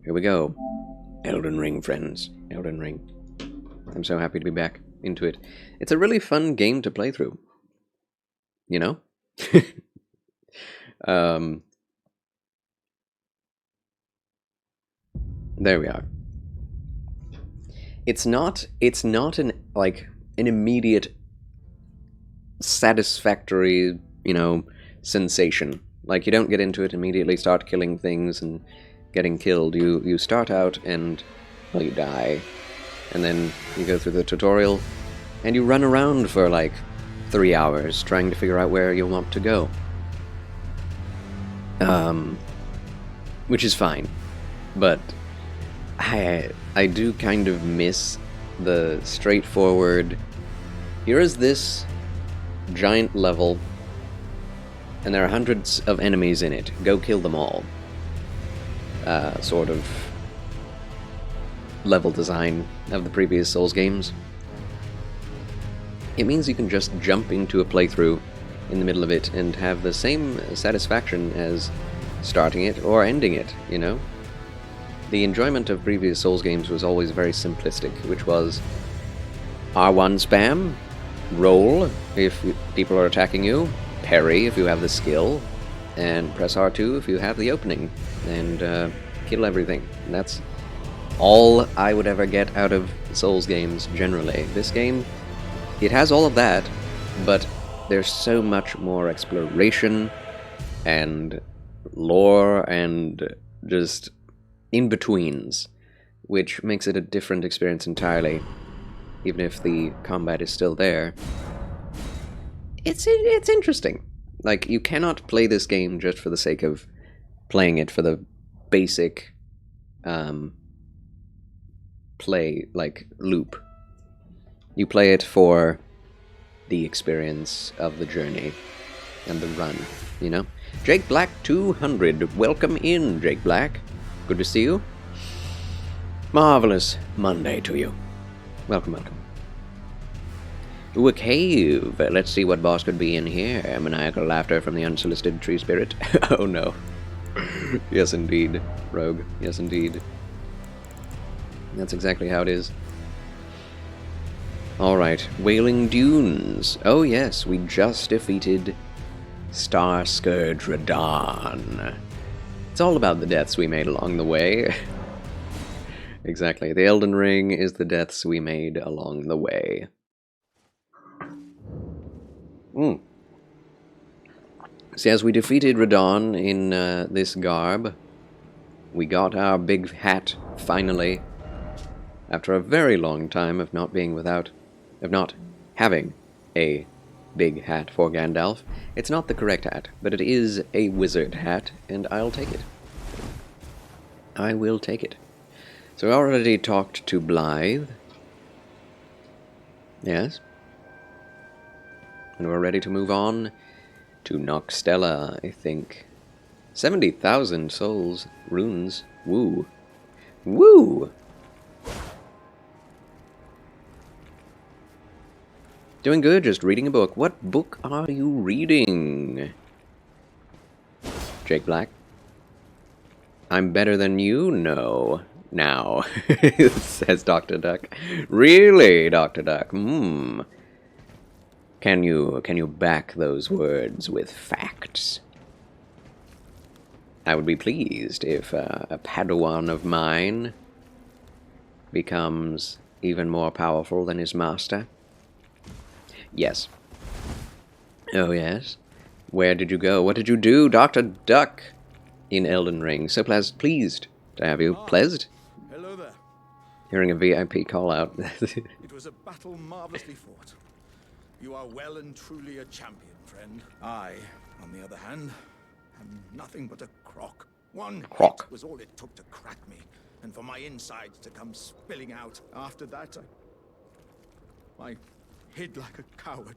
Here we go. Elden Ring, friends. Elden Ring. I'm so happy to be back into it. It's a really fun game to play through. You know? There we are. It's not an immediate satisfactory, sensation. Like, you don't get into it immediately, start killing things and getting killed. You start out and, well, you die. And then you go through the tutorial and you run around for like 3 hours trying to figure out where you want to go. Which is fine. But I do kind of miss the straightforward, here is this giant level, and there are hundreds of enemies in it. Go kill them all. Sort of level design of the previous Souls games. It means you can just jump into a playthrough in the middle of it and have the same satisfaction as starting it or ending it, The enjoyment of previous Souls games was always very simplistic, which was R1 spam, roll if people are attacking you, parry if you have the skill, and press R2 if you have the opening, and kill everything. And that's all I would ever get out of Souls games generally. This game, it has all of that, but there's so much more exploration and lore and just in-betweens, which makes it a different experience entirely, even if the combat is still there. It's interesting. Like, you cannot play this game just for the sake of playing it for the basic play, like, loop. You play it for the experience of the journey and the run, Jake Black 200, welcome in, Jake Black. Good to see you. Marvelous Monday to you. Welcome, welcome. Ooh, a cave. Let's see what boss could be in here. Maniacal laughter from the unsolicited tree spirit. Oh no. Yes, indeed, Rogue. Yes, indeed. That's exactly how it is. Alright, Wailing Dunes. Oh yes, we just defeated Star Scourge Radahn. It's all about the deaths we made along the way. Exactly. The Elden Ring is the deaths we made along the way. See, as we defeated Radahn in this garb, we got our big hat, finally, after a very long time of not having a big hat for Gandalf. It's not the correct hat, but it is a wizard hat, and I'll take it. I will take it. So I already talked to Blythe. Yes. And we're ready to move on to Noxtella, I think. 70,000 souls, runes. Woo. Woo! Doing good, just reading a book. What book are you reading? Jake Black. I'm better than you? No. Now, says Dr. Duck. Really, Dr. Duck? Can you back those words with facts? I would be pleased if a Padawan of mine becomes even more powerful than his master. Yes. Oh, yes? Where did you go? What did you do, Dr. Duck, in Elden Ring? So pleased to have you. Pleased? Hello there. Hearing a VIP call out. It was a battle marvelously fought. You are well and truly a champion, friend. I, on the other hand, am nothing but a crock. One crock hit was all it took to crack me, and for my insides to come spilling out. After that, I hid like a coward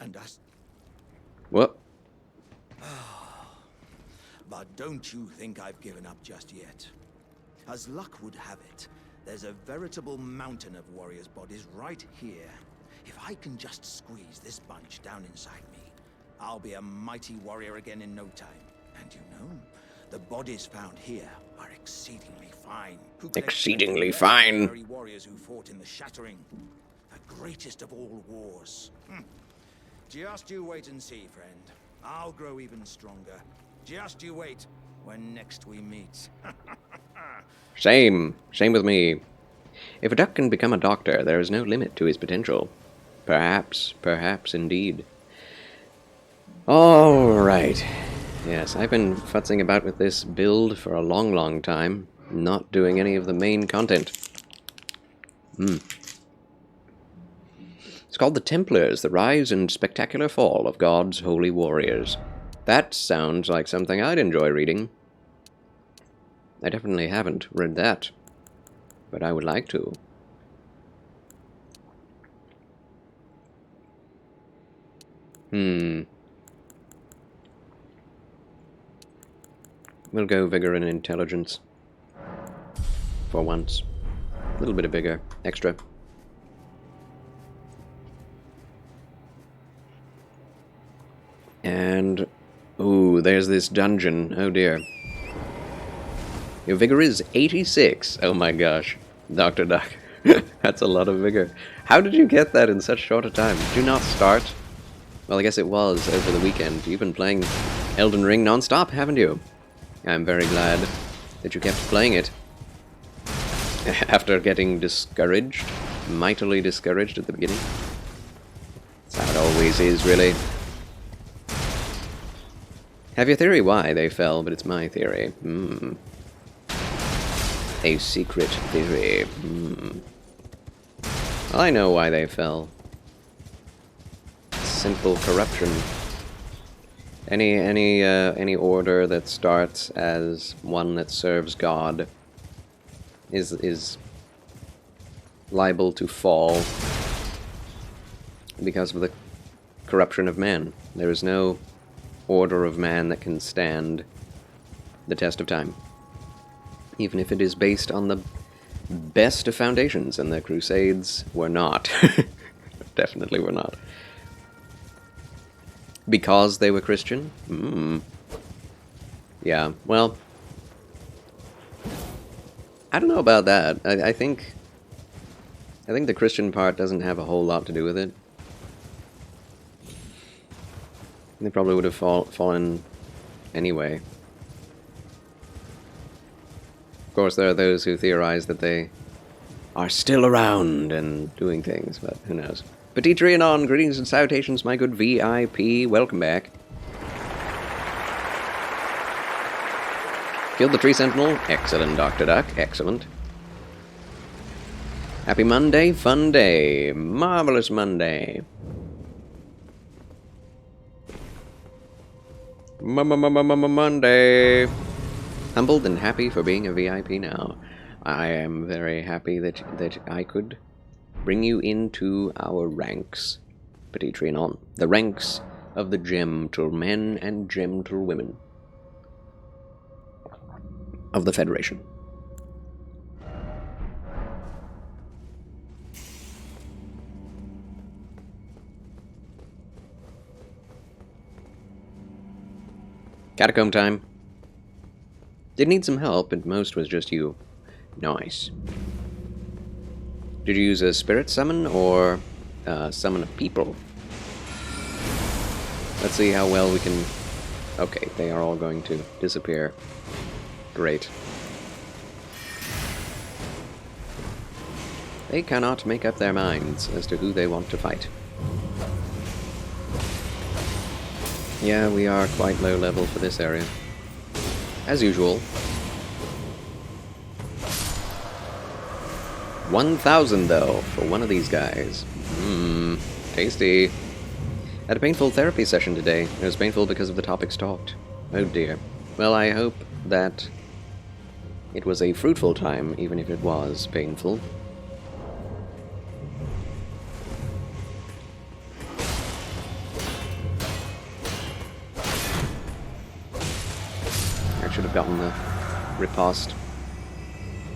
and asked. What? But don't you think I've given up just yet. As luck would have it, there's a veritable mountain of warriors' bodies right here. If I can just squeeze this bunch down inside me, I'll be a mighty warrior again in no time. And the bodies found here are exceedingly fine. Who could Exceedingly expect less from the fine. very warriors who fought in the Shattering, the greatest of all wars. Just you wait and see, friend. I'll grow even stronger. Just you wait when next we meet. Shame. Shame with me. If a duck can become a doctor, there is no limit to his potential. Perhaps, perhaps indeed. Alright. Yes, I've been futzing about with this build for a long, long time, not doing any of the main content. It's called The Templars, the Rise and Spectacular Fall of God's Holy Warriors. That sounds like something I'd enjoy reading. I definitely haven't read that, but I would like to. We'll go vigor and intelligence. For once. A little bit of vigor. Extra. And... ooh, there's this dungeon. Oh dear. Your vigor is 86. Oh my gosh. Dr. Duck. That's a lot of vigor. How did you get that in such short a time? Did you not start? Well, I guess it was over the weekend. You've been playing Elden Ring non-stop, haven't you? I'm very glad that you kept playing it. After getting discouraged. Mightily discouraged at the beginning. That's how it always is, really. Have your theory why they fell, but it's my theory. A secret theory. Well, I know why they fell. Simple corruption. Any order that starts as one that serves God is liable to fall because of the corruption of man. There is no order of man that can stand the test of time, even if it is based on the best of foundations, and the Crusades were not. Definitely were not. Because they were Christian? Yeah, well, I don't know about that. I think the Christian part doesn't have a whole lot to do with it. They probably would have fallen anyway. Of course, there are those who theorize that they are still around and doing things, but who knows. Petitri and on, greetings and salutations, my good VIP. Welcome back. Killed the tree sentinel. Excellent, Dr. Duck. Excellent. Happy Monday, fun day. Marvelous Monday. Monday. Humbled and happy for being a VIP now. I am very happy that I could bring you into our ranks, Petitri and on. The ranks of the gentle men and gentle women of the Federation. Catacomb time. Did need some help, and most was just you. Nice. Did you use a spirit summon, or summon a people? Let's see how well we can... Okay, they are all going to disappear. Great. They cannot make up their minds as to who they want to fight. Yeah, we are quite low level for this area. As usual. 1,000 though, for one of these guys. Tasty. Had a painful therapy session today. It was painful because of the topics talked. Oh dear. Well, I hope that it was a fruitful time, even if it was painful. I should have gotten the riposte.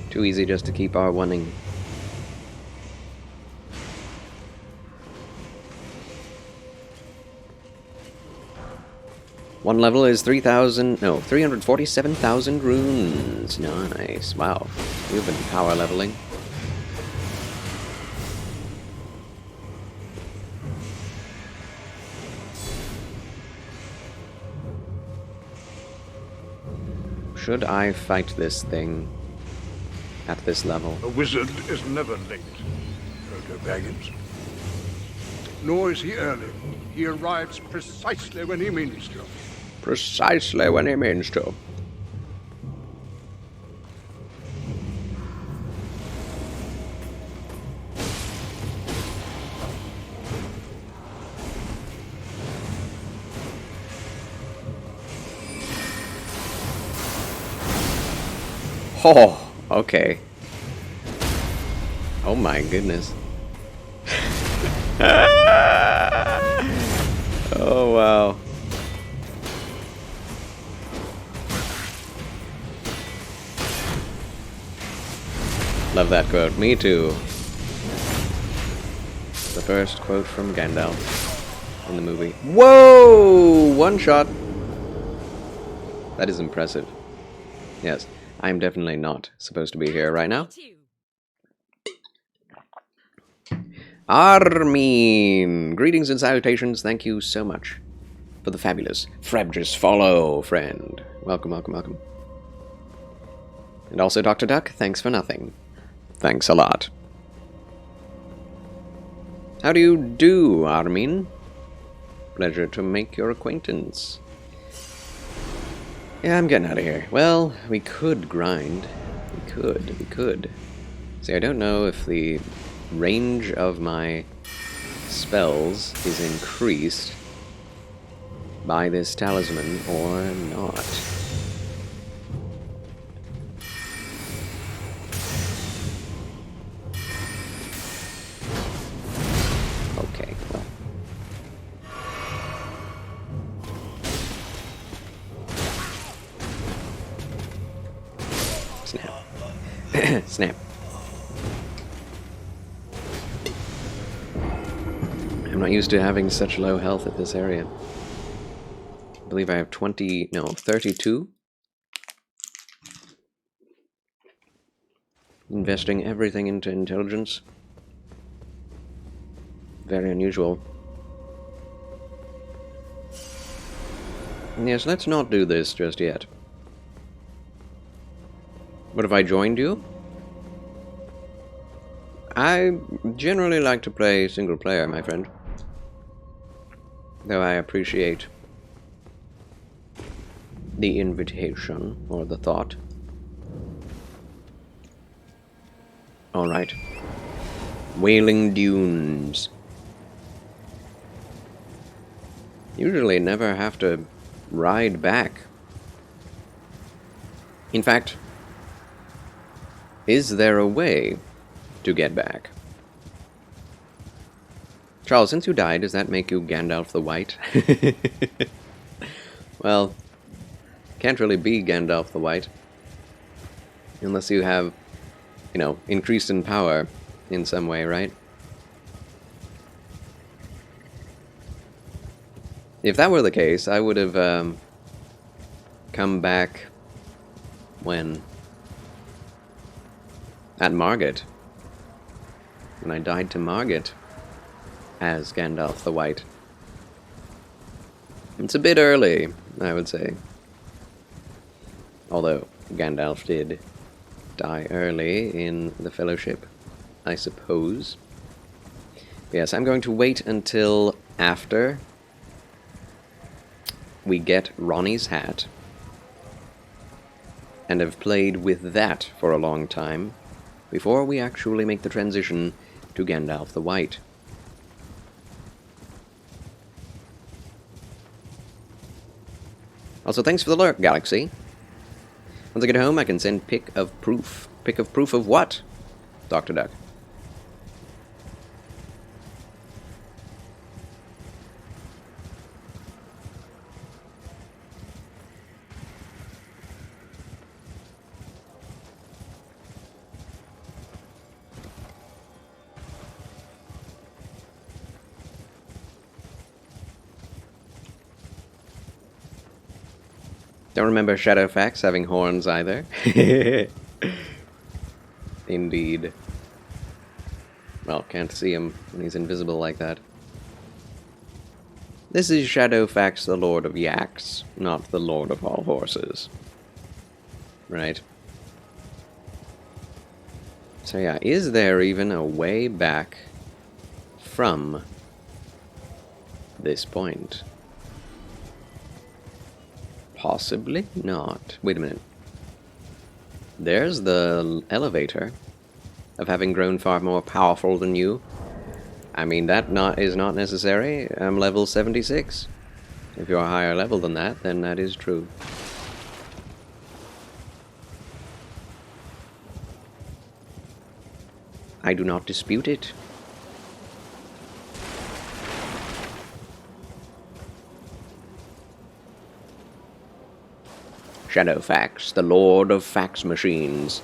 Too easy just to keep R1ing. One level is 347,000 runes. Nice. Wow. You've been power leveling. Should I fight this thing at this level? A wizard is never late, Frodo Baggins. Nor is he early. He arrives precisely when he means to. Precisely when he means to. Oh, okay. Oh my goodness. Oh wow. Love that quote. Me too. The first quote from Gandalf in the movie. Whoa! One shot. That is impressive. Yes, I'm definitely not supposed to be here right now. Armin! Greetings and salutations. Thank you so much for the fabulous Frabjous follow, friend. Welcome, welcome, welcome. And also, Dr. Duck, thanks for nothing. Thanks a lot. How do you do, Armin? Pleasure to make your acquaintance. Yeah, I'm getting out of here. Well, we could grind. We could. See, I don't know if the range of my spells is increased by this talisman or not. Okay, well. Snap. Snap. I'm not used to having such low health at this area. I believe I have 32. Investing everything into intelligence. Very unusual. Yes, let's not do this just yet. What, have I joined you? I generally like to play single player, my friend. Though I appreciate the invitation, or the thought. Alright. Wailing Dunes. Usually never have to ride back. In fact, is there a way to get back? Charles, since you died, does that make you Gandalf the White? Well, can't really be Gandalf the White. Unless you have, you know, increased in power in some way, right? If that were the case, I would have come back when? At Margit. When I died to Margit as Gandalf the White. It's a bit early, I would say. Although Gandalf did die early in the Fellowship, I suppose. But yes, I'm going to wait until after we get Ronnie's hat and have played with that for a long time before we actually make the transition to Gandalf the White. Also, thanks for the lurk, Galaxy. Once I get home, I can send pic of proof. Pic of proof of what, Dr. Duck? Don't remember Shadowfax having horns either. Indeed. Well, can't see him when he's invisible like that. This is Shadowfax, the Lord of Yaks, not the Lord of all horses. Right? So yeah, is there even a way back from this point? Possibly not. Wait a minute. There's the elevator of having grown far more powerful than you. I mean, that is not necessary. I'm level 76. If you're a higher level than that, then that is true. I do not dispute it. Shadowfax, the Lord of Fax Machines.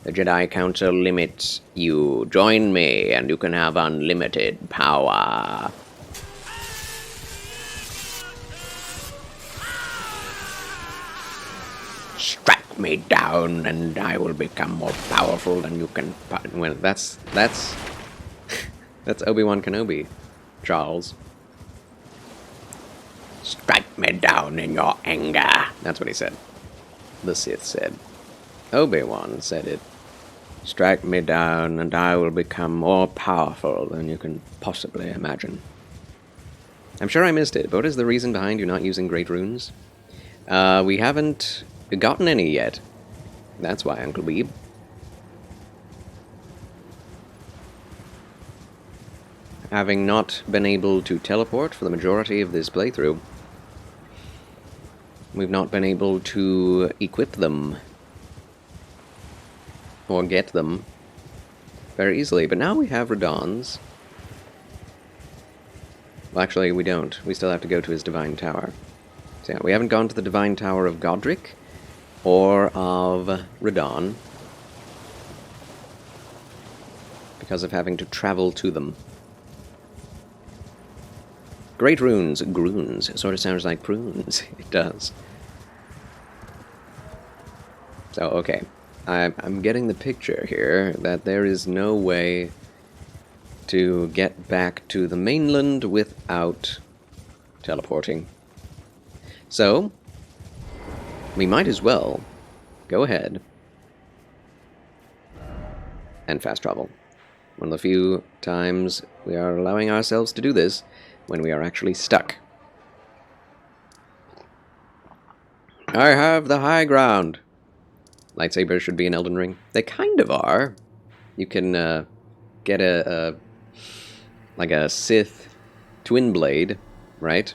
The Jedi Council limits you. Join me, and you can have unlimited power. Strike me down, and I will become more powerful than you can. Well, that's that's Obi-Wan Kenobi, Charles. Strike me down in your anger. That's what he said. The Sith said. Obi-Wan said it. Strike me down, and I will become more powerful than you can possibly imagine. I'm sure I missed it, but what is the reason behind you not using Great Runes? We haven't gotten any yet. That's why, Uncle Beeb. Having not been able to teleport for the majority of this playthrough, we've not been able to equip them or get them very easily. But now we have Radahn's. Well, actually, we don't. We still have to go to his Divine Tower. So yeah, we haven't gone to the Divine Tower of Godric or of Radahn because of having to travel to them. Great Runes, Groons. It sort of sounds like prunes. It does. So, okay. I'm getting the picture here that there is no way to get back to the mainland without teleporting. So, we might as well go ahead and fast travel. One of the few times we are allowing ourselves to do this when we are actually stuck. I have the high ground. Lightsabers should be in Elden Ring. They kind of are. You can get like a Sith twin blade, right?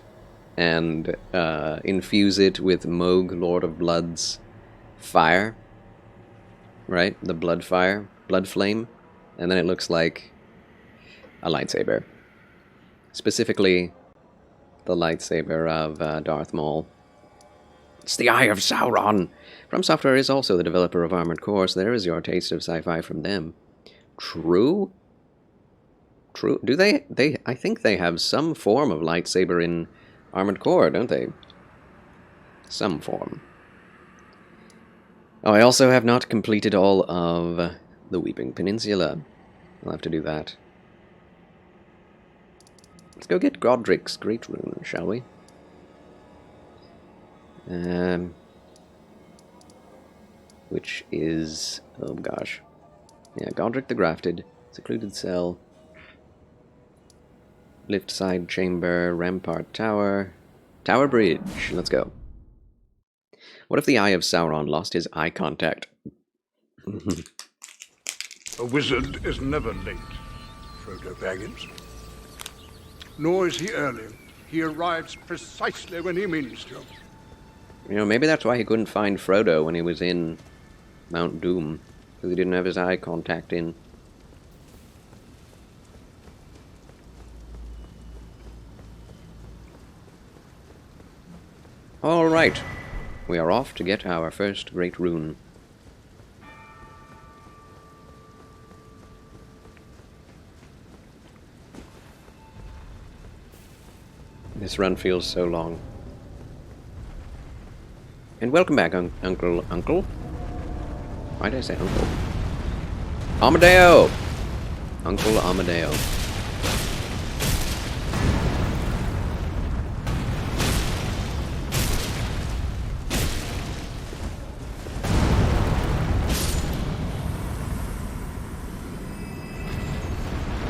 And infuse it with Moog, Lord of Blood's fire, right? The blood fire, blood flame, and then it looks like a lightsaber. Specifically, the lightsaber of Darth Maul. It's the Eye of Sauron! From Software is also the developer of Armored Core, so there is your taste of sci-fi from them. True? True? Do they? I think they have some form of lightsaber in Armored Core, don't they? Some form. Oh, I also have not completed all of the Weeping Peninsula. I'll have to do that. Let's go get Godric's Great Rune, shall we? Which is... oh gosh. Yeah, Godric the Grafted. Secluded Cell. Lift Side Chamber. Rampart Tower. Tower Bridge. Let's go. What if the Eye of Sauron lost his eye contact? A wizard is never late, Frodo Baggins. Nor is he early. He arrives precisely when he means to. You know, maybe that's why he couldn't find Frodo when he was in Mount Doom. Because he didn't have his eye contact in. Alright. We are off to get our first Great Rune. This run feels so long. And welcome back, Uncle. Why did I say Uncle? Amadeo! Uncle Amadeo.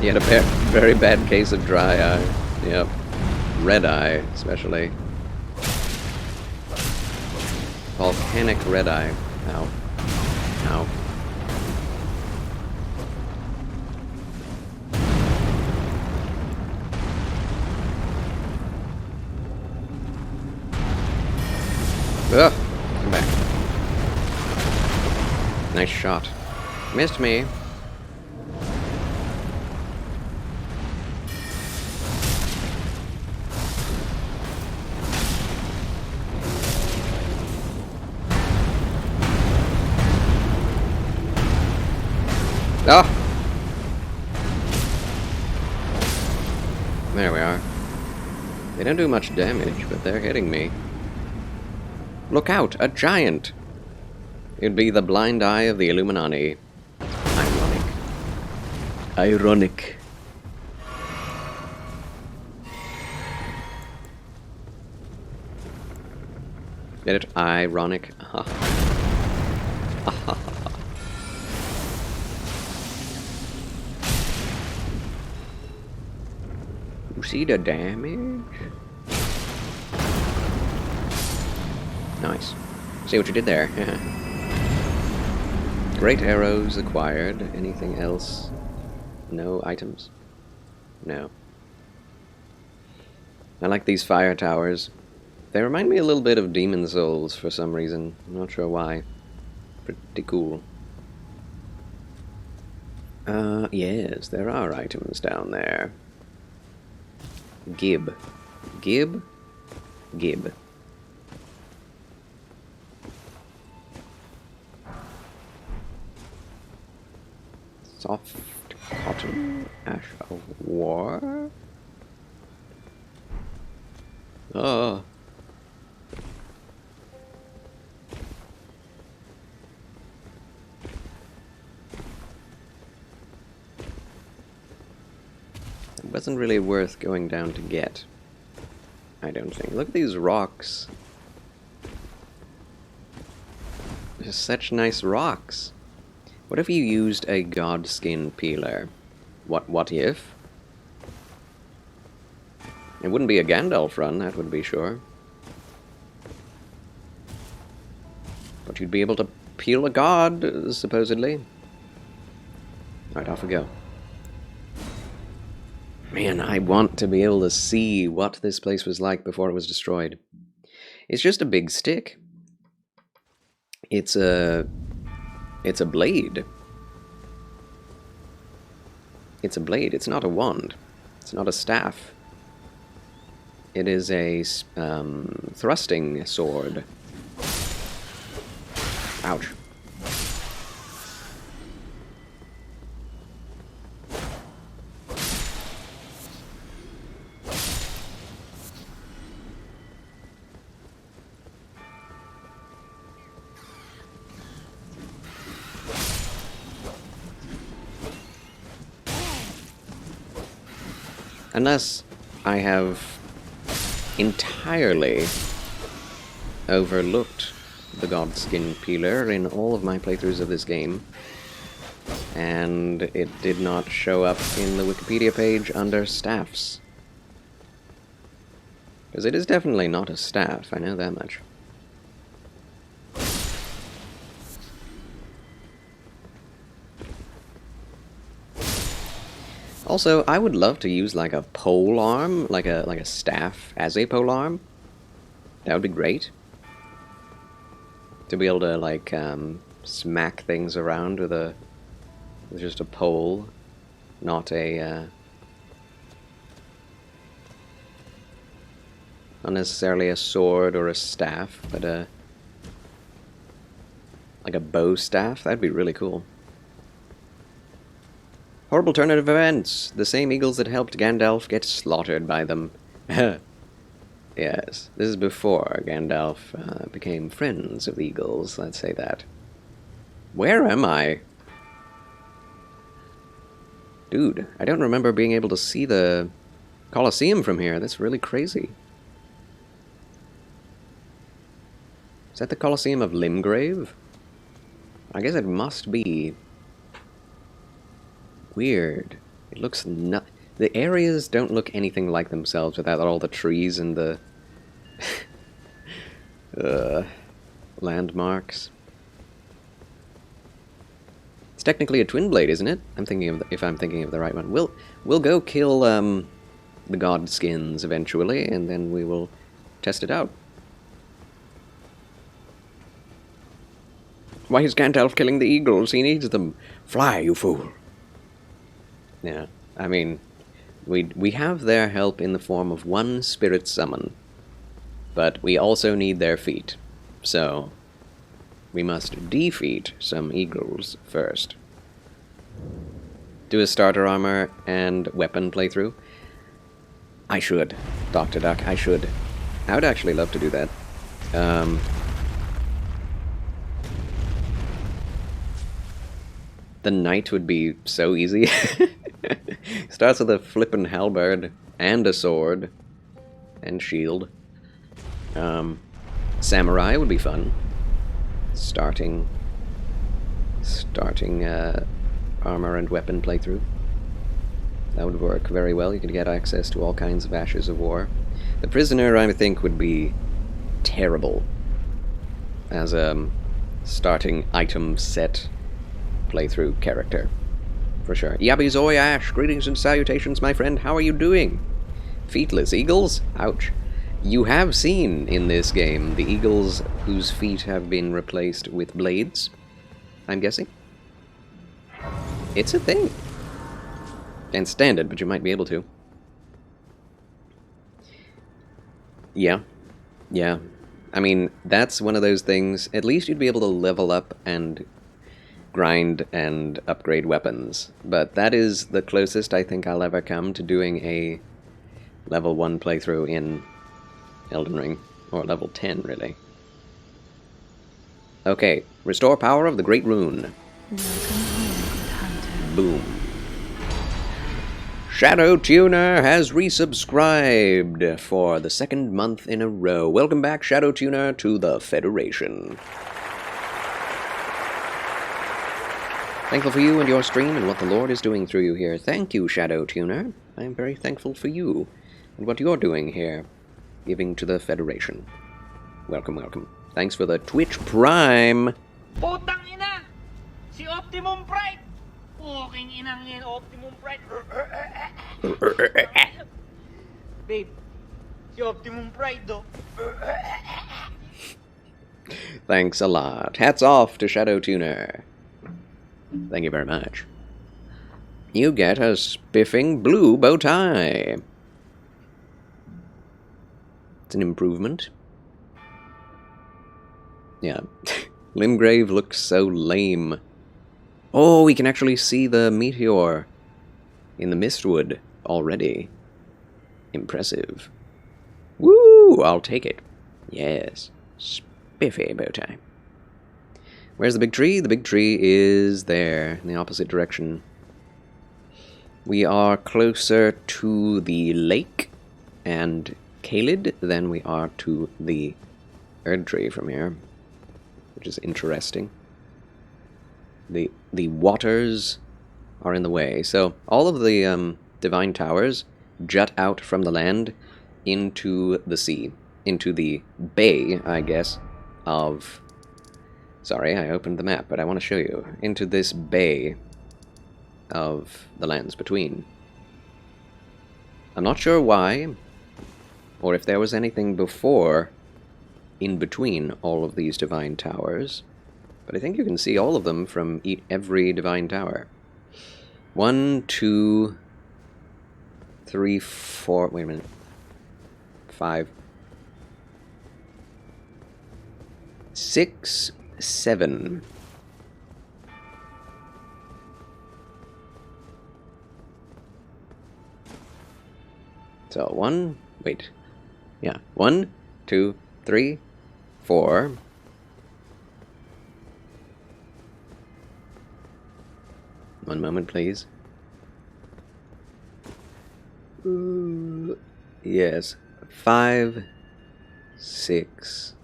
He had a very bad case of dry eye. Yep. Red eye, especially. Volcanic red eye. Ow. Ow. Ugh! Come back. Nice shot. Missed me. Ah! There we are. They don't do much damage, but they're hitting me. Look out! A giant! It'd be the blind eye of the Illuminati. Ironic. Ironic. Get it? Ironic. You see the damage? Nice. See what you did there. Great arrows acquired. Anything else? No items? No. I like these fire towers. They remind me a little bit of Demon Souls for some reason. I'm not sure why. Pretty cool. Yes, there are items down there. Gib. Gib? Gib. Soft cotton ash of war? Oh. It wasn't really worth going down to get. I don't think. Look at these rocks. They're such nice rocks. What if you used a god skin peeler? What if? It wouldn't be a Gandalf run, that would be sure. But you'd be able to peel a god, supposedly. Right, off we go. Man, I want to be able to see what this place was like before it was destroyed. It's just a big stick. It's a blade. It's a blade. It's not a wand. It's not a staff. It is a thrusting sword. Ouch. Unless I have entirely overlooked the Godskin Peeler in all of my playthroughs of this game, and it did not show up in the Wikipedia page under staffs. Because it is definitely not a staff, I know that much. Also, I would love to use like a pole arm, like a staff as a pole arm. That would be great. To be able to like smack things around with just a pole, not a not necessarily a sword or a staff, but like a bow staff. That'd be really cool. Horrible turn of events. The same eagles that helped Gandalf get slaughtered by them. Yes, this is before Gandalf became friends of the Eagles, let's say that. Where am I? Dude, I don't remember being able to see the Colosseum from here. That's really crazy. Is that the Colosseum of Limgrave? I guess it must be. Weird. It looks not. The areas don't look anything like themselves without all the trees and the landmarks. It's technically a twin blade, isn't it? I'm thinking of if I'm thinking of the right one. We'll go kill the god skins eventually, and then we will test it out. Why is Gandalf killing the eagles? He needs them. Fly, you fool. Yeah, I mean, we have their help in the form of one spirit summon, but we also need their feet. So, we must defeat some eagles first. Do a starter armor and weapon playthrough. I should, Dr. Duck, I should. I would actually love to do that. The knight would be so easy. Starts with a flippin' halberd and a sword and shield. Samurai would be fun. Starting armor and weapon playthrough. That would work very well. You could get access to all kinds of ashes of war. The prisoner, I think, would be terrible as a starting item set playthrough character, for sure. Yabby Zoy Ash, greetings and salutations, my friend. How are you doing? Feetless eagles? Ouch. You have seen in this game the eagles whose feet have been replaced with blades, I'm guessing? It's a thing. And standard, but you might be able to. Yeah. Yeah. I mean, that's one of those things. At least you'd be able to level up and grind and upgrade weapons. But that is the closest I think I'll ever come to doing a level 1 playthrough in Elden Ring. Or level 10, really. Okay. Restore power of the Great Rune. Boom. Shadow Tuner has resubscribed for the 2nd month in a row. Welcome back, Shadow Tuner, to the Federation. Thankful for you and your stream and what the Lord is doing through you here. Thank you, Shadow Tuner. I am very thankful for you and what you're doing here, giving to the Federation. Welcome, welcome. Thanks for the Twitch Prime. Putang ina! Si Optimum Pride! Puking inang yan, Optimum Pride! Babe, si Optimum Pride though. Thanks a lot. Hats off to Shadow Tuner. Thank you very much. You get a spiffing blue bow tie. It's an improvement. Yeah. Limgrave looks so lame. Oh, we can actually see the meteor in the Mistwood already. Impressive. Woo! I'll take it. Yes. Spiffy bow tie. Where's the big tree? The big tree is there, in the opposite direction. We are closer to the lake and Caelid than we are to the Erd tree from here, which is interesting. The waters are in the way, so all of the divine towers jut out from the land into the sea, into the bay, I guess, of... Sorry, I opened the map, but I want to show you. Into this bay of the lands between. I'm not sure why, or if there was anything before in between all of these divine towers, but I think you can see all of them from every divine tower. 1, 2, 3, 4... Wait a minute. 5... 6... 7. So 1, wait, Yeah. 1, 2, 3, 4. One moment, please. Yes. 5, 6.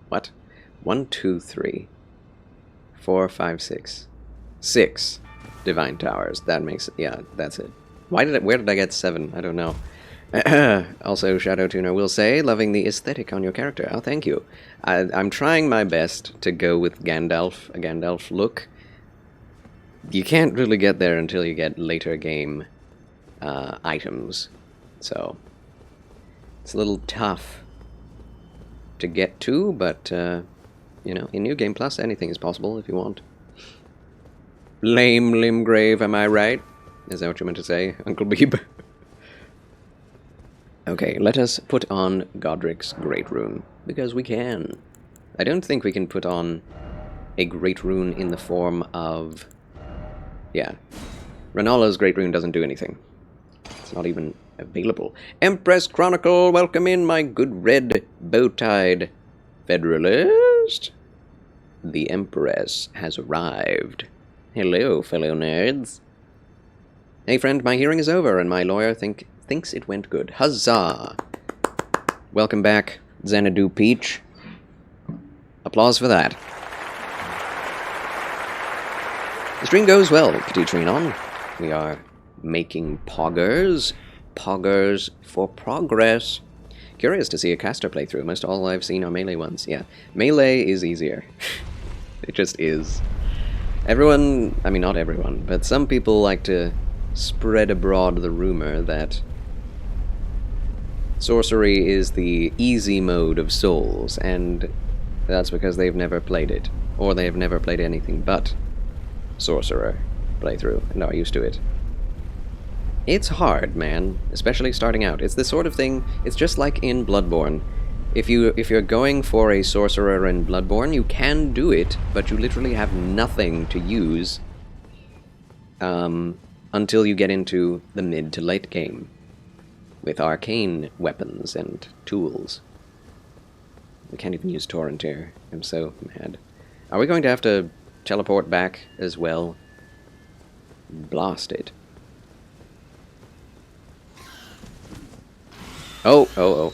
What? 1, 2, 3, 4, 5, 6. 6 divine towers. That makes it. Yeah, that's it. Where did I get 7? I don't know. Also, Shadow Tuner will say, loving the aesthetic on your character. Oh, thank you. I'm trying my best to go with Gandalf, a Gandalf look. You can't really get there until you get later game items. So, it's a little tough to get to, but, you know, in New Game Plus, anything is possible if you want. Lame Limgrave, am I right? Is that what you meant to say, Uncle Beeb? Okay, let us put on Godric's Great Rune, because we can. I don't think we can put on a Great Rune in the form of... Yeah. Renala's Great Rune doesn't do anything. It's not even available. Empress Chronicle, welcome in, my good red bow-tied Federalist. The Empress has arrived. Hello, fellow nerds. Hey friend, my hearing is over, and my lawyer thinks it went good. Huzzah! Welcome back, Xanadu Peach. Applause for that. The stream goes well, Petit Trinon. We are making poggers. Poggers for progress. Curious to see a caster playthrough. Most all I've seen are melee ones. Yeah, melee is easier. It just is. Everyone, I mean not everyone, but some people like to spread abroad the rumor that sorcery is the easy mode of Souls, and that's because they've never played it, or they've never played anything but Sorcerer playthrough, and are used to it. It's hard, man, especially starting out. It's the sort of thing, it's just like in Bloodborne. If you're going for a Sorcerer in Bloodborne, you can do it, but you literally have nothing to use until you get into the mid to late game with arcane weapons and tools. We can't even use Torrent here. I'm so mad. Are we going to have to teleport back as well? Blast it. Oh.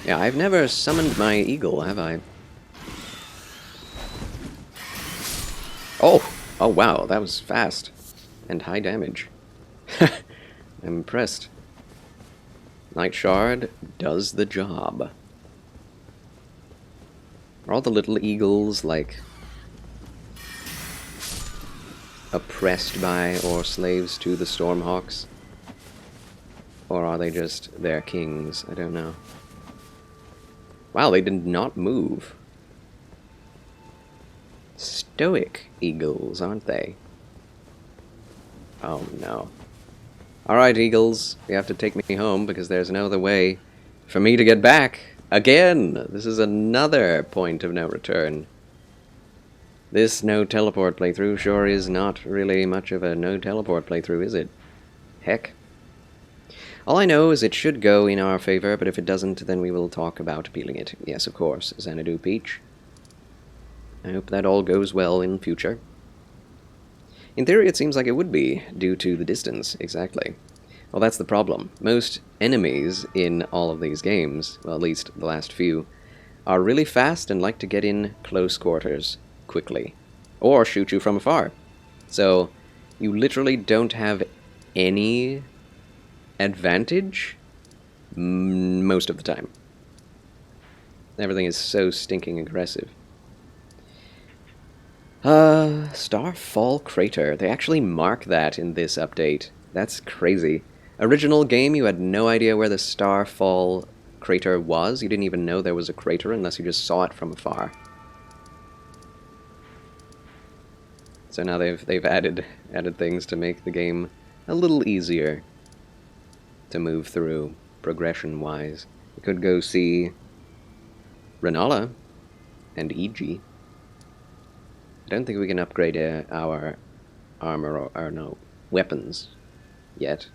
Yeah, I've never summoned my eagle, have I? Oh wow, that was fast. And high damage. I'm impressed. Night Shard does the job. Are all the little eagles, like, oppressed by or slaves to the Stormhawks? Or are they just their kings? I don't know. Wow, they did not move. Stoic eagles, aren't they? Oh no. Alright, eagles, you have to take me home because there's no other way for me to get back. Again! This is another point of no return. This no teleport playthrough sure is not really much of a no teleport playthrough, is it? Heck. All I know is it should go in our favor, but if it doesn't, then we will talk about appealing it. Yes, of course, Xanadu Peach. I hope that all goes well in future. In theory, it seems like it would be, due to the distance, exactly. Well, that's the problem. Most enemies in all of these games, well, at least the last few, are really fast and like to get in close quarters quickly, or shoot you from afar. So, you literally don't have any advantage most of the time. Everything is so stinking aggressive. Starfall Crater. They actually mark that in this update. That's crazy. Original game, you had no idea where the Starfall Crater was. You didn't even know there was a crater unless you just saw it from afar. So now they've added things to make the game a little easier to move through, progression-wise. We could go see Renala and Iji. I don't think we can upgrade our armor or no, weapons yet.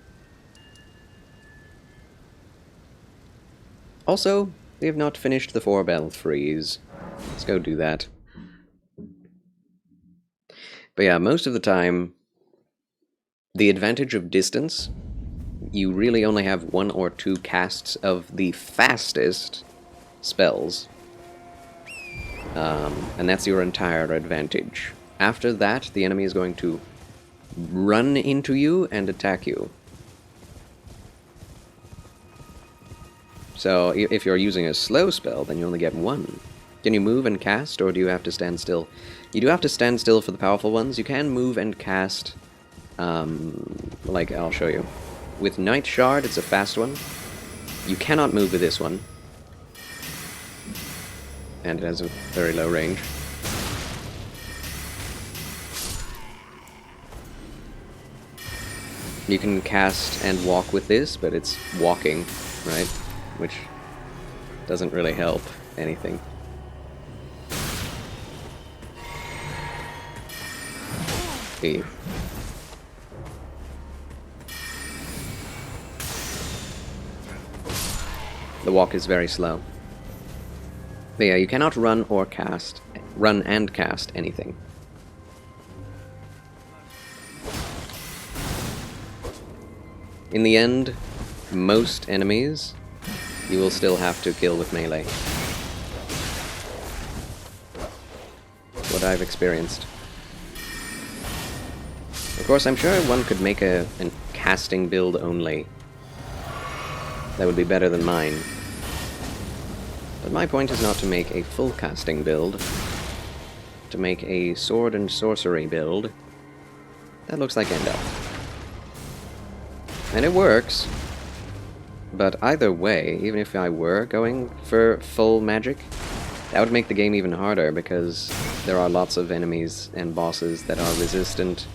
Also, we have not finished the 4-bell freeze. Let's go do that. But yeah, most of the time, the advantage of distance, you really only have 1 or 2 casts of the fastest spells. And that's your entire advantage. After that, the enemy is going to run into you and attack you. So, if you're using a slow spell, then you only get 1. Can you move and cast, or do you have to stand still? You do have to stand still for the powerful ones. You can move and cast, like I'll show you. With Night Shard, it's a fast one. You cannot move with this one. And it has a very low range. You can cast and walk with this, but it's walking, right? Which doesn't really help anything. The walk is very slow. But yeah, you cannot run and cast anything. In the end, most enemies you will still have to kill with melee. What I've experienced. Of course, I'm sure one could make a casting build only. That would be better than mine. But my point is not to make a full casting build. To make a sword and sorcery build. That looks like Gandalf. And it works. But either way, even if I were going for full magic, that would make the game even harder because there are lots of enemies and bosses that are resistant,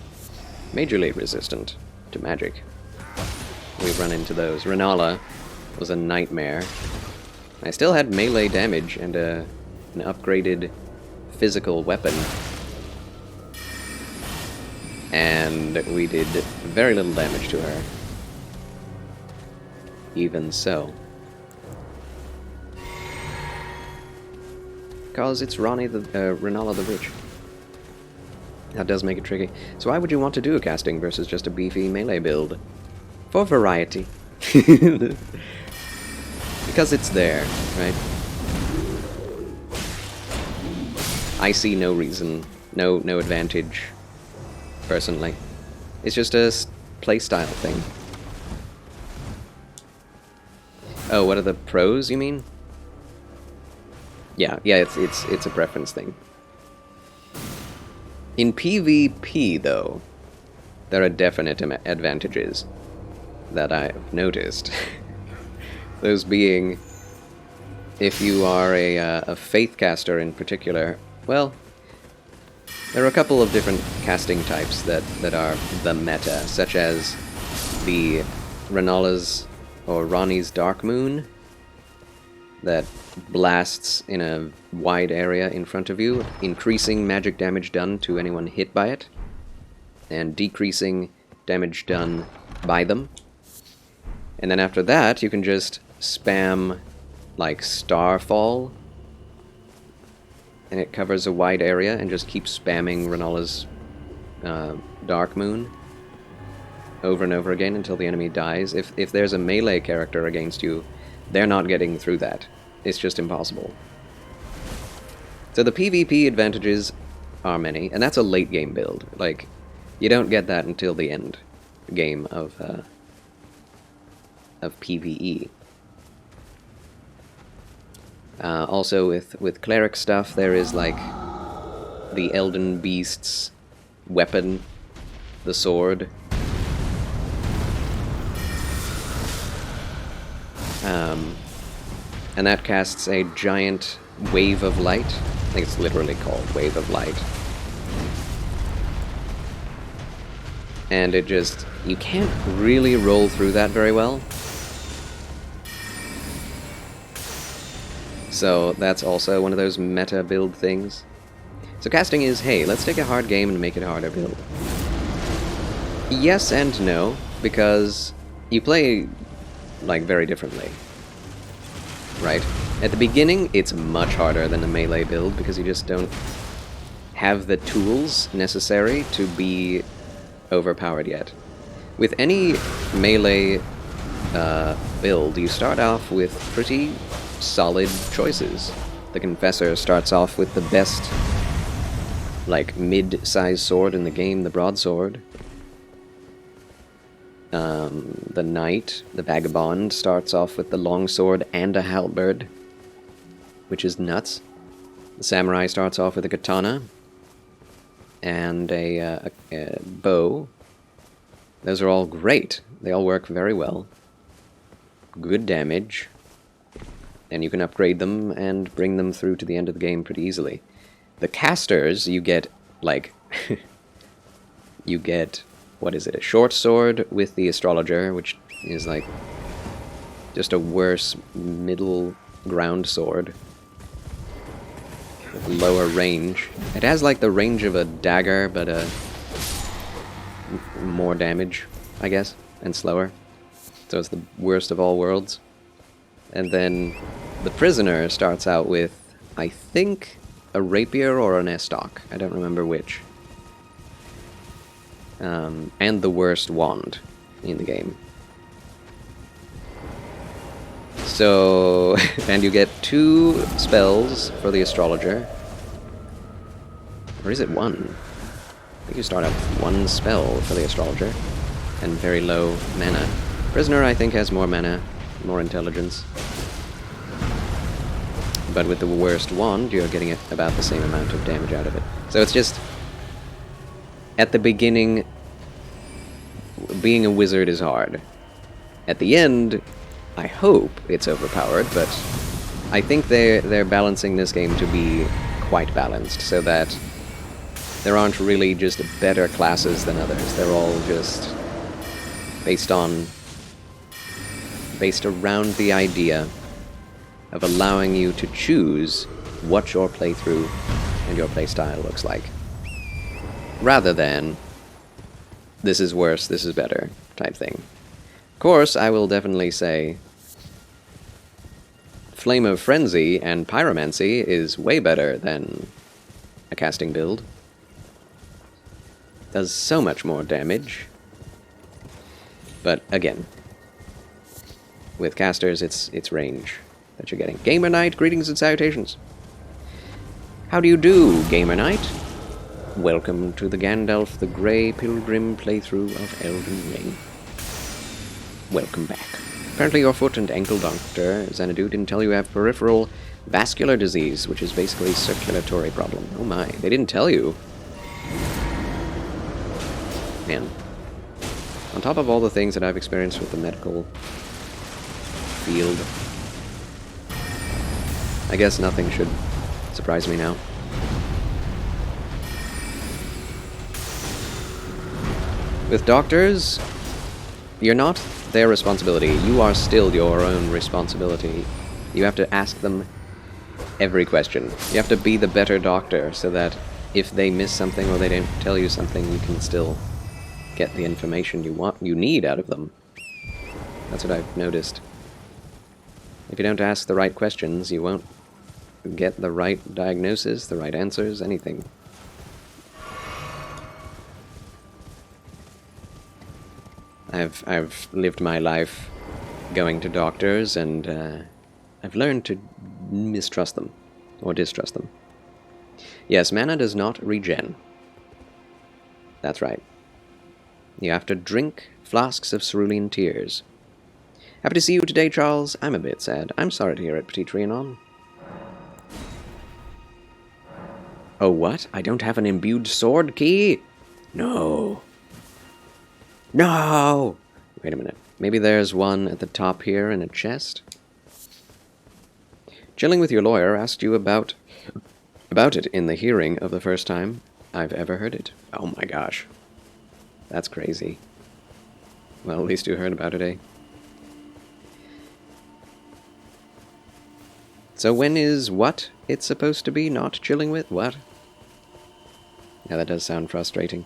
majorly resistant to magic. We've run into those. Renala was a nightmare. I still had melee damage and an upgraded physical weapon. And we did very little damage to her. Even so. Because it's Renala the Witch. That does make it tricky. So why would you want to do a casting versus just a beefy melee build? For variety. Because it's there, right? I see no reason, no advantage, personally. It's just a playstyle thing. Oh, what are the pros, you mean? Yeah, it's a preference thing. In PvP, though, there are definite advantages that I've noticed. Those being, if you are a faith caster in particular, well, there are a couple of different casting types that are the meta, such as the Renala's or Rani's Dark Moon that blasts in a wide area in front of you, increasing magic damage done to anyone hit by it, and decreasing damage done by them. And then after that, you can just spam, like, Starfall, and it covers a wide area, and just keep spamming Renala's Dark Moon over and over again until the enemy dies. If there's a melee character against you, they're not getting through that. It's just impossible. So the PvP advantages are many, and that's a late game build. Like, you don't get that until the end game of PvE. Also with cleric stuff, there is like the Elden Beast's weapon, the sword. And that casts a giant wave of light. I think it's literally called Wave of Light. And it just, you can't really roll through that very well. So that's also one of those meta build things. So casting is, hey, let's take a hard game and make it a harder build. Yes and no, because you play, like, very differently. right? At the beginning, it's much harder than a melee build because you just don't have the tools necessary to be overpowered yet. With any melee build, you start off with pretty solid choices. The Confessor starts off with the best, like, mid-sized sword in the game, the broadsword. The Knight, the Vagabond, starts off with the longsword and a halberd, which is nuts. The Samurai starts off with a katana and a bow. Those are all great. They all work very well. Good damage. And you can upgrade them and bring them through to the end of the game pretty easily. The casters, you get, like... you get... what is it? A short sword with the Astrologer, which is, like, just a worse middle ground sword. With lower range. It has, like, the range of a dagger, but more damage, I guess, and slower. So it's the worst of all worlds. And then the Prisoner starts out with, I think, a rapier or an estoc. I don't remember which. And the worst wand in the game. So, and you get 2 spells for the Astrologer. Or is it 1? I think you start out with 1 spell for the Astrologer. And very low mana. Prisoner, I think, has more mana, more intelligence. But with the worst wand, you're getting about the same amount of damage out of it. So it's just... at the beginning, being a wizard is hard. At the end, I hope it's overpowered, but I think they're balancing this game to be quite balanced, so that there aren't really just better classes than others. They're all just based around the idea of allowing you to choose what your playthrough and your playstyle looks like. Rather than, this is worse, this is better, type thing. Of course, I will definitely say Flame of Frenzy and Pyromancy is way better than a casting build. Does so much more damage. But again, with casters, it's range that you're getting. Gamer Knight, greetings and salutations. How do you do, Gamer Knight? Welcome to the Gandalf the Grey Pilgrim playthrough of Elden Ring. Welcome back. Apparently your foot and ankle doctor, Xanadu, didn't tell you have peripheral vascular disease, which is basically a circulatory problem. Oh my, they didn't tell you. Man. On top of all the things that I've experienced with the medical field, I guess nothing should surprise me now. With doctors, you're not their responsibility. You are still your own responsibility. You have to ask them every question. You have to be the better doctor so that if they miss something or they don't tell you something, you can still get the information you need out of them. That's what I've noticed. If you don't ask the right questions, you won't get the right diagnosis, the right answers, anything. I've lived my life going to doctors, and I've learned to mistrust them, or distrust them. Yes, mana does not regen. That's right. You have to drink flasks of cerulean tears. Happy to see you today, Charles. I'm a bit sad. I'm sorry to hear it, Petit Trianon. Oh, what? I don't have an imbued sword key? No. No! Wait a minute. Maybe there's one at the top here in a chest? Chilling with your lawyer asked you about it in the hearing of the first time I've ever heard it. Oh my gosh. That's crazy. Well, at least you heard about it, eh? So when is what it's supposed to be not chilling with? What? Yeah, that does sound frustrating.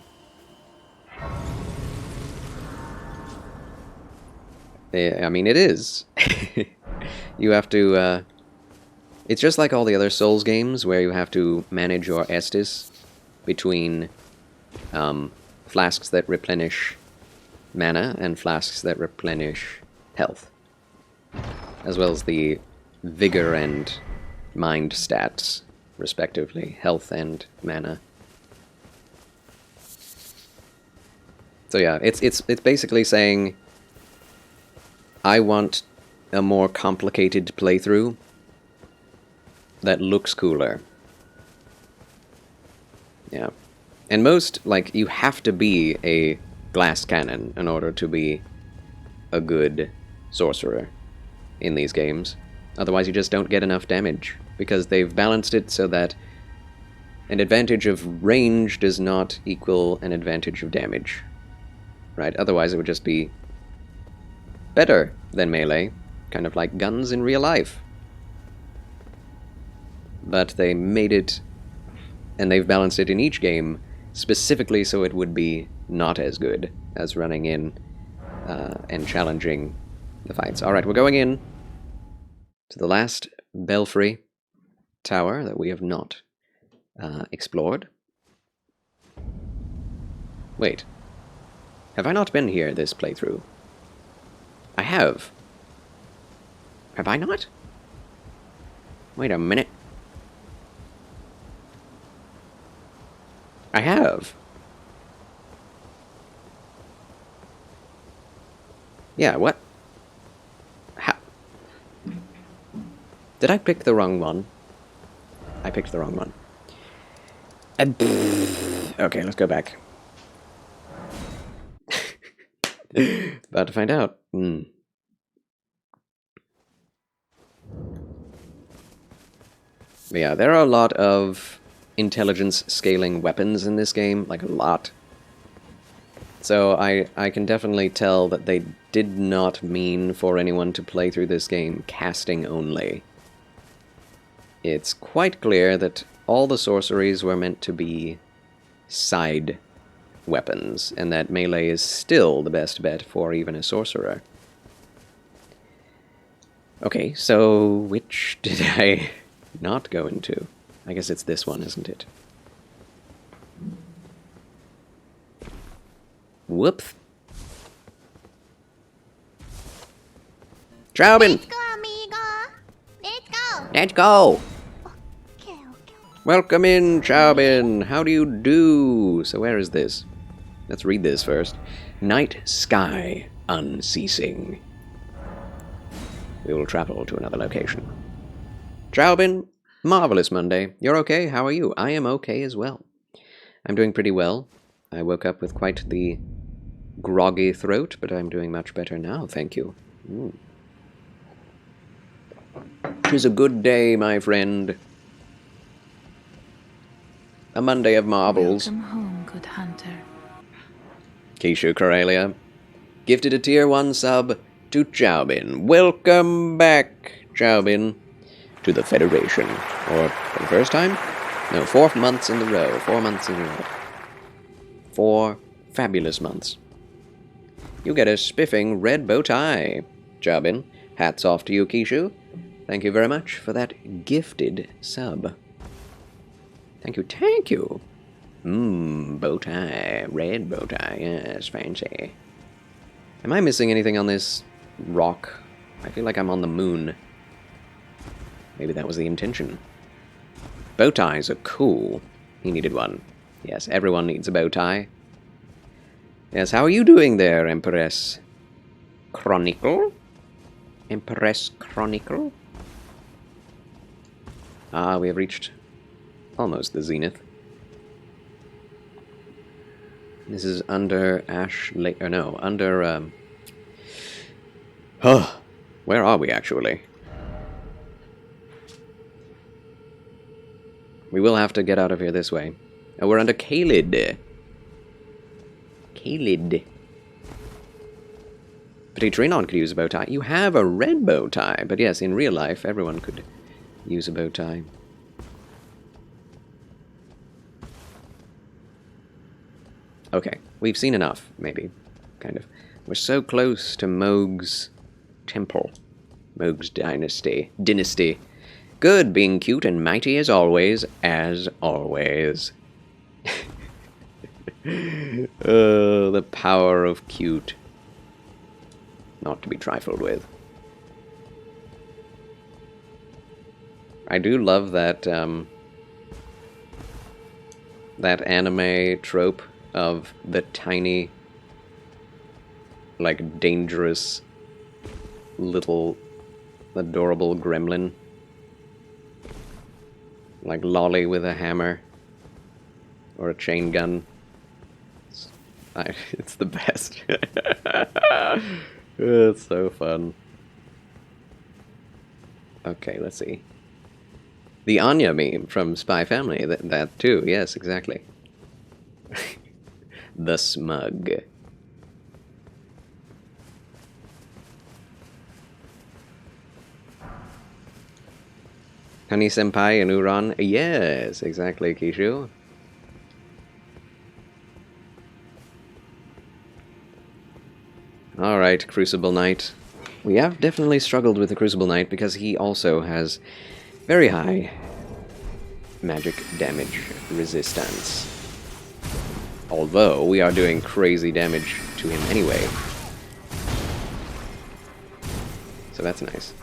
I mean, it is. You have to, it's just like all the other Souls games where you have to manage your Estus between flasks that replenish mana and flasks that replenish health, as well as the vigor and mind stats, respectively, health and mana. So yeah, it's basically saying, I want a more complicated playthrough that looks cooler. Yeah. And most, like, you have to be a glass cannon in order to be a good sorcerer in these games. Otherwise you just don't get enough damage, because they've balanced it so that an advantage of range does not equal an advantage of damage. Right? Otherwise it would just be better than melee, kind of like guns in real life. But they made it, and they've balanced it in each game, specifically so it would be not as good as running in and challenging the fights. Alright, we're going in to the last belfry tower that we have not explored. Wait. Have I not been here this playthrough? I have. Have I not? Wait a minute. I have. Yeah, what? How? Did I pick the wrong one? I picked the wrong one. Okay, let's go back. About to find out. But yeah, there are a lot of intelligence scaling weapons in this game, like a lot. So I can definitely tell that they did not mean for anyone to play through this game casting only. It's quite clear that all the sorceries were meant to be side weapons, and that melee is still the best bet for even a sorcerer. Okay, so which did I not go into? I guess it's this one, isn't it? Whoops. Chauvin! Let's go, amigo. Let's go. Let's go! Okay. Welcome in, Chauvin! How do you do? So where is this? Let's read this first. Night sky unceasing. We will travel to another location. Chauvin, marvelous Monday. You're okay? How are you? I am okay as well. I'm doing pretty well. I woke up with quite the groggy throat, but I'm doing much better now, thank you. Tis a good day, my friend. A Monday of marvels. Welcome home, good hunter. Keisha Corelia gifted a tier 1 sub to Chauvin. Welcome back, Chauvin, to the Federation. Or for the first time? No, 4 months in a row. 4 months in a row. 4 fabulous months. You get a spiffing red bow tie, Chauvin. Hats off to you, Keisha. Thank you very much for that gifted sub. Thank you, thank you. Bow tie. Red bow tie. Yes, fancy. Am I missing anything on this rock? I feel like I'm on the moon. Maybe that was the intention. Bow ties are cool. He needed one. Yes, everyone needs a bow tie. Yes, how are you doing there, Empress Chronicle? Empress Chronicle? Ah, we have reached almost the zenith. This is under Ash Lake, or no, under, where are we, actually? We will have to get out of here this way. Oh, we're under Caelid. Caelid. But Trinon could use a bow tie. You have a red bow tie, but yes, in real life, everyone could use a bow tie. Okay, we've seen enough, maybe. Kind of. We're so close to Mohg's temple. Moog's Dynasty. Dynasty. Good, being cute and mighty as always. As always. The power of cute. Not to be trifled with. I do love that, that anime trope of the tiny, like, dangerous, little, adorable gremlin. Like Lolly with a hammer. Or a chain gun. It's the best. It's so fun. Okay, let's see. The Anya meme from Spy Family. That too, yes, exactly. The smug. Honey Senpai and Uran? Yes, exactly, Kishu. Alright, Crucible Knight. We have definitely struggled with the Crucible Knight because he also has very high magic damage resistance. Although we are doing crazy damage to him anyway. So that's nice.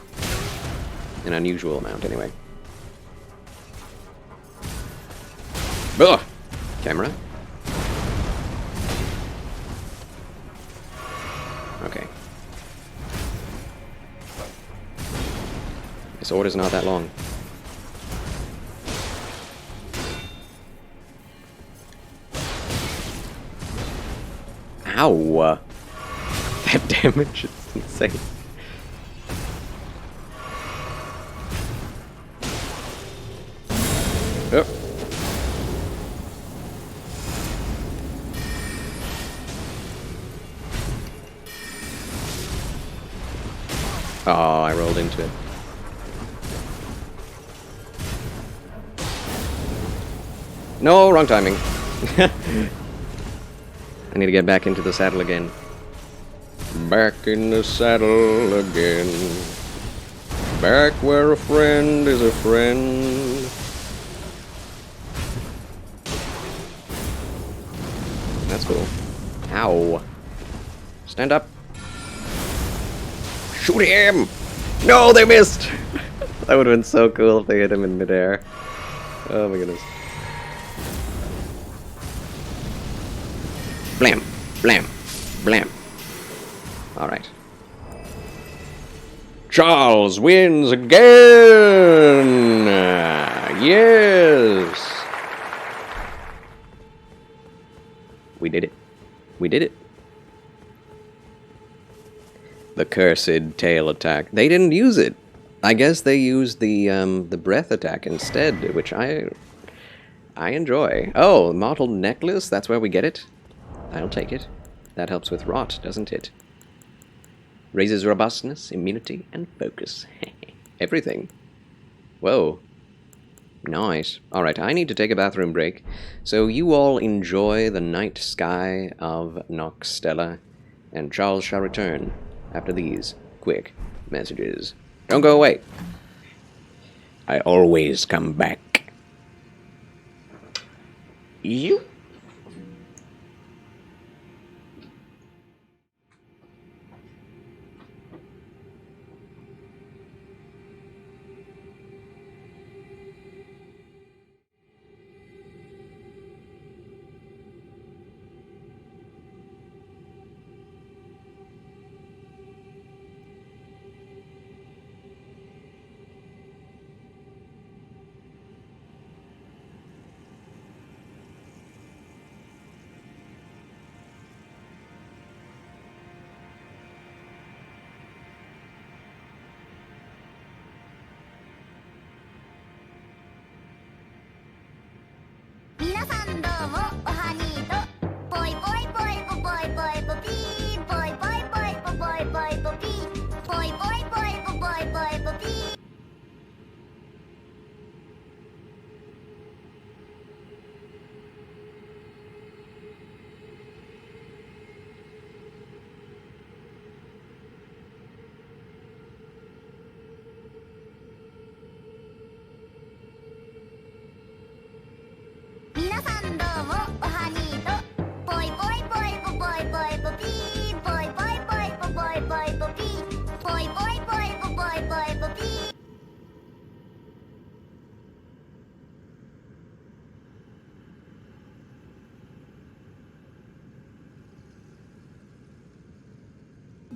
An unusual amount anyway. Ugh! Camera. Okay. The sword is not that long. Ow! That damage is insane. Oh. Oh, I rolled into it. No, wrong timing. I need to get back into the saddle again. Back in the saddle again. Back where a friend is a friend. That's cool. Ow. Stand up. Shoot him! No, they missed! That would have been so cool if they hit him in midair. Oh my goodness. Blam! Blam! Blam! Alright. Charles wins again! Yes! We did it. We did it. The cursed tail attack. They didn't use it. I guess they used the breath attack instead, which I enjoy. Oh, mottled necklace. That's where we get it. I'll take it. That helps with rot, doesn't it? Raises robustness, immunity, and focus. Everything. Whoa. Nice. Alright, I need to take a bathroom break. So you all enjoy the night sky of Noxtella, and Charles shall return after these quick messages. Don't go away. I always come back. You.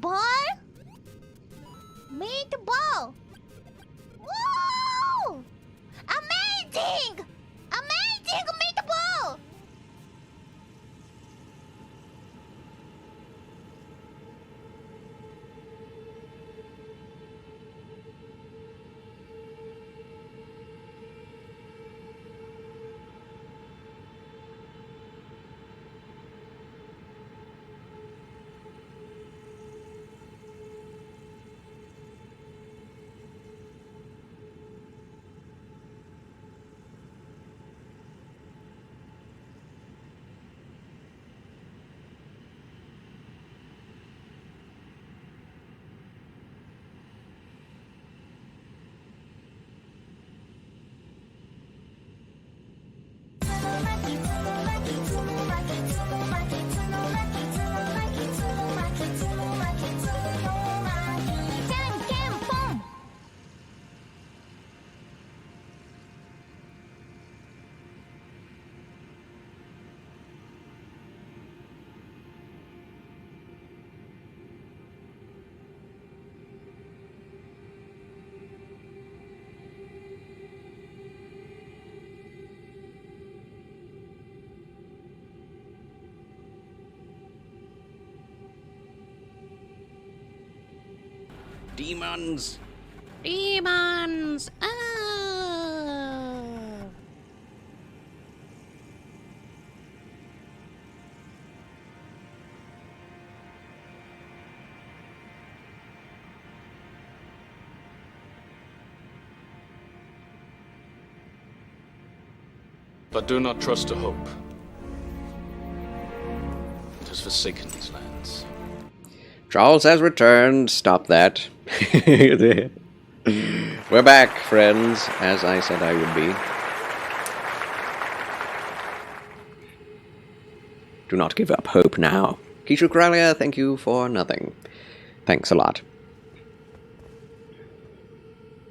Ball? Meatball! Woo! Amazing! Amazing meatball! Demons! Demons! Oh. But do not trust to hope. It has forsaken these lands. Charles has returned. Stop that. We're back, friends, as I said I would be. Do not give up hope now. Kishu Kralia, thank you for nothing. Thanks a lot.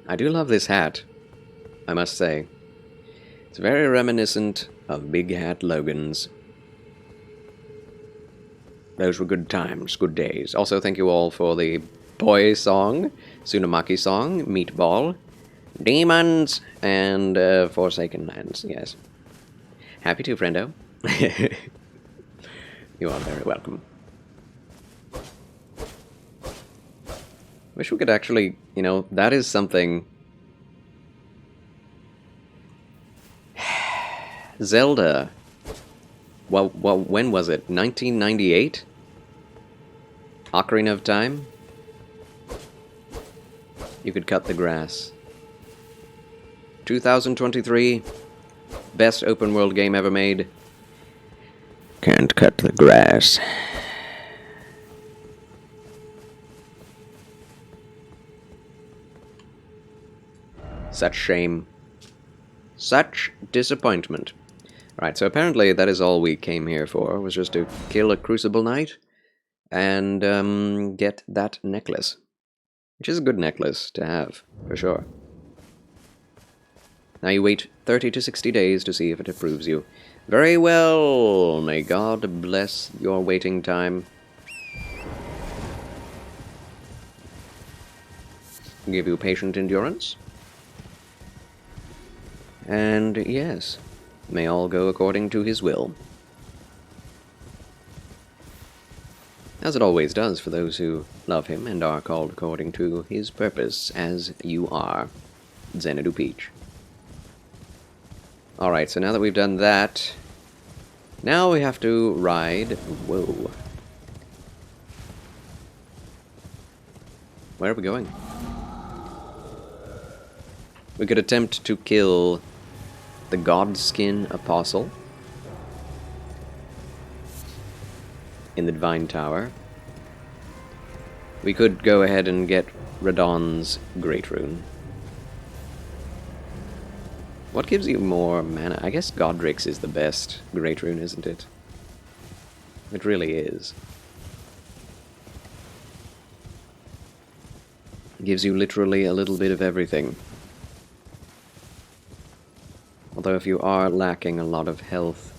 I do love this hat, I must say. It's very reminiscent of Big Hat Logan's. Those were good times, good days. Also, thank you all for the boy song, Tsunamaki song, Meatball, Demons, and Forsaken Lands, yes. Happy to, friendo. You are very welcome. Wish we could actually, you know, that is something... Zelda. Well, when was it? 1998? Ocarina of Time? You could cut the grass. 2023, best open world game ever made. Can't cut the grass. Such shame. Such disappointment. Right, so apparently that is all we came here for, was just to kill a Crucible Knight and get that necklace. Which is a good necklace to have, for sure. Now you wait 30 to 60 days to see if it approves you. Very well! May God bless your waiting time. Give you patient endurance. And yes, may all go according to his will. As it always does for those who love him and are called according to his purpose, as you are, Xanadu Peach. Alright, so now that we've done that, now we have to ride... Whoa. Where are we going? We could attempt to kill the Godskin Apostle in the Divine Tower. We could go ahead and get Radon's Great Rune. What gives you more mana? I guess Godric's is the best Great Rune, isn't it? It really is. It gives you literally a little bit of everything. Although if you are lacking a lot of health,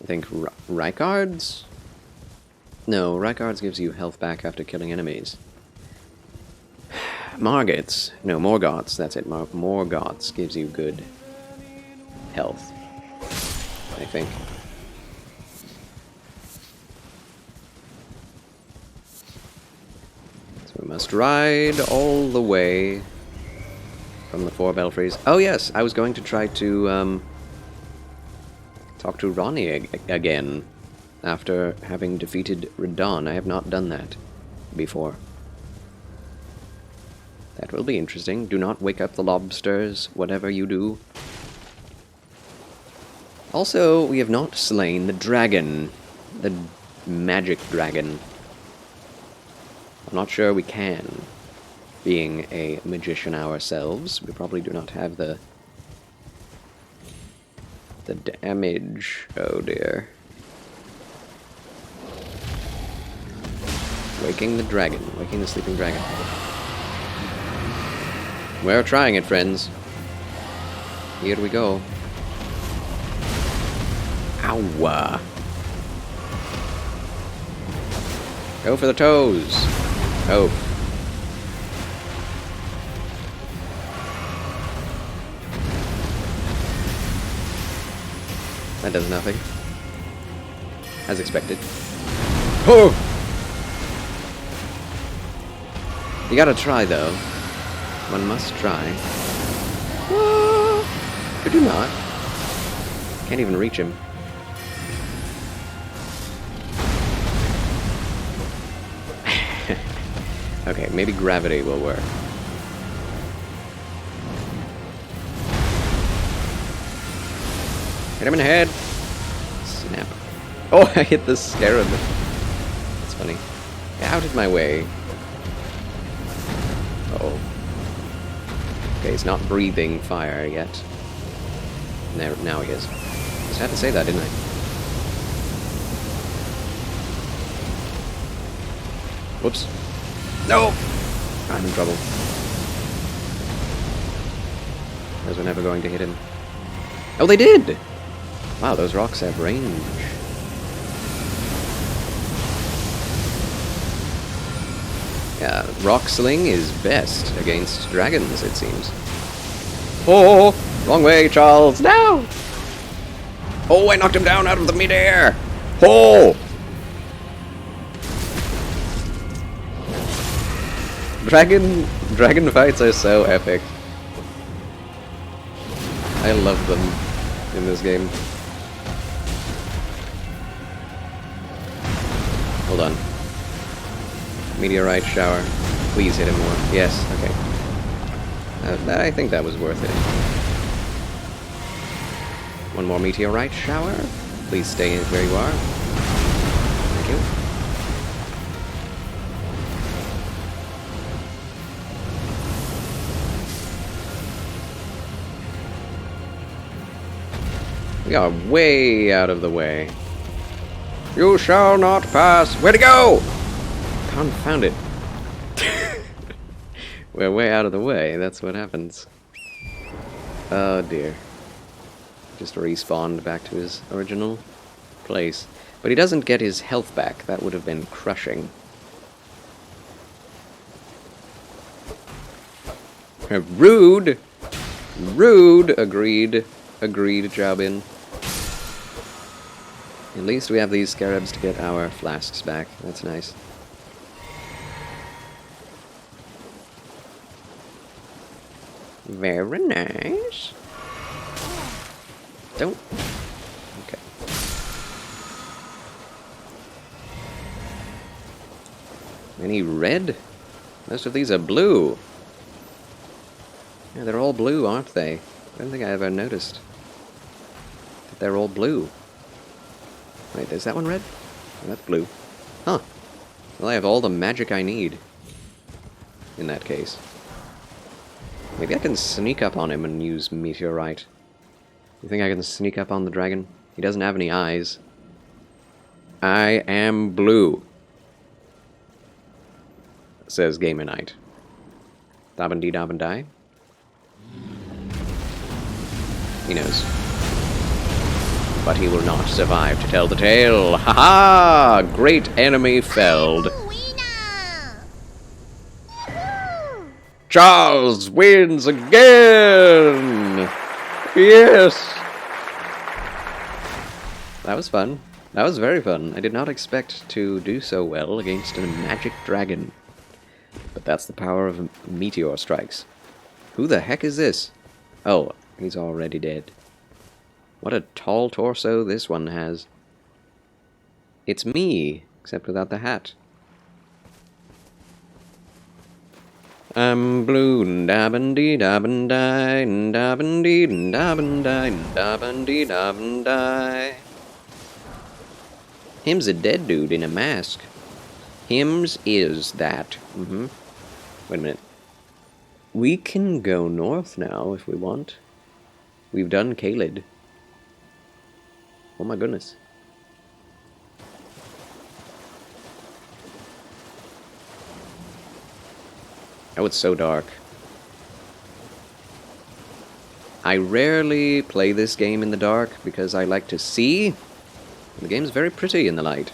I think Rykard's No, Rykards gives you health back after killing enemies. Morgoths, that's it. Morgoths gives you good health, I think. So we must ride all the way from the 4 belfries. Oh yes, I was going to try to talk to Ronnie again after having defeated Radon. I have not done that before. That will be interesting. Do not wake up the lobsters, whatever you do. Also, we have not slain the dragon. The magic dragon. I'm not sure we can. Being a magician ourselves, we probably do not have the damage. Oh dear. Waking the dragon. Waking the sleeping dragon. We're trying it, friends. Here we go. Ow! Go for the toes! Oh. That does nothing. As expected. Oh! You gotta try, though. One must try. Could you not? Can't even reach him. Okay, maybe gravity will work. Hit him in the head! Snap. Oh, I hit the scarab. That's funny. Get out of my way. Uh-oh. Okay, he's not breathing fire yet. Now he is. Just had to say that, didn't I? Whoops. No! I'm in trouble. Those were never going to hit him. Oh, they did! Wow, those rocks have range. Yeah, rock sling is best against dragons, it seems. Oh! Wrong way, Charles! No! Oh, I knocked him down out of the mid-air! Oh! Dragon fights are so epic. I love them in this game. Hold on. Meteorite shower. Please hit him more. Yes, okay. I think that was worth it. One more meteorite shower. Please stay where you are. Thank you. We are way out of the way. You shall not pass. Where'd it go? Confound it. We're way out of the way. That's what happens. Oh dear. Just respawned back to his original place. But he doesn't get his health back. That would have been crushing. Rude! Rude! Agreed. Agreed, Jabin. At least we have these scarabs to get our flasks back. That's nice. Very nice. Don't. Okay. Any red? Most of these are blue. Yeah, they're all blue, aren't they? I don't think I ever noticed that they're all blue. Wait, is that one red? Oh, that's blue. Huh. Well, I have all the magic I need. In that case. Maybe I can sneak up on him and use meteorite. You think I can sneak up on the dragon? He doesn't have any eyes. I am blue. Says Gamer Knight. Dabben-dee dabben-die. He knows. but he will not survive to tell the tale. Ha ha! Great enemy felled. Winner! Woohoo! Charles wins again! Yes! That was fun. That was very fun. I did not expect to do so well against a magic dragon. But that's the power of meteor strikes. Who the heck is this? Oh, he's already dead. What a tall torso this one has. It's me, except without the hat. I'm blue, dabin-dee, dabin-die, dabin-dee, dabin-die, dabin-dee, dabin-die. Him's a dead dude in a mask. Him's is that. Wait a minute. We can go north now if we want. We've done Caelid. Oh my goodness. Oh, it's so dark. I rarely play this game in the dark because I like to see. The game's very pretty in the light.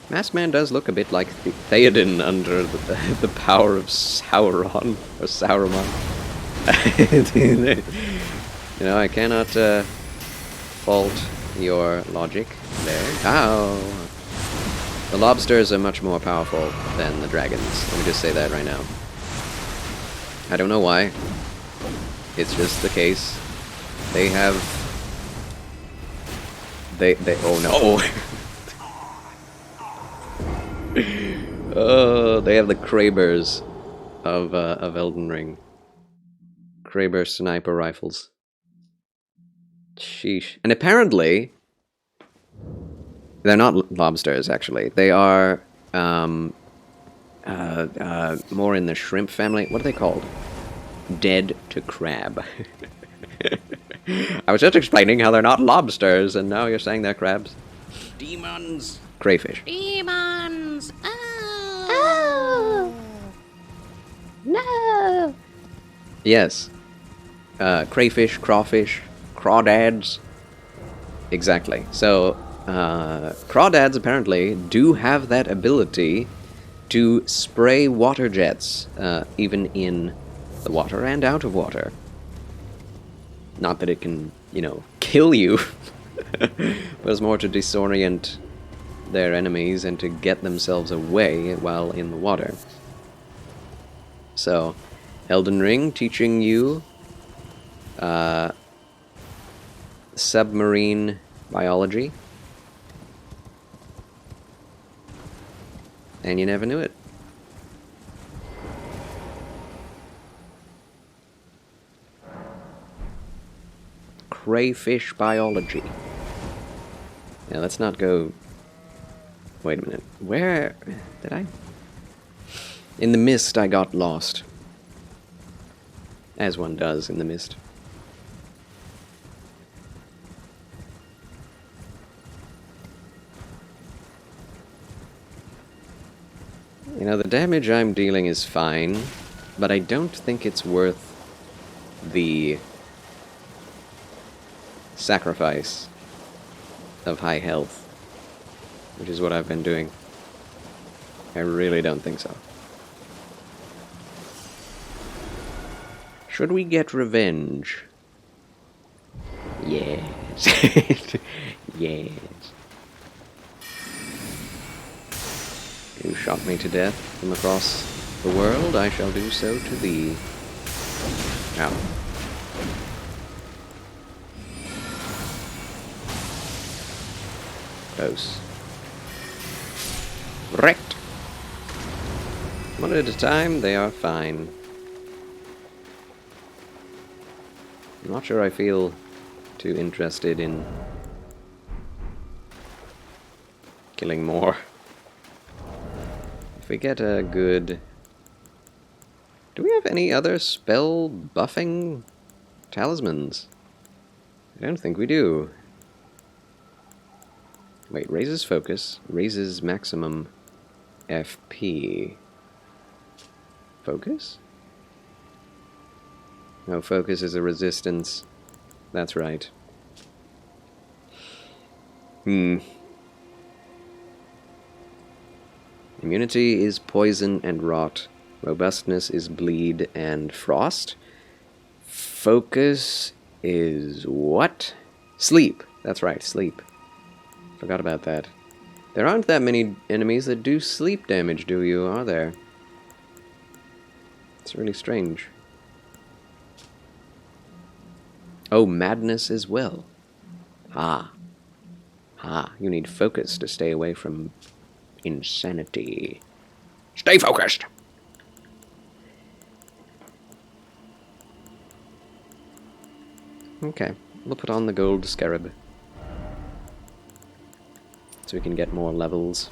Masked Man does look a bit like Theoden under the power of Sauron, or Sauron. You know, I cannot fault your logic there. Ow! The lobsters are much more powerful than the dragons. Let me just say that right now. I don't know why. It's just the case. They have... They oh no! Oh, they have the Krabers of Elden Ring. Kraber sniper rifles. Sheesh. And apparently, they're not lobsters, actually. They are more in the shrimp family. What are they called? Dead to crab. I was just explaining how they're not lobsters, and now you're saying they're crabs. Demons! Crayfish. Demons! Oh! No! Yes. Crayfish, crawfish, crawdads. Exactly. So, crawdads apparently do have that ability to spray water jets, even in the water and out of water. Not that it can, you know, kill you, but it's more to disorient their enemies and to get themselves away while in the water. So, Elden Ring teaching you submarine biology, and you never knew it. Crayfish biology. Now let's not go... Wait a minute. Where did I... In the mist I got lost. As one does in the mist. You know, the damage I'm dealing is fine, but I don't think it's worth the sacrifice of high health, which is what I've been doing. I really don't think so. Should we get revenge? Yes. Yes. You shot me to death from across the world, I shall do so to thee. Ow. Close. Wrecked! One at a time, they are fine. I'm not sure I feel too interested in killing more. If we get a good... Do we have any other spell buffing talismans? I don't think we do. Wait, raises focus, raises maximum FP. Focus? No, focus is a resistance That's right. Immunity is poison and rot. Robustness is bleed and frost. Focus is what? Sleep. That's right, sleep. Forgot about that. There aren't that many enemies that do sleep damage, do you? Are there? It's really strange. Oh, madness as well. Ah. Ah, you need focus to stay away from insanity. Stay focused! Okay, we'll put on the gold scarab. So we can get more levels.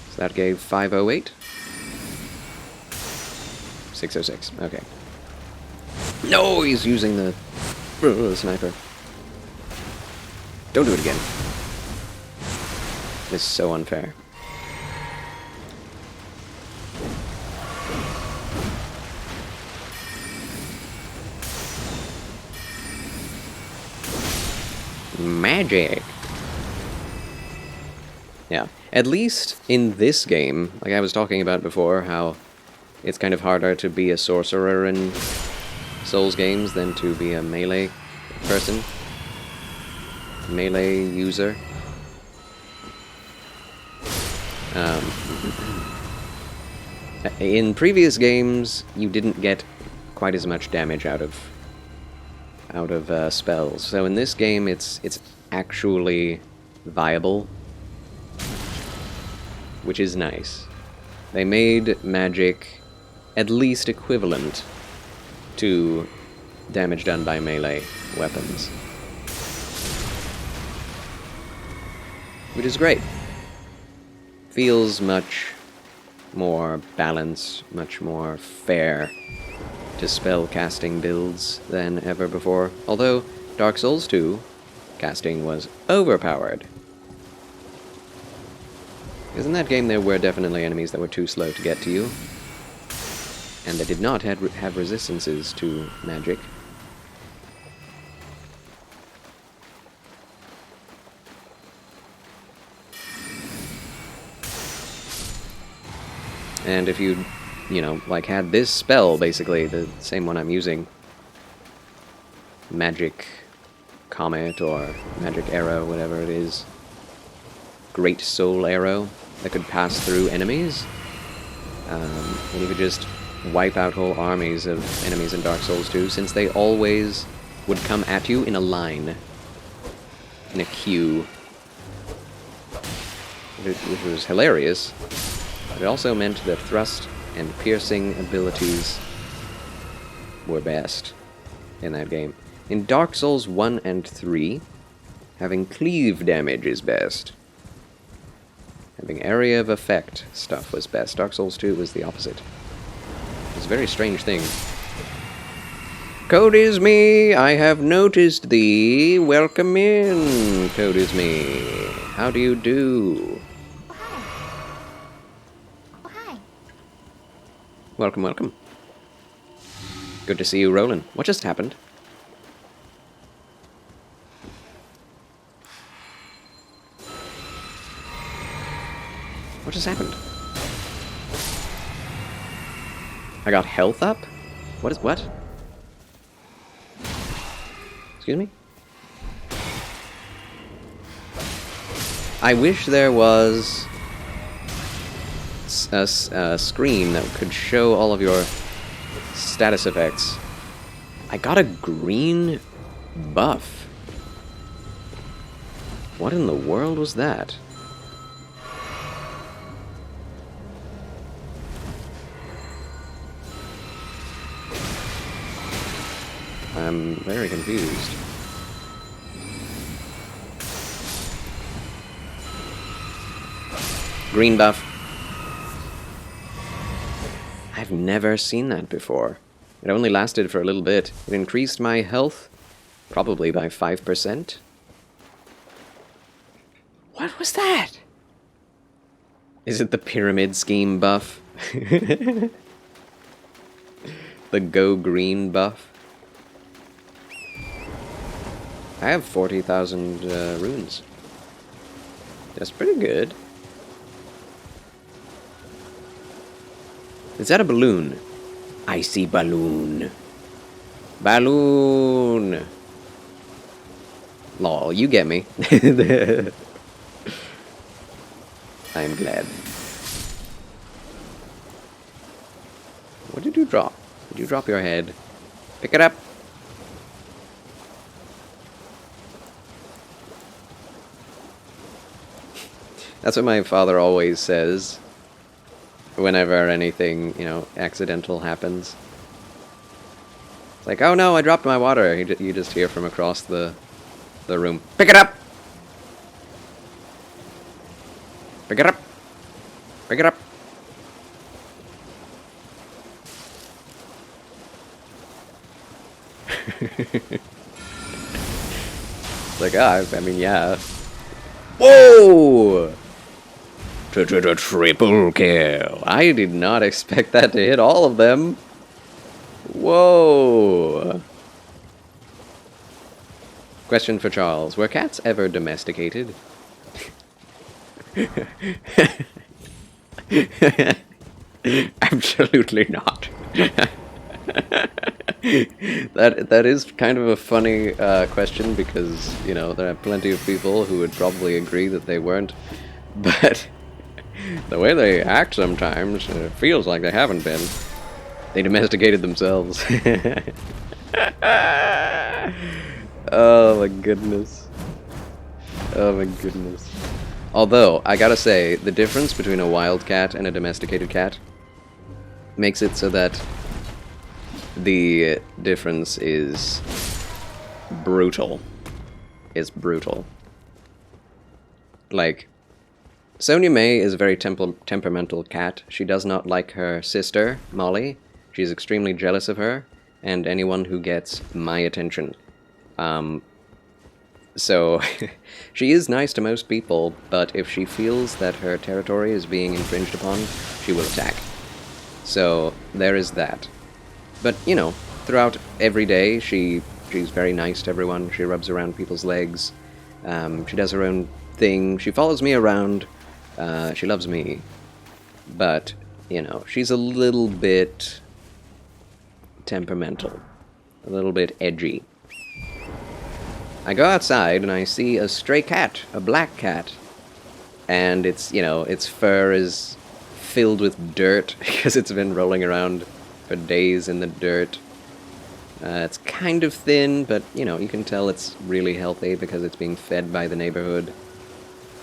So that gave 508. 606, okay. No, he's using the sniper. Don't do it again. This is so unfair. Magic. Yeah, at least in this game, like I was talking about before, how it's kind of harder to be a sorcerer in Souls games than to be a melee person. Melee user. In previous games, you didn't get quite as much damage out of spells. So in this game, it's actually viable, which is nice. They made magic at least equivalent to damage done by melee weapons, which is great. Feels much more balanced, much more fair to spell casting builds than ever before. Although Dark Souls 2 casting was overpowered. Because in that game there were definitely enemies that were too slow to get to you. And they did not have resistances to magic. And if you know, like had this spell, basically, the same one I'm using, Magic Comet or Magic Arrow, whatever it is, Great Soul Arrow, that could pass through enemies, and you could just wipe out whole armies of enemies in Dark Souls 2, since they always would come at you in a line, in a queue, which was hilarious. But it also meant that thrust and piercing abilities were best in that game. In Dark Souls 1 and 3, having cleave damage is best. Having area of effect stuff was best. Dark Souls 2 was the opposite. It's a very strange thing. Code is me, I have noticed thee. Welcome in, Code is me. How do you do? Welcome, welcome. Good to see you rolling. What just happened? What just happened? I got health up? What? Excuse me? I wish there was a screen that could show all of your status effects. I got a green buff. What in the world was that? I'm very confused. Green buff. I've never seen that before. It only lasted for a little bit. It increased my health, probably by 5%. What was that? Is it the pyramid scheme buff? The Go Green buff. I have 40,000 runes. That's pretty good. Is that a balloon? I see balloon. Balloon. Lol, you get me. I'm glad. What did you drop? Did you drop your head? Pick it up. That's what my father always says whenever anything, you know, accidental happens. It's like, oh no, I dropped my water. You just hear from across the room. Pick it up! Pick it up! Pick it up! It's like, I mean, yeah. Whoa! Triple kill. I did not expect that to hit all of them. Whoa. Question for Charles. Were cats ever domesticated? Absolutely not. That is kind of a funny question because, you know, there are plenty of people who would probably agree that they weren't. But the way they act sometimes, it feels like they haven't been. They domesticated themselves. Oh my goodness. Oh my goodness. Although, I gotta say, the difference between a wild cat and a domesticated cat makes it so that the difference is brutal. It's brutal. Like, Sonia May is a very temperamental cat. She does not like her sister, Molly. She's extremely jealous of her, and anyone who gets my attention. So, she is nice to most people, but if she feels that her territory is being infringed upon, she will attack. So, there is that. But, you know, throughout every day, she's very nice to everyone. She rubs around people's legs. She does her own thing. She follows me around. She loves me. But, you know, she's a little bit temperamental. A little bit edgy. I go outside and I see a stray cat, a black cat. And it's, you know, its fur is filled with dirt because it's been rolling around for days in the dirt. It's kind of thin, but, you know, you can tell it's really healthy because it's being fed by the neighborhood.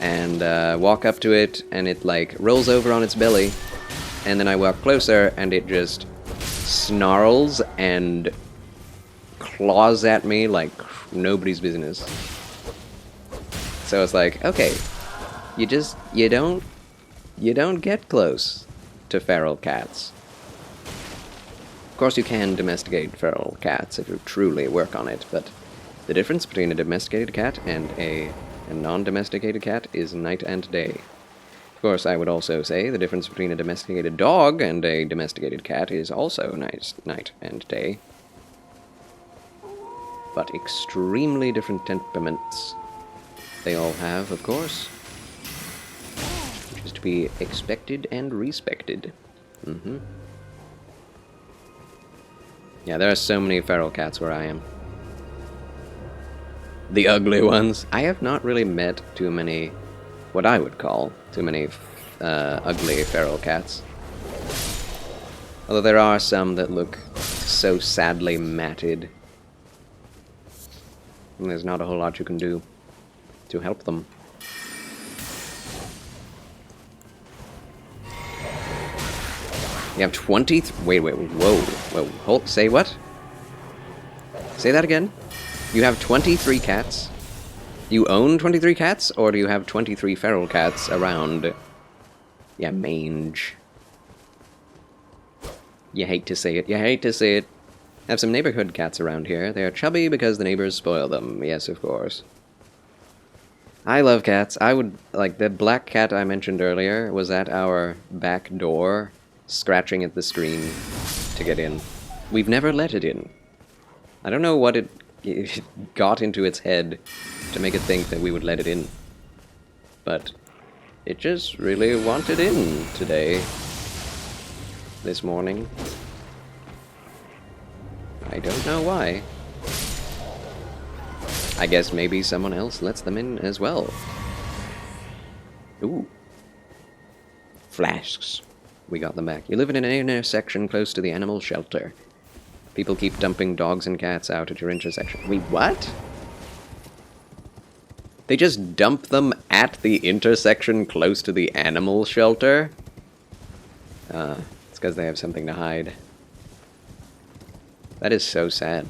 And walk up to it, and it, like, rolls over on its belly. And then I walk closer, and it just snarls and claws at me like nobody's business. So it's like, okay, you don't get close to feral cats. Of course you can domesticate feral cats if you truly work on it, but the difference between a domesticated cat and a non-domesticated cat is night and day. Of course, I would also say the difference between a domesticated dog and a domesticated cat is also night and day. But extremely different temperaments they all have, of course. Which is to be expected and respected. Yeah, there are so many feral cats where I am. The ugly ones. I have not really met too many, what I would call, too many ugly feral cats. Although there are some that look so sadly matted. And there's not a whole lot you can do to help them. You have 20... Wait, whoa. Say what? Say that again? You have 23 cats? You own 23 cats? Or do you have 23 feral cats around? Yeah, mange. You hate to say it. You hate to say it. I have some neighborhood cats around here. They are chubby because the neighbors spoil them. Yes, of course. I love cats. I would... Like, the black cat I mentioned earlier was at our back door scratching at the screen to get in. We've never let it in. I don't know what it got into its head to make it think that we would let it in. But it just really wanted in today. This morning. I don't know why. I guess maybe someone else lets them in as well. Ooh. Flasks. We got them back. You live in an intersection close to the animal shelter. People keep dumping dogs and cats out at your intersection. Wait, what? They just dump them at the intersection close to the animal shelter? It's because they have something to hide. That is so sad.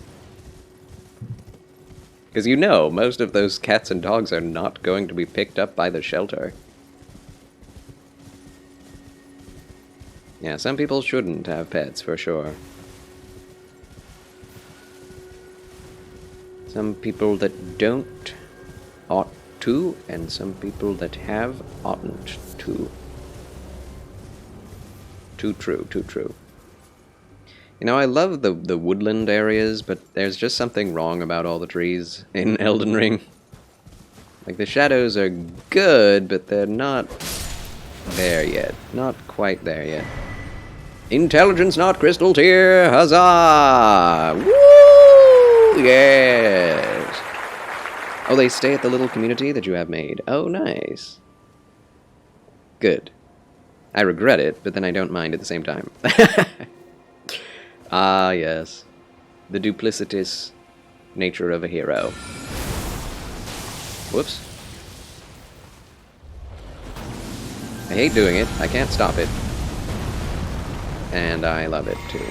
Because you know, most of those cats and dogs are not going to be picked up by the shelter. Yeah, some people shouldn't have pets, for sure. Some people that don't ought to, and some people that have oughtn't to. Too true, too true. You know, I love the woodland areas, but there's just something wrong about all the trees in Elden Ring. Like, the shadows are good, but they're not there yet. Not quite there yet. Intelligence not crystal tier, huzzah! Woo! Yes! Oh, they stay at the little community that you have made. Oh, nice. Good. I regret it, but then I don't mind at the same time. Ah, yes. The duplicitous nature of a hero. Whoops. I hate doing it. I can't stop it. And I love it, too.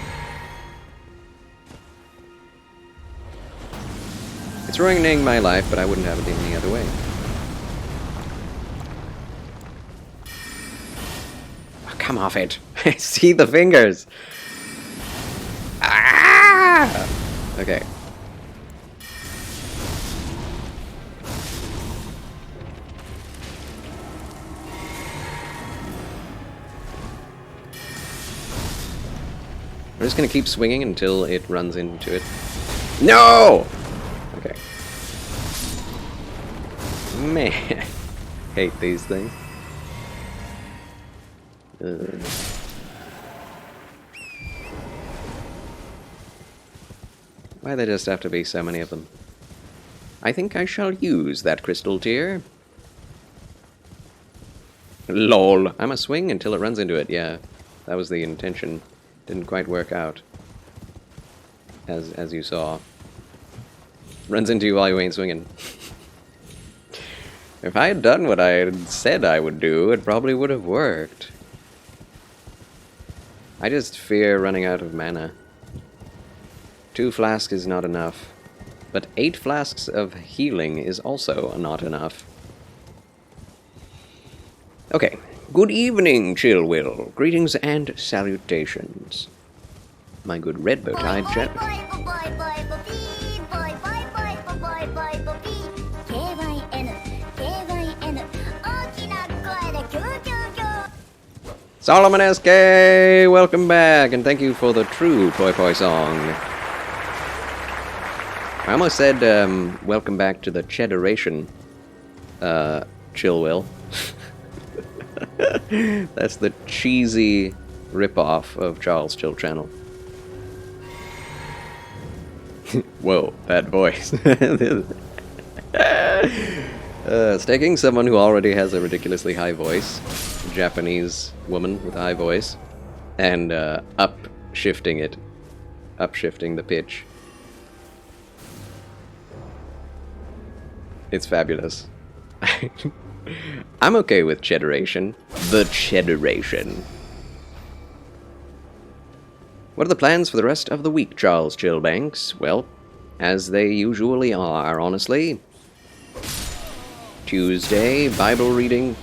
It's ruining my life, but I wouldn't have it any other way. Oh, come off it. I see the fingers. Ah! Okay. We're just gonna keep swinging until it runs into it. No! Okay. Man. Hate these things. Why there just have to be so many of them? I think I shall use that crystal tier. LOL. I'm a swing until it runs into it, yeah. That was the intention. Didn't quite work out. As you saw. Runs into you while you ain't swinging. If I had done what I had said I would do, it probably would have worked. I just fear running out of mana. 2 flasks is not enough. But 8 flasks of healing is also not enough. Okay. Good evening, Chillwill. Greetings and salutations. My good red bow-tied chap. Solomon SK, welcome back, and thank you for the true Poi Poi song. I almost said, welcome back to the Cheddaration, Chillwill. That's the cheesy ripoff of Charles Chill Channel. Whoa, that voice. Staking someone who already has a ridiculously high voice, a Japanese woman with a high voice, and upshifting the pitch. It's fabulous. I'm okay with Cheddaration. The Cheddaration. What are the plans for the rest of the week, Charles Chillbanks? Well, as they usually are, honestly. Tuesday, Bible reading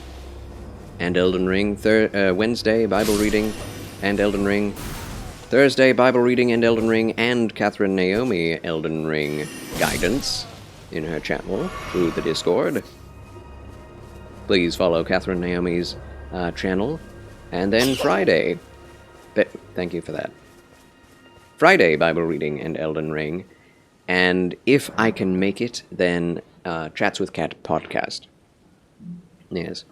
and Elden Ring. Wednesday, Bible reading and Elden Ring. Thursday, Bible reading and Elden Ring, and Catherine Naomi Elden Ring guidance in her channel through the Discord. Please follow Catherine Naomi's channel. And then Friday, Thank you for that. Friday Bible reading and Elden Ring. And if I can make it, then Chats with Cat podcast. Yes.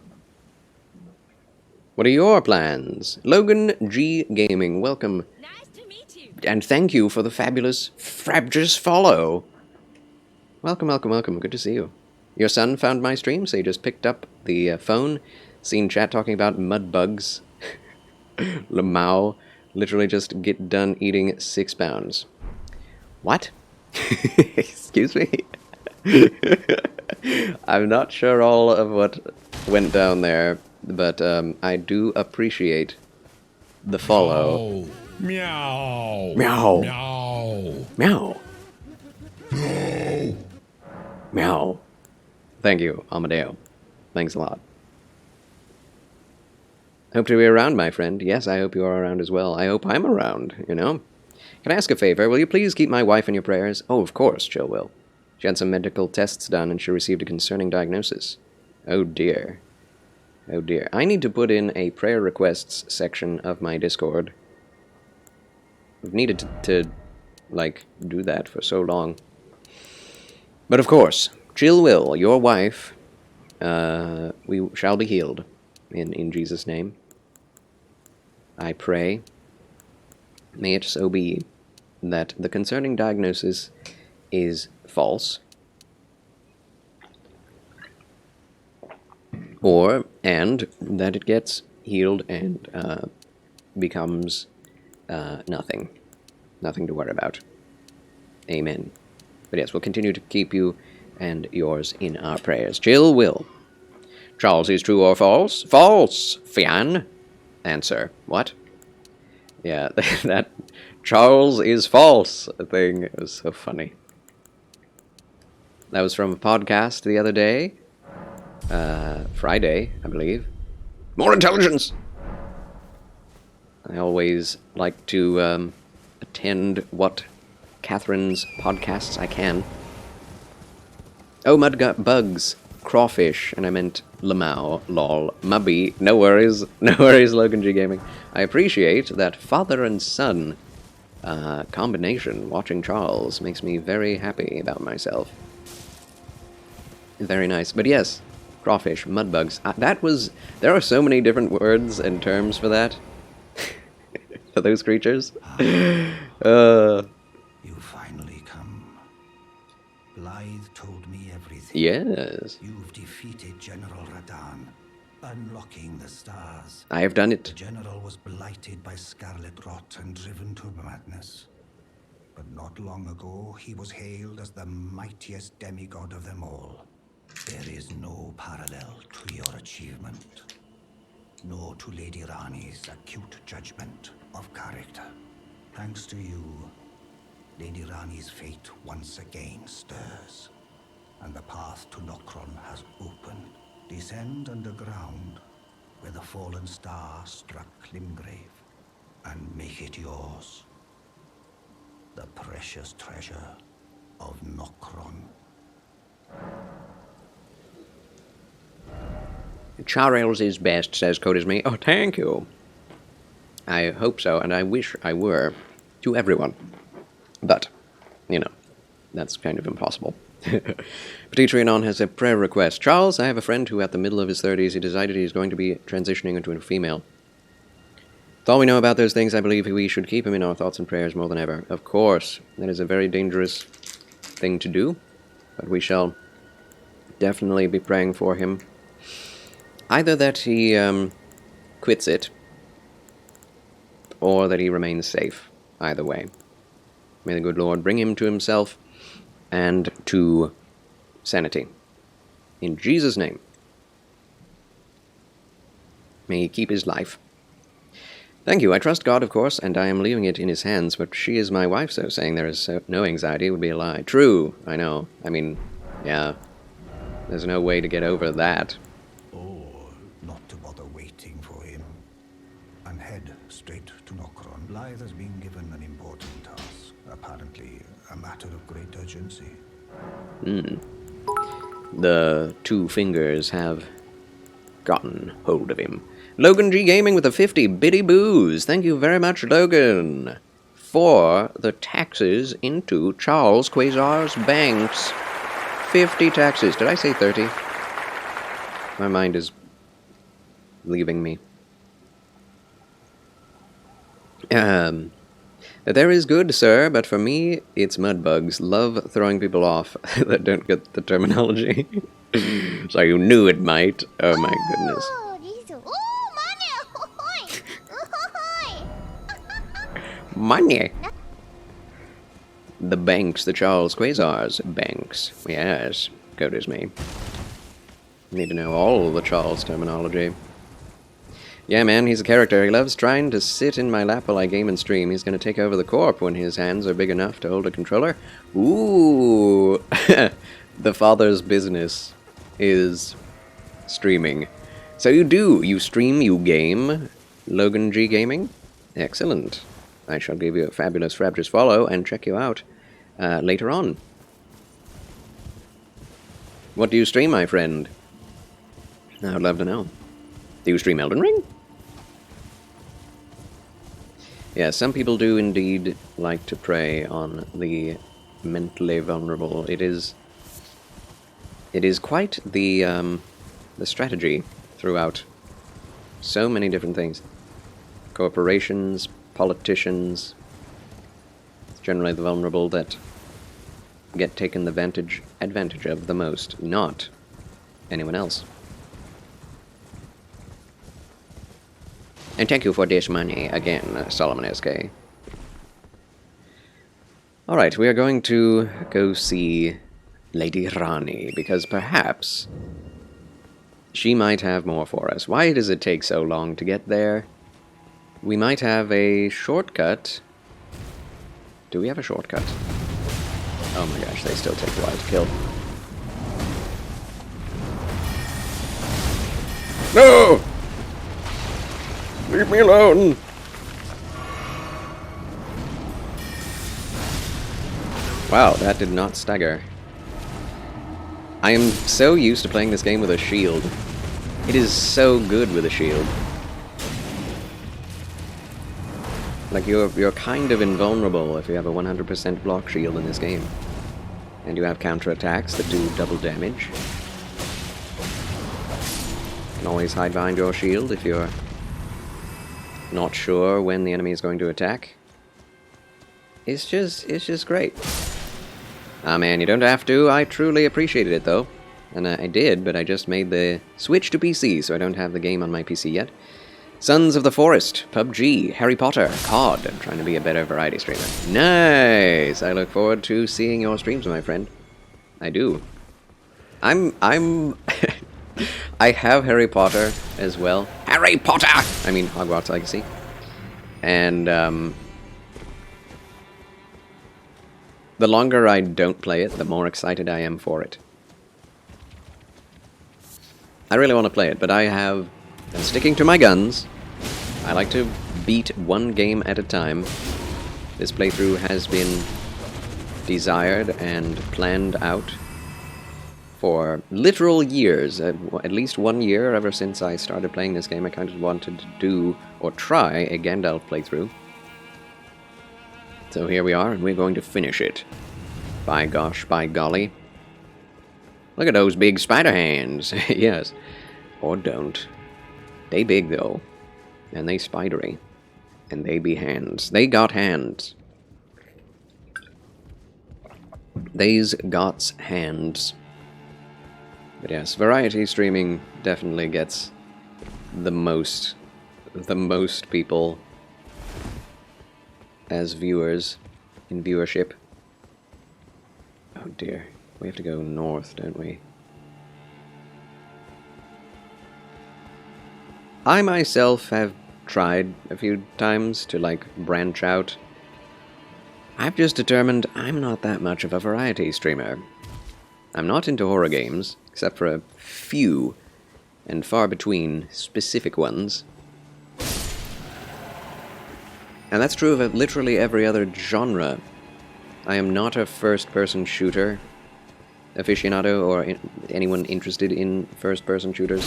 What are your plans? Logan G Gaming, welcome. Nice to meet you. And thank you for the fabulous Frabjous follow. Welcome, welcome, welcome. Good to see you. Your son found my stream, so he just picked up the phone, seen chat talking about mud bugs. Lamau literally just get done eating 6 pounds. What? Excuse me? I'm not sure all of what went down there, but I do appreciate the follow. Meow. Meow. Meow. Meow. Meow. Thank you, Amadeo. Thanks a lot. Hope to be around, my friend. Yes, I hope you are around as well. I hope I'm around, you know? Can I ask a favor? Will you please keep my wife in your prayers? Oh, of course, Chill will. She had some medical tests done and she received a concerning diagnosis. Oh dear. Oh dear. I need to put in a prayer requests section of my Discord. I've needed to like, do that for so long. But of course, Chill will, your wife, we shall be healed. In Jesus' name. I pray. May it so be that the concerning diagnosis is false. And that it gets healed and becomes nothing. Nothing to worry about. Amen. But yes, we'll continue to keep you and yours in our prayers. Chill will. Charles is true or false? False, Fian. Answer. What? Yeah, that Charles is false thing was so funny. That was from a podcast the other day. Friday, I believe. More intelligence! I always like to attend what Catherine's podcasts I can. Oh, bugs. Crawfish, and I meant Lamau, lol, Mubby, no worries, Logan G Gaming. I appreciate that father and son combination, watching Charles, makes me very happy about myself. Very nice, but yes, crawfish, mudbugs, there are so many different words and terms for that, for those creatures. You finally come. Blythe told me everything. Yes. You've defeated General Radan, unlocking the stars. I have done The it. general was blighted by scarlet rot and driven to madness. But not long ago, he was hailed as the mightiest demigod of them all. There is no parallel to your achievement, nor to Lady Rani's acute judgment of character. Thanks to you, Lady Rani's fate once again stirs, and the path to Nokron has opened. Descend underground, where the fallen star struck Limgrave, and make it yours. The precious treasure of Nokron. Charles is best, says Codisme. Oh, thank you. I hope so, and I wish I were to everyone. But, you know, that's kind of impossible. Petitrianon has a prayer request. Charles, I have a friend who at the middle of his 30s, he decided he's going to be transitioning into a female. With all we know about those things, I believe we should keep him in our thoughts and prayers more than ever. Of course, that is a very dangerous thing to do, but we shall definitely be praying for him. Either that he quits it, or that he remains safe. Either way. May the good Lord bring him to himself and to sanity. In Jesus' name. May he keep his life. Thank you. I trust God, of course, and I am leaving it in his hands, but she is my wife, so saying there is no anxiety would be a lie. True, I know. I mean, yeah. There's no way to get over that. Or not to bother waiting for him, and head straight to Nokron. Blythe has been given an important task, apparently a matter of great urgency. The two fingers have gotten hold of him. Logan G Gaming with the 50 bitty boos. Thank you very much, Logan, for the taxes into Charles Quasar's banks. 50 taxes. Did I say 30? My mind is leaving me. There is good, sir, but for me, it's mud bugs. Love throwing people off that don't get the terminology. So you knew it might. Oh my goodness. Oh, these are. Oh, money. Money! The banks, the Charles Quasar's banks. Yes, goodness me. Need to know all the Charles terminology. Yeah, man, he's a character. He loves trying to sit in my lap while I game and stream. He's going to take over the corp when his hands are big enough to hold a controller. Ooh! The father's business is streaming. So you stream, you game, Logan G Gaming? Excellent. I shall give you a fabulous frabjous follow and check you out later on. What do you stream, my friend? I would love to know. Do you stream Elden Ring? Yeah, some people do indeed like to prey on the mentally vulnerable. It is quite the strategy throughout so many different things. Corporations, politicians, it's generally the vulnerable that get taken advantage of the most, not anyone else. And thank you for this money again, Solomon SK. Alright, we are going to go see Lady Rani, because perhaps she might have more for us. Why does it take so long to get there? We might have a shortcut. Do we have a shortcut? Oh my gosh, they still take a while to kill. No! Leave me alone! Wow, that did not stagger. I am so used to playing this game with a shield. It is so good with a shield. Like, you're kind of invulnerable if you have a 100% block shield in this game. And you have counterattacks that do double damage. You can always hide behind your shield if you're not sure when the enemy is going to attack. It's just great. Ah man, you don't have to. I truly appreciated it though. And I did, but I just made the switch to PC, so I don't have the game on my PC yet. Sons of the Forest, PUBG, Harry Potter, COD. I'm trying to be a better variety streamer. Nice! I look forward to seeing your streams, my friend. I do. I'm I have Harry Potter as well. Harry Potter! I mean, Hogwarts Legacy. And, the longer I don't play it, the more excited I am for it. I really want to play it, but I have been sticking to my guns. I like to beat one game at a time. This playthrough has been desired and planned out for literal years. At least 1 year ever since I started playing this game. I kind of wanted to do, or try, a Gandalf playthrough. So here we are, and we're going to finish it. By gosh, by golly. Look at those big spider hands. Yes. Or don't. They big, though. And they spidery. And they be hands. They got hands. They's gots hands. But yes, variety streaming definitely gets the most people as viewers in viewership. Oh dear, we have to go north, don't we? I myself have tried a few times to, like, branch out. I've just determined I'm not that much of a variety streamer. I'm not into horror games, except for a few and far between specific ones. And that's true of literally every other genre. I am not a first-person shooter aficionado or anyone interested in first-person shooters.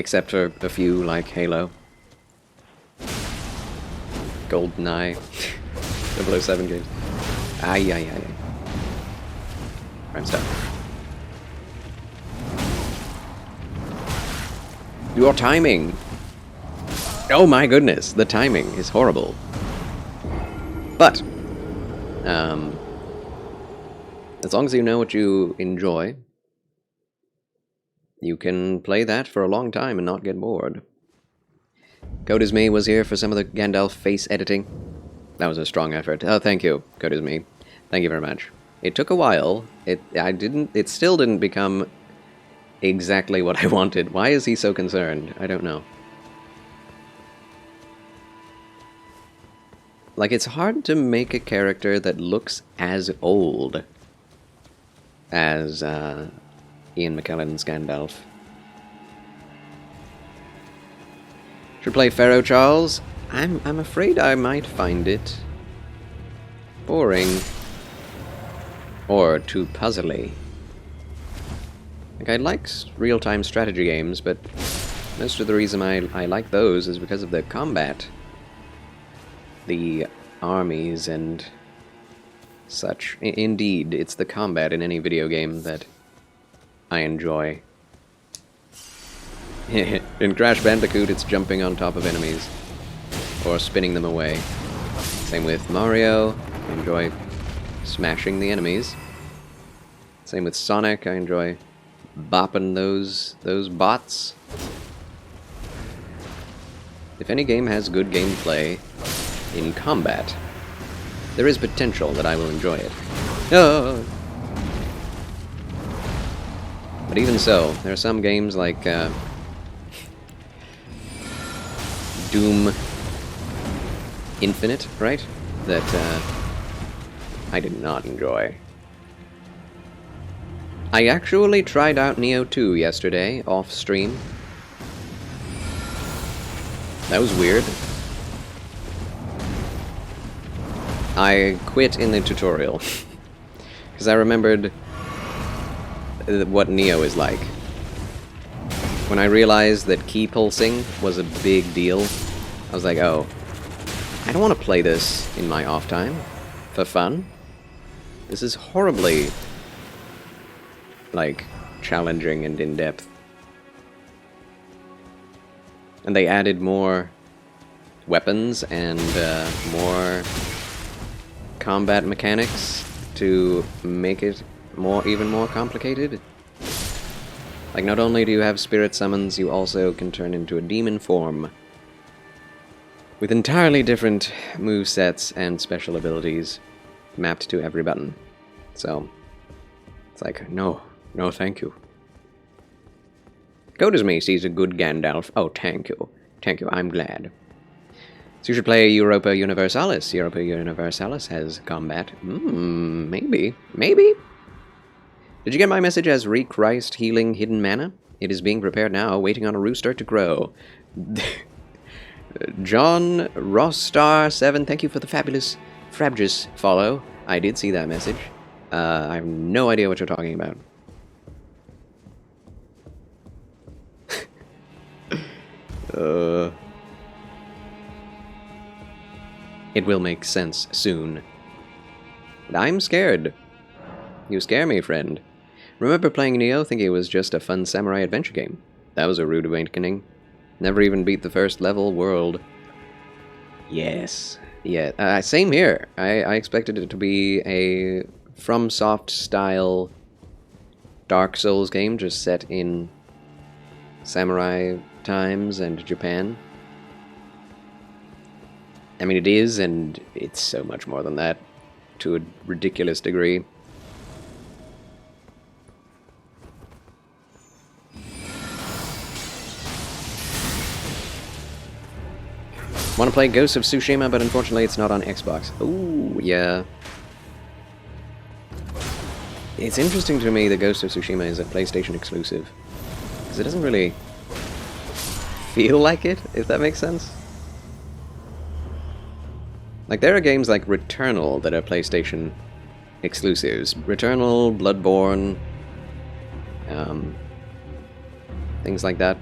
Except for a few like Halo, GoldenEye, 007 games. Ay. Prime stuff. Your timing! Oh my goodness, the timing is horrible. But, as long as you know what you enjoy, you can play that for a long time and not get bored. Code is Me was here for some of the Gandalf face editing. That was a strong effort. Oh, thank you, Code is Me. Thank you very much. It took a while. It still didn't become exactly what I wanted. Why is he so concerned? I don't know. Like, it's hard to make a character that looks as old as Ian McKellen's Gandalf. Should play Pharaoh Charles? I'm afraid I might find it boring or too puzzly. Like, I like real-time strategy games, but most of the reason I like those is because of the combat. The armies and such. Indeed, it's the combat in any video game that I enjoy. In Crash Bandicoot, it's jumping on top of enemies or spinning them away. Same with Mario. I enjoy smashing the enemies. Same with Sonic. I enjoy bopping those bots. If any game has good gameplay in combat, there is potential that I will enjoy it. Oh! But even so, there are some games like Doom Infinite, right? That I did not enjoy. I actually tried out Nioh 2 yesterday, off stream. That was weird. I quit in the tutorial because I remembered what Nioh is like. When I realized that key pulsing was a big deal, I was like, oh, I don't want to play this in my off time for fun. This is horribly, like, challenging and in-depth. And they added more weapons and more combat mechanics to make it even more complicated. Like, not only do you have spirit summons, you also can turn into a demon form with entirely different movesets and special abilities mapped to every button. So, it's like, no, thank you. Code is Me sees a good Gandalf. Oh, thank you, I'm glad. So you should play Europa Universalis. Europa Universalis has combat. Maybe. Did you get my message as Re-Christ healing hidden mana? It is being prepared now, waiting on a rooster to grow. John Rosstar7, thank you for the fabulous Frabjus follow. I did see that message. I have no idea what you're talking about. It will make sense soon. But I'm scared. You scare me, friend. Remember playing Nioh thinking it was just a fun samurai adventure game. That was a rude awakening. Never even beat the first level world. Yes. Yeah, same here. I expected it to be a FromSoft style Dark Souls game just set in samurai times and Japan. I mean, it is, and it's so much more than that, to a ridiculous degree. Want to play Ghost of Tsushima, but unfortunately it's not on Xbox. Ooh, yeah. It's interesting to me that Ghost of Tsushima is a PlayStation exclusive, because it doesn't really feel like it, if that makes sense. Like, there are games like Returnal that are PlayStation exclusives. Returnal, Bloodborne, things like that.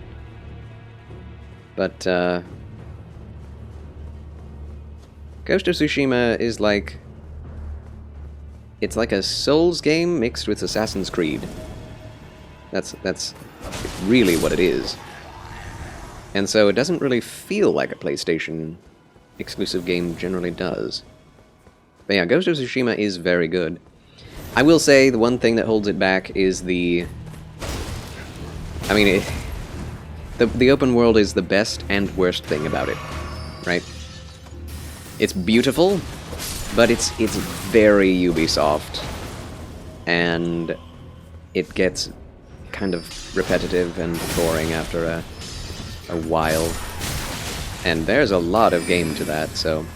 But, Ghost of Tsushima is like... It's like a Souls game mixed with Assassin's Creed. That's really what it is. And so it doesn't really feel like a PlayStation exclusive game generally does. But yeah, Ghost of Tsushima is very good. I will say the one thing that holds it back is the... I mean, the open world is the best and worst thing about it, right? It's beautiful, but it's very Ubisoft, and it gets kind of repetitive and boring after a while. And there's a lot of game to that, so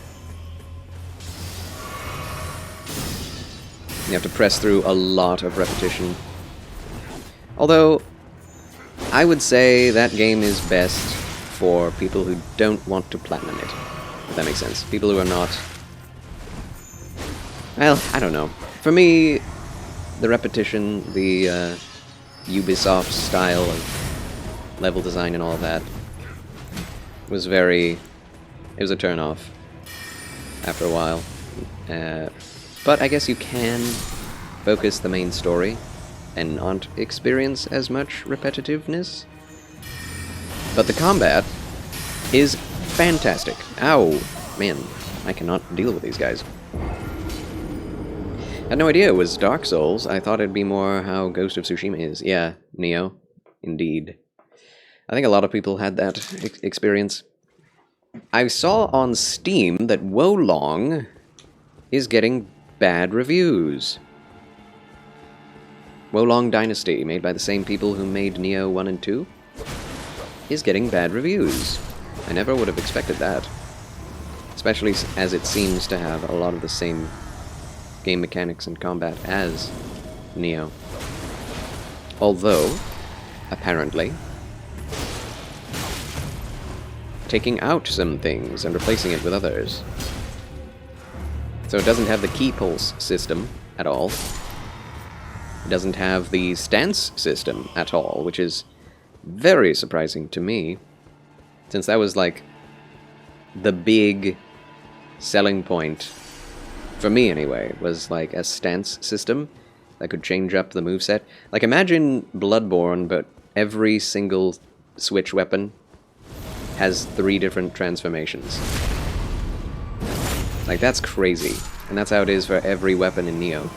you have to press through a lot of repetition. Although, I would say that game is best for people who don't want to platinum it, if that makes sense. People who are not... Well, I don't know. For me, the repetition, the Ubisoft style of level design and all of that was very... It was a turn-off after a while. But I guess you can focus the main story and not experience as much repetitiveness. But the combat is fantastic. Ow! Man, I cannot deal with these guys. I had no idea it was Dark Souls. I thought it'd be more how Ghost of Tsushima is. Yeah, Neo. Indeed. I think a lot of people had that experience. I saw on Steam that Wolong is getting bad reviews. Wolong Dynasty, made by the same people who made Neo 1 and 2, is getting bad reviews. I never would have expected that. Especially as it seems to have a lot of the same game mechanics and combat as Neo. Although, apparently, taking out some things and replacing it with others. So it doesn't have the key pulse system at all. It doesn't have the stance system at all, which is very surprising to me, since that was like the big selling point, for me anyway, was like a stance system that could change up the moveset. Like imagine Bloodborne, but every single switch weapon has 3 different transformations. Like, that's crazy. And that's how it is for every weapon in Neo.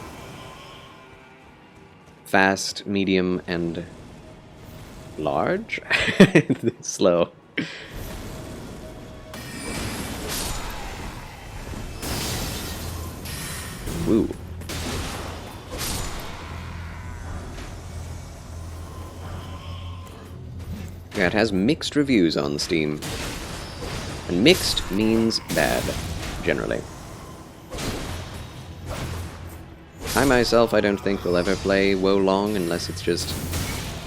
Fast, medium, and... large? Slow. Woo. Yeah, it has mixed reviews on Steam. And mixed means bad, generally. I myself, I don't think will ever play Wolong unless it's just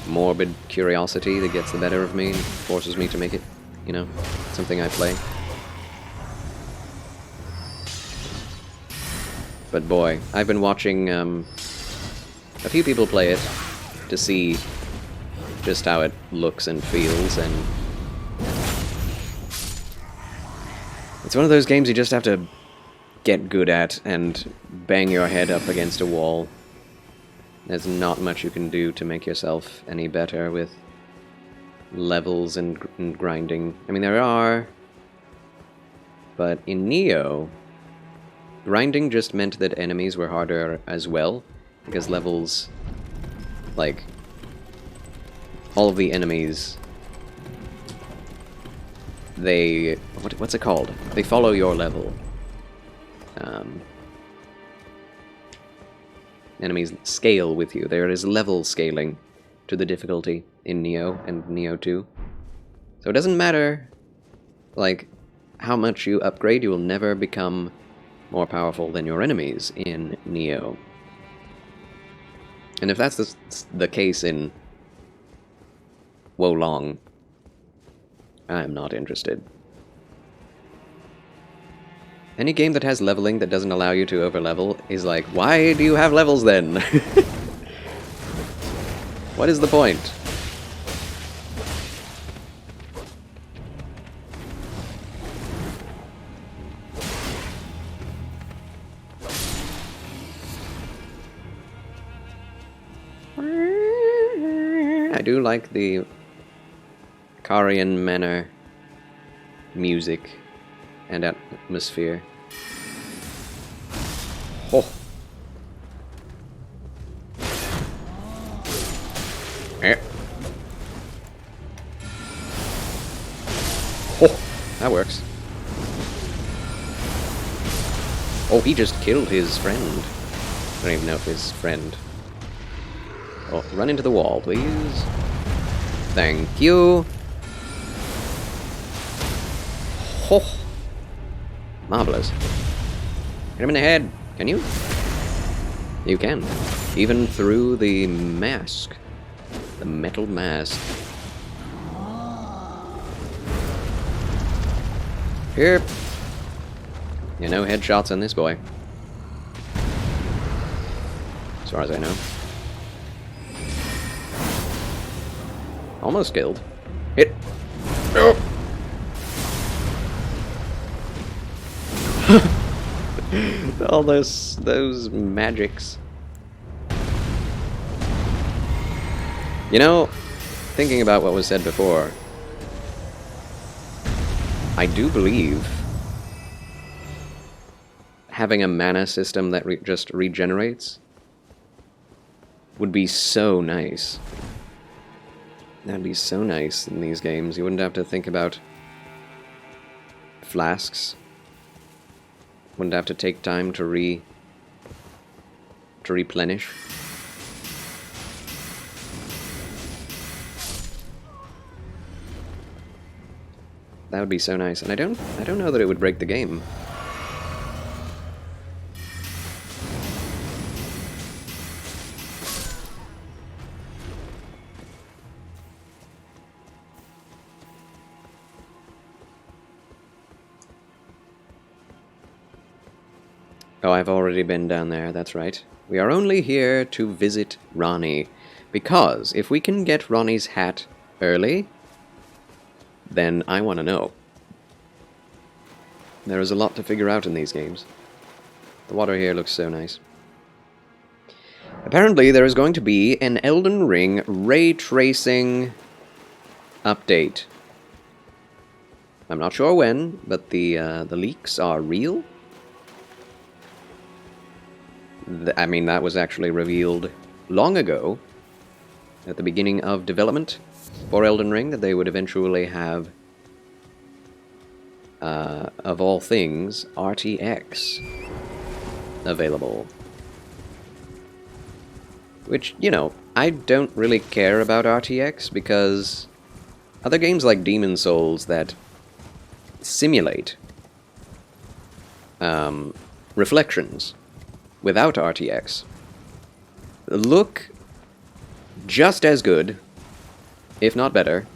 morbid curiosity that gets the better of me and forces me to make it, you know, something I play. But boy, I've been watching a few people play it to see just how it looks and feels, and it's one of those games you just have to get good at and bang your head up against a wall. There's not much you can do to make yourself any better with levels and grinding. I mean, there are, but in Neo, grinding just meant that enemies were harder as well, because levels, like, all of the enemies, they... what's it called? They follow your level. Enemies scale with you. There is level scaling to the difficulty in Neo and Neo 2. So it doesn't matter, like, how much you upgrade, you will never become more powerful than your enemies in Neo. And if that's the case in Wolong, I'm not interested. Any game that has leveling that doesn't allow you to overlevel is like, why do you have levels then? What is the point? do like the Karian Manor music and atmosphere. Oh. Eh. Oh, that works. Oh, he just killed his friend. I don't even know if his friend. Oh, run into the wall, please. Thank you. Oh. Marvelous. Hit him in the head. Can you? You can. Even through the mask. The metal mask. Here. Yeah, no headshots on this boy. As far as I know. Almost killed. Hit. Oh. All those magics. You know, thinking about what was said before, I do believe having a mana system that just regenerates would be so nice. That'd be so nice in these games. You wouldn't have to think about flasks. Wouldn't have to take time to replenish. That would be so nice. And I don't know that it would break the game. Oh, I've already been down there, that's right. We are only here to visit Ronnie, because if we can get Ronnie's hat early, then I want to know. There is a lot to figure out in these games. The water here looks so nice. Apparently there is going to be an Elden Ring ray tracing update. I'm not sure when, but the leaks are real. I mean, that was actually revealed long ago, at the beginning of development for Elden Ring, that they would eventually have, of all things, RTX available. Which, you know, I don't really care about RTX, because other games like Demon Souls that simulate reflections without RTX look just as good, if not better,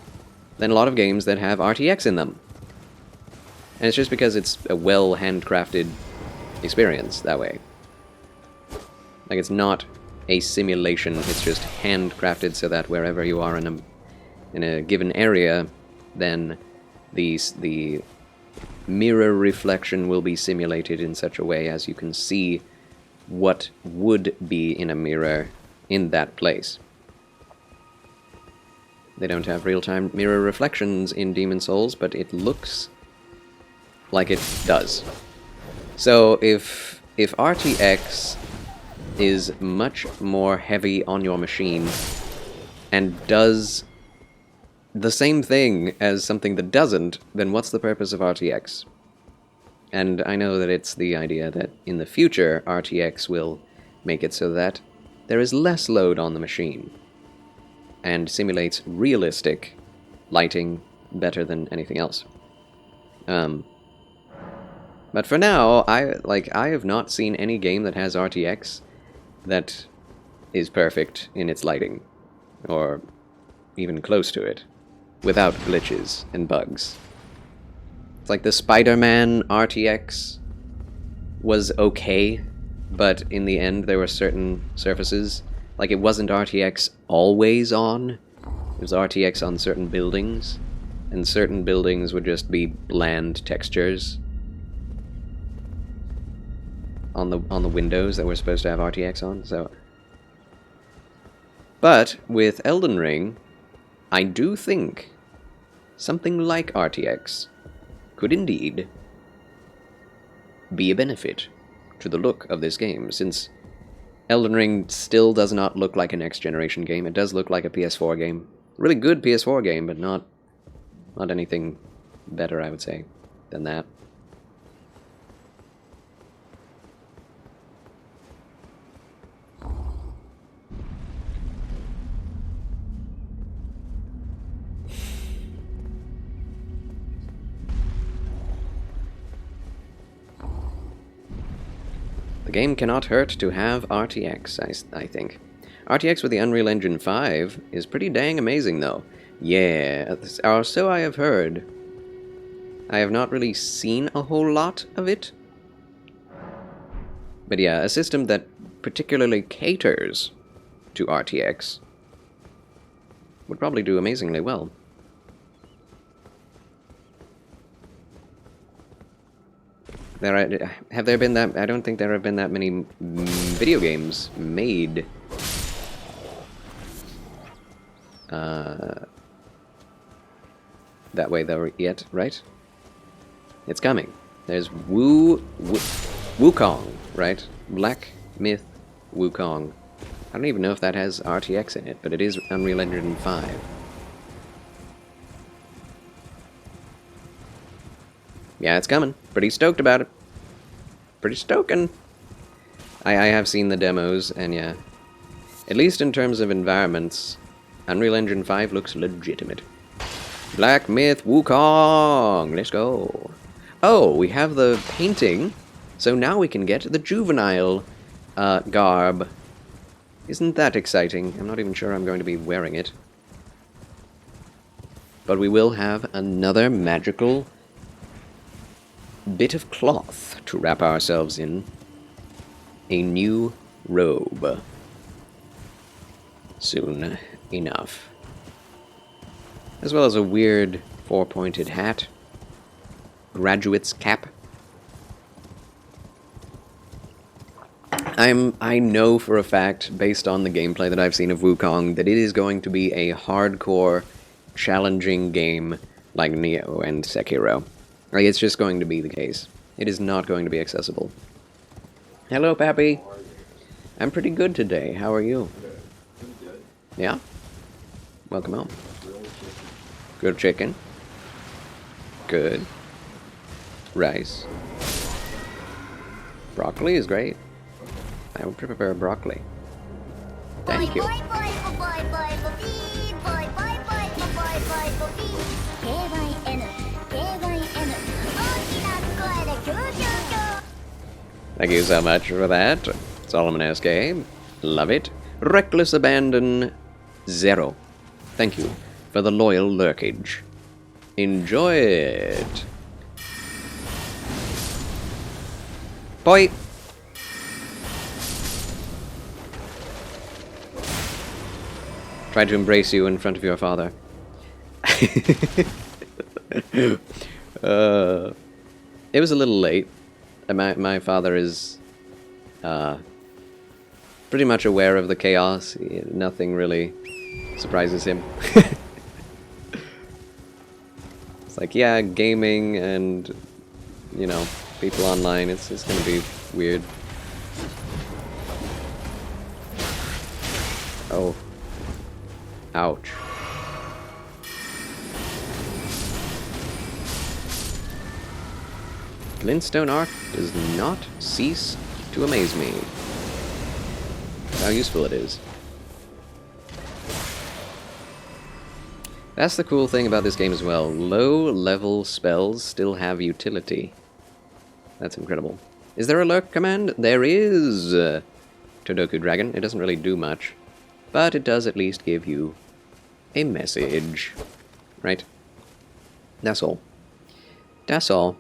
than a lot of games that have RTX in them. And it's just because it's a well handcrafted experience that way. Like, it's not a simulation, it's just handcrafted so that wherever you are in a given area, then the mirror reflection will be simulated in such a way as you can see what would be in a mirror in that place. They don't have real-time mirror reflections in Demon Souls, but it looks like it does. So if RTX is much more heavy on your machine and does the same thing as something that doesn't, then what's the purpose of RTX? And I know that it's the idea that in the future, RTX will make it so that there is less load on the machine and simulates realistic lighting better than anything else. But for now, I have not seen any game that has RTX that is perfect in its lighting, or even close to it, without glitches and bugs. It's like the Spider-Man RTX was okay, but in the end there were certain surfaces, like it wasn't RTX always on, it was RTX on certain buildings, and certain buildings would just be bland textures on the windows that were supposed to have RTX on. So, but with Elden Ring, I do think something like RTX could indeed be a benefit to the look of this game, since Elden Ring still does not look like a next-generation game. It does look like a PS4 game. Really good PS4 game, but not anything better, I would say, than that. The game cannot hurt to have RTX, I think. RTX with the Unreal Engine 5 is pretty dang amazing, though. Yeah, or so I have heard. I have not really seen a whole lot of it. But yeah, a system that particularly caters to RTX would probably do amazingly well. Have there been that? I don't think there have been that many video games made that way though yet, right? It's coming. There's Wukong, right? Black Myth Wukong. I don't even know if that has RTX in it, but it is Unreal Engine 5. Yeah, it's coming. Pretty stoked about it. Pretty stokin'. I have seen the demos, and yeah. At least in terms of environments, Unreal Engine 5 looks legitimate. Black Myth Wukong! Let's go. Oh, we have the painting, so now we can get the juvenile garb. Isn't that exciting? I'm not even sure I'm going to be wearing it. But we will have another magical bit of cloth to wrap ourselves in. A new robe. Soon enough. As well as a weird four-pointed hat. Graduate's cap. I know for a fact, based on the gameplay that I've seen of Wukong, that it is going to be a hardcore, challenging game like Nioh and Sekiro. Like, it's just going to be the case. It is not going to be accessible. Hello, Pappy. I'm pretty good today. How are you? Yeah? Welcome home. Grilled chicken. Good. Rice. Broccoli is great. I would prefer broccoli. Thank you. Thank you so much for that, Solomon SK. Love it. Reckless Abandon 0. Thank you for the loyal lurkage. Enjoy it. Boy. Try to embrace you in front of your father. It was a little late. My father is pretty much aware of the chaos. Nothing really surprises him. It's like, yeah, gaming and, you know, people online, it's gonna be weird. Oh. Ouch. Glintstone art does not cease to amaze me. How useful it is. That's the cool thing about this game as well. Low-level spells still have utility. That's incredible. Is there a lurk command? There is! Todoku Dragon. It doesn't really do much. But it does at least give you a message. Right? That's all. That's all.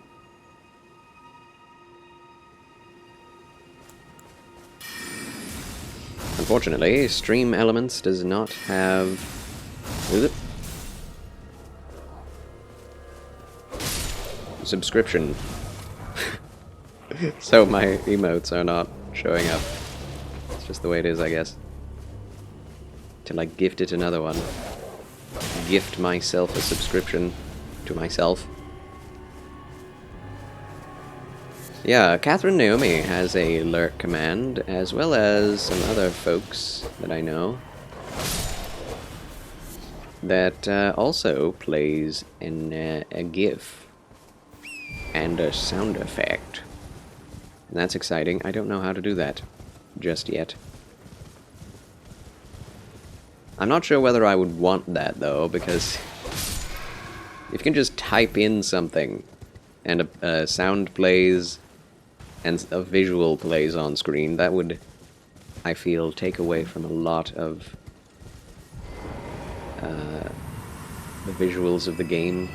Unfortunately, Stream Elements does not have... Is it? Subscription. So my emotes are not showing up. It's just the way it is, I guess. Till I gift it another one. gift myself a subscription to myself. Yeah, Catherine Naomi has a lurk command, as well as some other folks that I know that also plays in a GIF and a sound effect. And that's exciting. I don't know how to do that just yet. I'm not sure whether I would want that, though, because if you can just type in something and a sound plays and a visual plays on screen, that would, I feel, take away from a lot of the visuals of the game.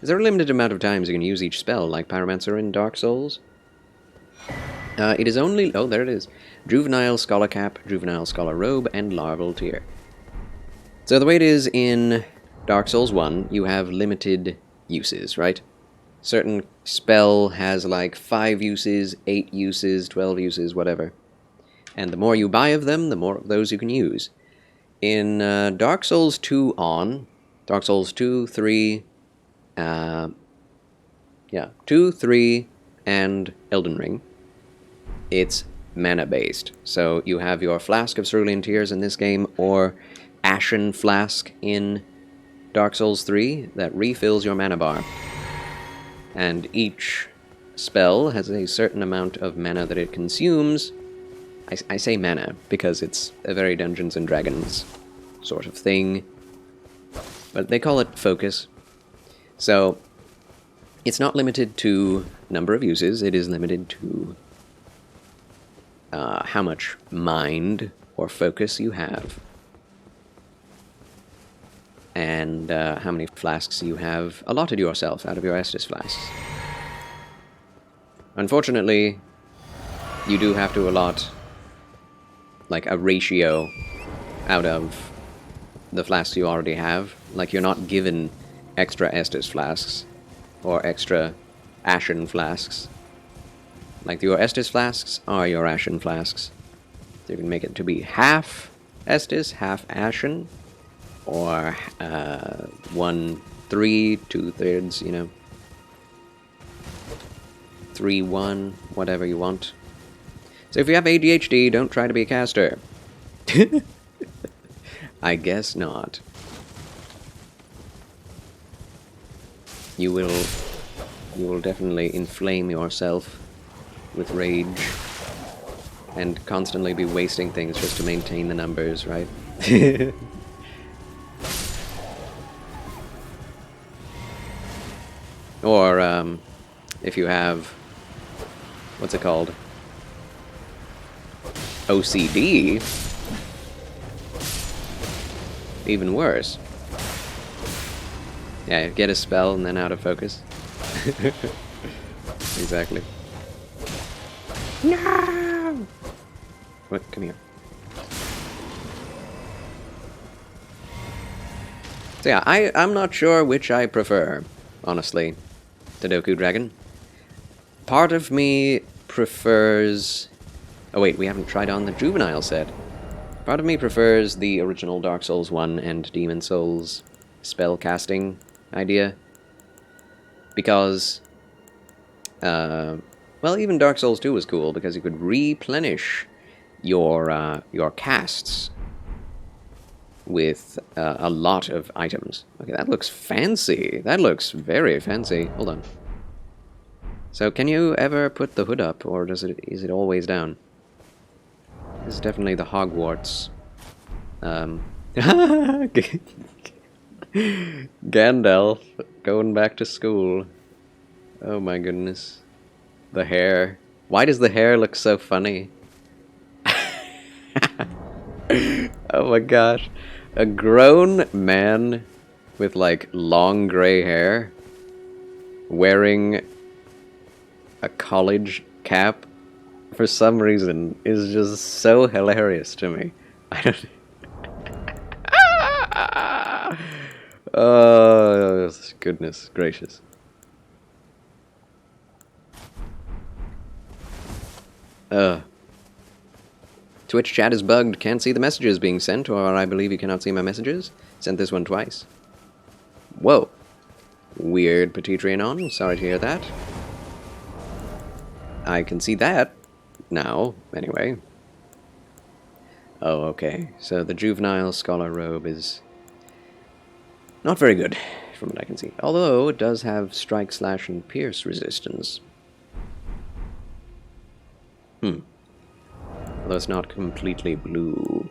Is there a limited amount of times you can use each spell, like Pyromancer in Dark Souls? It is only... oh, there it is. Juvenile Scholar Cap, Juvenile Scholar Robe, and Larval Tier. So the way it is in Dark Souls 1, you have limited uses, right? Certain spell has like 5 uses, 8 uses, 12 uses, whatever. And the more you buy of them, the more of those you can use. In Dark Souls 2 on, Dark Souls 2, 3, 2, 3, and Elden Ring, it's mana-based. So you have your Flask of Cerulean Tears in this game, or Ashen Flask in Dark Souls 3 that refills your mana bar. And each spell has a certain amount of mana that it consumes. I say mana because it's a very Dungeons and Dragons sort of thing, but they call it focus. So it's not limited to number of uses, it is limited to how much mind or focus you have, and how many flasks you have allotted yourself out of your Estus flasks. Unfortunately, you do have to allot like a ratio out of the flasks you already have. Like, you're not given extra Estus flasks or extra Ashen flasks. Like, your Estus flasks are your Ashen flasks. So you can make it to be half Estus, half Ashen, or 1/3, 2/3, you know, 3/1, whatever you want. So if you have ADHD, don't try to be a caster. I guess not. You will definitely inflame yourself with rage and constantly be wasting things just to maintain the numbers, right? Or if you have, what's it called? OCD, even worse. Yeah, get a spell and then out of focus. Exactly. No! What? Come here. So yeah, I'm not sure which I prefer, honestly, Tadoku Dragon. Part of me prefers... oh wait, we haven't tried on the Juvenile set. Part of me prefers the original Dark Souls 1 and Demon Souls spell casting idea. Because, well, even Dark Souls 2 was cool, because you could replenish your casts with a lot of items. Okay, that looks fancy. That looks very fancy. Hold on. So, can you ever put the hood up, or is it always down? This is definitely the Hogwarts. Gandalf going back to school. Oh my goodness. The hair. Why does the hair look so funny? Oh my gosh. A grown man with like long gray hair wearing a college cap for some reason is just so hilarious to me. I don't... oh, goodness gracious. Twitch chat is bugged. Can't see the messages being sent, or I believe you cannot see my messages. Sent this one twice. Whoa. Weird Petitrianon. Sorry to hear that. I can see that now, anyway. Oh, okay. So the juvenile scholar robe is not very good, from what I can see. Although it does have strike, slash, and pierce resistance. Although it's not completely blue.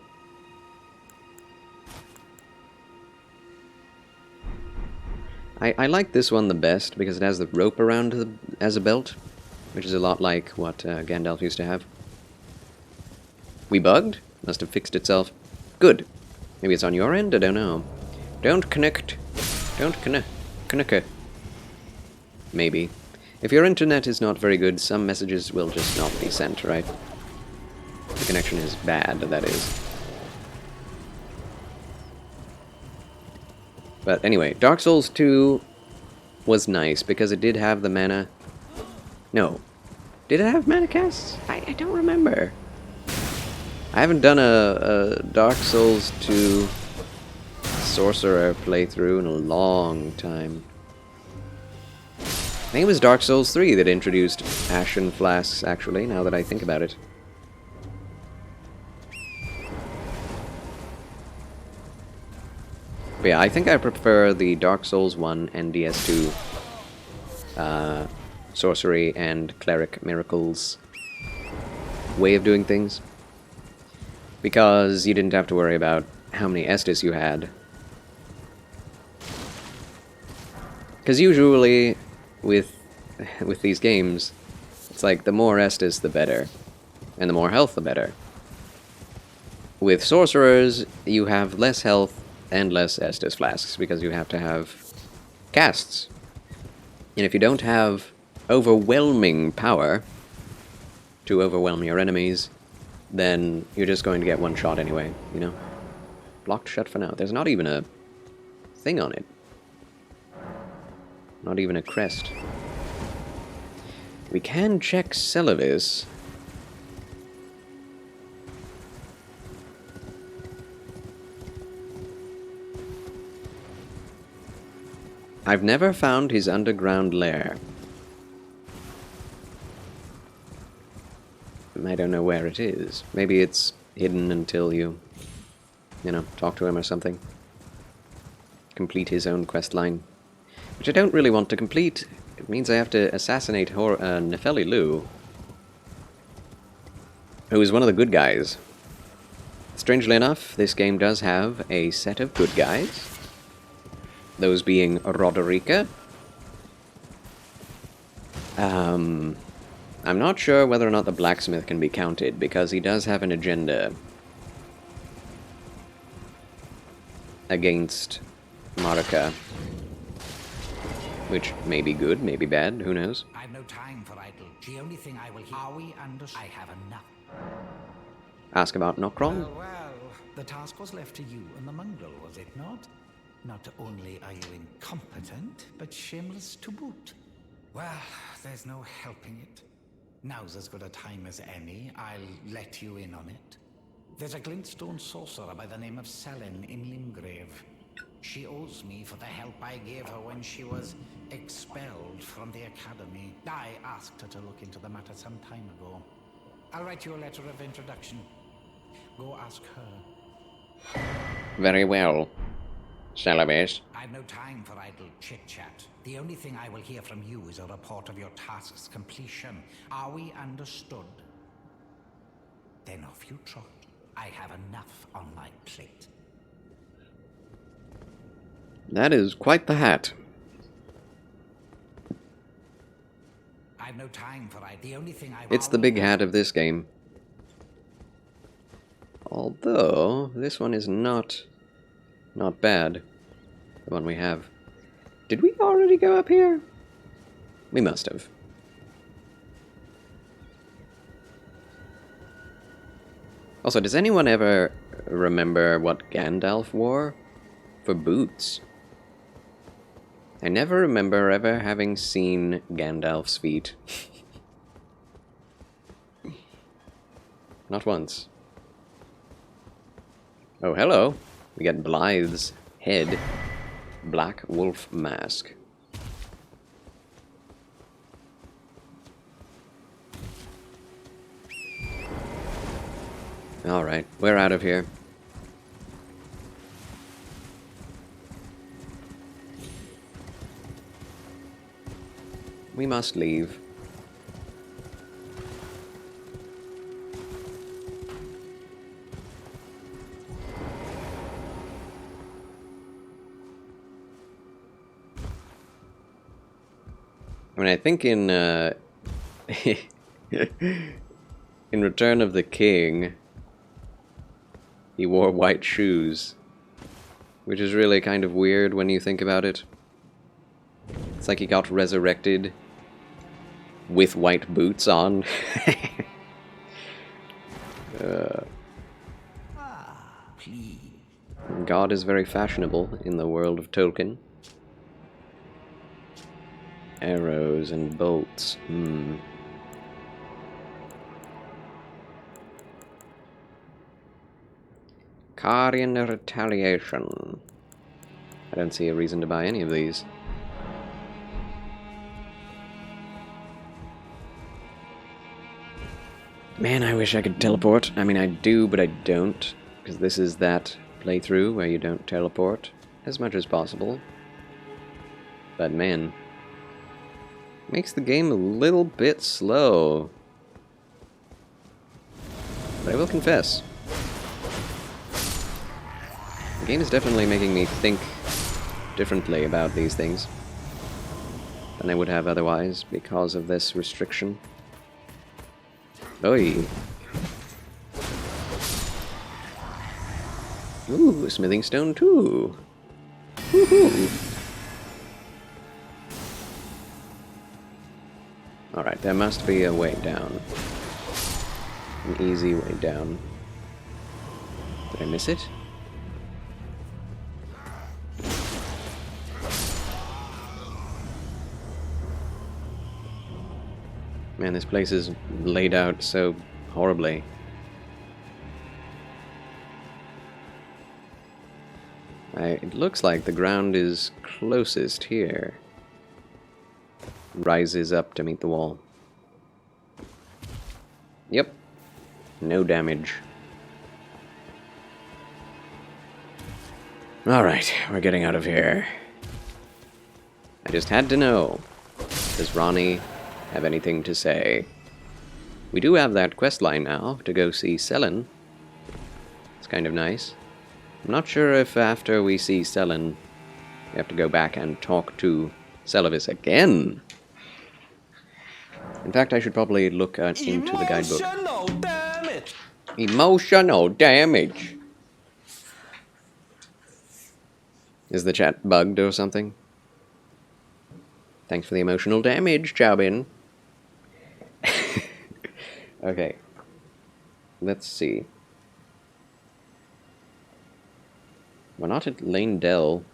I like this one the best because it has the rope around as a belt, which is a lot like what Gandalf used to have. We bugged? Must have fixed itself. Good. Maybe it's on your end? I don't know. Don't connect. Don't connect. Maybe. If your internet is not very good, some messages will just not be sent, right? The connection is bad, that is. But anyway, Dark Souls 2 was nice because it did have the mana. No. Did it have mana casts? I don't remember. I haven't done a Dark Souls 2 Sorcerer playthrough in a long time. I think it was Dark Souls 3 that introduced Ashen Flasks, actually, now that I think about it. But yeah, I think I prefer the Dark Souls 1 and DS2 Sorcery and Cleric Miracles way of doing things. Because you didn't have to worry about how many Estus you had. Because usually, with these games, it's like the more Estus the better. And the more health the better. With Sorcerers, you have less health and less Estus Flasks, because you have to have casts. And if you don't have overwhelming power to overwhelm your enemies, then you're just going to get one shot anyway, you know? Blocked shut for now. There's not even a thing on it. Not even a crest. We can check Celavis. I've never found his underground lair. I don't know where it is. Maybe it's hidden until you know, talk to him or something. Complete his own quest line. Which I don't really want to complete. It means I have to assassinate Nefeli Lu, who is one of the good guys. Strangely enough, this game does have a set of good guys. Those being Roderica. I'm not sure whether or not the blacksmith can be counted, because he does have an agenda against Marika. Which may be good, may be bad, who knows? I've no time for idle. The only thing I will hear... Are we under... I have enough. Ask about Nokron? Well, the task was left to you and the mongrel, was it not? Not only are you incompetent, but shameless to boot. Well, there's no helping it. Now's as good a time as any. I'll let you in on it. There's a glintstone sorcerer by the name of Selin in Limgrave. She owes me for the help I gave her when she was expelled from the academy. I asked her to look into the matter some time ago. I'll write you a letter of introduction. Go ask her. Very well. Celavis. I've no time for idle chit-chat. The only thing I will hear from you is a report of your task's completion. Are we understood? Then off you trot. I have enough on my plate. That is quite the hat. I've no time for the only thing I... It's the big hat of this game. Although, this one is not bad. The one we have. Did we already go up here? We must have. Also, does anyone ever remember what Gandalf wore for boots? I never remember ever having seen Gandalf's feet. Not once. Oh, hello. We got Blythe's head. Black Wolf Mask. Alright, we're out of here. We must leave. I mean, I think in in Return of the King, he wore white shoes, which is really kind of weird when you think about it. It's like he got resurrected with white boots on. Please. God is very fashionable in the world of Tolkien. Arrows and bolts. Carian Retaliation. I don't see a reason to buy any of these. Man, I wish I could teleport. I mean, I do, but I don't. Because this is that playthrough where you don't teleport as much as possible. But man, makes the game a little bit slow. But I will confess, the game is definitely making me think differently about these things than I would have otherwise because of this restriction. Oi. Ooh, smithing stone too. Woohoo. Alright, there must be a way down. An easy way down. Did I miss it? Man, this place is laid out so horribly. It looks like the ground is closest here. Rises up to meet the wall. Yep. No damage. Alright, we're getting out of here. I just had to know. Does Ronnie have anything to say? We do have that quest line now to go see Selen. It's kind of nice. I'm not sure if after we see Selen, we have to go back and talk to Celavis again. In fact, I should probably look into the guidebook. Emotional damage! Emotional damage! Is the chat bugged or something? Thanks for the emotional damage, Chaobin. Okay. Let's see. We're not at Lane Dell.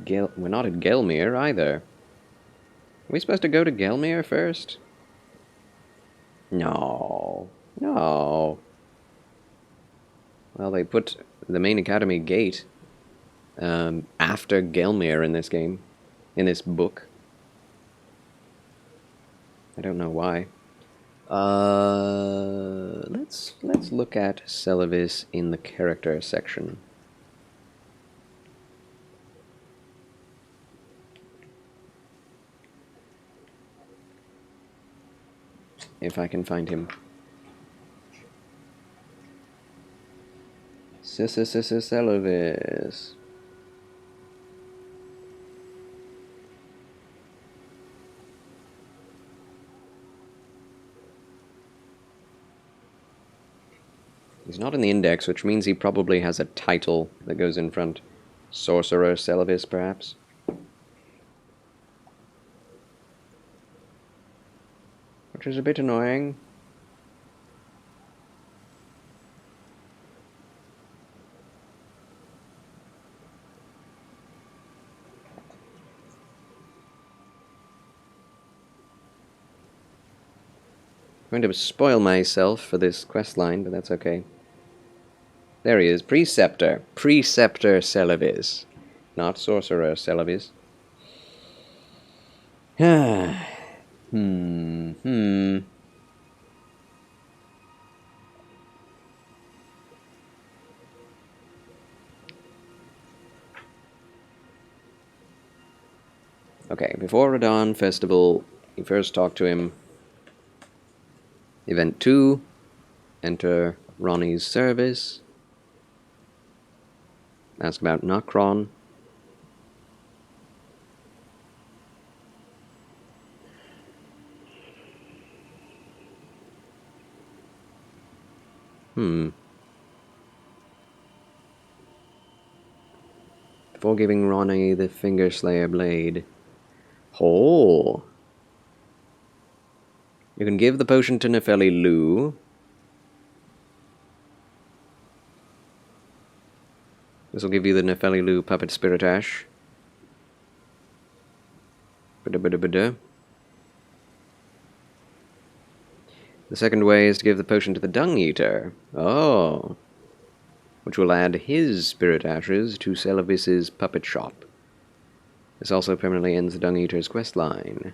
We're not at Gelmir either. Are we supposed to go to Gelmir first? No. No. Well, they put the main academy gate after Gelmir in this game. In this book. I don't know why. Let's look at Celavis in the character section. If I can find him. Celavis. He's not in the index, which means he probably has a title that goes in front. Sorcerer Celavis, perhaps? Which is a bit annoying. I'm going to spoil myself for this quest line, but that's okay. There he is. Preceptor. Preceptor Celevis. Not Sorcerer Celevis. Hmm. Okay, before Radon Festival, you first talk to him. Event 2. Enter Ronnie's service. Ask about Nokron. Before giving Ronnie the Finger Slayer blade. Oh. You can give the potion to Nefeli Lu. This will give you the Nefeli Lu Puppet Spirit Ash. Bada. The second way is to give the potion to the Dung Eater. Oh. Which will add his Spirit Ashes to Celevis's Puppet Shop. This also permanently ends the Dung Eater's questline.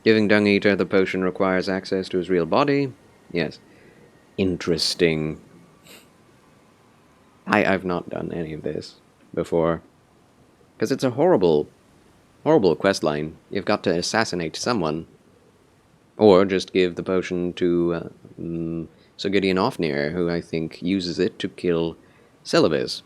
Giving Dung Eater the potion requires access to his real body. Yes. Interesting. I've not done any of this before. Because it's a horrible questline. You've got to assassinate someone. Or just give the potion to Sir Gideon Ofnir, who I think uses it to kill Celevis.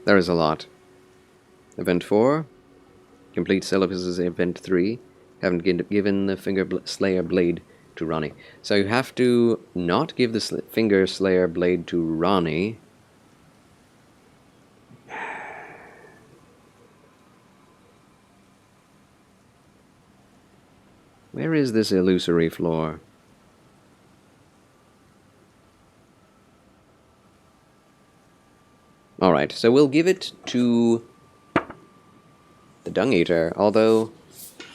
There is a lot. Event 4. Complete Celevis's Event 3. Haven't given the Finger Slayer blade to Ronnie. So you have to not give the Finger Slayer blade to Ronnie. Where is this illusory floor? Alright, so we'll give it to the Dung Eater, although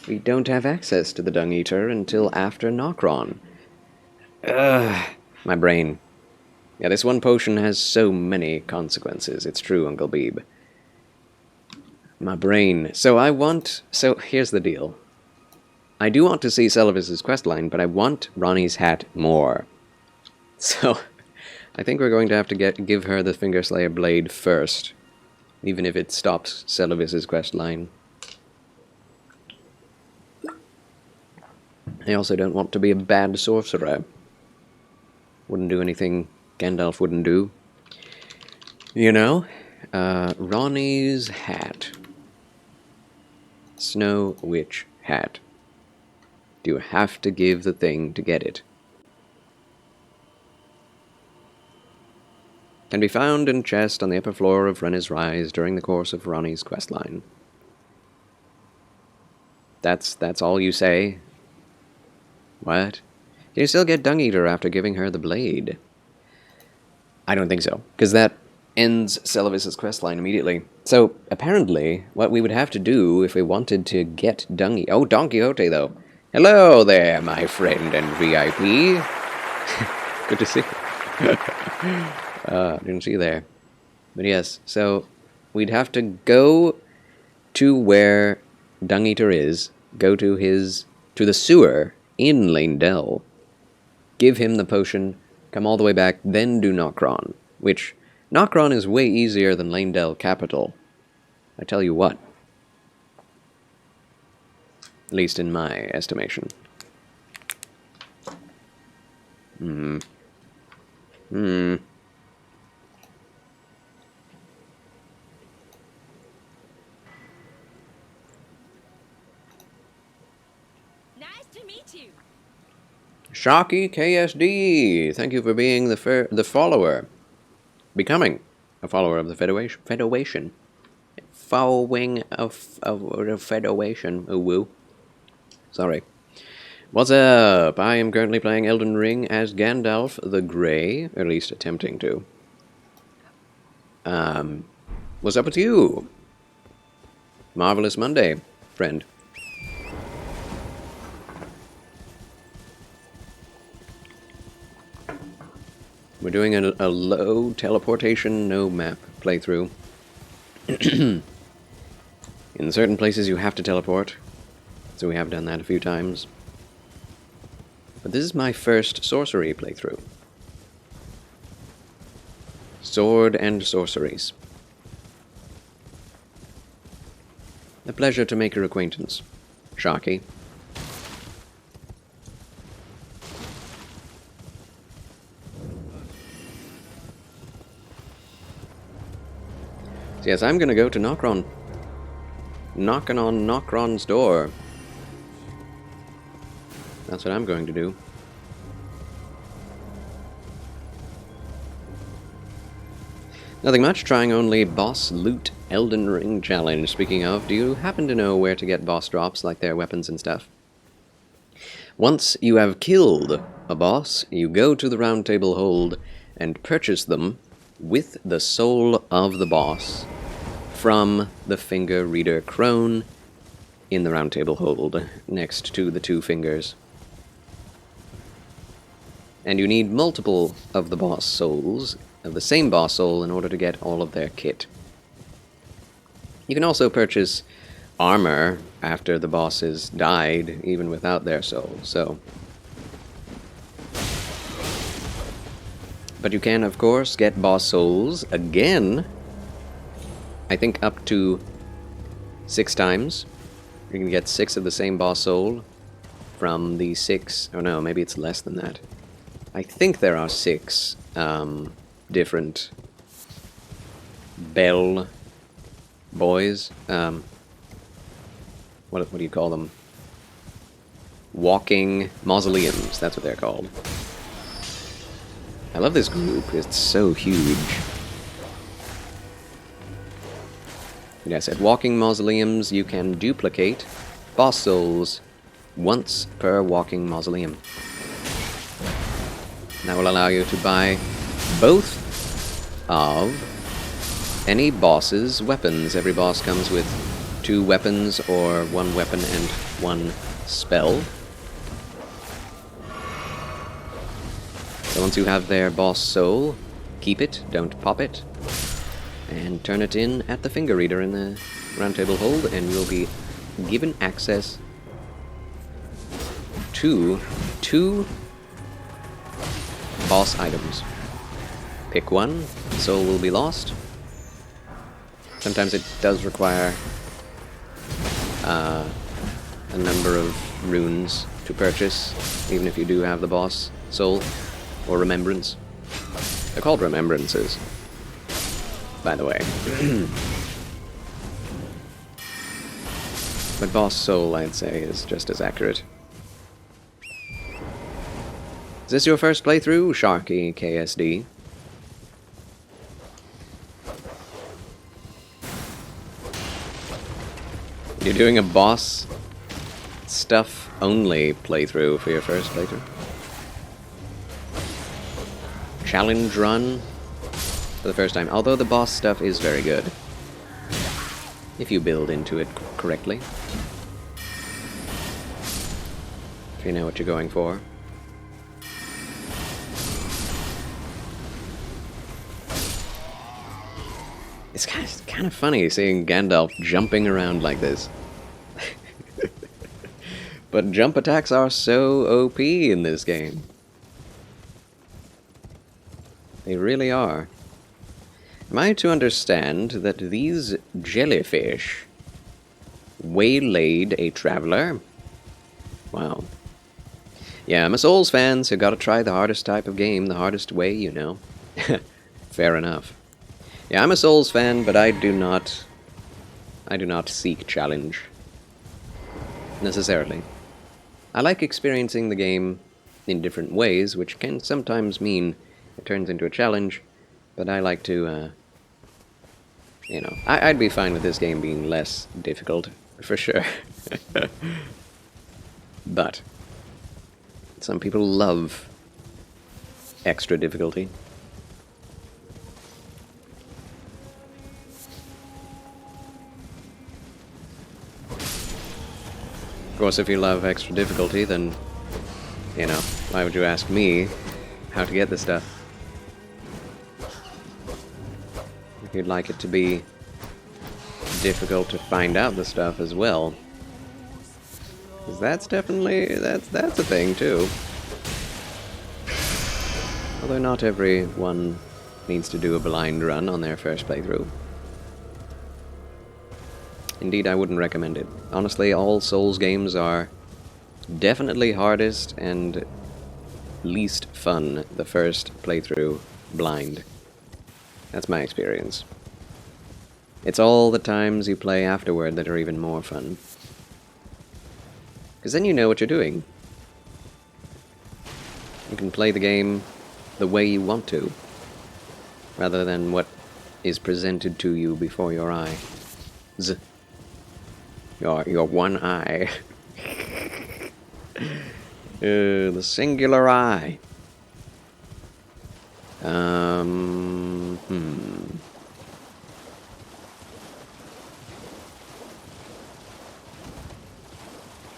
we don't have access to the Dung Eater until after Nokron. Ugh, my brain. Yeah, this one potion has so many consequences. It's true, Uncle Beeb. My brain. So here's the deal. I do want to see Celevis's questline, but I want Ronnie's hat more. So I think we're going to have to give her the Finger Slayer blade first, even if it stops Celevis's questline. I also don't want to be a bad sorcerer. Wouldn't do anything Gandalf wouldn't do. You know? Ronnie's hat. Snow Witch hat. Do you have to give the thing to get it? Can be found in chest on the upper floor of Renner's Rise during the course of Ronnie's questline. That's all you say? What? Can you still get Dung Eater after giving her the blade? I don't think so, because that ends Celevis's questline immediately. So, apparently, what we would have to do if we wanted to get Dung Eater... Oh, Don Quixote, though. Hello there, my friend and VIP. Good to see you. Didn't see you there. But yes, so we'd have to go to where Dung Eater is, go to the sewer in Lane-Dell, give him the potion, come all the way back, then do Nokron, which Nokron is way easier than Lane-Dell Capital. I tell you what. At least in my estimation. Nice to meet you. Sharky KSD, thank you for being the follower. Becoming A follower of the Federation. Following of the Federation. Oh, woo. Sorry. What's up? I am currently playing Elden Ring as Gandalf the Grey, or at least attempting to. What's up with you? Marvelous Monday, friend. We're doing a low teleportation, no map playthrough. In certain places you have to teleport, so we have done that a few times. But this is my first sorcery playthrough. Sword and sorceries. A pleasure to make your acquaintance, Sharky. So yes, I'm gonna go to Nokron. Knocking on Nokron's door. That's what I'm going to do. Nothing much, trying only boss loot Elden Ring challenge. Speaking of, do you happen to know where to get boss drops, like their weapons and stuff? Once you have killed a boss, you go to the Round Table Hold and purchase them with the soul of the boss from the finger reader crone in the Round Table Hold, next to the two fingers. And you need multiple of the boss souls, of the same boss soul, in order to get all of their kit. You can also purchase armor after the bosses died, even without their soul, so... But you can, of course, get boss souls again, I think up to 6 times. You can get 6 of the same boss soul from the 6... Oh no, maybe it's less than that. I think there are 6 different bell boys. What do you call them? Walking mausoleums, that's what they're called. I love this group, it's so huge. Yes, at walking mausoleums you can duplicate boss souls once per walking mausoleum. That will allow you to buy both of any boss's weapons. Every boss comes with 2 weapons or 1 weapon and 1 spell. So once you have their boss soul, keep it, don't pop it, and turn it in at the finger reader in the Round Table Hold, and you'll be given access to 2 boss items. Pick one, the soul will be lost. Sometimes it does require a number of runes to purchase, even if you do have the boss soul, or remembrance. They're called remembrances, by the way. But boss soul, I'd say, is just as accurate. Is this your first playthrough, Sharky KSD? You're doing a boss stuff only playthrough for your first playthrough? Challenge run for the first time, although the boss stuff is very good if you build into it correctly. If you know what you're going for. It's kind of funny seeing Gandalf jumping around like this. But jump attacks are so OP in this game. They really are. Am I to understand that these jellyfish waylaid a traveler? Wow. Yeah, I'm a Souls fan, so gotta try the hardest type of game, the hardest way, you know. Fair enough. Yeah, I'm a Souls fan, but I do not seek challenge. Necessarily. I like experiencing the game in different ways, which can sometimes mean it turns into a challenge, but I like to you know, I'd be fine with this game being less difficult, for sure. But some people love extra difficulty. Of course, if you love extra difficulty, then, you know, why would you ask me how to get this stuff? If you'd like it to be difficult to find out the stuff as well. Because that's definitely, that's a thing too. Although not everyone needs to do a blind run on their first playthrough. Indeed, I wouldn't recommend it. Honestly, all Souls games are definitely hardest and least fun the first playthrough blind. That's my experience. It's all the times you play afterward that are even more fun. Because then you know what you're doing. You can play the game the way you want to, rather than what is presented to you before your eye. Your one eye. The singular eye.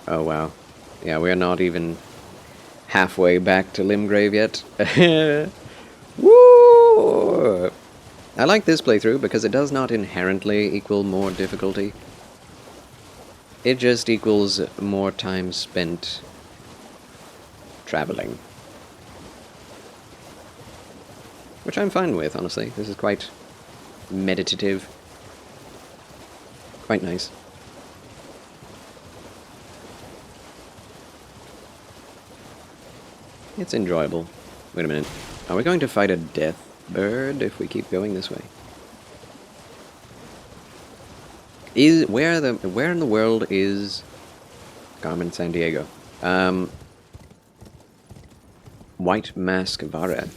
Oh wow. Yeah, we're not even halfway back to Limgrave yet. Woo! I like this playthrough because it does not inherently equal more difficulty. It just equals more time spent traveling. Which I'm fine with, honestly. This is quite meditative. Quite nice. It's enjoyable. Wait a minute. Are we going to fight a death bird if we keep going this way? Where in the world is Carmen Sandiego? White Mask Vara.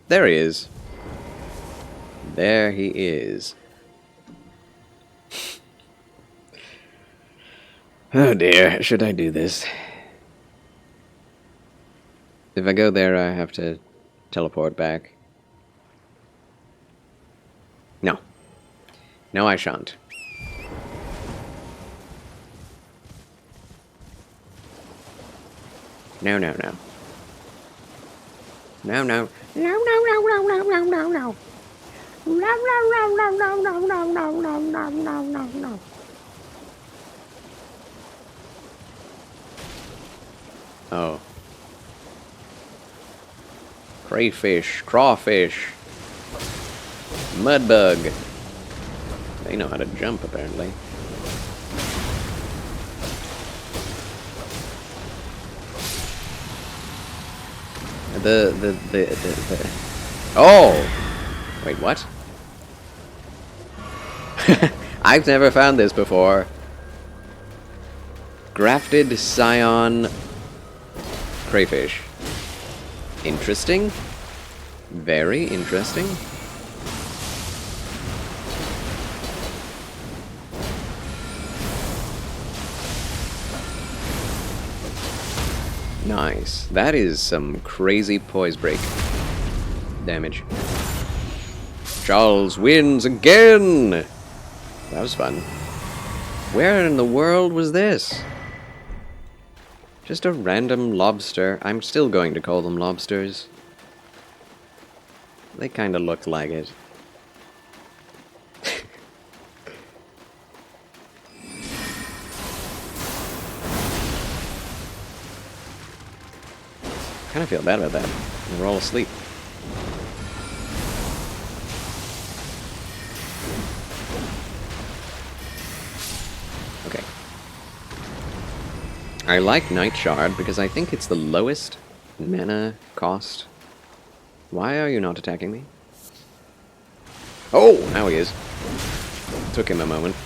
There he is. There he is. Oh dear, should I do this? If I go there, I have to teleport back. No. No, I shan't. No, no, no. No, no. No, no, no, no, no, no, no, no. No, no, no, no, no, no, no, no, no, no, no, no, no. Oh. Crayfish, crawfish, mudbug. They know how to jump, apparently. Oh! Wait, what? I've never found this before. Grafted scion crayfish. Interesting. Very interesting. Nice. That is some crazy poise break damage. Charles wins again! That was fun. Where in the world was this? Just a random lobster. I'm still going to call them lobsters. They kind of look like it. Kind of feel bad about that. They're all asleep. Okay. I like Night Shard because I think it's the lowest mana cost. Why are you not attacking me? Oh, now he is. Took him a moment.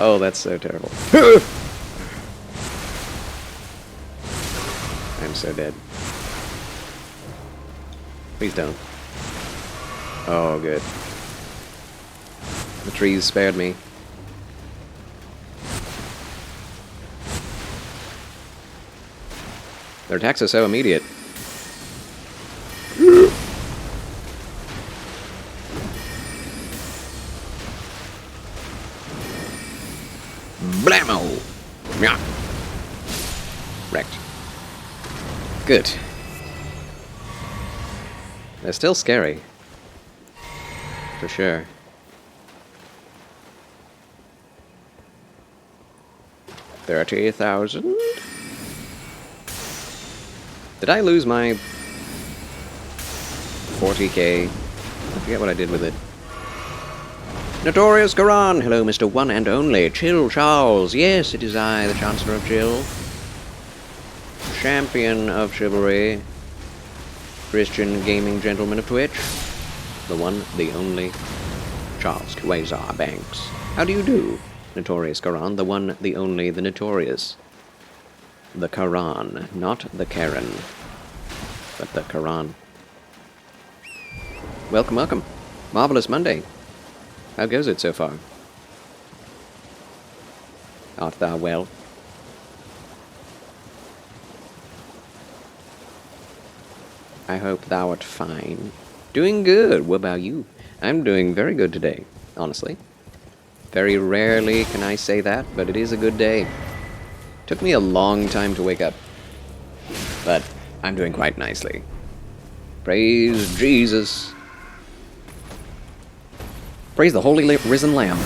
Oh, that's so terrible. I'm so dead. Please don't. Oh, good. The trees spared me. Their attacks are so immediate. Blammo! Yeah. Wrecked. Good. They're still scary. For sure. $30,000? Did I lose my 40k? I forget what I did with it. Notorious Quran! Hello, Mr. One and Only. Chill Charles. Yes, it is I, the Chancellor of Chill. Champion of Chivalry. Christian gaming gentleman of Twitch. The one, the only, Charles Quasar Banks. How do you do, Notorious Quran? The one, the only, the notorious. The Quran, not the Karen, but the Quran. Welcome, welcome. Marvelous Monday. How goes it so far? Art thou well? I hope thou art fine. Doing good. What about you? I'm doing very good today, honestly. Very rarely can I say that, but it is a good day. Took me a long time to wake up, but I'm doing quite nicely. Praise Jesus. Praise the Holy Risen Lamb.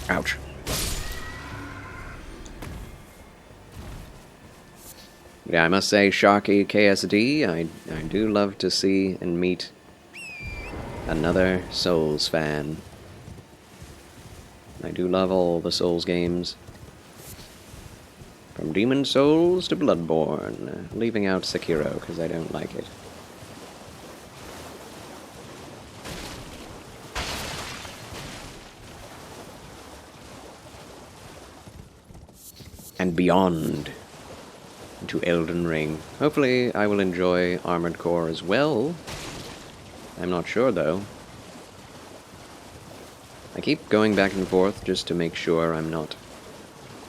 Ouch. Yeah, I must say, Sharky KSD, I do love to see and meet another Souls fan. I do love all the Souls games. From Demon Souls to Bloodborne, leaving out Sekiro because I don't like it. And beyond to Elden Ring. Hopefully I will enjoy Armored Core as well. I'm not sure though. I keep going back and forth just to make sure I'm not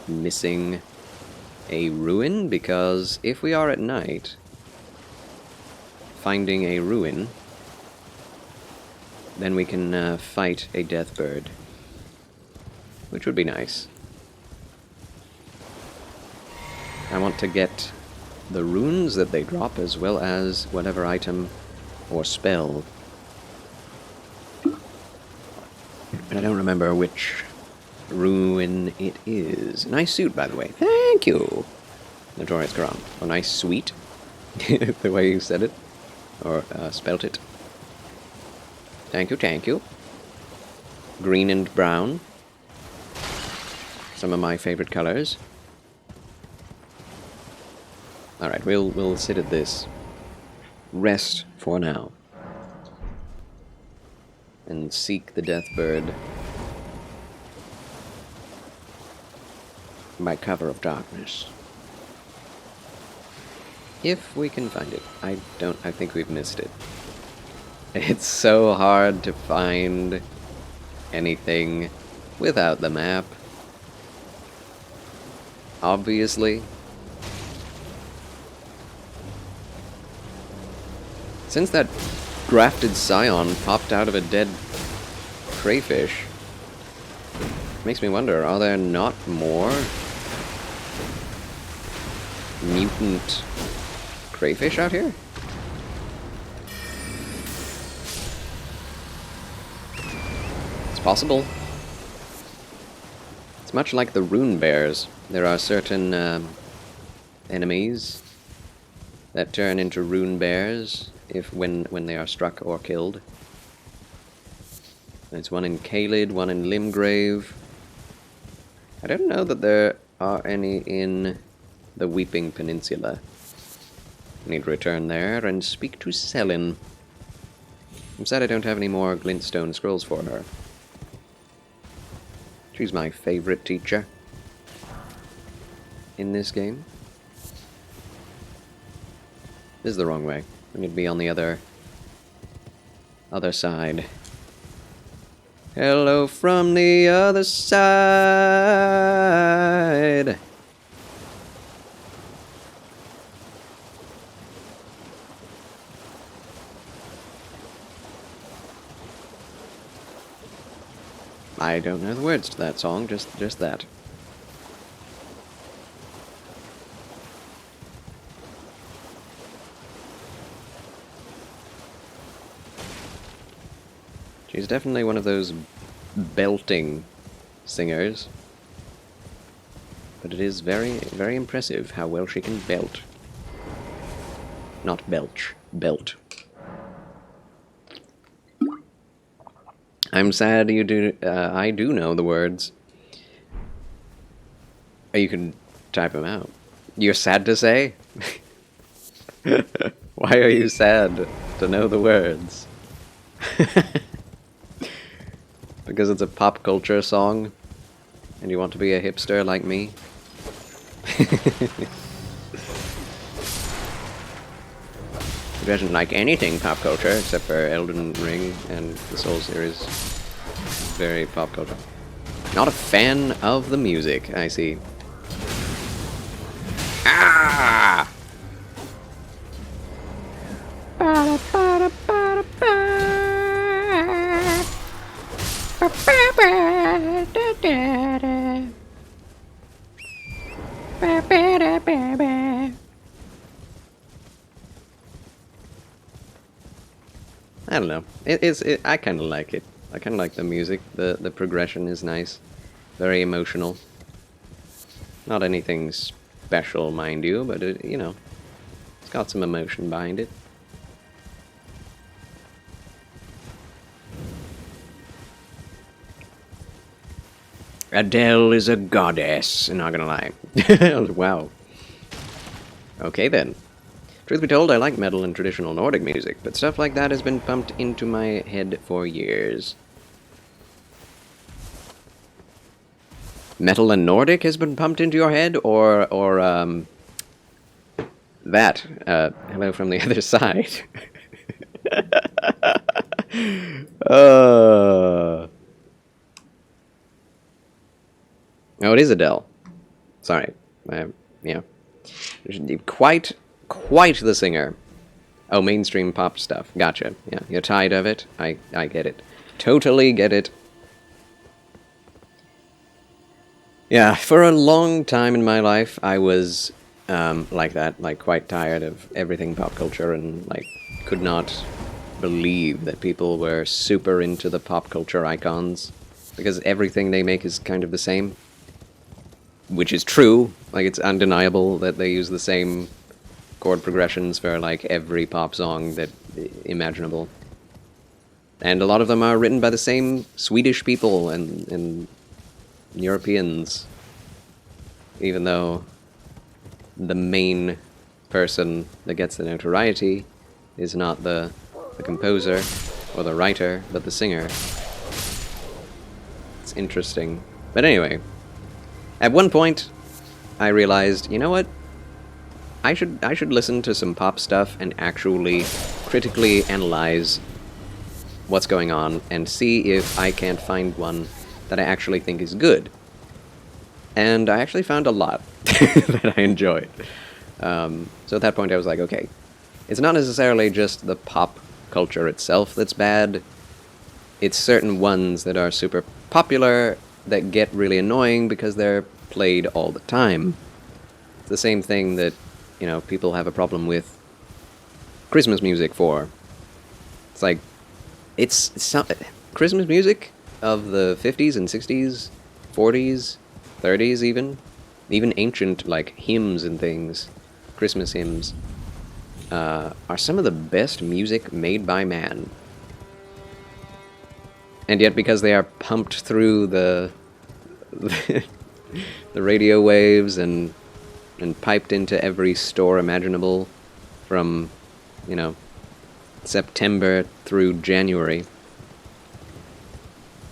missing a ruin, because if we are at night, finding a ruin, then we can fight a death bird, which would be nice. I want to get the runes that they drop, as well as whatever item or spell. But I don't remember which ruin it is. Nice suit, by the way. Thank you, Notorious Quran. Oh, nice suite. The way you said it. Or spelt it. Thank you, thank you. Green and brown. Some of my favorite colors. Alright, we'll sit at this. Rest for now. And seek the death bird by cover of darkness. If we can find it. I think we've missed it. It's so hard to find anything without the map. Obviously. Since that grafted scion popped out of a dead crayfish, makes me wonder, are there not more mutant crayfish out here? It's possible. It's much like the rune bears. There are certain enemies that turn into rune bears when they are struck or killed. There's one in Caelid, one in Limgrave. I don't know that there are any in the Weeping Peninsula. I need to return there and speak to Selin. I'm sad I don't have any more glintstone scrolls for her. She's my favorite teacher. in this game. This is the wrong way. We need to be on the other side. Hello from the other side. I don't know the words to that song, just that. She's definitely one of those belting singers. But it is very, very impressive how well she can belt. Not belch, belt. I'm sad I do know the words. You can type them out. You're sad to say? Why are you sad to know the words? Because it's a pop culture song, and you want to be a hipster like me? He doesn't like anything pop culture except for Elden Ring and the Souls series. Very pop culture. Not a fan of the music, I see. Ah! I don't know. I kind of like it. I kind of like the music. The progression is nice. Very emotional. Not anything special, mind you, but it, you know, it's got some emotion behind it. Adele is a goddess, not gonna lie. Wow. Okay then. Truth be told, I like metal and traditional Nordic music, but stuff like that has been pumped into my head for years. Metal and Nordic has been pumped into your head, or that, hello from the other side. Oh, it is Adele. Sorry. Yeah. Quite the singer. Oh, mainstream pop stuff. Gotcha. Yeah, you're tired of it? I get it. Totally get it. Yeah, for a long time in my life, I was like that, like quite tired of everything pop culture, and like could not believe that people were super into the pop culture icons, because everything they make is kind of the same. Which is true. Like, it's undeniable that they use the same chord progressions for like every pop song that imaginable. And a lot of them are written by the same Swedish people and Europeans. Even though the main person that gets the notoriety is not the composer or the writer, but the singer. It's interesting. But anyway, at one point I realized, you know what? I should listen to some pop stuff and actually critically analyze what's going on and see if I can't find one that I actually think is good. And I actually found a lot that I enjoyed. So at that point I was like, okay, it's not necessarily just the pop culture itself that's bad. It's certain ones that are super popular that get really annoying because they're played all the time. It's the same thing that, you know, people have a problem with Christmas music for. It's like, it's not, Christmas music of the 50s and 60s, 40s, 30s even ancient, like, hymns and things, Christmas hymns, are some of the best music made by man. And yet, because they are pumped through the radio waves and piped into every store imaginable from, you know, September through January,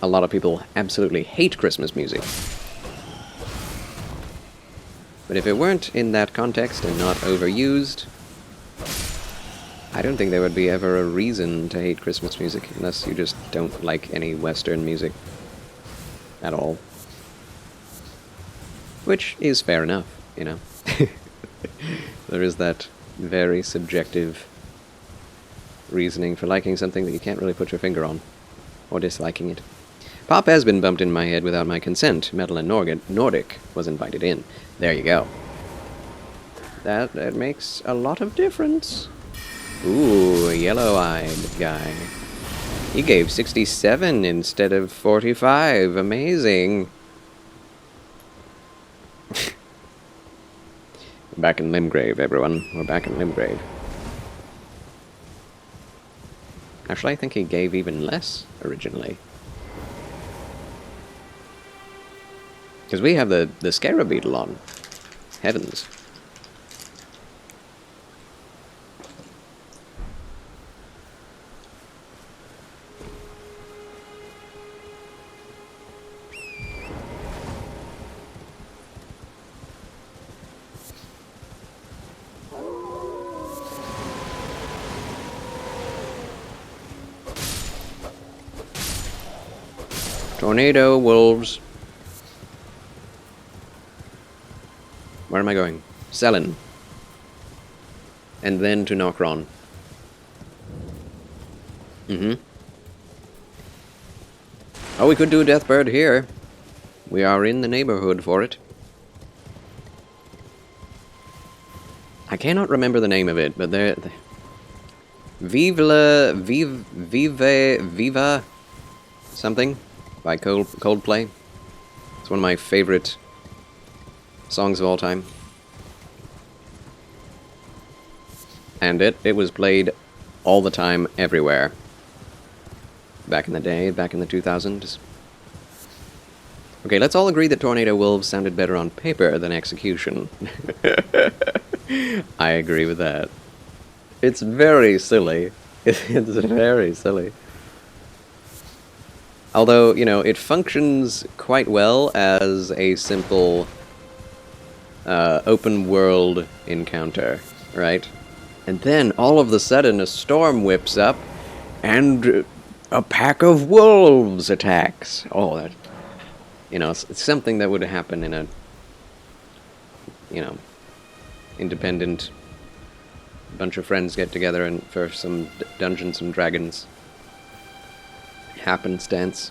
a lot of people absolutely hate Christmas music. But if it weren't in that context and not overused, I don't think there would be ever a reason to hate Christmas music, unless you just don't like any Western music at all. Which is fair enough, you know. There is that very subjective reasoning for liking something that you can't really put your finger on, or disliking it. Pop has been bumped in my head without my consent. Metal and Nordic was invited in. There you go. That makes a lot of difference. Ooh, a yellow-eyed guy. He gave 67 instead of 45. Amazing. We're back in Limgrave, everyone. We're back in Limgrave. Actually, I think he gave even less originally. Because we have the Scarab Beetle on. Heavens. Tornado wolves. Where am I going? Selen. And then to Nokron. Oh, we could do Deathbird here. We are in the neighborhood for it. I cannot remember the name of it, but there... Viva something by Coldplay. It's one of my favorite songs of all time. And it was played all the time, everywhere. Back in the day, back in the 2000s. Okay, let's all agree that Tornado Wolves sounded better on paper than execution. I agree with that. It's very silly. It's very silly. Although, you know, it functions quite well as a simple open world encounter, right? And then all of a sudden a storm whips up and a pack of wolves attacks. Oh, that, you know, it's something that would happen in a, you know, independent bunch of friends get together and for some Dungeons and Dragons happenstance,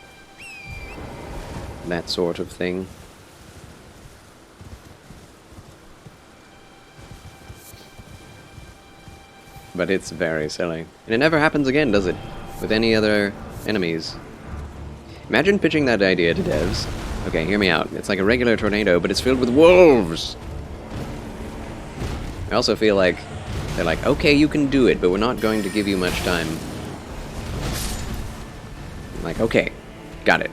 that sort of thing. But it's very silly. And it never happens again, does it? With any other enemies. Imagine pitching that idea to devs. Okay, hear me out. It's like a regular tornado, but it's filled with wolves! I also feel like they're like, okay, you can do it, but we're not going to give you much time. I'm like, okay, got it.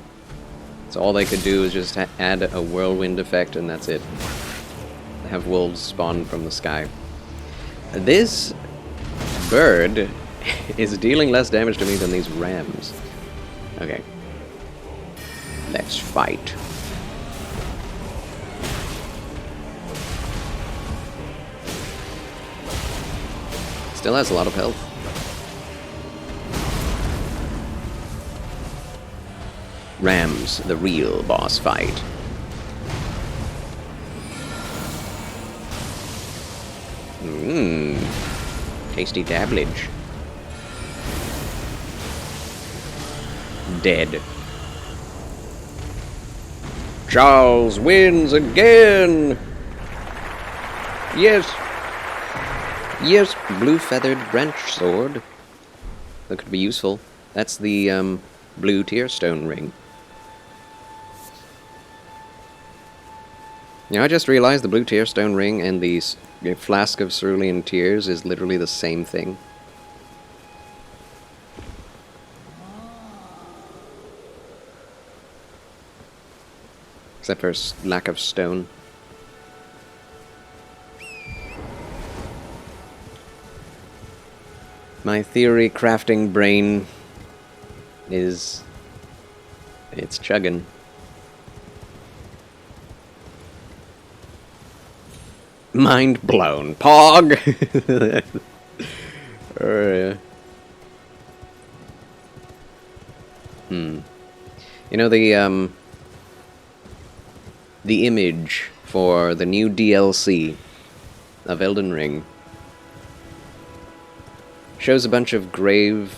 So all they could do is just add a whirlwind effect, and that's it. Have wolves spawn from the sky. This bird is dealing less damage to me than these rams. Okay. Let's fight. Still has a lot of health. Rams, the real boss fight. Mmm. Tasty dabblage. Dead. Charles wins again! Yes! Yes, blue feathered branch sword. That could be useful. That's the, blue tearstone ring. Now, I just realized the blue tearstone ring and the flask of cerulean tears is literally the same thing. Except for lack of stone. My theory crafting brain is... it's chugging. Mind blown. Pog! You know, the image for the new DLC of Elden Ring shows a bunch of grave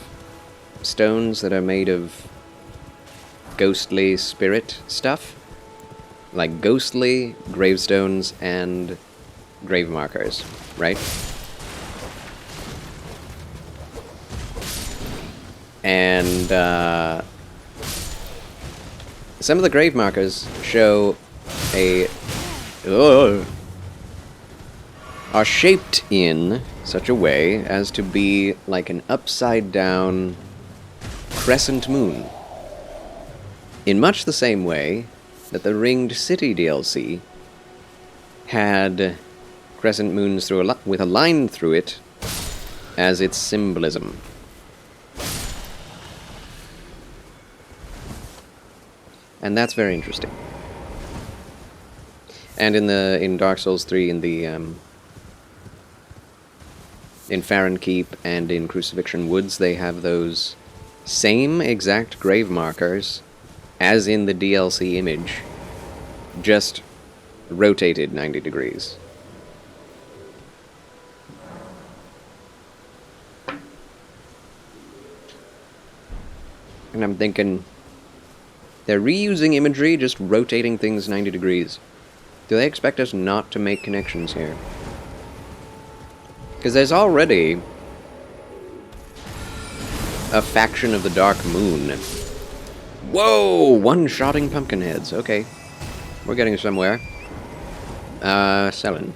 stones that are made of ghostly spirit stuff. Like ghostly gravestones and grave markers, right? And some of the grave markers show are shaped in such a way as to be like an upside down crescent moon. In much the same way that the Ringed City DLC had crescent moons through with a line through it as its symbolism. And that's very interesting. And in Dark Souls 3, in Farron Keep and in Crucifixion Woods, they have those same exact grave markers as in the DLC image, just rotated 90 degrees. And I'm thinking, they're reusing imagery, just rotating things 90 degrees. Do they expect us not to make connections here? Because there's already a faction of the Dark Moon. Whoa! One-shotting pumpkin heads. Okay. We're getting somewhere. Selling.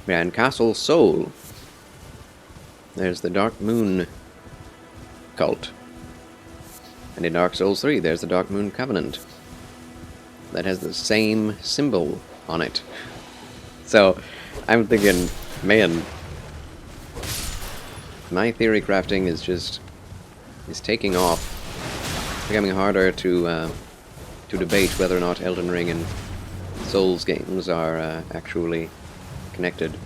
Yeah, and Castle Soul. There's the Dark Moon cult. And in Dark Souls 3, there's the Dark Moon Covenant. That has the same symbol on it. So, I'm thinking, man, my theory crafting is taking off. Becoming harder to debate whether or not Elden Ring and Souls games are actually connected.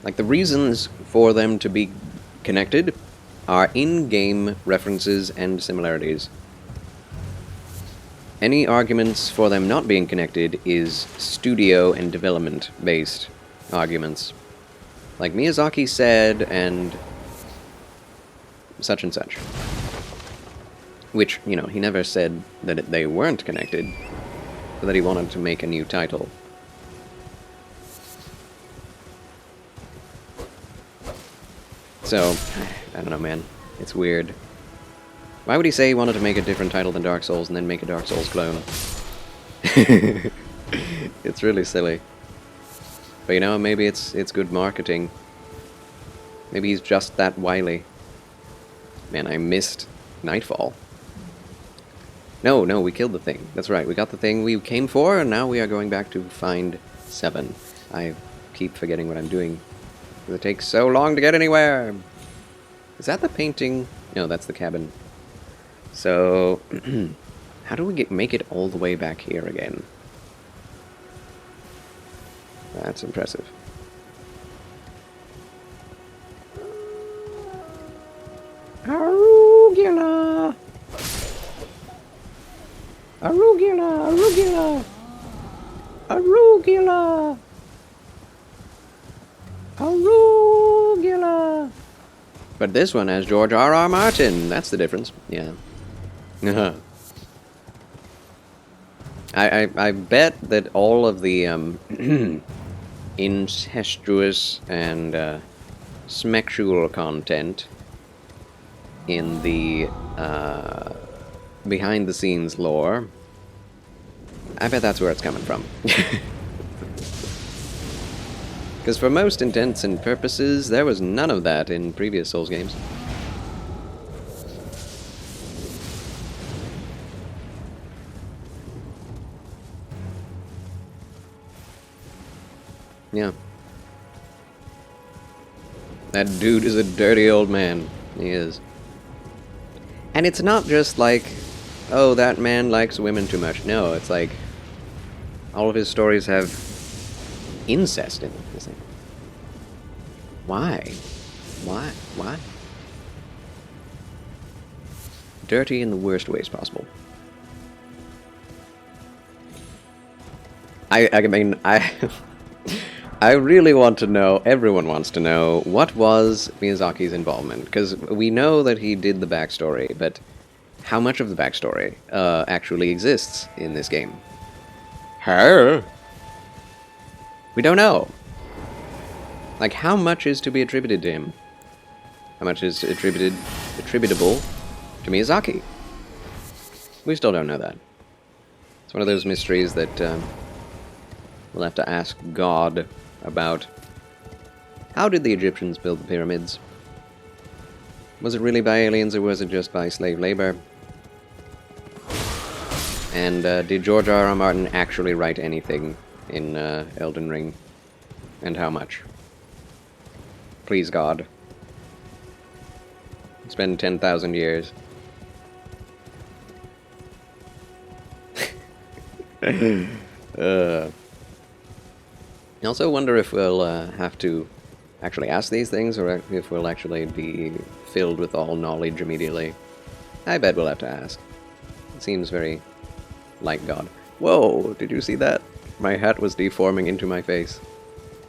Like, the reasons for them to be connected are in-game references and similarities. Any arguments for them not being connected is studio and development-based arguments. Like Miyazaki said, and such and such. Which, you know, he never said that they weren't connected, but that he wanted to make a new title. So, I don't know, man. It's weird. Why would he say he wanted to make a different title than Dark Souls and then make a Dark Souls clone? It's really silly. But you know, maybe it's good marketing. Maybe he's just that wily. Man, I missed Nightfall. No, we killed the thing. That's right, we got the thing we came for, and now we are going back to find 7. I keep forgetting what I'm doing. It takes so long to get anywhere. Is that the painting? No, that's the cabin. So, how do we make it all the way back here again? That's impressive. Arugula! Arugula! Arugula! Arugula! Arugula! But this one has George R.R. Martin. That's the difference. Yeah. I bet that all of the incestuous and sexual content in the behind-the-scenes lore, I bet that's where it's coming from. Because for most intents and purposes, there was none of that in previous Souls games. Yeah. That dude is a dirty old man. He is. And it's not just like, oh, that man likes women too much. No, it's like, all of his stories have incest in them. It's like, why? Why? Why? Dirty in the worst ways possible. I mean, I really want to know, everyone wants to know, what was Miyazaki's involvement? Because we know that he did the backstory, but how much of the backstory actually exists in this game? Her? We don't know. Like, how much is to be attributed to him? How much is attributable to Miyazaki? We still don't know that. It's one of those mysteries that we'll have to ask God about. How did the Egyptians build the pyramids? Was it really by aliens or was it just by slave labor? And did George R.R. Martin actually write anything in Elden Ring? And how much? Please, God. It's been 10,000 years. I also wonder if we'll have to actually ask these things, or if we'll actually be filled with all knowledge immediately. I bet we'll have to ask. It seems very like God. Whoa, did you see that? My hat was deforming into my face.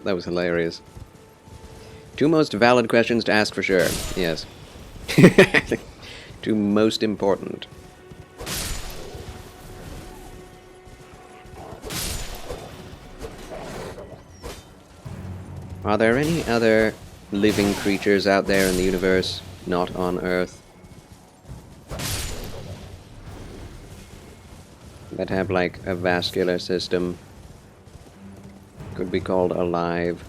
That was hilarious. Two most valid questions to ask for sure. Yes. Two most important. Are there any other living creatures out there in the universe, not on Earth, that have like a vascular system? Could be called alive.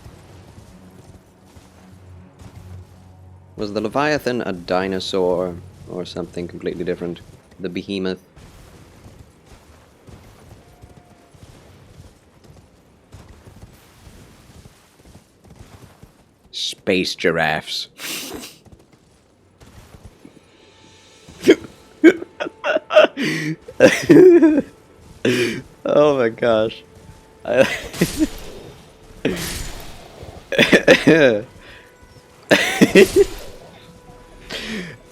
Was the Leviathan a dinosaur or something completely different? The behemoth? Space giraffes. Oh my gosh.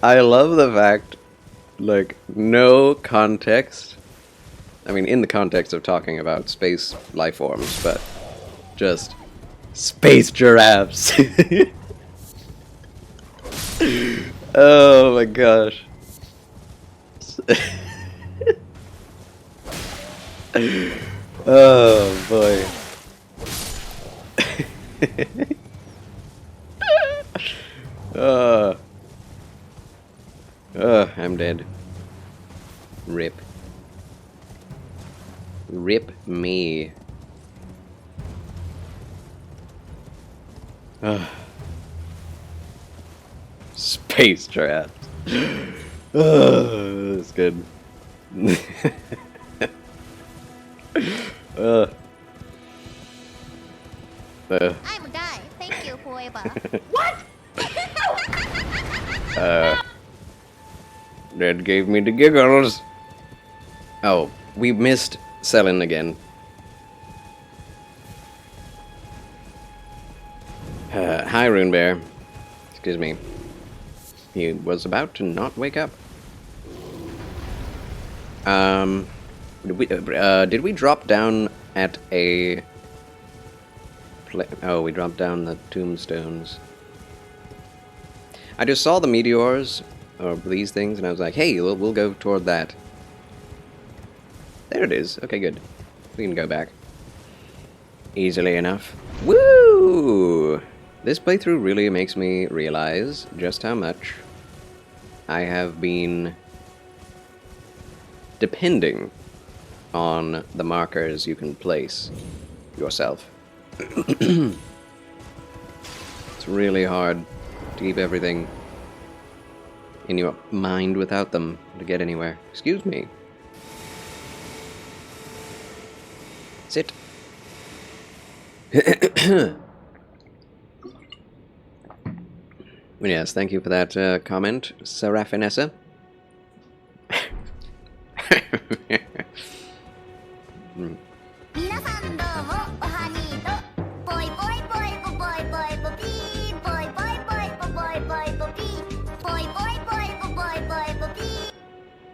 I love the fact, like, no context. I mean, in the context of talking about space life forms, but just space giraffes. Oh my gosh. Oh boy. I'm dead. Rip. Rip me. Space giraffes. That's good. I'm a guy. Thank you, whoever. That gave me the giggles. Oh, we missed Selin again. Hi, Rune Bear. Excuse me. He was about to not wake up. Did we drop down at a... Oh, we dropped down the tombstones. I just saw the meteors, or these things, and I was like, hey, we'll go toward that. There it is. Okay, good. We can go back. Easily enough. Woo! This playthrough really makes me realize just how much I have been depending on the markers you can place yourself. It's really hard to keep everything in your mind without them to get anywhere. Excuse me. Sit. Yes, thank you for that comment, Seraphinessa.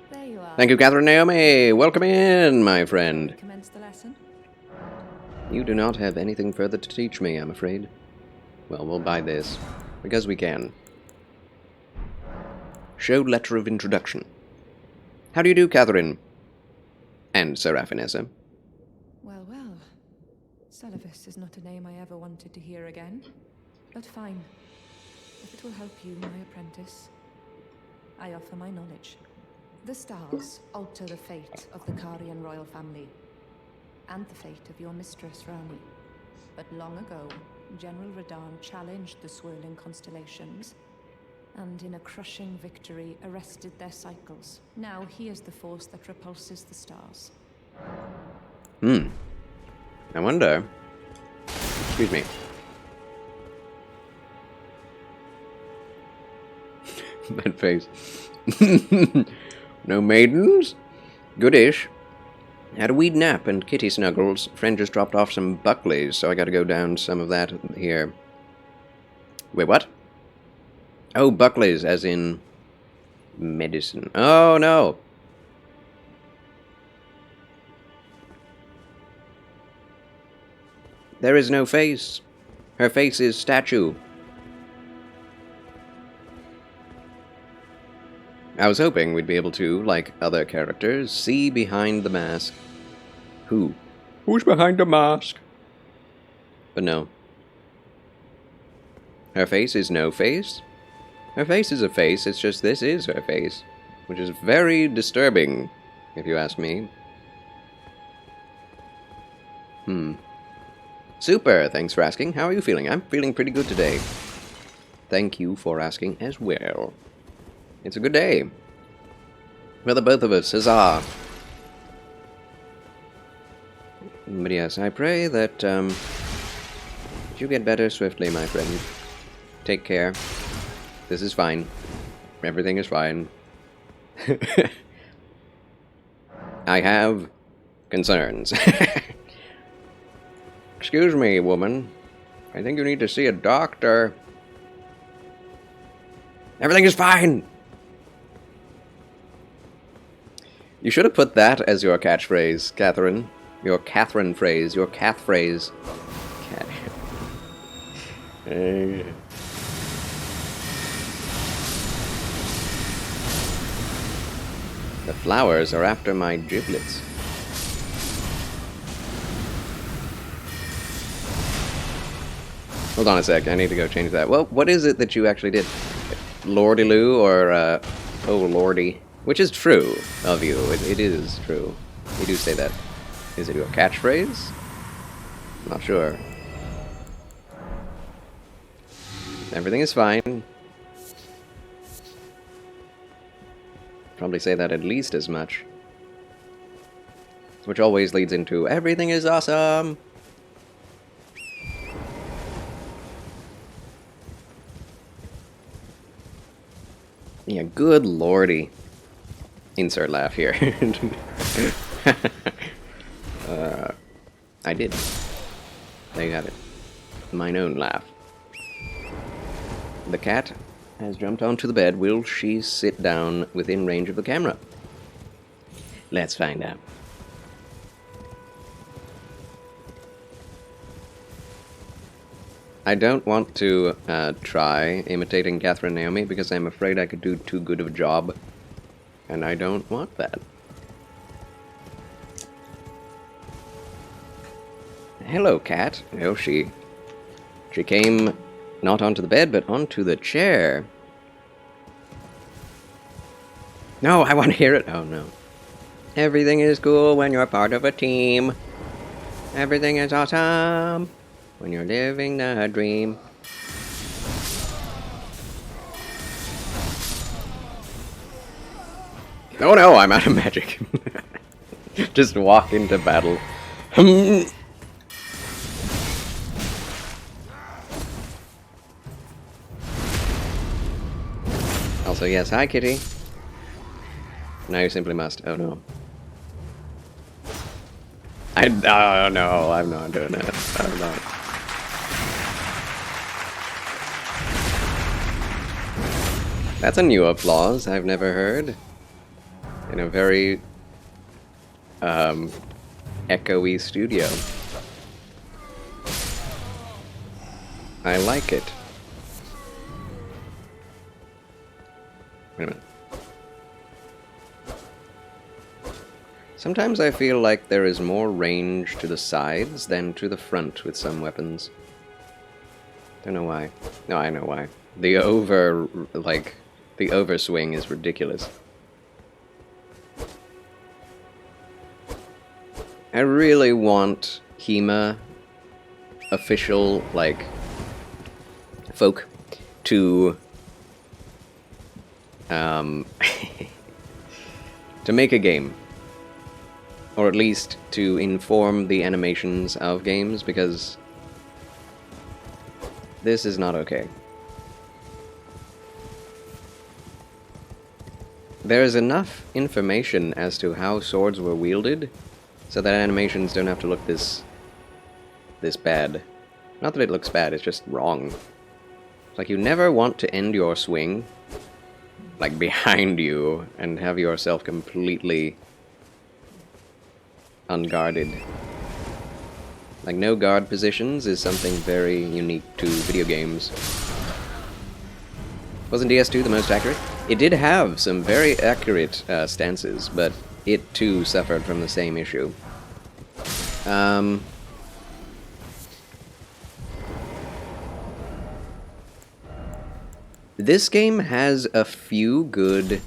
There you are. Thank you, Catherine Naomi. Welcome in, my friend. Commence the lesson. You do not have anything further to teach me, I'm afraid. Well, we'll buy this, because we can. Show letter of introduction. How do you do, Catherine? And Seraphinessa. Well, well. Celavis is not a name I ever wanted to hear again. But fine. If it will help you, my apprentice, I offer my knowledge. The stars alter the fate of the Karian royal family, and the fate of your mistress, Rani. But long ago, General Radahn challenged the swirling constellations, and in a crushing victory, arrested their cycles. Now he is the force that repulses the stars. I wonder... Excuse me. That face. No maidens? Goodish. Had a weed nap and kitty snuggles. Friend just dropped off some Buckleys, so I gotta go down some of that here. Wait, what? Oh, Buckleys, as in... medicine. Oh, no! There is no face. Her face is statue. I was hoping we'd be able to, like other characters, see behind the mask. Who? Who's behind the mask? But no. Her face is no face? Her face is a face, it's just this is her face. Which is very disturbing, if you ask me. Super, thanks for asking. How are you feeling? I'm feeling pretty good today. Thank you for asking as well. It's a good day. For the both of us, huzzah! But yes, I pray that you get better swiftly, my friend. Take care. This is fine. Everything is fine. I have concerns. Excuse me, woman. I think you need to see a doctor. Everything is fine! You should have put that as your catchphrase, Catherine. Your Catherine phrase, your Cath phrase. The flowers are after my giblets. Hold on a sec, I need to go change that. Well, what is it that you actually did? Lordy-loo or, oh lordy? Which is true of you. It is true. You do say that. Is it your catchphrase? I'm not sure. Everything is fine. Probably say that at least as much. Which always leads into everything is awesome! Yeah, good lordy. Insert laugh here. I did. There you have it. Mine own laugh. The cat has jumped onto the bed. Will she sit down within range of the camera? Let's find out. I don't want to try imitating Catherine Naomi because I'm afraid I could do too good of a job. And I don't want that. Hello, cat. Oh, she came not onto the bed, but onto the chair. No, I want to hear it. Oh, no. Everything is cool when you're part of a team. Everything is awesome when you're living the dream. Oh no, I'm out of magic. Just walk into battle. Also, yes, hi, kitty. Now you simply must. Oh, no. Oh, no, I'm not doing it. I'm not. That's a new applause I've never heard. In a very, echoey studio. I like it. Wait a minute. Sometimes I feel like there is more range to the sides than to the front with some weapons. Don't know why. No, I know why. The overswing is ridiculous. I really want HEMA official, like, folk to to make a game, or at least to inform the animations of games, because this is not okay. There is enough information as to how swords were wielded so that animations don't have to look this bad. Not that it looks bad, it's just wrong. It's like you never want to end your swing like behind you and have yourself completely unguarded. Like, no guard positions is something very unique to video games. Wasn't DS2 the most accurate? It did have some very accurate stances, but it too suffered from the same issue. This game has a few good...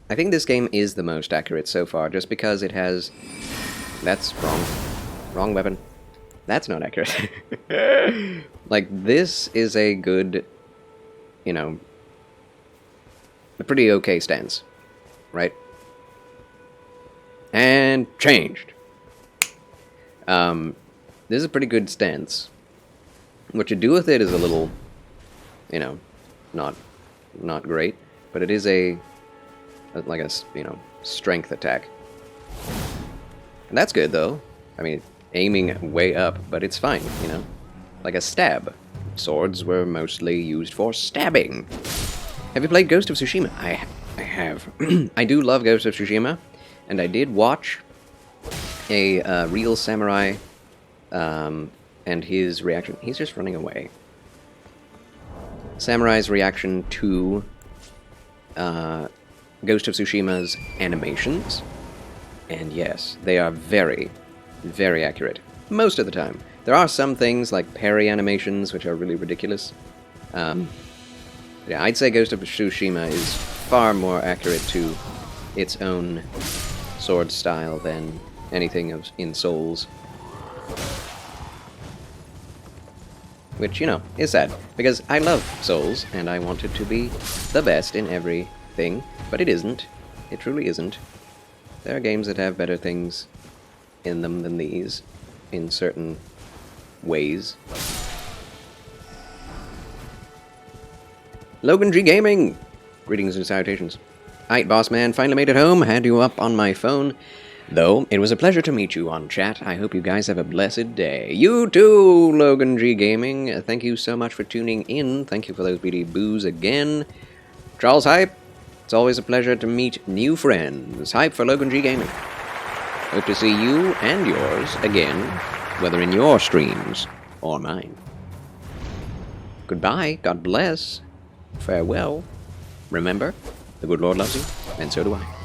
I think this game is the most accurate so far, just because it has... That's wrong. Wrong weapon. That's not accurate. Like, this is a good, you know, a pretty okay stance, right? And changed. This is a pretty good stance. What you do with it is a little, you know, not great, but it is like a, you know, strength attack. And that's good, though. I mean, aiming way up, but it's fine, you know? Like a stab. Swords were mostly used for stabbing. Have you played Ghost of Tsushima? I have. I do love Ghost of Tsushima, and I did watch a real samurai and his reaction. He's just running away. Samurai's reaction to Ghost of Tsushima's animations. And yes, they are very, very accurate. Most of the time. There are some things like parry animations which are really ridiculous. Yeah, I'd say Ghost of Tsushima is far more accurate to its own sword style than anything in Souls. Which, you know, is sad, because I love Souls, and I want it to be the best in everything, but it isn't. It truly isn't. There are games that have better things in them than these, in certain ways. Logan G Gaming! Greetings and salutations. Aight, boss man, finally made it home. Had you up on my phone. Though, it was a pleasure to meet you on chat. I hope you guys have a blessed day. You too, Logan G Gaming. Thank you so much for tuning in. Thank you for those BD boos again. Charles Hype, it's always a pleasure to meet new friends. Hype for Logan G Gaming. Hope to see you and yours again, whether in your streams or mine. Goodbye, God bless, farewell. Remember, the good Lord loves you, and so do I.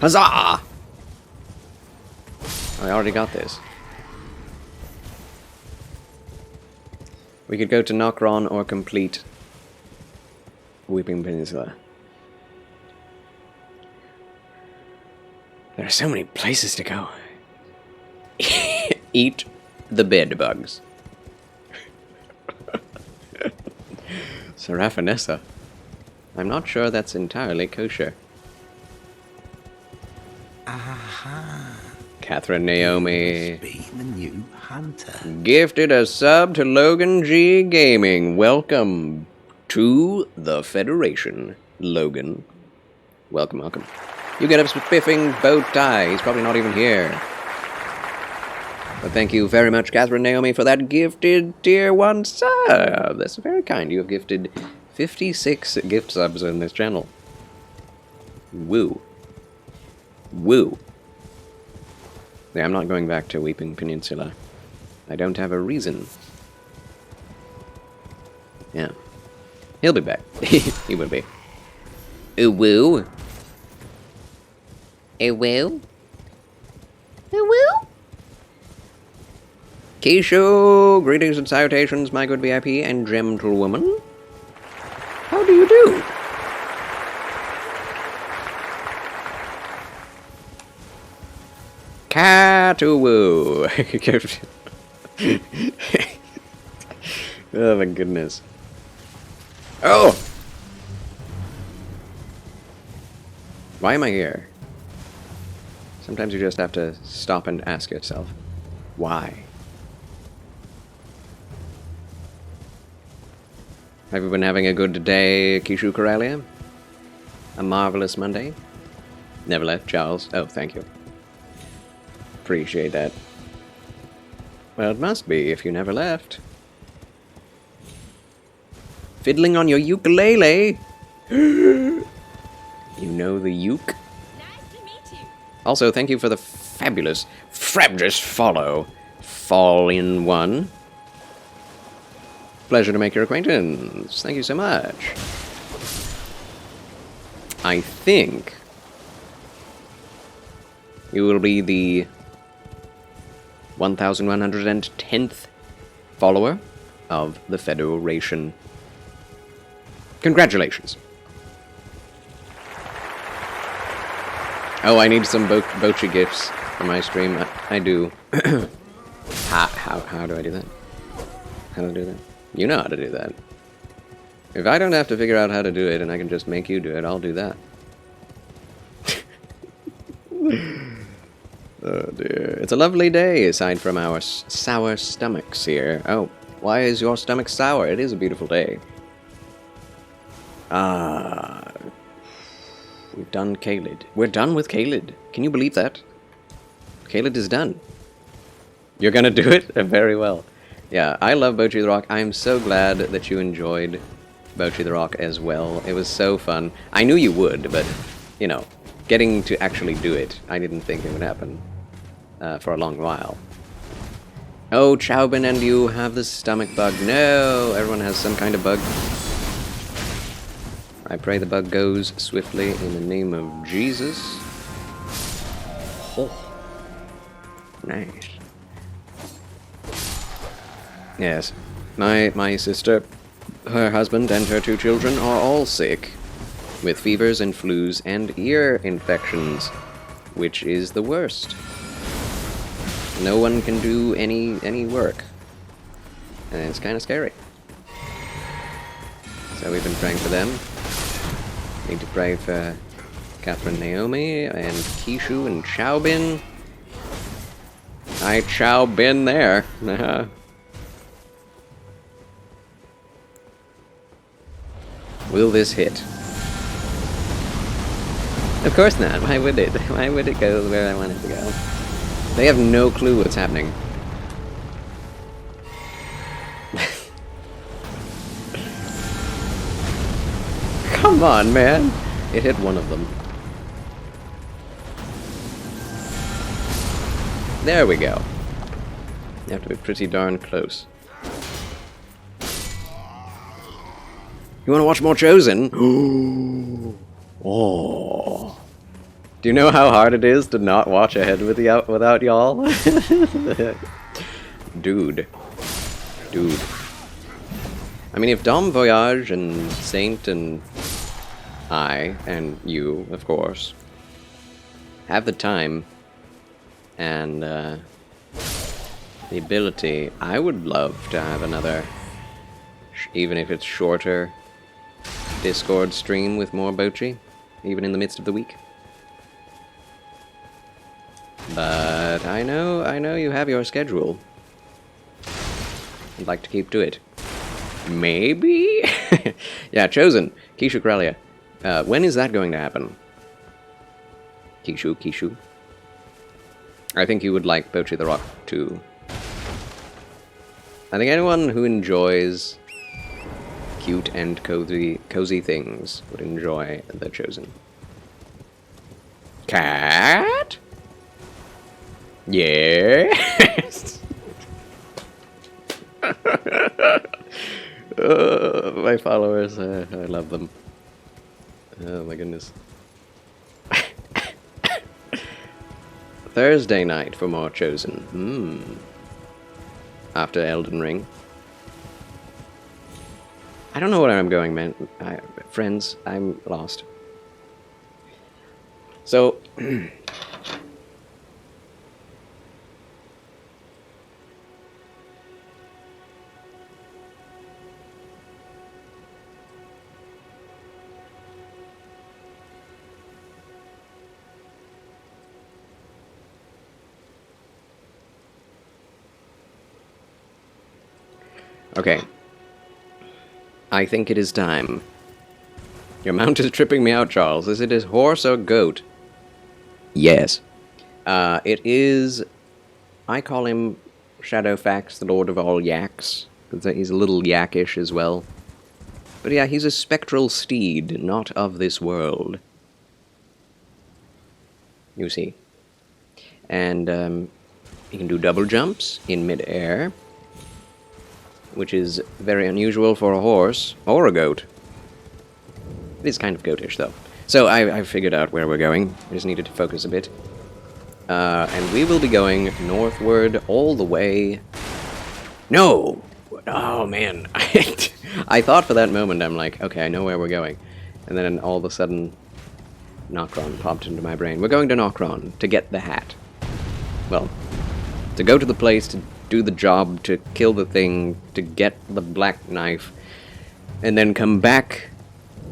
Huzzah! I already got this. We could go to Nokron or complete Weeping Peninsula. There are so many places to go. Eat the bed bugs. Serafinessa. I'm not sure that's entirely kosher. Aha. Catherine Naomi Be the new hunter. gifted a sub to Logan G Gaming. Welcome to the Federation, Logan. Welcome, welcome. You get a spiffing bow tie. He's probably not even here. But thank you very much, Catherine Naomi, for that gifted tier 1 sub. That's very kind. You have gifted 56 gift subs in this channel. Woo. Woo. Yeah, I'm not going back to Weeping Peninsula. I don't have a reason. Yeah. He'll be back. He will be. Woo. Woo. Woo. Keisho, greetings and salutations, my good VIP and gentlewoman. How do you do? Catoo. Oh my goodness. Oh! Why am I here? Sometimes you just have to stop and ask yourself, why? Have you been having a good day, Kishu Coralia? A marvelous Monday? Never left, Charles. Oh, thank you. Appreciate that. Well, it must be if you never left. Fiddling on your ukulele. You know the uke? Nice to meet you. Also, thank you for the fabulous follow. Fall in one. Pleasure to make your acquaintance. Thank you so much. I think you will be the 1110th follower of the Federation. Congratulations. Oh, I need some Bochi gifts for my stream. I do. How do I do that? How do I do that? You know how to do that. If I don't have to figure out how to do it and I can just make you do it, I'll do that. Oh dear. It's a lovely day, aside from our sour stomachs here. Oh, why is your stomach sour? It is a beautiful day. We've done Caelid. We're done with Caelid. Can you believe that? Caelid is done. You're gonna do it? Very well. Yeah, I love Bochi the Rock. I'm so glad that you enjoyed Bochi the Rock as well. It was so fun. I knew you would, but, you know, getting to actually do it, I didn't think it would happen for a long while. Oh, Chaubin and you have the stomach bug. No, everyone has some kind of bug. I pray the bug goes swiftly in the name of Jesus. Oh, nice. Yes, my sister, her husband, and her 2 children are all sick, with fevers and flus and ear infections, which is the worst. No one can do any work, and it's kind of scary. So we've been praying for them. Need to pray for Catherine Naomi and Kishu and Chaubin. I Chaubin there. Will this hit? Of course not. Why would it? Why would it go where I want it to go? They have no clue what's happening. Come on, man! It hit one of them. There we go. You have to be pretty darn close. You want to watch more Chosen? Oh. Do you know how hard it is to not watch ahead without y'all? Dude. I mean, if Dom Voyage and Saint and I, and you, of course, have the time and the ability, I would love to have another, even if it's shorter, Discord stream with more Bochi, even in the midst of the week. But I know you have your schedule. I'd like to keep to it. Maybe? Yeah, Chosen. Kishu Kralia. When is that going to happen? Kishu. I think you would like Pochi the Rock too. I think anyone who enjoys cute and cozy things would enjoy The Chosen. Cat? Yes. My followers, I love them. Oh my goodness. Thursday night for more Chosen. After Elden Ring. I don't know where I'm going, man. Friends, I'm lost. So... Okay. I think it is time. Your mount is tripping me out, Charles. Is it a horse or goat? Yes. It is... I call him Shadowfax, the Lord of all Yaks. He's a little yakish as well. But yeah, he's a spectral steed, not of this world. You see. And he can do double jumps in mid-air, which is very unusual for a horse, or a goat. It is kind of goatish, though. So I figured out where we're going. I just needed to focus a bit. And we will be going northward all the way... No! Oh, man. I thought for that moment, I'm like, okay, I know where we're going. And then all of a sudden, Nokron popped into my brain. We're going to Nokron to get the hat. Well, to go to the place to do the job, to kill the thing, to get the black knife, and then come back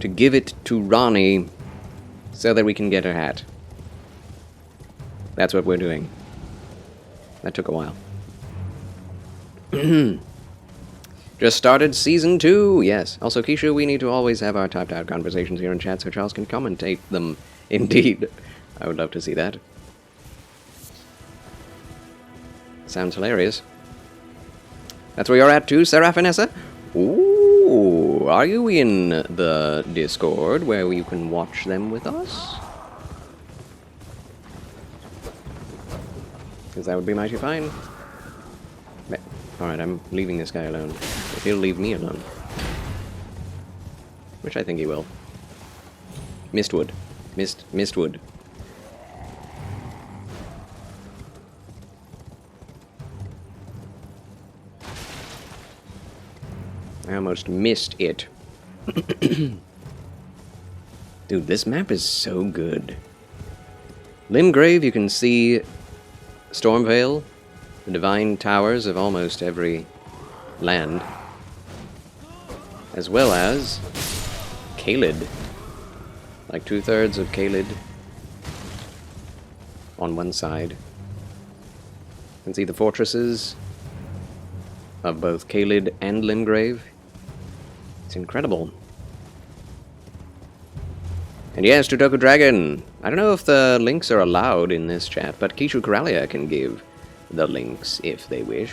to give it to Ronnie so that we can get her hat. That's what we're doing. That took a while. Just started Season 2, yes. Also, Kishu, we need to always have our typed-out conversations here in chat so Charles can commentate them. Indeed. I would love to see that. Sounds hilarious. That's where you're at too, Seraphinessa? Ooh, are you in the Discord where you can watch them with us? Because that would be mighty fine. Alright, I'm leaving this guy alone. If he'll leave me alone. Which I think he will. Mistwood. Mistwood. I almost missed it. Dude, this map is so good. Limgrave, you can see Stormvale, the divine towers of almost every land, as well as Caelid. Like 2/3 of Caelid on one side. You can see the fortresses of both Caelid and Limgrave. It's incredible. And yes, Tutoku Dragon. I don't know if the links are allowed in this chat, but Kishu Karalia can give the links if they wish.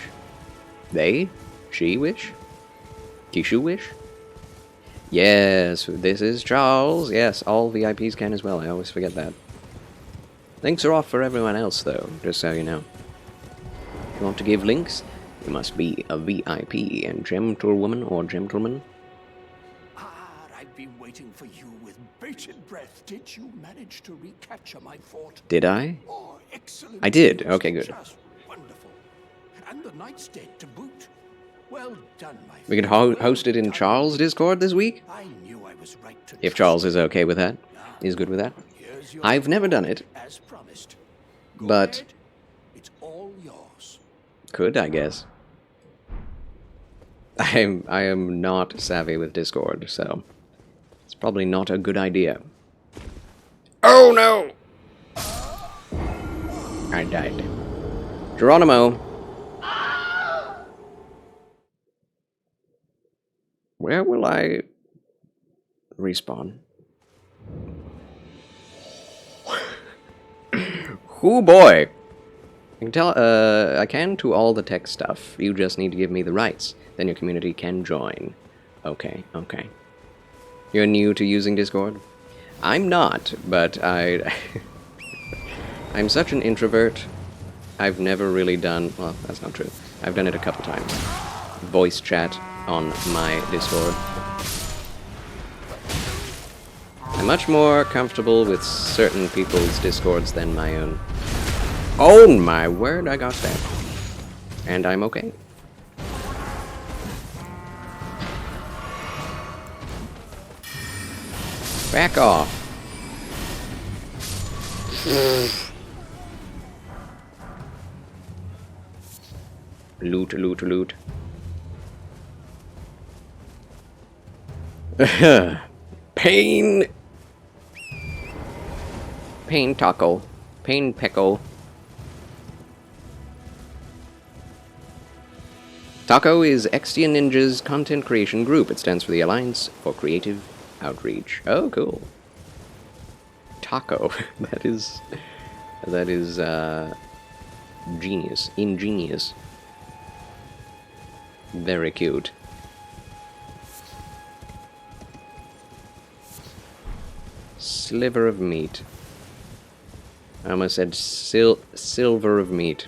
They? She wish? Kishu wish? Yes, this is Charles. Yes, all VIPs can as well. I always forget that. Links are off for everyone else, though, just so you know. If you want to give links, you must be a VIP and gentlewoman or gentleman. I've been waiting for you with bated breath. Did you manage to recapture my fort? Did I? Oh, excellent. I did. Okay, good. Just wonderful. And the knight's dead to boot. Well done, my friend. We can host it in Charles' Discord this week? I knew I was right to If Charles is okay with that. He's good with that. I've never done it. As promised. But ahead. It's all yours. could, I guess. I am not savvy with Discord, so it's probably not a good idea. Oh no! I died. Geronimo! Where will I respawn? Oh boy! I can to all the tech stuff. You just need to give me the rights. Then your community can join. Okay, okay. You're new to using Discord? I'm not, but I'm such an introvert. I've never really done... Well, that's not true. I've done it a couple times. Voice chat on my Discord. I'm much more comfortable with certain people's Discords than my own. Oh my word, I got stabbed. And I'm okay. Back off. Loot, loot, loot. Pain. Pain taco. Pain peco. Taco is Extia Ninja's content creation group. It stands for the Alliance for Creative Outreach. Oh, cool. Taco. That is genius. Ingenious. Very cute. Sliver of meat. I almost said silver of meat.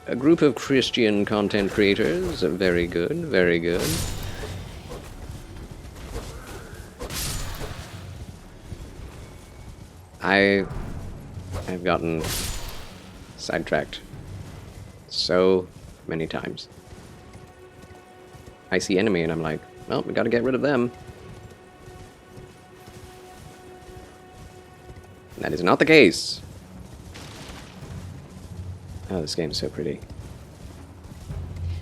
A group of Christian content creators. Very good, very good. I've gotten sidetracked so many times. I see enemy and I'm like, well, we gotta get rid of them. That is not the case. Oh, this game's so pretty.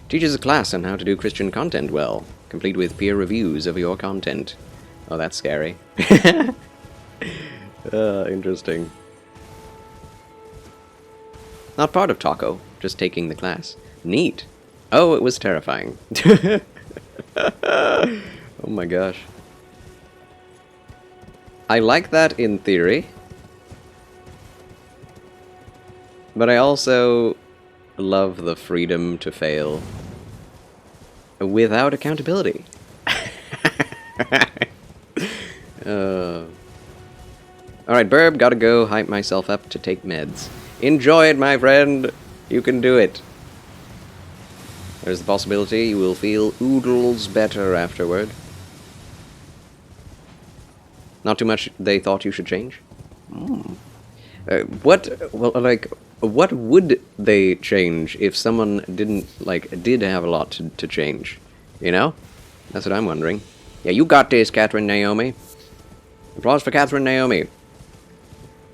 Teaches a class on how to do Christian content well, complete with peer reviews of your content. Oh, that's scary. Interesting. Not part of Taco, just taking the class. Neat. Oh, it was terrifying. Oh my gosh. I like that in theory. But I also love the freedom to fail without accountability. Alright, Burb, gotta go hype myself up to take meds. Enjoy it, my friend! You can do it. There's the possibility you will feel oodles better afterward. Not too much they thought you should change? What would they change if someone did have a lot to change? You know? That's what I'm wondering. Yeah, you got this, Catherine Naomi. Applause for Catherine Naomi.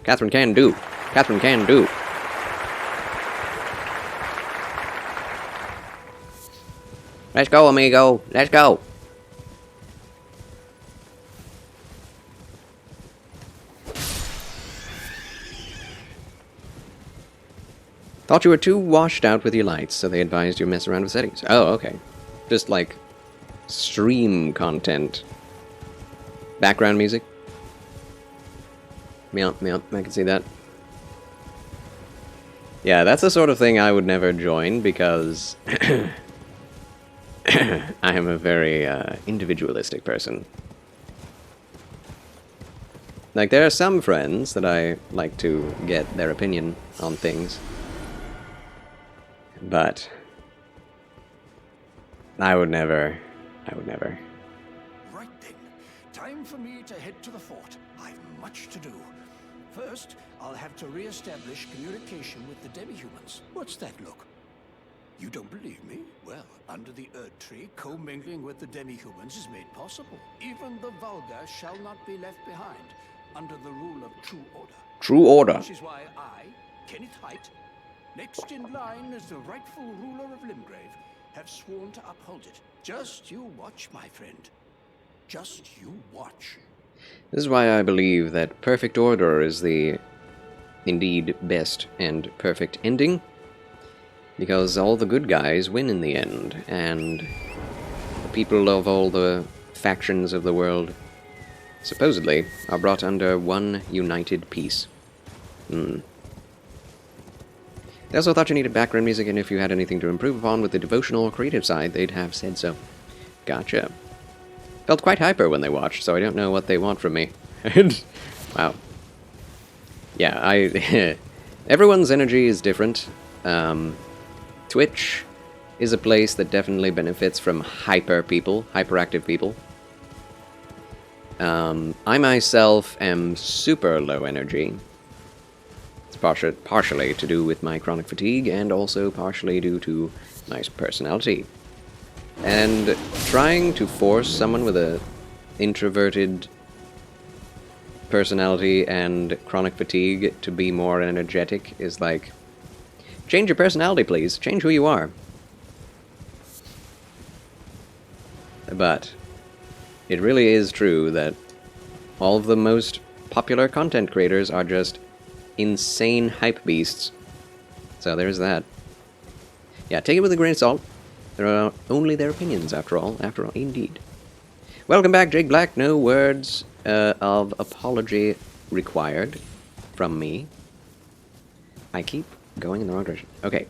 Catherine can do. Catherine can do. Let's go, amigo. Let's go. Thought you were too washed out with your lights, so they advised you mess around with settings. Oh, okay. Just like stream content. Background music. Yeah, I can see that. Yeah, that's the sort of thing I would never join because I am a very individualistic person. Like, there are some friends that I like to get their opinion on things. But I would never. Right then. Time for me to head to the fort. I've much to do. First, I'll have to re-establish communication with the demi-humans. What's that look? You don't believe me? Well, under the Erd Tree, commingling with the demi-humans is made possible. Even the vulgar shall not be left behind, under the rule of true order. True order. Which is why I, Kenneth Height, next in line as the rightful ruler of Limgrave, have sworn to uphold it. Just you watch, my friend. Just you watch. This is why I believe that perfect order is the indeed best and perfect ending, because all the good guys win in the end, and the people of all the factions of the world, supposedly, are brought under one united peace. They also thought you needed background music, and if you had anything to improve upon with the devotional or creative side, they'd have said so. Gotcha. Felt quite hyper when they watched, so I don't know what they want from me. Wow. Yeah, everyone's energy is different. Twitch is a place that definitely benefits from hyperactive people. I myself am super low energy. It's partially to do with my chronic fatigue, and also partially due to my personality. And trying to force someone with a introverted personality and chronic fatigue to be more energetic is like, change your personality, please. Change who you are. But it really is true that all of the most popular content creators are just insane hype beasts. So there's that. Yeah, take it with a grain of salt. There are only their opinions, after all, indeed. Welcome back, Jake Black. No words of apology required from me. I keep going in the wrong direction. Okay.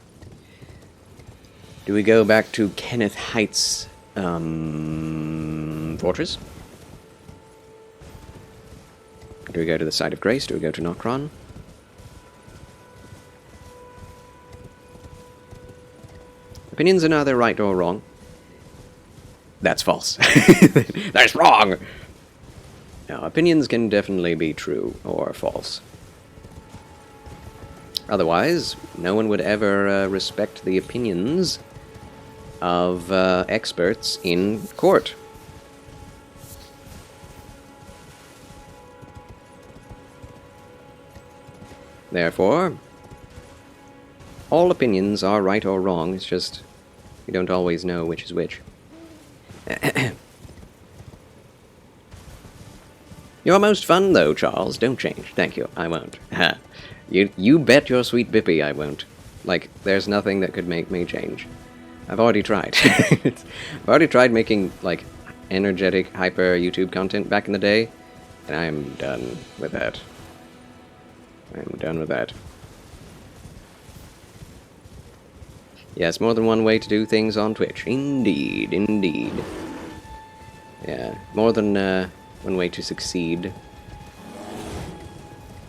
Do we go back to Kenneth Heights Fortress? Do we go to the Site of Grace? Do we go to Nokron? Opinions are neither right or wrong. That's false. That's wrong! Now, opinions can definitely be true or false. Otherwise, no one would ever respect the opinions of experts in court. Therefore, all opinions are right or wrong, it's just you don't always know which is which. You're most fun, though, Charles. Don't change. Thank you. I won't. You bet your sweet bippy I won't. Like, there's nothing that could make me change. I've already tried. I've already tried making, like, energetic, hyper YouTube content back in the day, and I'm done with that. I'm done with that. Yes, more than one way to do things on Twitch. Indeed, indeed. Yeah, more than one way to succeed.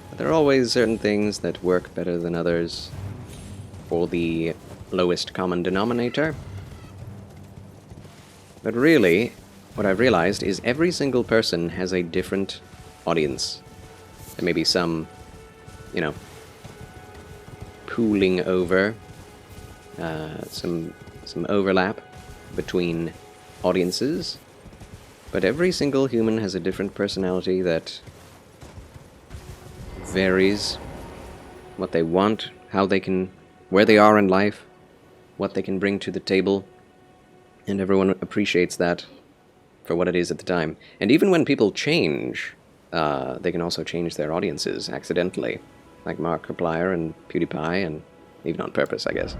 But there are always certain things that work better than others for the lowest common denominator. But really, what I've realized is every single person has a different audience. There may be some, you know, pooling over, some overlap between audiences, but every single human has a different personality that varies what they want, how they can, where they are in life, what they can bring to the table, and everyone appreciates that for what it is at the time. And even when people change, they can also change their audiences accidentally, like Markiplier and PewDiePie, and even on purpose, I guess.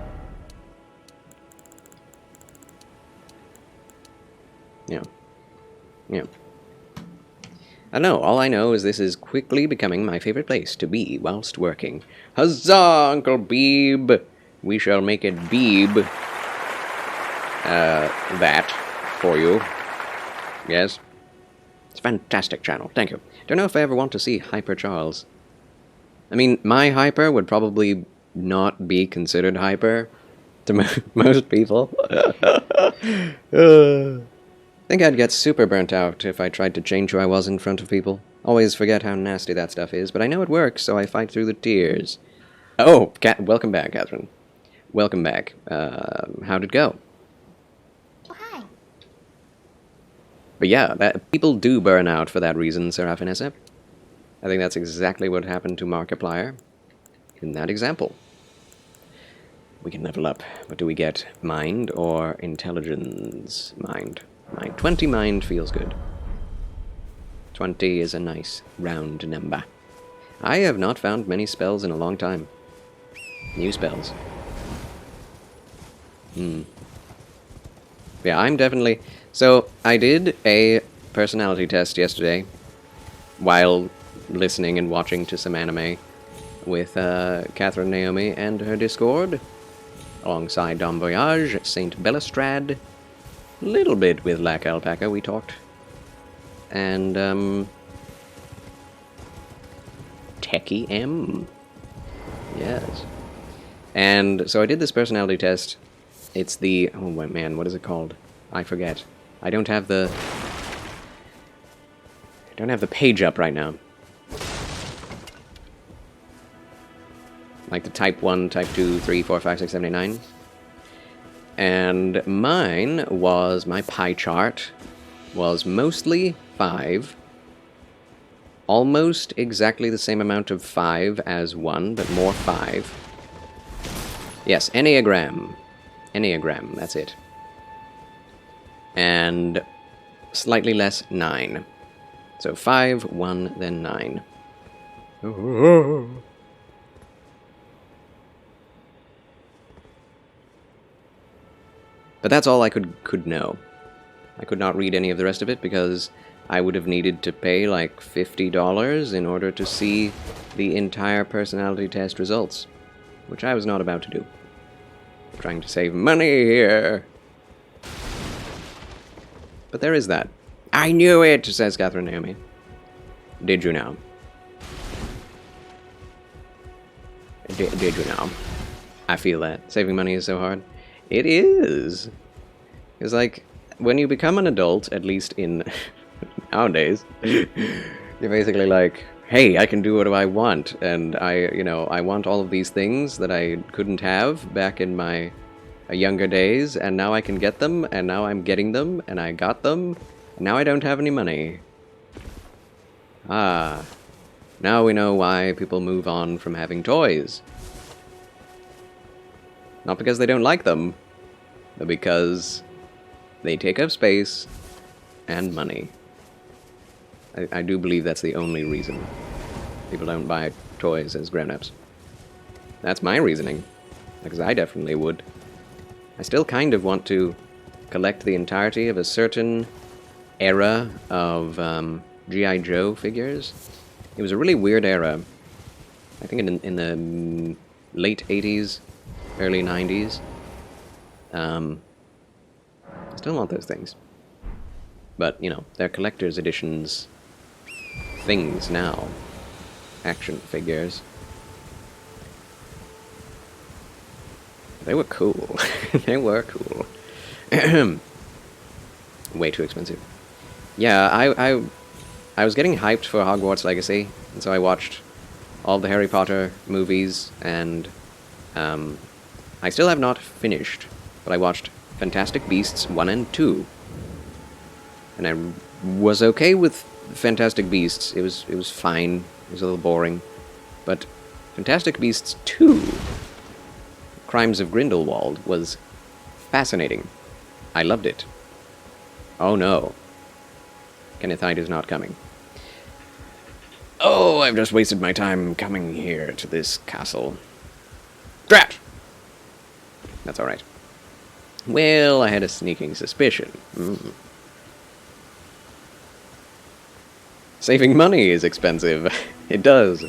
Yeah. Yeah. I don't know, all I know is this is quickly becoming my favorite place to be whilst working. Huzzah, Uncle Beeb! We shall make it Beeb. That for you. Yes. It's a fantastic channel, thank you. Don't know if I ever want to see Hyper Charles. I mean, my hyper would probably not be considered hyper to most people. I think I'd get super burnt out if I tried to change who I was in front of people. Always forget how nasty that stuff is, but I know it works, so I fight through the tears. Oh, welcome back, Catherine. Welcome back. How'd it go? Oh, hi. But yeah, people do burn out for that reason, Seraphinessa. I think that's exactly what happened to Markiplier in that example. We can level up. What do we get? Mind or intelligence? Mind. Mind. 20 mind feels good. 20 is a nice round number. I have not found many spells in a long time. New spells. Yeah, I'm definitely... So, I did a personality test yesterday while listening and watching to some anime with Catherine Naomi and her Discord, alongside Dom Voyage, Saint Bellestrade, a little bit with Lack Alpaca we talked, and Techie M. Yes. And so I did this personality test. It's the... oh man, what is it called? I forget. I don't have the page up right now. Like the type 1, type 2, 3, 4, 5, 6, 7, 8, 9. And mine was, my pie chart was mostly 5. Almost exactly the same amount of 5 as 1, but more 5. Yes, Enneagram. Enneagram, that's it. And slightly less 9. So 5, 1, then 9. But that's all I could know. I could not read any of the rest of it because I would have needed to pay like $50 in order to see the entire personality test results, which I was not about to do. Trying to save money here. But there is that. I knew it, says Catherine Naomi. Did you now? Did you now? I feel that. Saving money is so hard. It is. It's like, when you become an adult, at least in nowadays, you're basically like, hey, I can do what I want, and I want all of these things that I couldn't have back in my younger days, and now I can get them, and now I'm getting them, and I got them, and now I don't have any money. Ah, now we know why people move on from having toys. Not because they don't like them, but because they take up space and money. I do believe that's the only reason people don't buy toys as grown-ups. That's my reasoning, because I definitely would. I still kind of want to collect the entirety of a certain era of G.I. Joe figures. It was a really weird era. I think in the late 80s, early 90s. I still want those things. But, they're collector's editions things now. Action figures. They were cool. They were cool. Way too expensive. Yeah, I was getting hyped for Hogwarts Legacy, and so I watched all the Harry Potter movies, and I still have not finished, but I watched Fantastic Beasts 1 and 2. And I was okay with Fantastic Beasts. It was fine. It was a little boring. But Fantastic Beasts 2, Crimes of Grindelwald, was fascinating. I loved it. Oh no. Kenneth Hyde is not coming. Oh, I've just wasted my time coming here to this castle. Drat! That's alright. Well, I had a sneaking suspicion. Saving money is expensive. It does.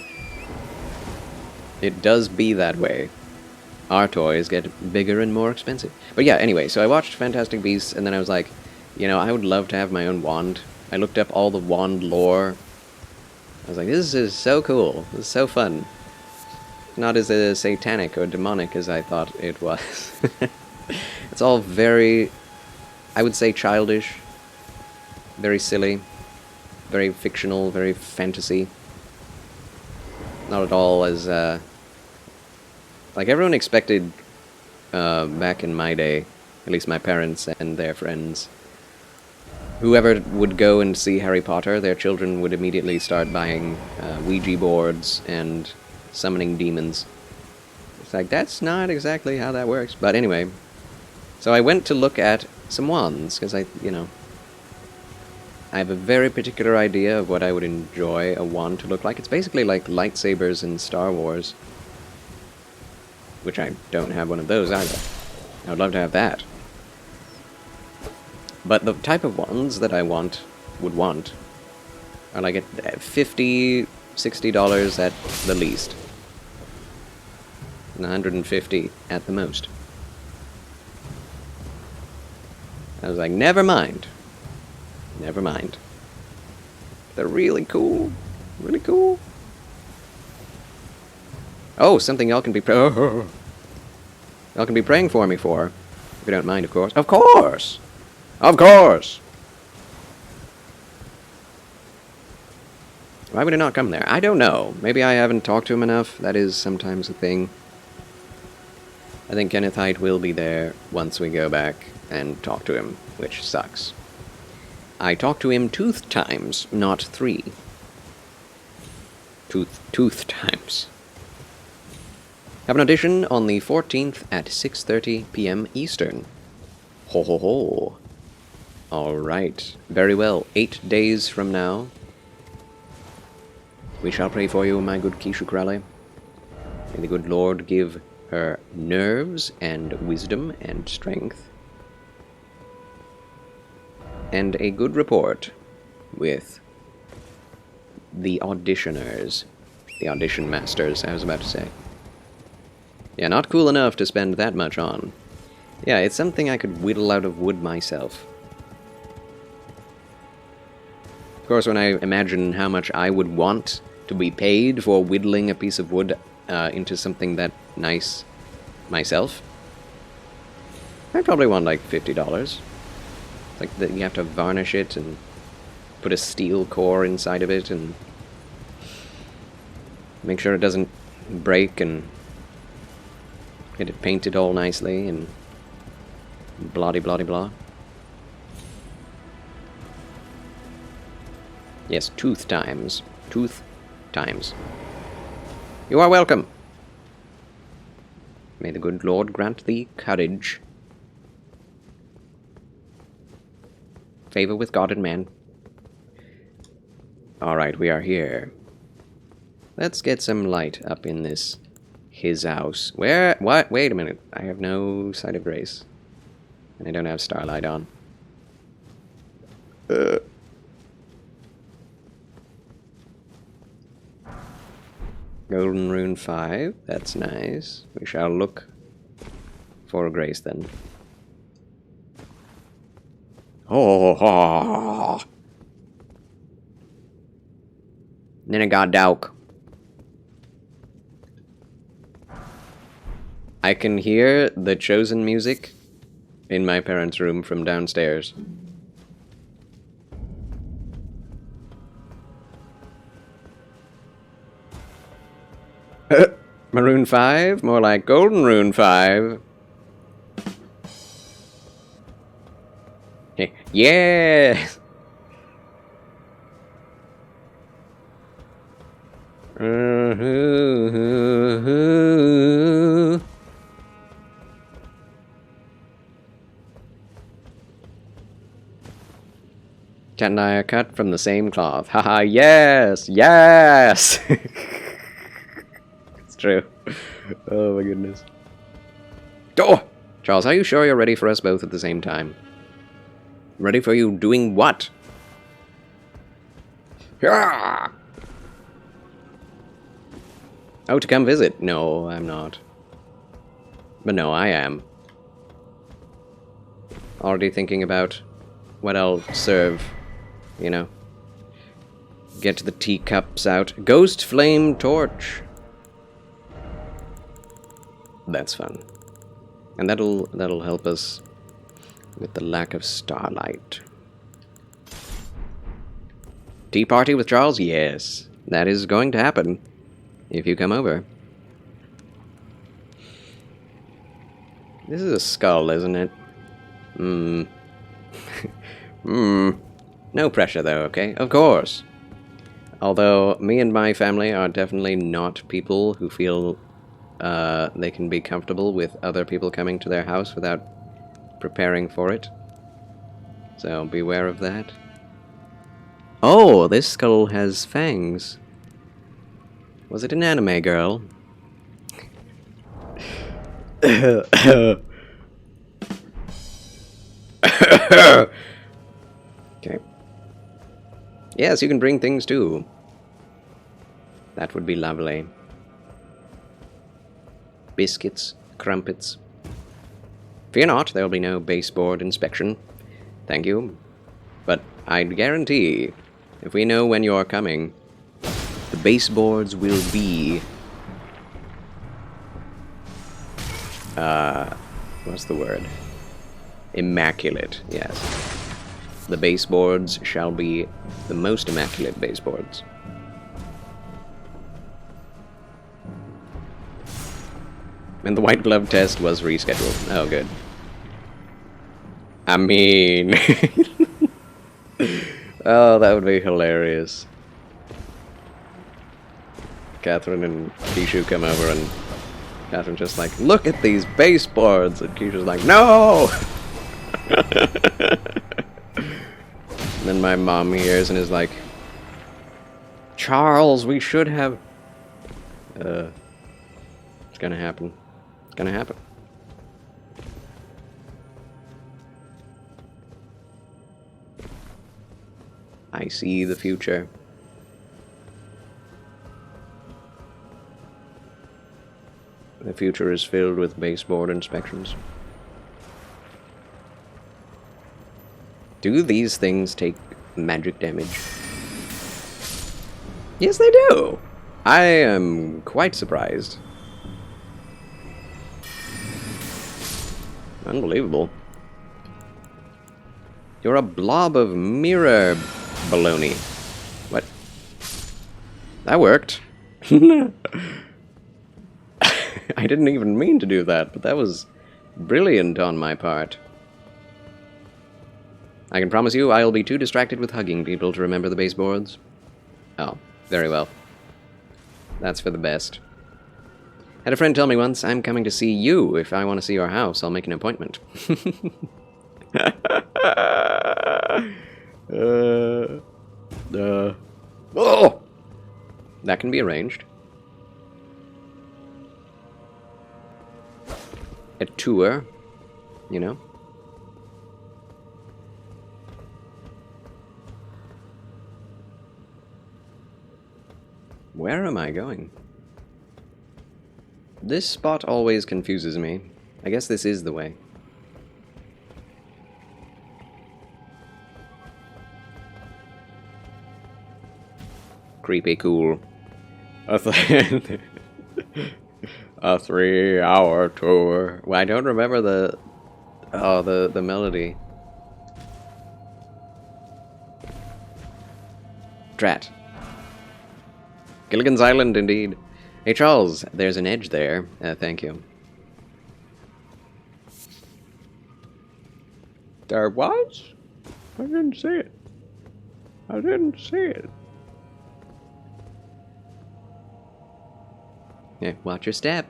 It does be that way. Our toys get bigger and more expensive. But yeah, anyway, so I watched Fantastic Beasts, and then I was like, I would love to have my own wand. I looked up all the wand lore. I was like, this is so cool. This is so fun. Not as satanic or demonic as I thought it was. It's all very, I would say, childish. Very silly. Very fictional, very fantasy. Not at all as, like everyone expected back in my day, at least my parents and their friends, whoever would go and see Harry Potter, their children would immediately start buying Ouija boards and summoning demons. It's like, that's not exactly how that works. But anyway, so I went to look at some wands, because I have a very particular idea of what I would enjoy a wand to look like. It's basically like lightsabers in Star Wars. Which I don't have one of those either. I would love to have that. But the type of wands that I would want, are like at $50, $60 at the least. And $150 at the most. I was like, never mind. Never mind. They're really cool. Really cool. Oh, something y'all can be y'all can be praying for me for. If you don't mind, of course. Of course! Of course! Why would it not come there? I don't know. Maybe I haven't talked to him enough. That is sometimes a thing. I think Kenneth Haidt will be there once we go back and talk to him, which sucks. I talked to him 2 times, not 3. 2 times. Have an audition on the 14th at 6:30 p.m. Eastern. Ho ho ho. Alright. Very well. 8 days from now. We shall pray for you, my good Kishu Crowley. May the good Lord give her nerves and wisdom and strength. And a good report with the auditioners. The audition masters, I was about to say. Yeah, not cool enough to spend that much on. Yeah, it's something I could whittle out of wood myself. Of course, when I imagine how much I would want to be paid for whittling a piece of wood into something that nice myself, I'd probably want like $50. Like that, you have to varnish it and put a steel core inside of it and make sure it doesn't break and get it painted all nicely and blah de blah de blah. Yes, tooth times. Tooth times. You are welcome. May the good Lord grant thee courage. Favor with God and man. Alright, we are here. Let's get some light up in this his house. Where? What? Wait a minute. I have no sight of grace. And I don't have starlight on. Golden Rune 5. That's nice. We shall look for grace then. Oh, Then it got dark. I can hear the Chosen music in my parents' room from downstairs. Maroon 5? More like Golden Rune 5. Yeah! Cat and I are cut from the same cloth. Haha, yes! Yes! It's true. Oh my goodness. Oh! Charles, are you sure you're ready for us both at the same time? Ready for you doing what? Yeah! Oh, to come visit? No, I'm not. But no, I am. Already thinking about what I'll serve, you know. Get the teacups out. Ghost flame torch. That's fun. And that'll help us with the lack of starlight. Tea party with Charles? Yes. That is going to happen. If you come over. This is a skull, isn't it? No pressure, though, okay? Of course. Although, me and my family are definitely not people who feel they can be comfortable with other people coming to their house without preparing for it. So, beware of that. Oh, this skull has fangs. Was it an anime girl? Okay. Yes, you can bring things too. That would be lovely. Biscuits, crumpets. Fear not, there will be no baseboard inspection. Thank you. But I'd guarantee, if we know when you're coming, the baseboards will be... what's the word? Immaculate, yes. The baseboards shall be the most immaculate baseboards. And the white glove test was rescheduled. Oh, good. I mean... oh, that would be hilarious. Catherine and Kishu come over and Catherine's just like, look at these baseboards! And Kishu's like, no! And then my mom hears and is like, Charles, we should have... it's gonna happen. It's gonna happen. I see the future. The future is filled with baseboard inspections. Do these things take magic damage? Yes, they do! I am quite surprised. Unbelievable. You're a blob of mirror baloney. What? That worked. I didn't even mean to do that, but that was brilliant on my part. I can promise you I'll be too distracted with hugging people to remember the baseboards. Oh, very well. That's for the best. Had a friend tell me once, I'm coming to see you. If I want to see your house, I'll make an appointment. Oh! That can be arranged. A tour, you know? Where am I going? This spot always confuses me. I guess this is the way. Creepy cool. A 3-hour tour. Well, I don't remember the... oh, the melody. Drat. Gilligan's Island, indeed. Hey, Charles, there's an edge there. Thank you. There was? I didn't see it. I didn't see it. Yeah, watch your step.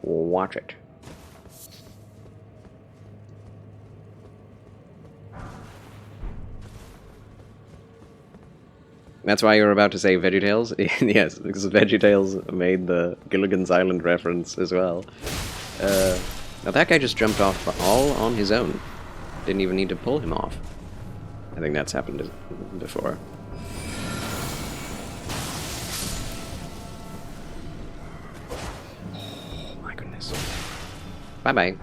Watch it. That's why you were about to say VeggieTales? Yes, because VeggieTales made the Gilligan's Island reference as well. Now that guy just jumped off all on his own. Didn't even need to pull him off. I think that's happened before. Oh my goodness. Bye-bye.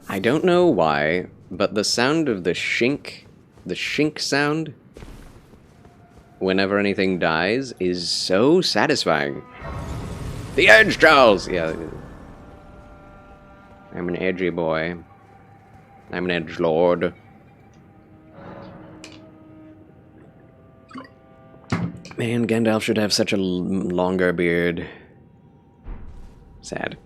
I don't know why, but the sound of the shink sound, whenever anything dies, is so satisfying. The edge, Charles! Yeah. I'm an edgy boy. I'm an edgelord. Man, Gandalf should have such a longer beard. Sad.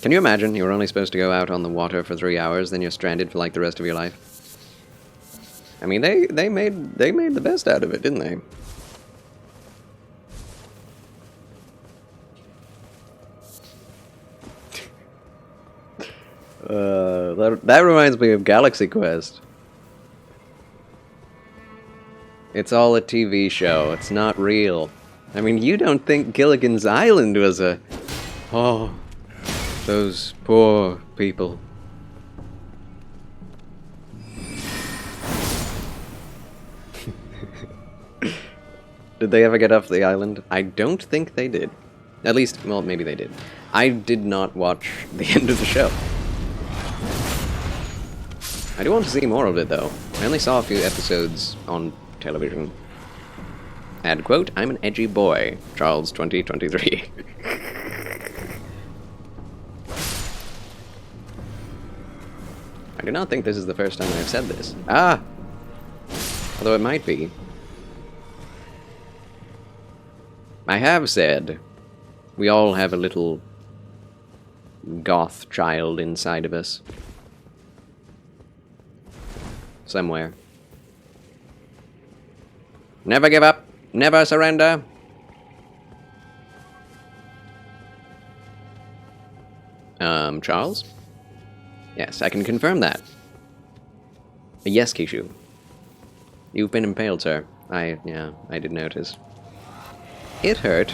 Can you imagine you were only supposed to go out on the water for 3 hours, then you're stranded for like the rest of your life? I mean, they made the best out of it, didn't they? That reminds me of Galaxy Quest. It's all a TV show. It's not real. I mean, you don't think Gilligan's Island was a... Oh, those poor people. Did they ever get off the island? I don't think they did. At least, well, maybe they did. I did not watch the end of the show. I do want to see more of it, though. I only saw a few episodes on television. Add quote, I'm an edgy boy, Charles 2023. I do not think this is the first time I've said this. Ah! Although it might be. I have said, we all have a little goth child inside of us. Somewhere. Never give up. Never surrender. Charles? Yes, I can confirm that. Yes, Kishu. You've been impaled, sir. I did notice. It hurt.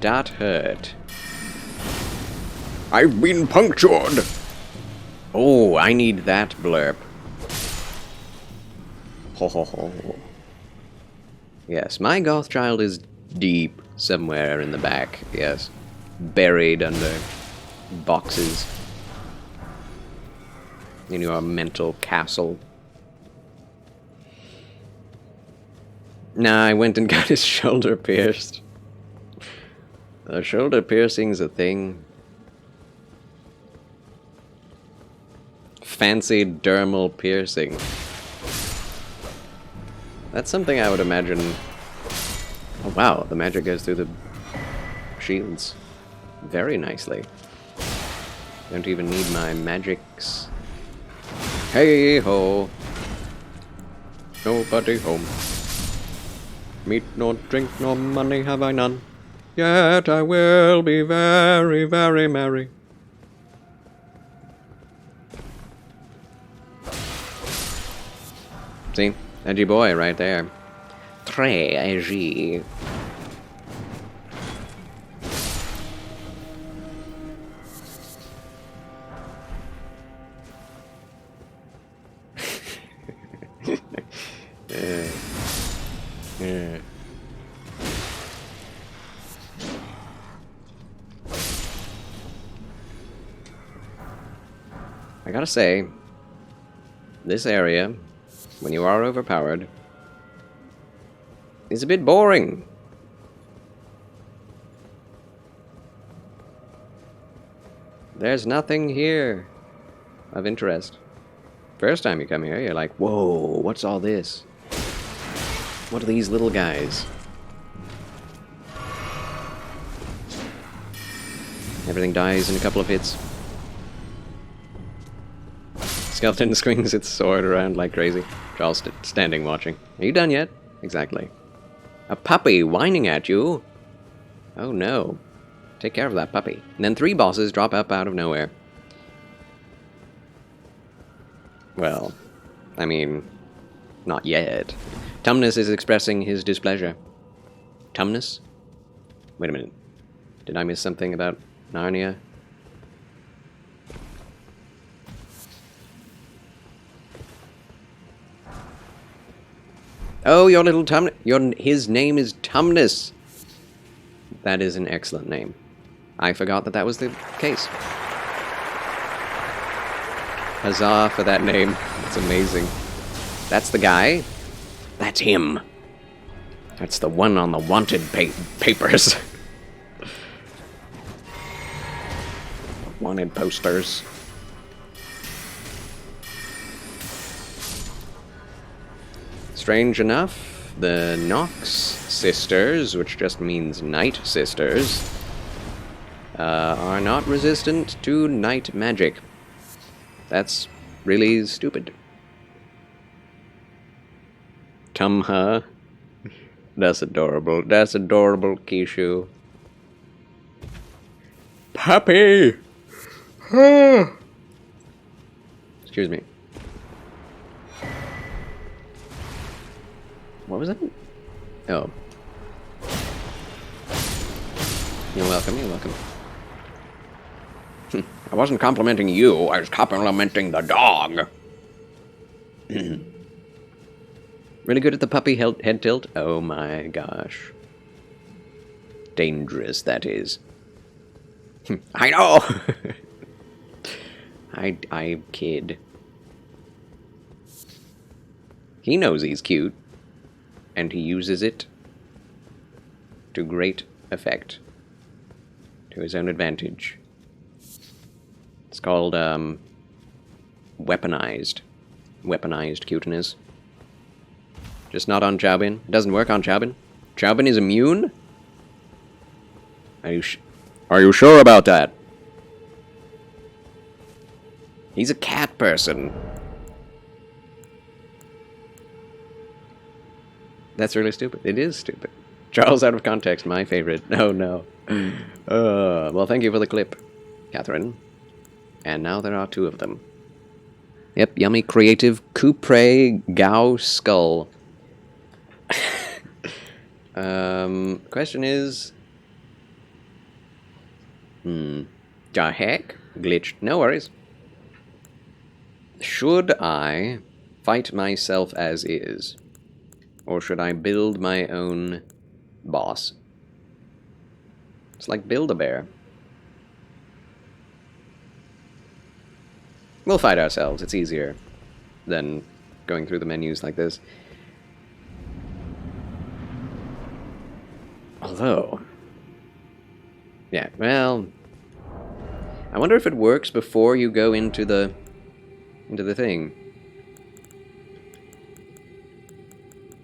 That hurt. I've been punctured! Oh, I need that blurb. Ho ho ho. Yes, my goth child is deep somewhere in the back, yes. Buried under boxes. In your mental castle. Nah, I went and got his shoulder pierced. A shoulder piercing's a thing. Fancy dermal piercing. That's something I would imagine... Oh wow, the magic goes through the shields very nicely. Don't even need my magics. Hey ho! Nobody home. Meat nor drink nor money have I none. Yet I will be very, very merry. See? Edgy boy right there. Très edgy. Yeah. I gotta say, this area, when you are overpowered, is a bit boring. There's nothing here of interest. First time you come here, you're like, whoa, what's all this? What are these little guys? Everything dies in a couple of hits. Skeleton swings its sword around like crazy. Charles standing watching. Are you done yet? Exactly. A puppy whining at you? Oh no. Take care of that puppy. And then 3 bosses drop up out of nowhere. Well, I mean, not yet. Tumnus is expressing his displeasure. Tumnus? Wait a minute. Did I miss something about Narnia? Oh, your little his name is Tumnus. That is an excellent name. I forgot that that was the case. Huzzah for that name. That's amazing. That's the guy. That's him. That's the one on the wanted papers. Wanted posters. Strange enough, the Nox sisters, which just means night sisters, are not resistant to night magic. That's really stupid. Tumha. That's adorable. That's adorable, Kishu. puppy! Excuse me. What was that? Oh. You're welcome, you're welcome. I wasn't complimenting you, I was complimenting the dog. Really good at the puppy head tilt? Oh my gosh. Dangerous, that is. I know! I kid. He knows he's cute, and he uses it to great effect, to his own advantage. It's called, weaponized cuteness. Just not on Chaobin. It doesn't work on Chaobin. Chaobin is immune? Are you sure about that? He's a cat person. That's really stupid. It is stupid. Charles out of context, my favorite. Oh no. Well, thank you for the clip, Catherine. And now there are two of them. Yep, yummy creative Coupre Gao Skull. Question is... The heck? Glitched. No worries. Should I fight myself as is? Or should I build my own boss? It's like Build-A-Bear. We'll fight ourselves. It's easier than going through the menus like this. Although... yeah, well... I wonder if it works before you go into the thing.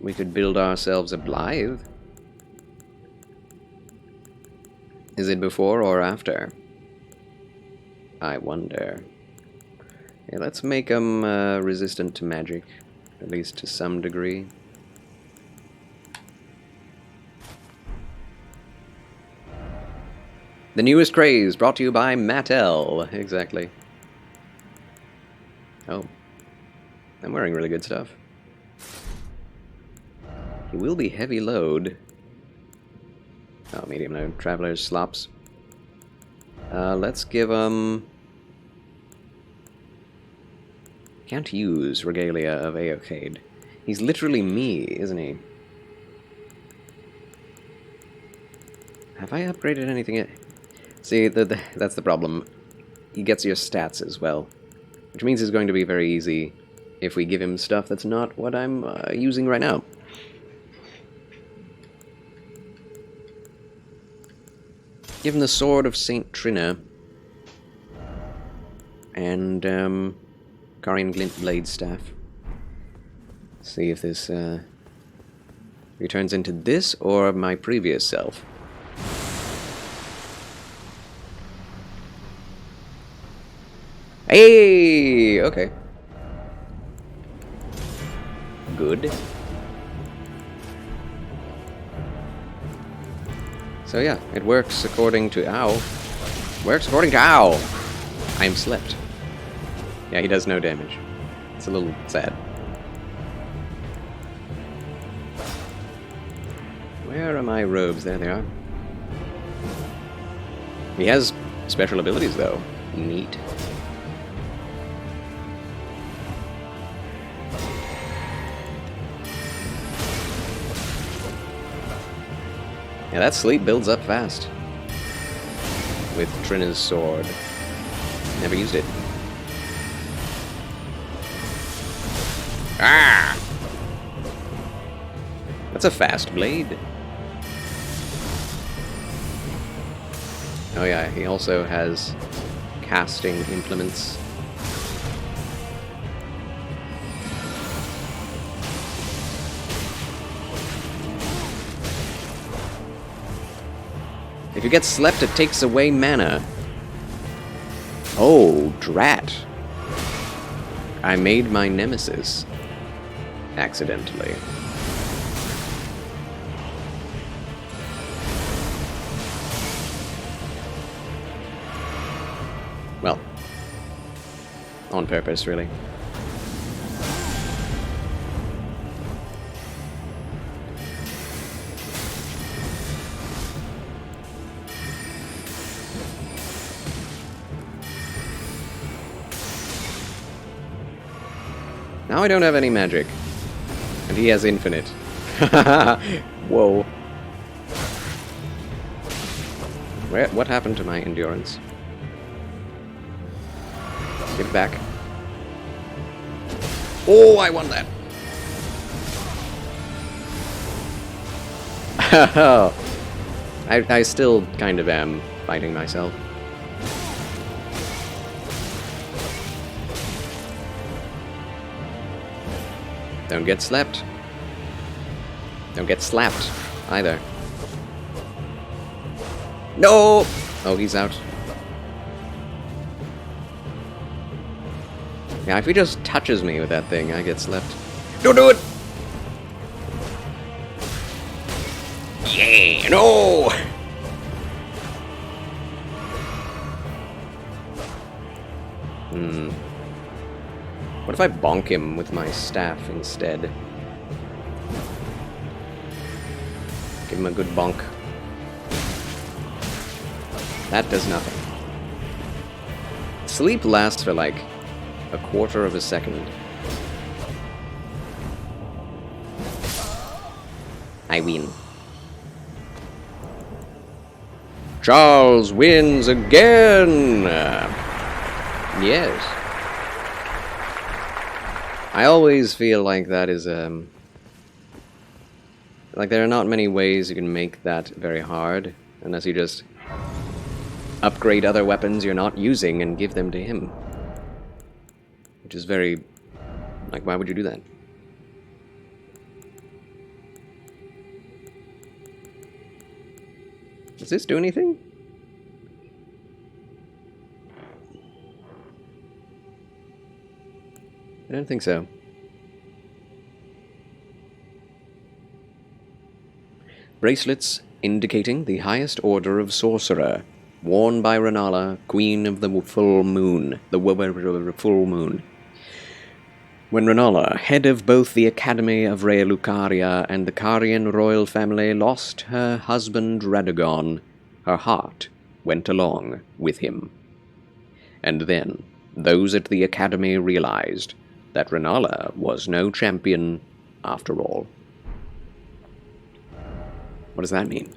We could build ourselves a Blythe. Is it before or after? I wonder. Yeah, let's make them resistant to magic, at least to some degree. The newest craze, brought to you by Mattel. Exactly. Oh. I'm wearing really good stuff. He will be heavy load. Oh, medium load. Traveler's slops. Let's give him... Can't use Regalia of Aocade. He's literally me, isn't he? Have I upgraded anything yet? See, that's the problem. He gets your stats as well. Which means it's going to be very easy if we give him stuff that's not what I'm using right now. Give him the Sword of St. Trina. And, Carian Glint Blade Staff. See if this, returns into this or my previous self. Hey! Okay. Good. So yeah, it works according to Ow. Works according to Ow! I'm slept. Yeah, he does no damage. It's a little sad. Where are my robes? There they are. He has special abilities though. Neat. Yeah, that sleep builds up fast. With Trina's sword. Never used it. Ah! That's a fast blade. Oh yeah, he also has casting implements. If you get slept, it takes away mana. Oh, drat. I made my nemesis. Accidentally. Well, on purpose, really. Now I don't have any magic. And he has infinite. Whoa. What happened to my endurance? Give it back. Oh, I won that! I still kind of am fighting myself. Don't get slapped. Don't get slapped, either. No! Oh, he's out. Yeah, if he just touches me with that thing, I get slapped. Don't do it! Yeah, no! What if I bonk him with my staff instead? Give him a good bonk. That does nothing. Sleep lasts for like a quarter of a second. I win. Charles wins again! Yes. I always feel like that is, like there are not many ways you can make that very hard, unless you just upgrade other weapons you're not using and give them to him. Which is very... like, why would you do that? Does this do anything? I don't think so. Bracelets indicating the highest order of sorcerer, worn by Renala, Queen of the Full Moon. The Full Moon. When Renala, head of both the Academy of Rea Lucaria and the Carian royal family, lost her husband Radagon, her heart went along with him. And then, those at the Academy realized that Renala was no champion after all. What does that mean?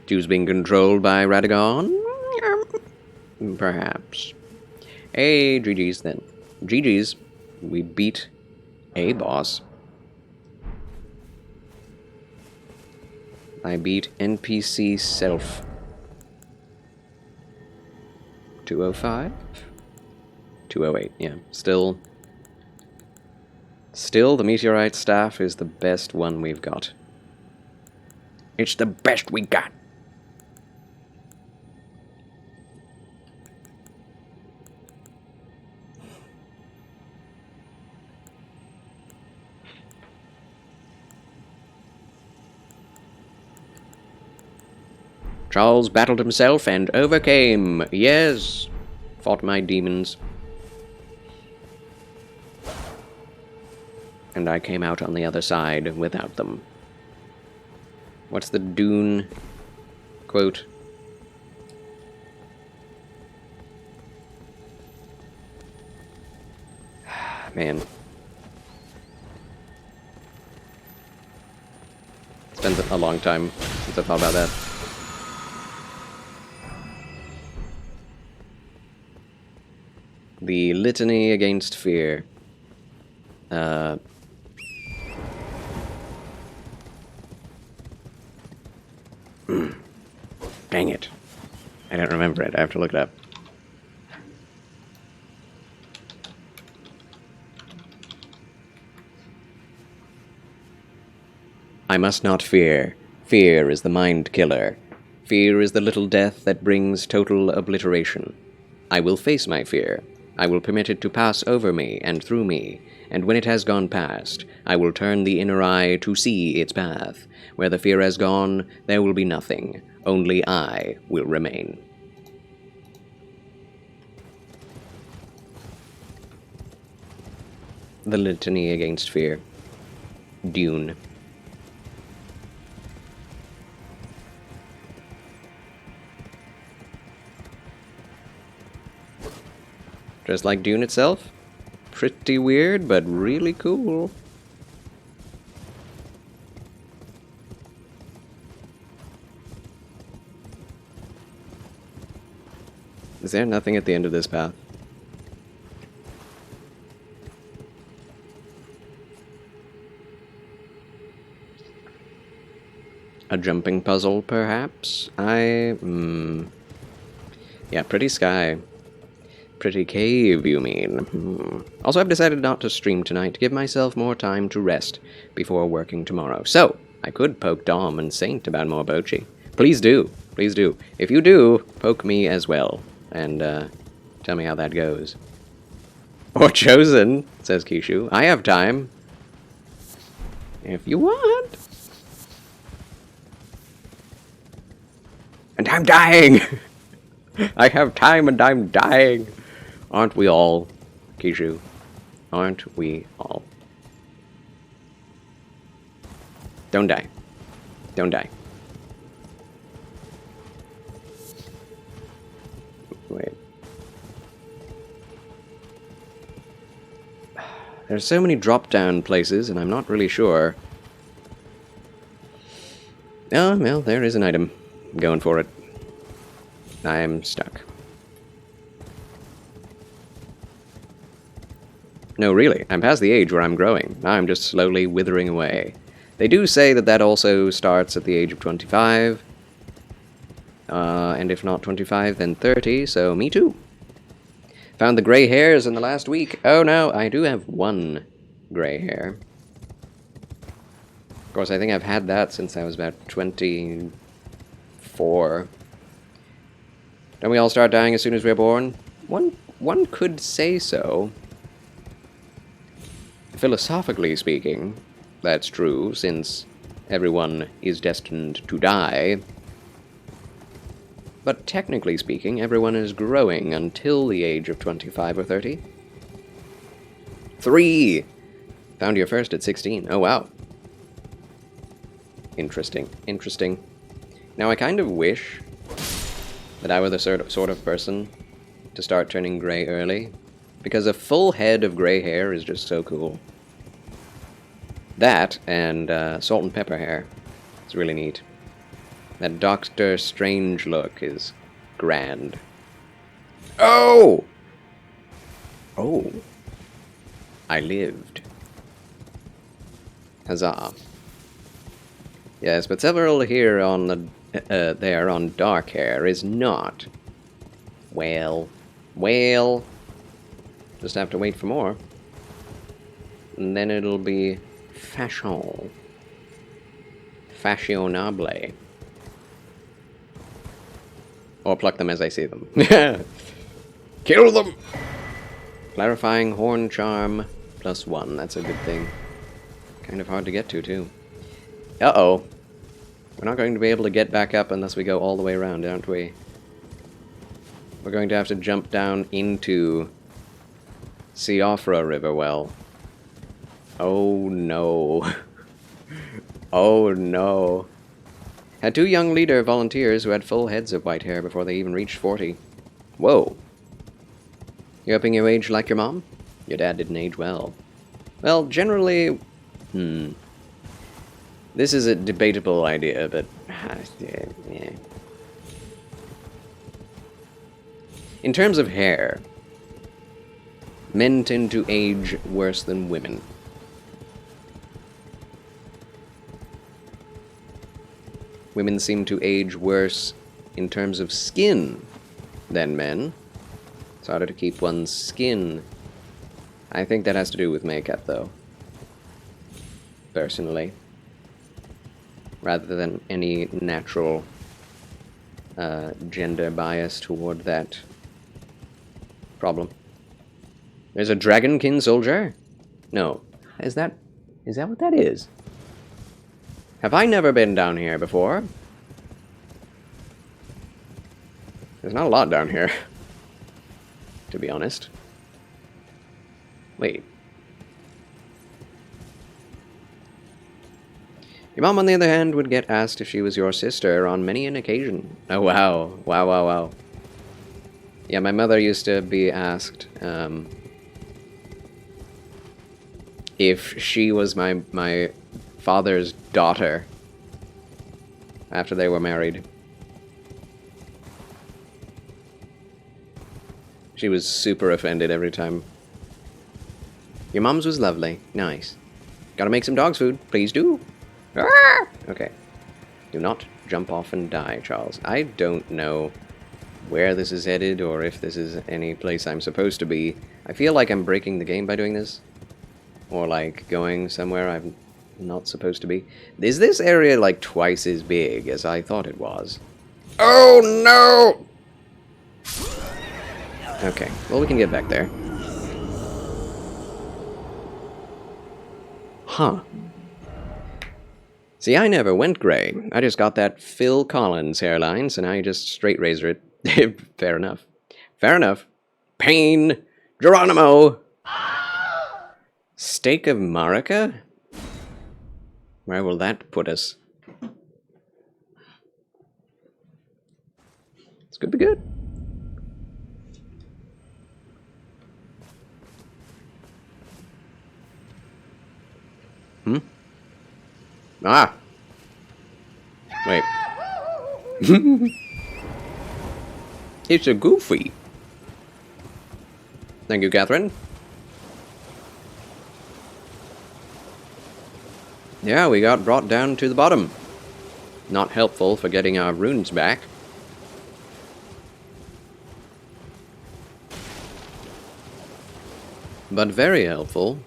She was being controlled by Radagon? Perhaps. Hey, GG's then. GG's. We beat a boss. I beat NPC Self. 205? 208, yeah. Still, the Meteorite Staff is the best one we've got. It's the best we got. Charles battled himself and overcame. Yes. Fought my demons. And I came out on the other side without them. What's the Dune quote? Man. It's been a long time since I thought about that. The Litany Against Fear. Dang it. I don't remember it. I have to look it up. I must not fear. Fear is the mind killer. Fear is the little death that brings total obliteration. I will face my fear. I will permit it to pass over me and through me, and when it has gone past, I will turn the inner eye to see its path. Where the fear has gone, there will be nothing. Only I will remain. The Litany Against Fear. Dune. Just like Dune itself. Pretty weird, but really cool. Is there nothing at the end of this path? A jumping puzzle, perhaps? Yeah, pretty sky. Pretty cave, you mean? Also, I've decided not to stream tonight to give myself more time to rest before working tomorrow. So, I could poke Dom and Saint about more Bochi. Please do. Please do. If you do, poke me as well. And, tell me how that goes. Or Chosen, says Kishu. I have time. If you want. And I'm dying! I have time and I'm dying! Aren't we all, Kishu? Aren't we all? Don't die. Don't die. Wait. There's so many drop-down places, and I'm not really sure. Oh, well, there is an item. I'm going for it. I'm stuck. No, really, I'm past the age where I'm growing. Now I'm just slowly withering away. They do say that that also starts at the age of 25. And if not 25, then 30, so me too. Found the gray hairs in the last week. Oh no, I do have one gray hair. Of course, I think I've had that since I was about 24. Don't we all start dying as soon as we're born? One could say so. Philosophically speaking, that's true, since everyone is destined to die. But technically speaking, everyone is growing until the age of 25 or 30. 3! Found your first at 16. Oh, wow. Interesting. Interesting. Now, I kind of wish that I were the sort of person to start turning gray early, because a full head of gray hair is just so cool. That, and salt and pepper hair. It's really neat. That Doctor Strange look is grand. Oh! Oh. I lived. Huzzah. Yes, but several here on the there on dark hair is not. Well, just have to wait for more. And then it'll be fashion. Fashionable. Or pluck them as I see them. Kill them! Clarifying horn charm +1. That's a good thing. Kind of hard to get to, too. Uh-oh. We're not going to be able to get back up unless we go all the way around, aren't we? We're going to have to jump down into Siofra River well. Oh no. Oh no. Had 2 young leader volunteers who had full heads of white hair before they even reached 40. Whoa. You hoping you aged like your mom? Your dad didn't age well. Well, generally... This is a debatable idea, but... yeah. In terms of hair, men tend to age worse than women. Women seem to age worse in terms of skin than men. It's harder to keep one's skin. I think that has to do with makeup, though. Personally. Rather than any natural gender bias toward that problem. There's a dragonkin soldier? No. Is that what that is? Have I never been down here before? There's not a lot down here, to be honest. Wait. Your mom, on the other hand, would get asked if she was your sister on many an occasion. Oh, wow. Wow, wow, wow. Yeah, my mother used to be asked, if she was my father's daughter after they were married. She was super offended every time. Your mom's was lovely. Nice. Gotta make some dog's food. Please do. Ah! Okay. Do not jump off and die, Charles. I don't know where this is headed or if this is any place I'm supposed to be. I feel like I'm breaking the game by doing this. Or like going somewhere I'm not supposed to be. Is this area like twice as big as I thought it was? Oh no! Okay, well we can get back there. Huh. See, I never went gray. I just got that Phil Collins hairline, so now you just straight razor it. Fair enough. Fair enough. Pain! Geronimo! Stake of Marika? Where will that put us? This could be good. Ah! Wait. It's a Goofy. Thank you, Catherine. Yeah, we got brought down to the bottom. Not helpful for getting our runes back. But very helpful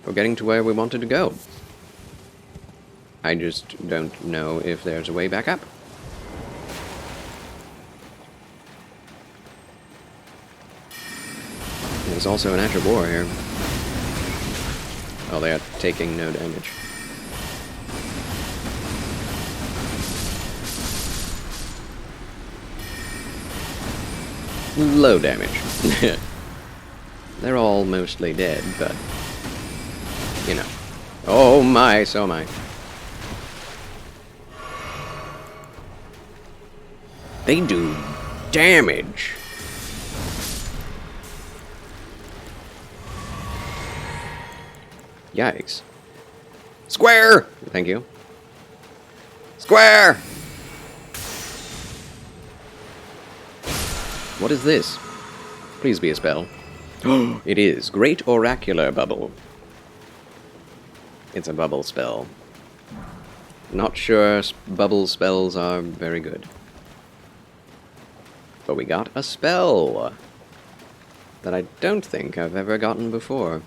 for getting to where we wanted to go. I just don't know if there's a way back up. There's also an Asher Boar here. Oh, they are taking no damage. Low damage. They're all mostly dead, but you know. Oh my, so am I. They do damage. Yikes. Square! Thank you. Square! What is this? Please be a spell. It is. Great Oracular Bubble. It's a bubble spell. Not sure bubble spells are very good. But we got a spell that I don't think I've ever gotten before.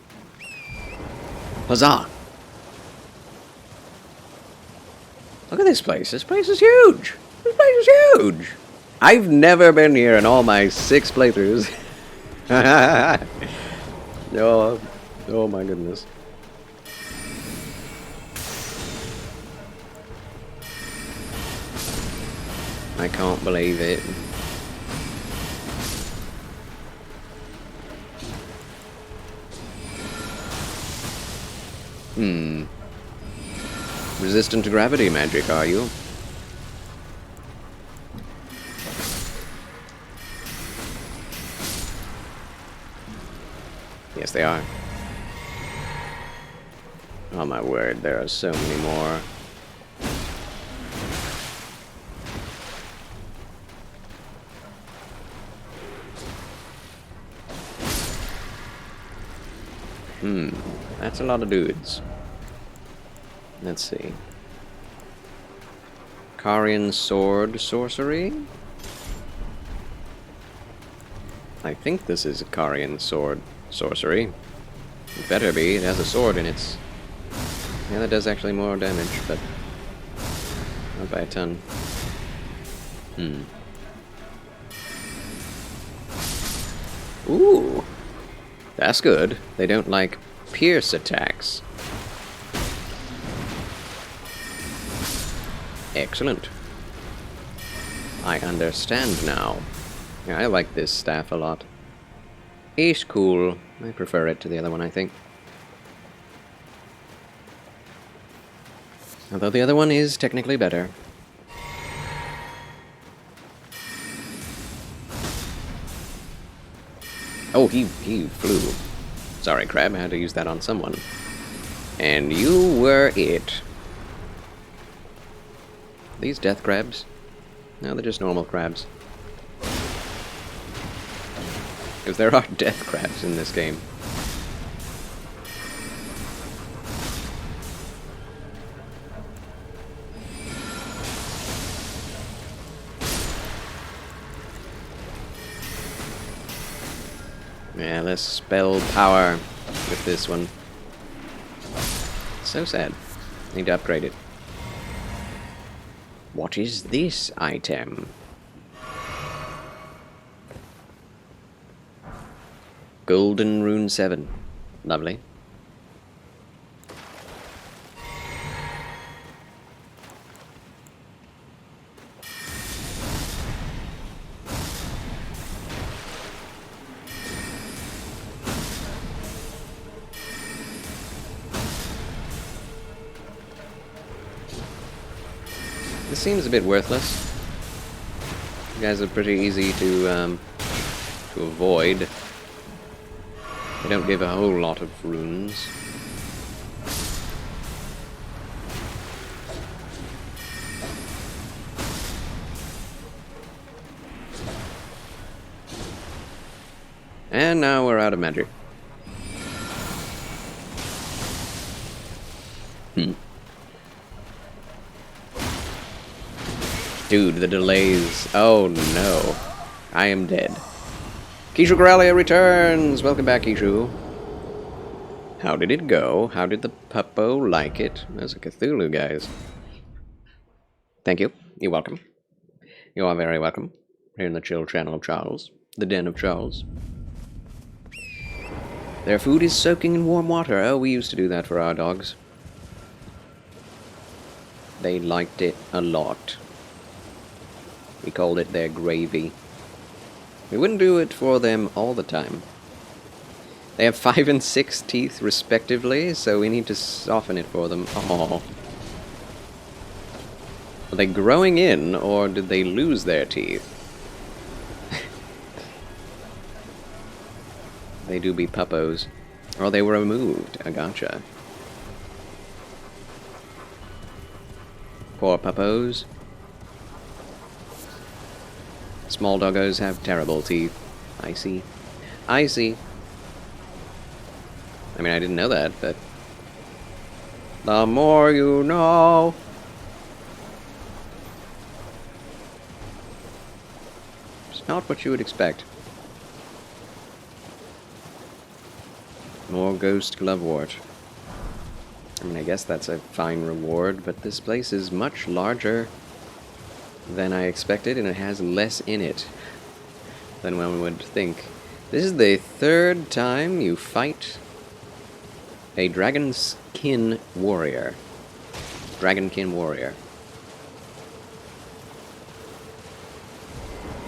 Huzzah! Look at this place. This place is huge. This place is huge. I've never been here in all my 6 playthroughs. Oh my goodness. I can't believe it. Resistant to gravity magic, are you? Yes, they are. Oh my word, there are so many more. That's a lot of dudes. Let's see. Carian Sword Sorcery? I think this is a Carian Sword Sorcery. It better be. It has a sword in its... Yeah, that does actually more damage, but... not by a ton. Ooh! That's good. They don't like pierce attacks. Excellent. I understand now. Yeah, I like this staff a lot. It's cool. I prefer it to the other one, I think. Although the other one is technically better. Oh, he flew. Sorry, Crab, I had to use that on someone. And you were it. These death crabs? No, they're just normal crabs. Because there are death crabs in this game. Yeah, let's spell power with this one. So sad. Need to upgrade it. What is this item? Golden Rune 7. Lovely. This seems a bit worthless. You guys are pretty easy to avoid. They don't give a whole lot of runes. And now we're out of magic. Dude, the delays. Oh no. I am dead. Kishu Coralia returns! Welcome back, Kishu. How did it go? How did the puppo like it? That's a Cthulhu, guys. Thank you. You're welcome. You are very welcome. Here in the chill channel of Charles. The den of Charles. Their food is soaking in warm water. Oh, we used to do that for our dogs. They liked it a lot. We called it their gravy. We wouldn't do it for them all the time. They have 5 and 6 teeth, respectively, so we need to soften it for them. Aww. Are they growing in, or did they lose their teeth? They do be puppos. Or they were removed. I gotcha. Poor puppos. Small doggos have terrible teeth. I see. I see. I mean, I didn't know that, but... The more you know! It's not what you would expect. More ghost glovewort. I mean, I guess that's a fine reward, but this place is much larger than I expected, and it has less in it than one would think. This is the 3rd time you fight a dragonkin warrior. Dragonkin warrior.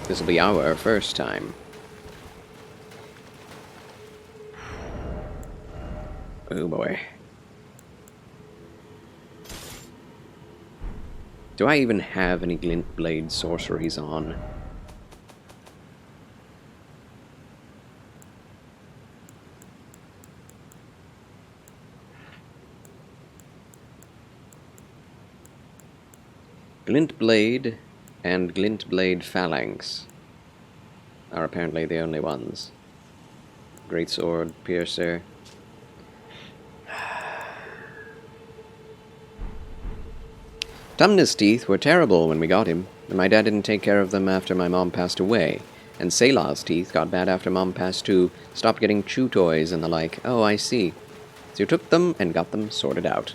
This will be our first time. Oh boy. Do I even have any glint blade sorceries on? Glint blade and glint blade phalanx are apparently the only ones. Greatsword, piercer. Tumnus' teeth were terrible when we got him, and my dad didn't take care of them after my mom passed away. And Selah's teeth got bad after Mom passed too, stopped getting chew toys and the like. Oh, I see. So you took them and got them sorted out.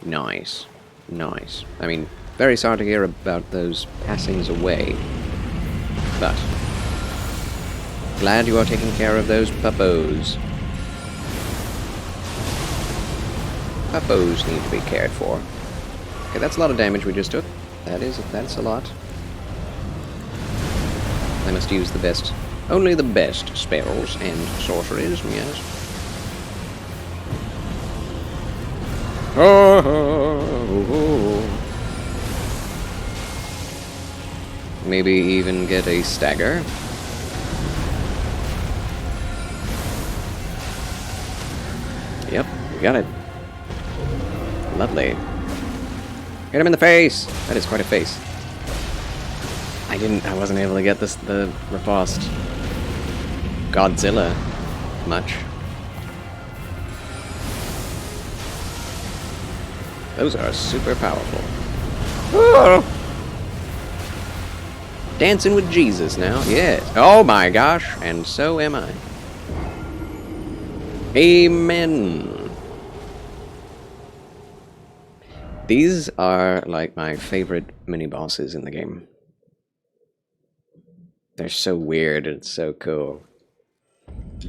Nice. Nice. I mean, very sorry to hear about those passings away. But glad you are taking care of those puppos. puppos need to be cared for. Okay, that's a lot of damage we just took. That's a lot. I must use the best, only the best spells and sorceries, yes. Maybe even get a stagger. Yep, we got it. Lovely. Hit him in the face! That is quite a face. I wasn't able to get the riposte Godzilla much. Those are super powerful. Oh! Dancing with Jesus now, yes. Oh my gosh, and so am I. Amen. These are like my favorite mini-bosses in the game. They're so weird and so cool.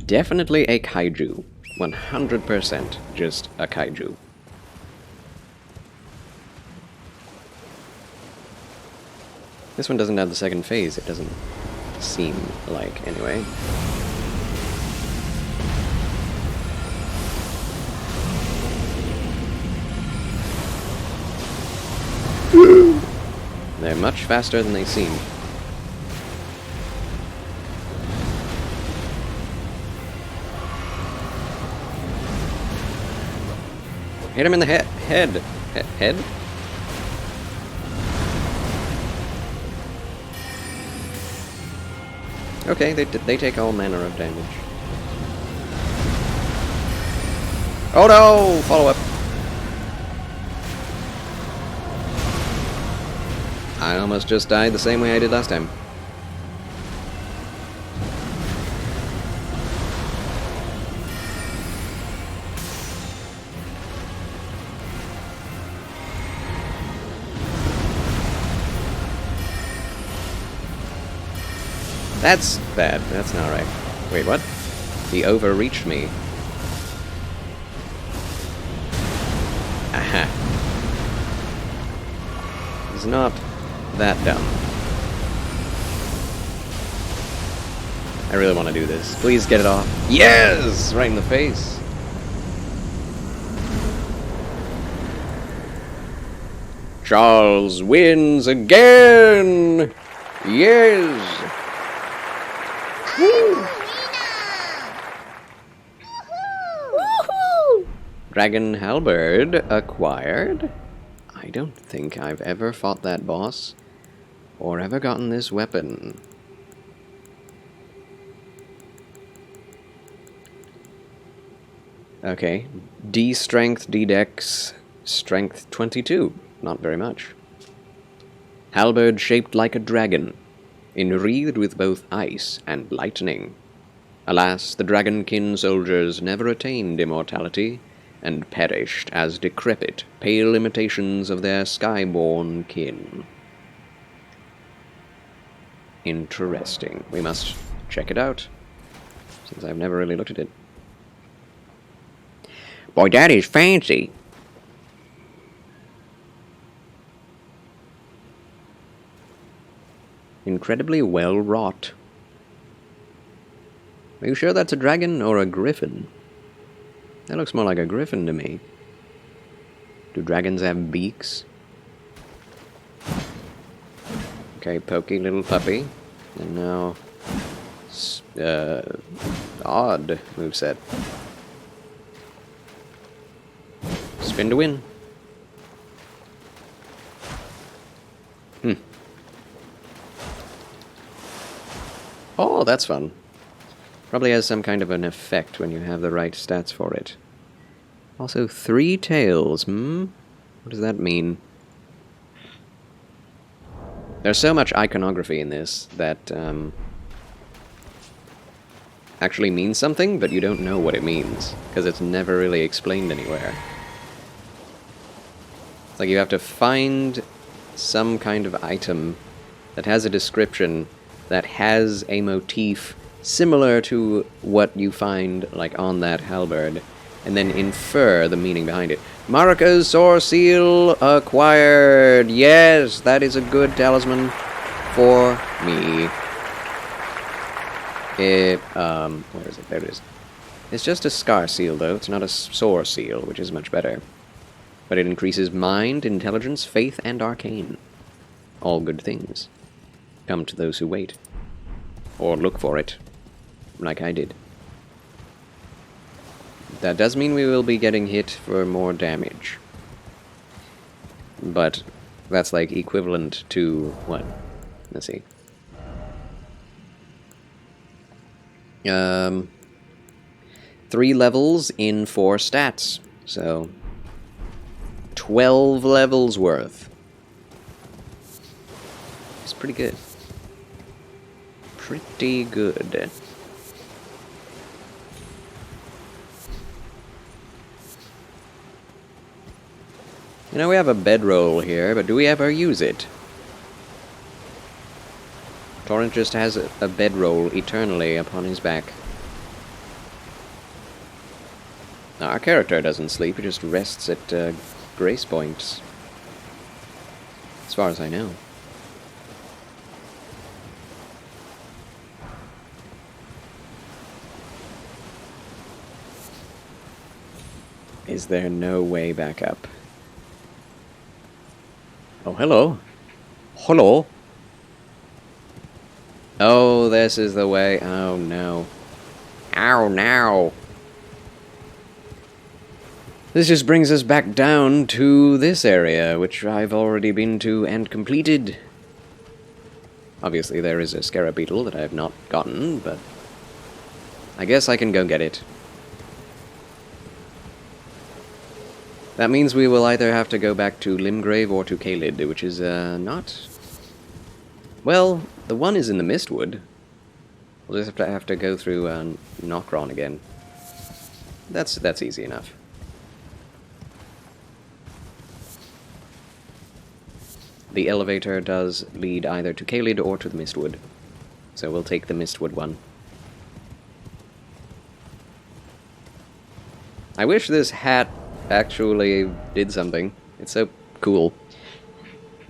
Definitely a kaiju. 100% just a kaiju. This one doesn't have the second phase, it doesn't seem like, anyway. They're much faster than they seem. Hit him in the head. Head? Okay, they take all manner of damage. Oh no! Follow up. I almost just died the same way I did last time. That's bad. That's not right. Wait, what? He overreached me. Aha. He's not that dumb. I really want to do this. Please get it off. Yes! Right in the face. Charles wins again! Yes! Woo! Dragon Halberd acquired. I don't think I've ever fought that boss or ever gotten this weapon. Okay, D strength, D dex, strength 22. Not very much. Halberd shaped like a dragon, enwreathed with both ice and lightning. Alas, the dragonkin soldiers never attained immortality, and perished as decrepit, pale imitations of their skyborn kin. Interesting. We must check it out, since I've never really looked at it. Boy, that is fancy! Incredibly well wrought. Are you sure that's a dragon or a griffin? That looks more like a griffin to me. Do dragons have beaks? Okay, pokey little puppy. And now... odd moveset. Spin to win. Oh, that's fun. Probably has some kind of an effect when you have the right stats for it. Also, 3 tails, What does that mean? There's so much iconography in this that, actually means something, but you don't know what it means, because it's never really explained anywhere. It's like you have to find some kind of item that has a description that has a motif similar to what you find like on that halberd, and then infer the meaning behind it. Marika's Soar Seal acquired. Yes, that is a good talisman for me. Where is it? There it is. It's just a Scar Seal, though. It's not a Soar Seal, which is much better. But it increases mind, intelligence, faith, and arcane. All good things. Come to those who wait. Or look for it, like I did. That does mean we will be getting hit for more damage. But that's like equivalent to what? Let's see. 3 levels in 4 stats. So 12 levels worth. It's pretty good. Pretty good. You know, we have a bedroll here, but do we ever use it? Torrent just has a bedroll eternally upon his back. Now, our character doesn't sleep, he just rests at grace points. As far as I know. Is there no way back up? Oh, hello. Hello. Oh, this is the way. Oh, no. Ow, no. This just brings us back down to this area, which I've already been to and completed. Obviously, there is a scarab beetle that I have not gotten, but I guess I can go get it. That means we will either have to go back to Limgrave or to Caelid, which is, not... Well, the one is in the Mistwood. We'll just have to go through, Nokron again. That's easy enough. The elevator does lead either to Caelid or to the Mistwood. So we'll take the Mistwood one. I wish this hat actually did something. It's so cool.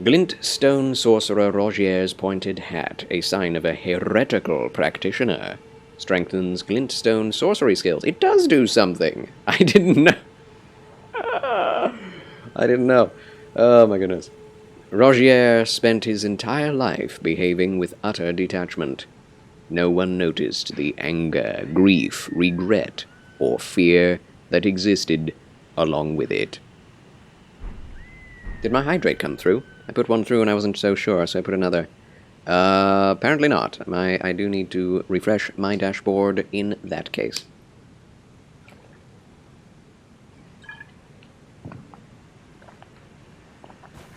Glintstone Sorcerer Rogier's pointed hat, a sign of a heretical practitioner. Strengthens glintstone sorcery skills. It does do something! I didn't know. I didn't know. Oh my goodness. Rogier spent his entire life behaving with utter detachment. No one noticed the anger, grief, regret, or fear that existed along with it. Did my hydrate come through? I put one through and I wasn't so sure, so I put another. Apparently not. I do need to refresh my dashboard in that case.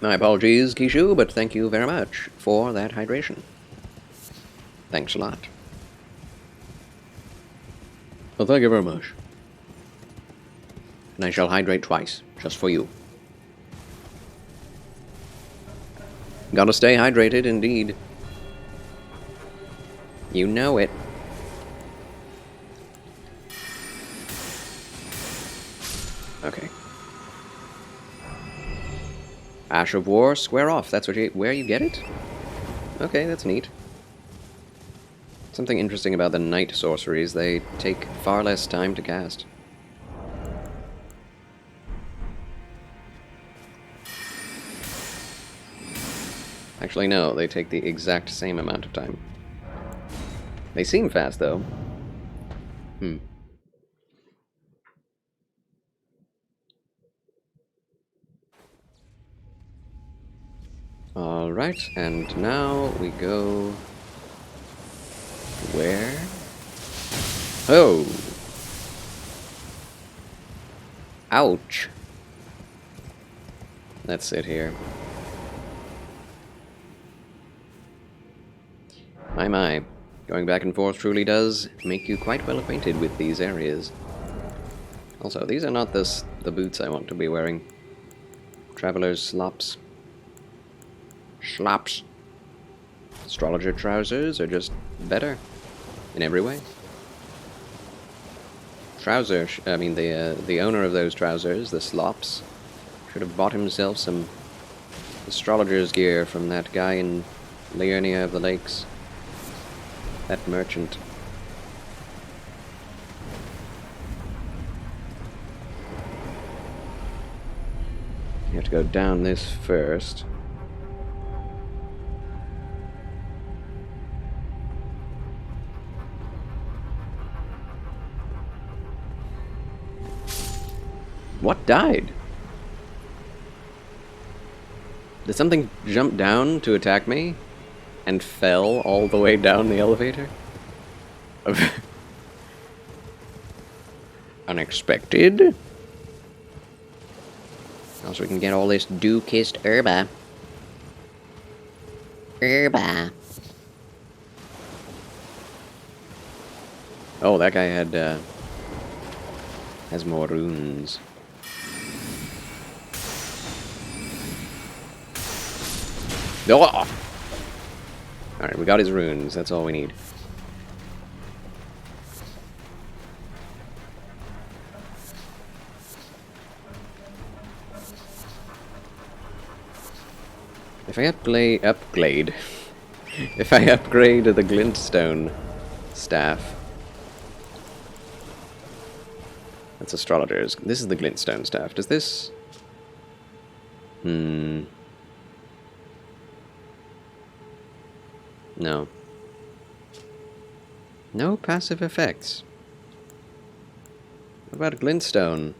My apologies, Kishu, but thank you very much for that hydration. Thanks a lot. Well, thank you very much. And I shall hydrate twice, just for you. Gotta stay hydrated, indeed. You know it. Okay. Ash of War, square off. That's where you get it? Okay, that's neat. Something interesting about the night sorceries, they take far less time to cast. Actually, no, they take the exact same amount of time. They seem fast, though. Alright, and now we go... Where? Oh! Ouch! Let's sit here. My. Going back and forth truly does make you quite well acquainted with these areas. Also, these are not the boots I want to be wearing. Traveler's slops. Slops. Astrologer trousers are just better. In every way. the owner of those trousers, the slops, should have bought himself some astrologer's gear from that guy in Liurnia of the Lakes. That merchant. You have to go down this first. What died? Did something jump down to attack me and fell all the way down the elevator? Unexpected. Also, we can get all this dew-kissed herba. Herba. Oh, that guy has more runes. Oh! Alright, we got his runes. That's all we need. If I upgrade if I upgrade the glintstone staff, that's astrologers. This is the glintstone staff. Does this? No. No passive effects. What about glintstone?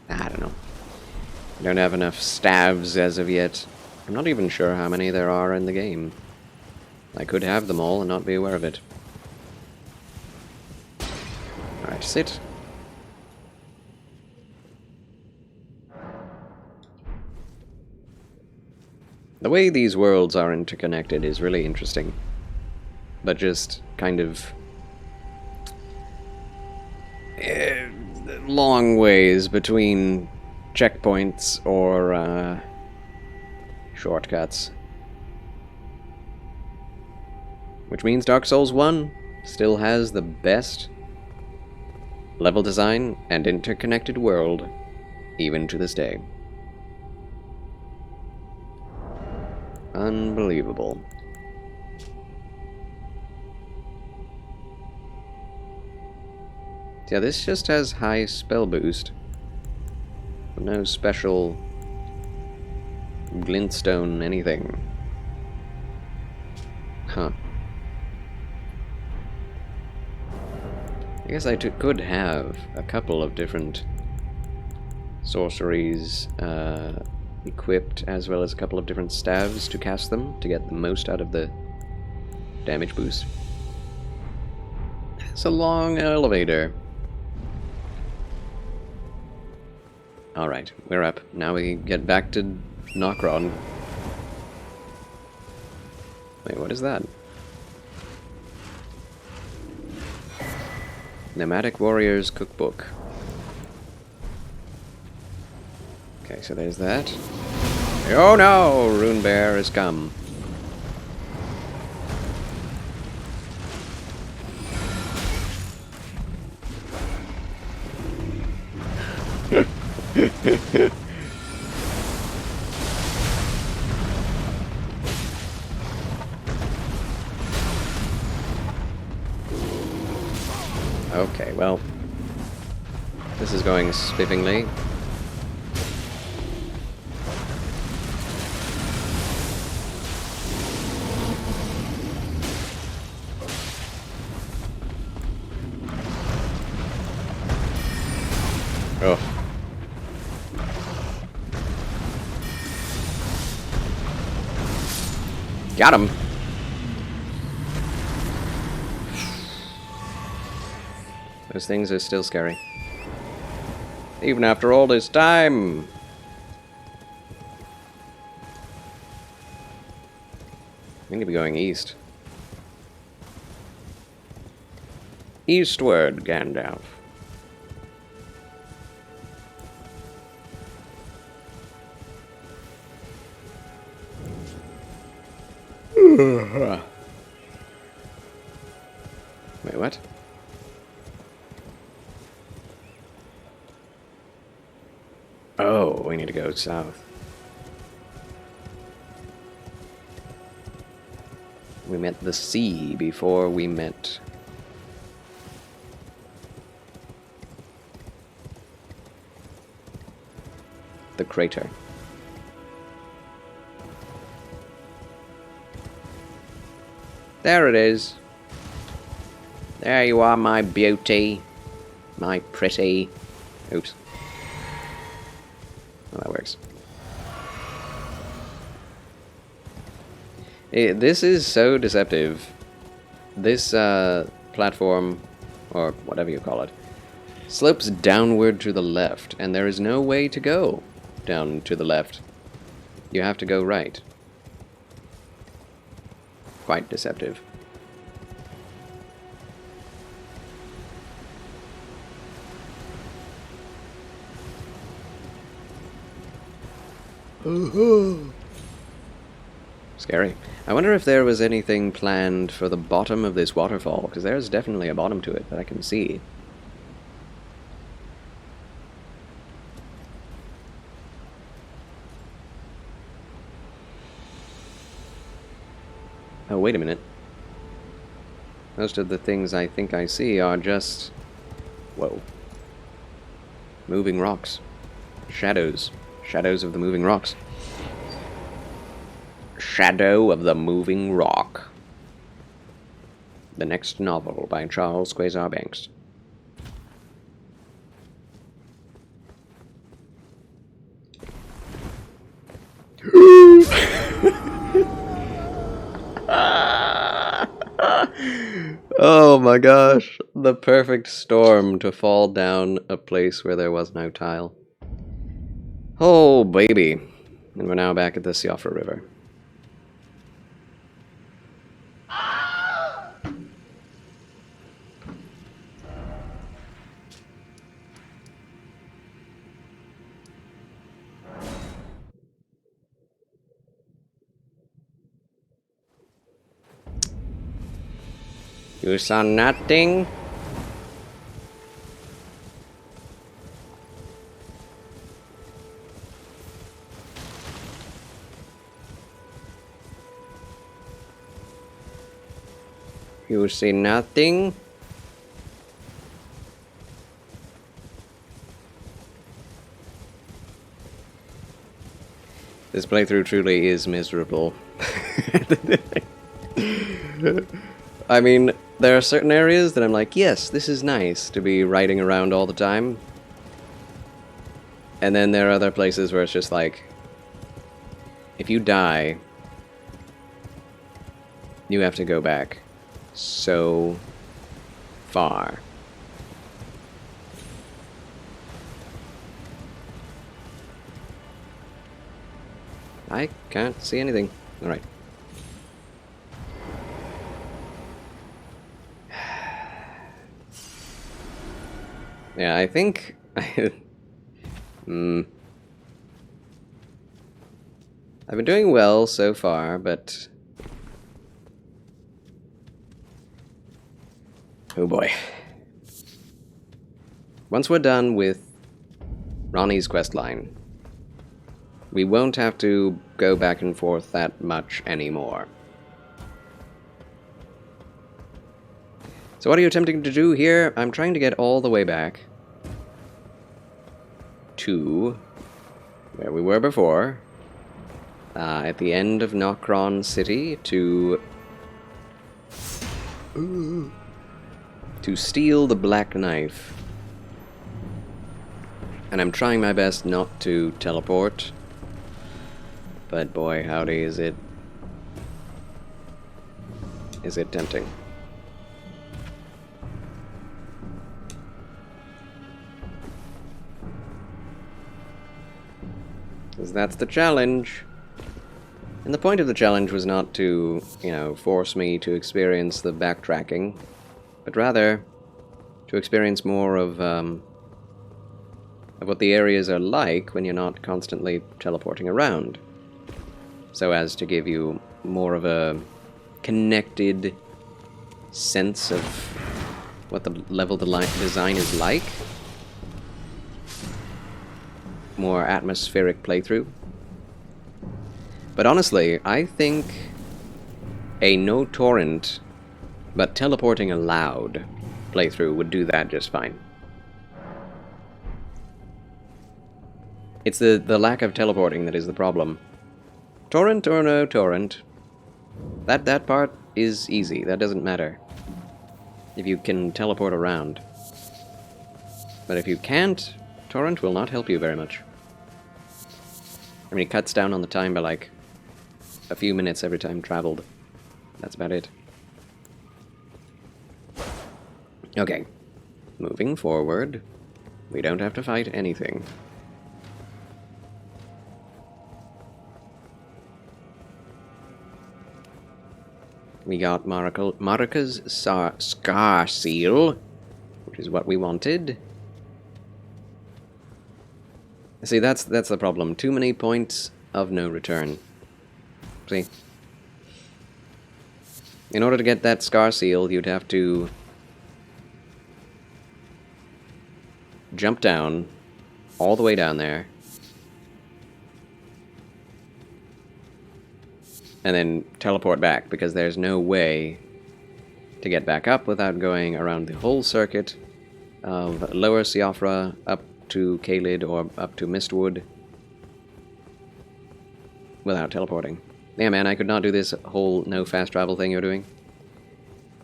I don't know. I don't have enough staves as of yet. I'm not even sure how many there are in the game. I could have them all and not be aware of it. Alright, sit. The way these worlds are interconnected is really interesting. But just kind of long ways between checkpoints or shortcuts. Which means Dark Souls 1 still has the best level design and interconnected world, even to this day. Unbelievable. Yeah, this just has high spell boost. But no special glintstone anything. Huh. I guess I could have a couple of different sorceries equipped, as well as a couple of different staves to cast them to get the most out of the damage boost. It's a long elevator. Alright, we're up. Now we get back to Nokron. Wait, what is that? Nomadic Warriors Cookbook. Okay, so there's that. Oh no! Rune Bear has come. Okay, well, this is going spiffingly. Oh. Got him. Those things are still scary. Even after all this time. I need to be going east. Eastward, Gandalf. Wait, what? go south. We met the sea before we met the crater. There it is. There you are, my beauty. My pretty. Oops. Well, that works. This is so deceptive. This platform, or whatever you call it, slopes downward to the left, and there is no way to go down to the left. You have to go right. Quite deceptive. Scary. I wonder if there was anything planned for the bottom of this waterfall, because there's definitely a bottom to it that I can see. Oh, wait a minute. Most of the things I think I see are just... whoa. Moving rocks. Shadows. Shadows of the moving rocks. Shadow of the Moving Rock. The next novel by Charles Quasar Banks. Oh my gosh, the perfect storm to fall down a place where there was no tile. Oh baby. And we're now back at the Siofra River. You saw nothing? You see nothing? This playthrough truly is miserable. I mean, there are certain areas that I'm like, yes, this is nice to be riding around all the time. And then there are other places where it's just like, if you die, you have to go back so far. I can't see anything. Alright. Yeah, I think... I've been doing well so far, but... oh boy. Once we're done with Ronnie's questline, we won't have to go back and forth that much anymore. So what are you attempting to do here? I'm trying to get all the way back to where we were before, at the end of Nokron City, to steal the Black Knife. And I'm trying my best not to teleport, but boy howdy is it tempting. Because that's the challenge. And the point of the challenge was not to, you know, force me to experience the backtracking, but rather to experience more of what the areas are like when you're not constantly teleporting around, so as to give you more of a connected sense of what the level design is like. more atmospheric playthrough. But honestly, I think a no torrent, but teleporting allowed playthrough would do that just fine. It's the lack of teleporting that is the problem. Torrent or no torrent, that part is easy. That doesn't matter if you can teleport around. But if you can't, torrent will not help you very much. I mean, it cuts down on the time by like a few minutes every time traveled. That's about it. Okay, moving forward. We don't have to fight anything. We got Marika's Scar Seal, which is what we wanted. See, that's the problem. Too many points of no return. See? In order to get that Scar Seal, you'd have to jump down, all the way down there, and then teleport back, because there's no way to get back up without going around the whole circuit of Lower Siofra up to Caelid or up to Mistwood without teleporting. Yeah, man, I could not do this whole no fast travel thing you're doing.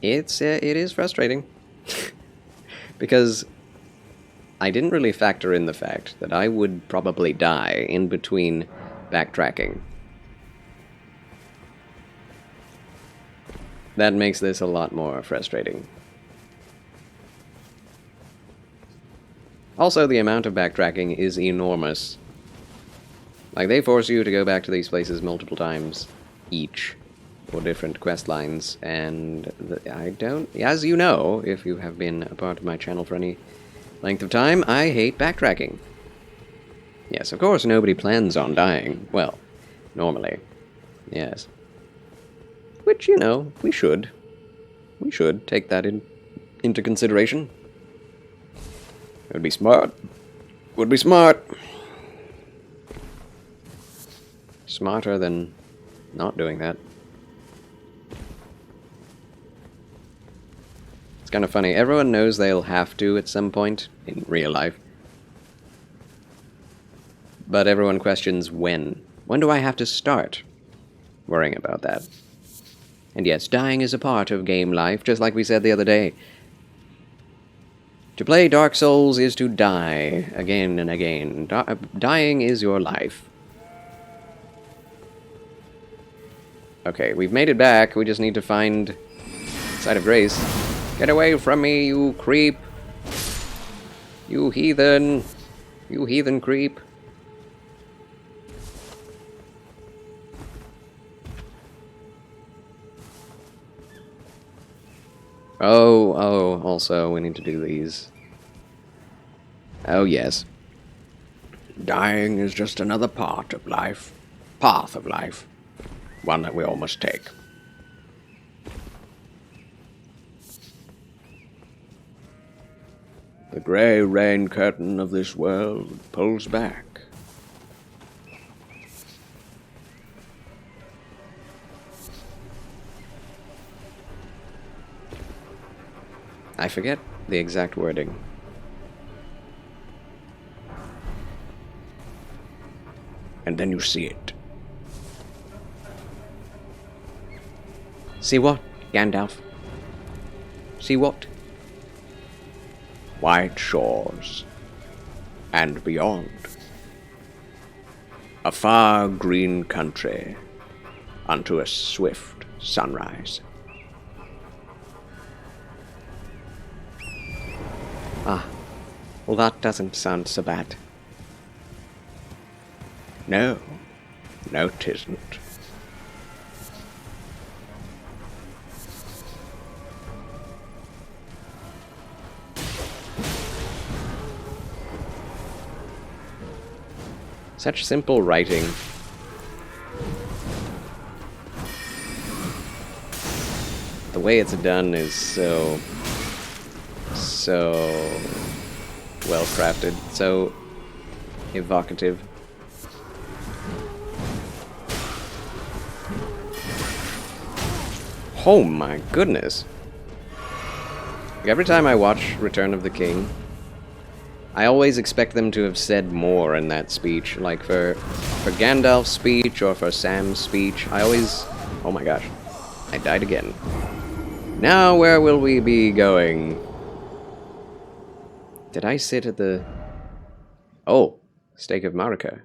It is frustrating. Because I didn't really factor in the fact that I would probably die in between backtracking. That makes this a lot more frustrating. Also, the amount of backtracking is enormous. Like, they force you to go back to these places multiple times each for different quest lines, and I don't... As you know, if you have been a part of my channel for any length of time, I hate backtracking. Yes, of course, nobody plans on dying. Well, normally. Yes. Which, you know, we should. We should take that into consideration. It would be smart. Would be smart. Smarter than not doing that. It's kind of funny. Everyone knows they'll have to at some point in real life. But everyone questions when. When do I have to start worrying about that? And yes, dying is a part of game life, just like we said the other day. To play Dark Souls is to die again and again. Dying is your life. Okay, we've made it back. We just need to find Site of Grace. Get away from me, you creep. You heathen. You heathen creep. Oh, also, we need to do these. Oh, yes. Dying is just another part of life. Path of life. One that we all must take. The grey rain curtain of this world pulls back. I forget the exact wording. And then you see it. See what, Gandalf? See what? White shores, and beyond. A far green country, unto a swift sunrise. Ah, well, that doesn't sound so bad. No, 'tisn't. Such simple writing. The way it's done is so well crafted. So evocative. Oh my goodness. Every time I watch Return of the King, I always expect them to have said more in that speech. Like for Gandalf's speech or for Sam's speech, I always... Oh my gosh. I died again. Now where will we be going? Did I sit at the... Oh, Stake of Marika.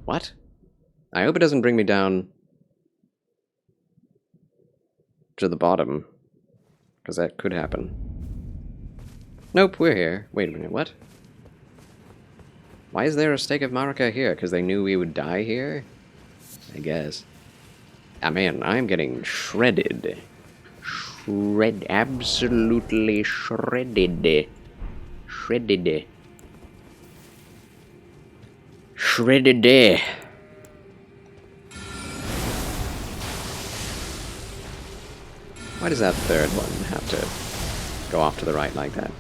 What? I hope it doesn't bring me down to the bottom, because that could happen. Nope, we're here. Wait a minute, what? Why is there a Stake of Marika here? Because they knew we would die here? I guess. Ah man, I'm getting shredded. Absolutely shredded. Shredded. Shredded. Why does that third one have to go off to the right like that?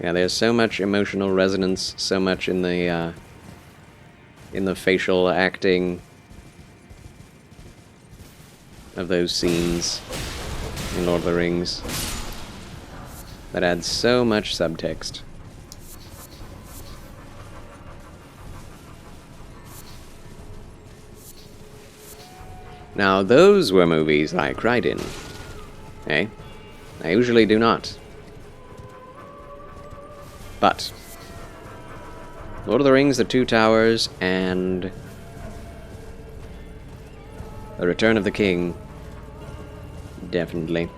Yeah, there's so much emotional resonance, so much in the facial acting of those scenes in Lord of the Rings that adds so much subtext. Now, those were movies I cried in. Eh? I usually do not. But Lord of the Rings, The Two Towers, and The Return of the King, definitely.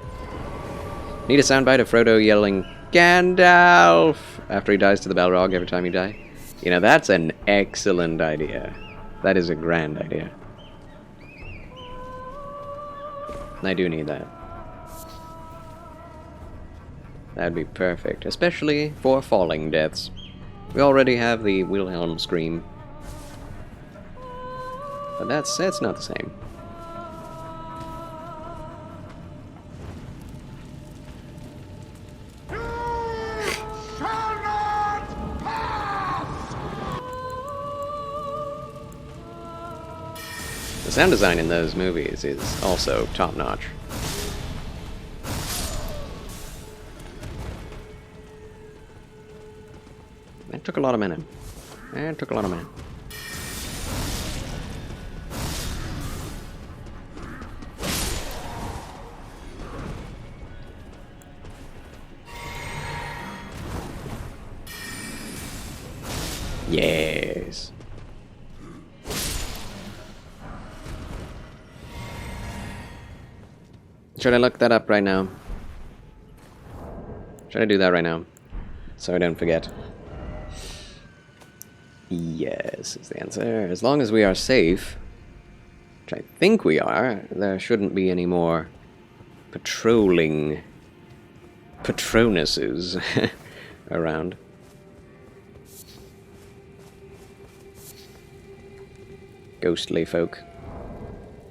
Need a soundbite of Frodo yelling, Gandalf! After he dies to the Balrog every time you die. You know, that's an excellent idea. That is a grand idea. I do need that. That'd be perfect, especially for falling deaths. We already have the Wilhelm scream. But that's not the same. The sound design in those movies is also top-notch. That took a lot of mana. That took a lot of mana. Yes. Should I look that up right now? Should I do that right now? So I don't forget. Yes, is the answer. As long as we are safe, which I think we are, there shouldn't be any more patrolling Patronuses around. Ghostly folk.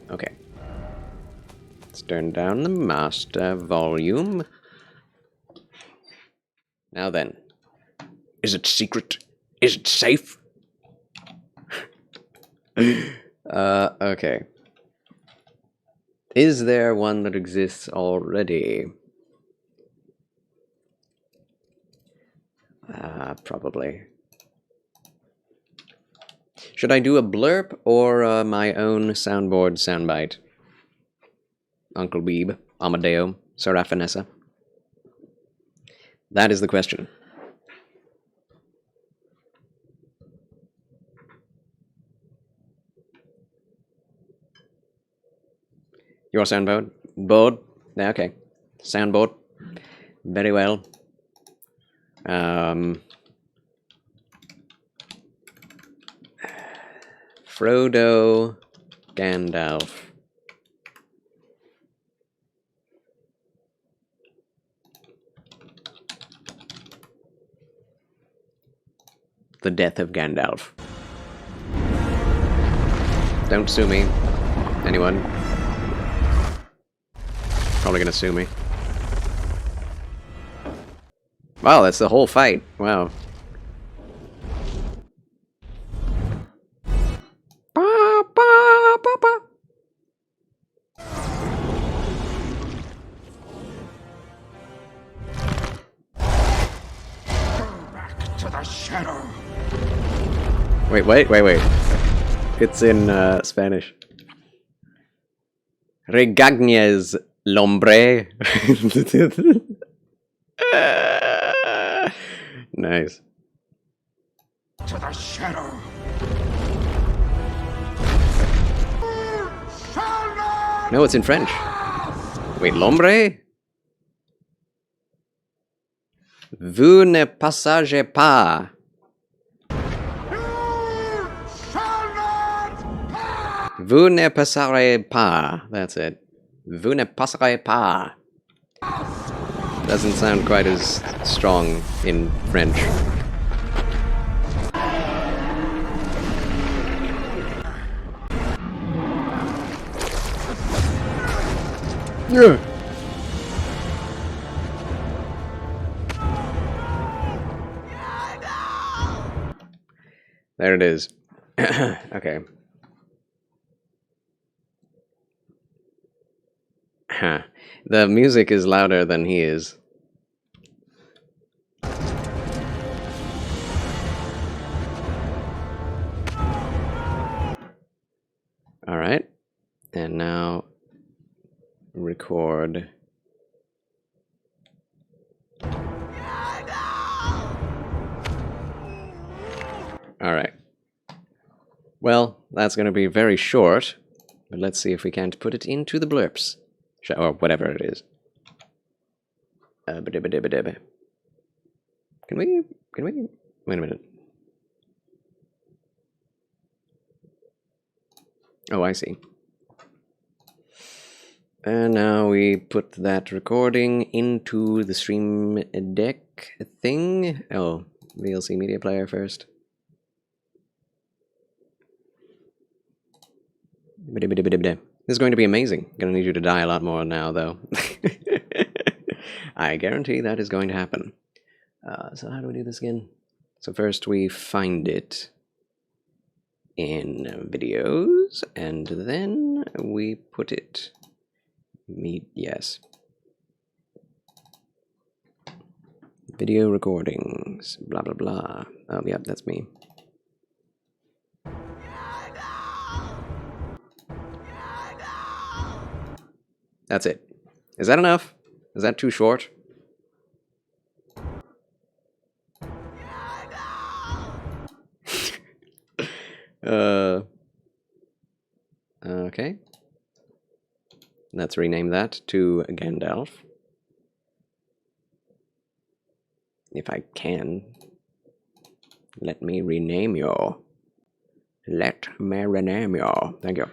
Okay. Let's turn down the master volume. Now then. Is it secret? Is it safe? Okay. Is there one that exists already? Probably. Should I do a blurb or my own soundboard soundbite? Uncle Beeb, Amadeo, Serafinessa? That is the question. Your soundboard? Board? Yeah, okay. Soundboard. Very well. Frodo Gandalf. the death of Gandalf. Don't sue me. Anyone? Probably gonna sue me. Wow, that's the whole fight. Wow. Ba, ba, ba, ba. Back to the shadow. Wait. It's in Spanish. Regagnes l'hombre. Nice. To the shadow. No, it's in French. Wait, l'hombre? Vous ne passagez pas. Vous ne passerez pas. That's it. Vous ne passerez pas. Doesn't sound quite as strong in French. Yeah. There it is. Okay. Huh. The music is louder than he is. Alright. And now record. Alright. Well, that's going to be very short, but let's see if we can't put it into the blurps. Or whatever it is. Ba-dibba-dibba-dibba. Can we... Wait a minute. Oh, I see. And now we put that recording into the Stream Deck thing. Oh, VLC Media Player first. Ba-dibba-dibba-dibba. This is going to be amazing. Gonna need you to die a lot more now, though. I guarantee that is going to happen. So how do we do this again? So first we find it in videos, and then we put it... yes. Video recordings, blah blah blah. Oh, yep, that's me. That's it. Is that enough? Is that too short? Okay. Let's rename that to Gandalf. If I can. Let me rename you. Let me rename you. Thank you.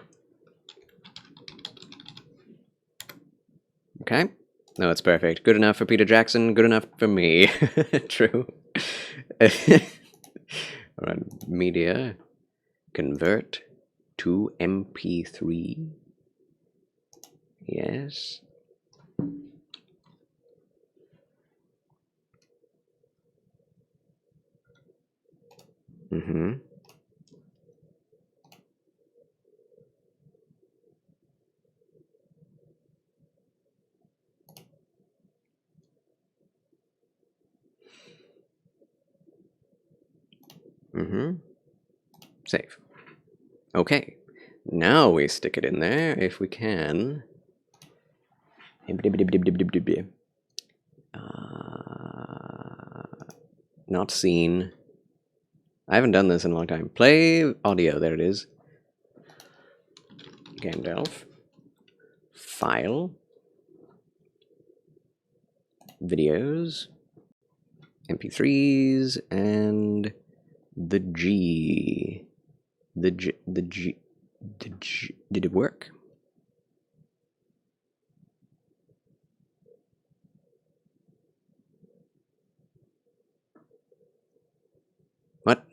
Okay. No, it's perfect. Good enough for Peter Jackson, good enough for me. True. Alright, media. Convert to MP3. Yes. Mm-hmm. Mm-hmm. Save. Okay. Now we stick it in there if we can. Not seen. I haven't done this in a long time. Play audio. There it is. Gandalf. File. Videos. MP3s and the G. The G. Did it work? What?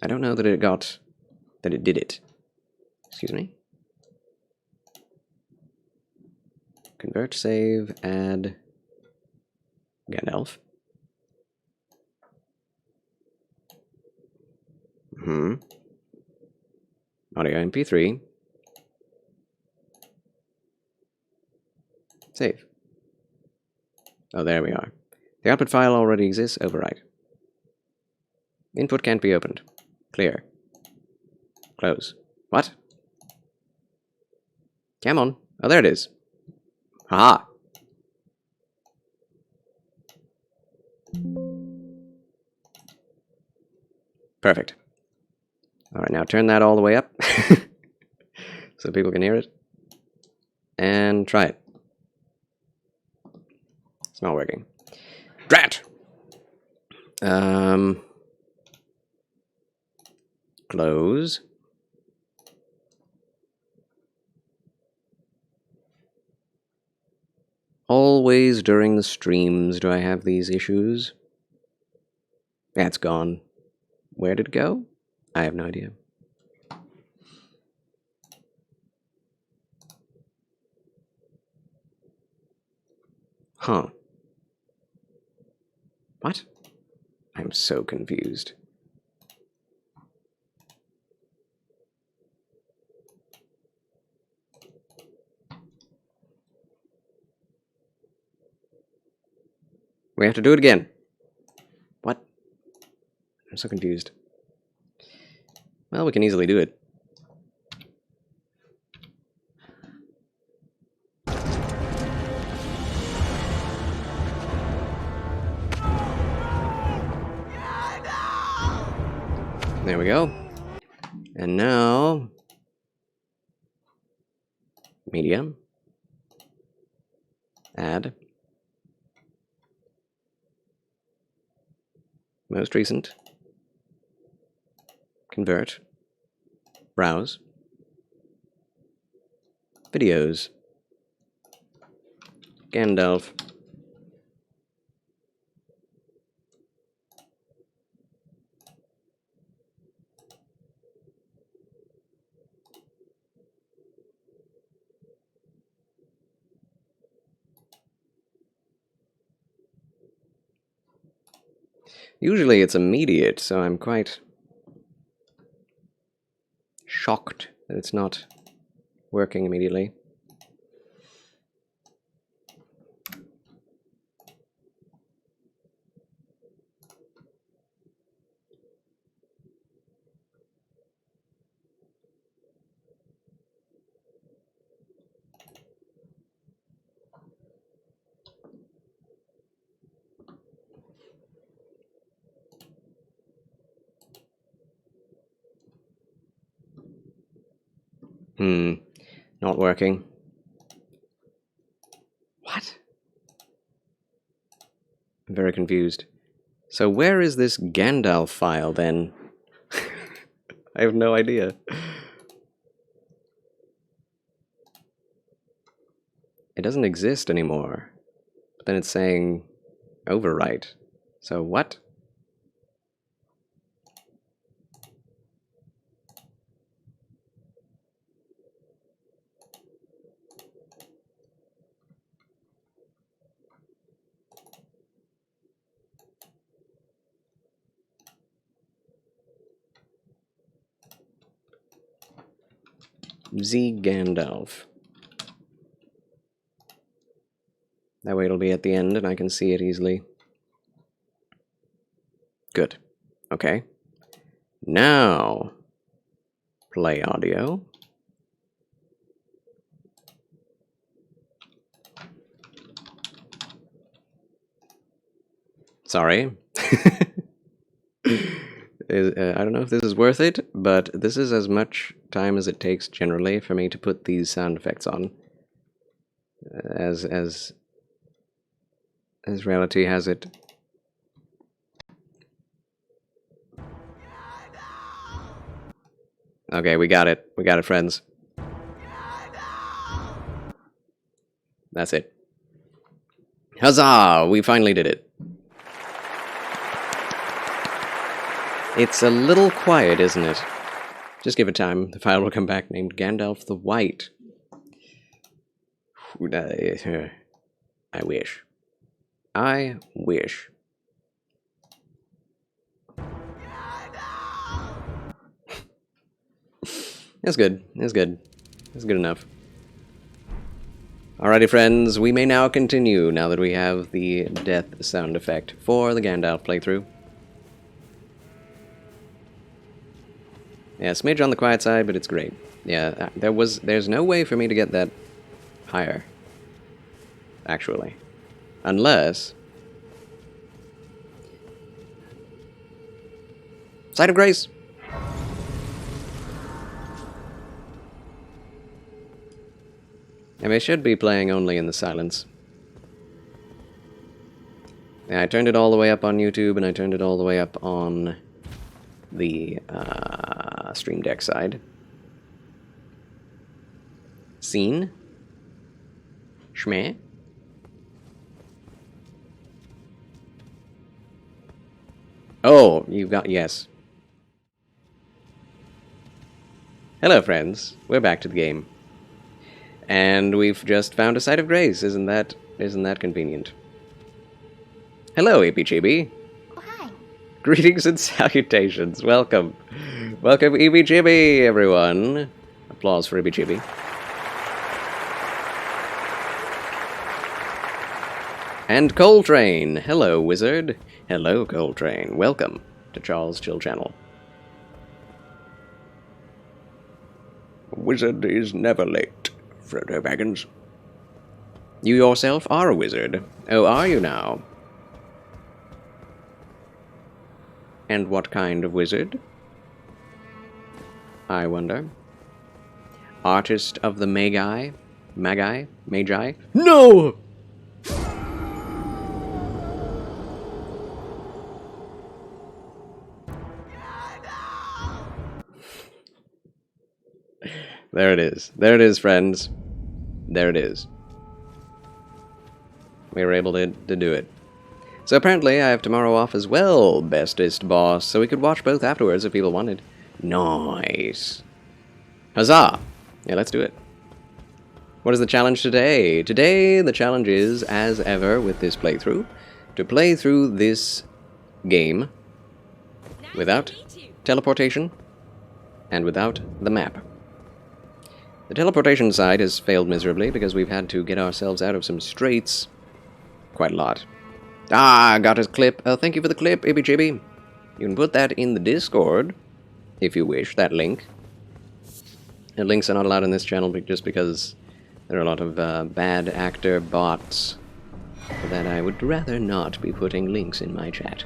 I don't know that it did it. Excuse me. Convert, save, add Gandalf. Audio MP3. Save. Oh, there we are. The output file already exists. Overwrite. Input can't be opened. Clear. Close. What? Come on. Oh, there it is. Haha. Perfect. Alright, now turn that all the way up so people can hear it. And try it. It's not working. Drat! Close. Always during the streams do I have these issues. That's gone. Where did it go? I have no idea. Huh. What? I'm so confused. We have to do it again. What? I'm so confused. Well, we can easily do it. There we go. And now, media, add, most recent, convert, browse, videos, Gandalf. Usually it's immediate, so I'm quite shocked that it's not working immediately. Not working. What? I'm very confused. So where is this Gandalf file then? I have no idea. It doesn't exist anymore. But then it's saying overwrite. So what? Z Gandalf. That way it'll be at the end and I can see it easily. Good. Okay. Now, play audio. Sorry. I don't know if this is worth it, but this is as much time as it takes generally for me to put these sound effects on. As reality has it. Okay, we got it. We got it, friends. That's it. Huzzah! We finally did it. It's a little quiet, isn't it? Just give it time. The file will come back named Gandalf the White. I wish. I wish. That's good. That's good. That's good enough. Alrighty, friends, we may now continue now that we have the death sound effect for the Gandalf playthrough. Yeah, smidge on the quiet side, but it's great. Yeah, there's no way for me to get that higher, actually. Unless... Sight of Grace! And I should be playing only in the silence. Yeah, I turned it all the way up on YouTube, and I turned it all the way up on the Stream Deck side. Scene? Schmeh? Oh, you've got... yes. Hello, friends. We're back to the game. And we've just found a Sight of Grace. Isn't that convenient? Hello, EBGB. Oh, hi. Greetings and salutations. Welcome. Welcome, EBGB, everyone. Applause for EBGB. And Coltrane. Hello, wizard. Hello, Coltrane. Welcome to Charles Chill Channel. A wizard is never late, Frodo Baggins. You yourself are a wizard. Oh, are you now? And what kind of wizard? I wonder. Artist of the Magi? Magi? Magi? No! There it is. There it is, friends. There it is. We were able to do it. So apparently I have tomorrow off as well, bestest boss, so we could watch both afterwards if people wanted. Nice. Huzzah! Yeah, let's do it. What is the challenge today? Today, the challenge is, as ever with this playthrough, to play through this game without teleportation and without the map. The teleportation side has failed miserably because we've had to get ourselves out of some straits quite a lot. Ah, got his clip. Oh, thank you for the clip, IbbyJibby. You can put that in the Discord, if you wish, that link. And links are not allowed in this channel just because there are a lot of bad actor bots that I would rather not be putting links in my chat.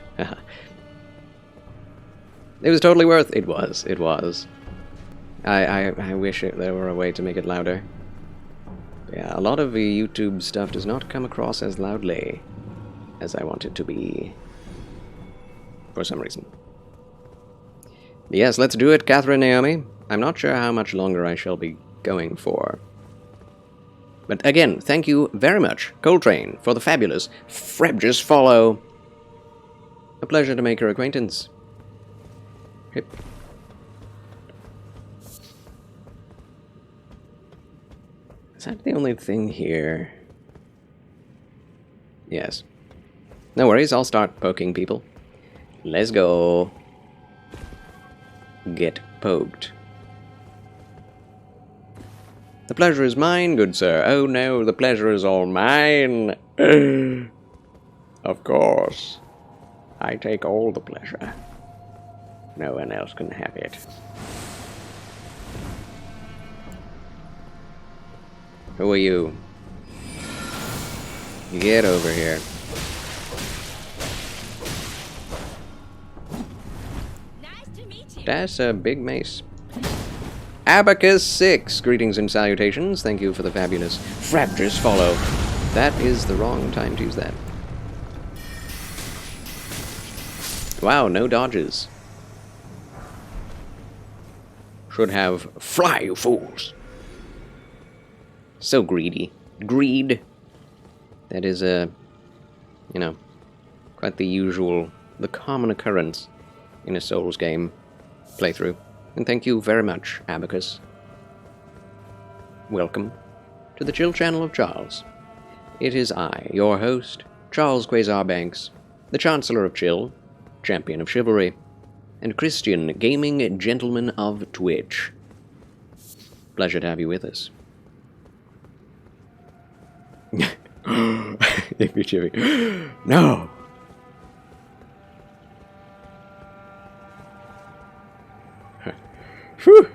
It was totally worth it. It was. I wish there were a way to make it louder. Yeah, a lot of the YouTube stuff does not come across as loudly as I want it to be. For some reason. Yes, let's do it, Catherine Naomi. I'm not sure how much longer I shall be going for. But again, thank you very much, Coltrane, for the fabulous Frebges follow. A pleasure to make your acquaintance. Hip. Is that the only thing here? Yes. No worries, I'll start poking people. Let's go. Get poked. The pleasure is mine, good sir. Oh no, the pleasure is all mine. Of course. I take all the pleasure. No one else can have it. Who are you? Get over here. Nice to meet you. That's a big mace. Abacus6, greetings and salutations. Thank you for the fabulous Frabjous follow. That is the wrong time to use that. Wow, no dodges. Should have fly, you fools. So greedy. Greed. That is you know, quite the usual, the common occurrence in a Souls game playthrough. And thank you very much, Abacus. Welcome to the Chill Channel of Charles. It is I, your host, Charles Quasar Banks, the Chancellor of Chill, Champion of Chivalry, and Christian Gaming Gentleman of Twitch. Pleasure to have you with us. If you're cheering. No! Whew!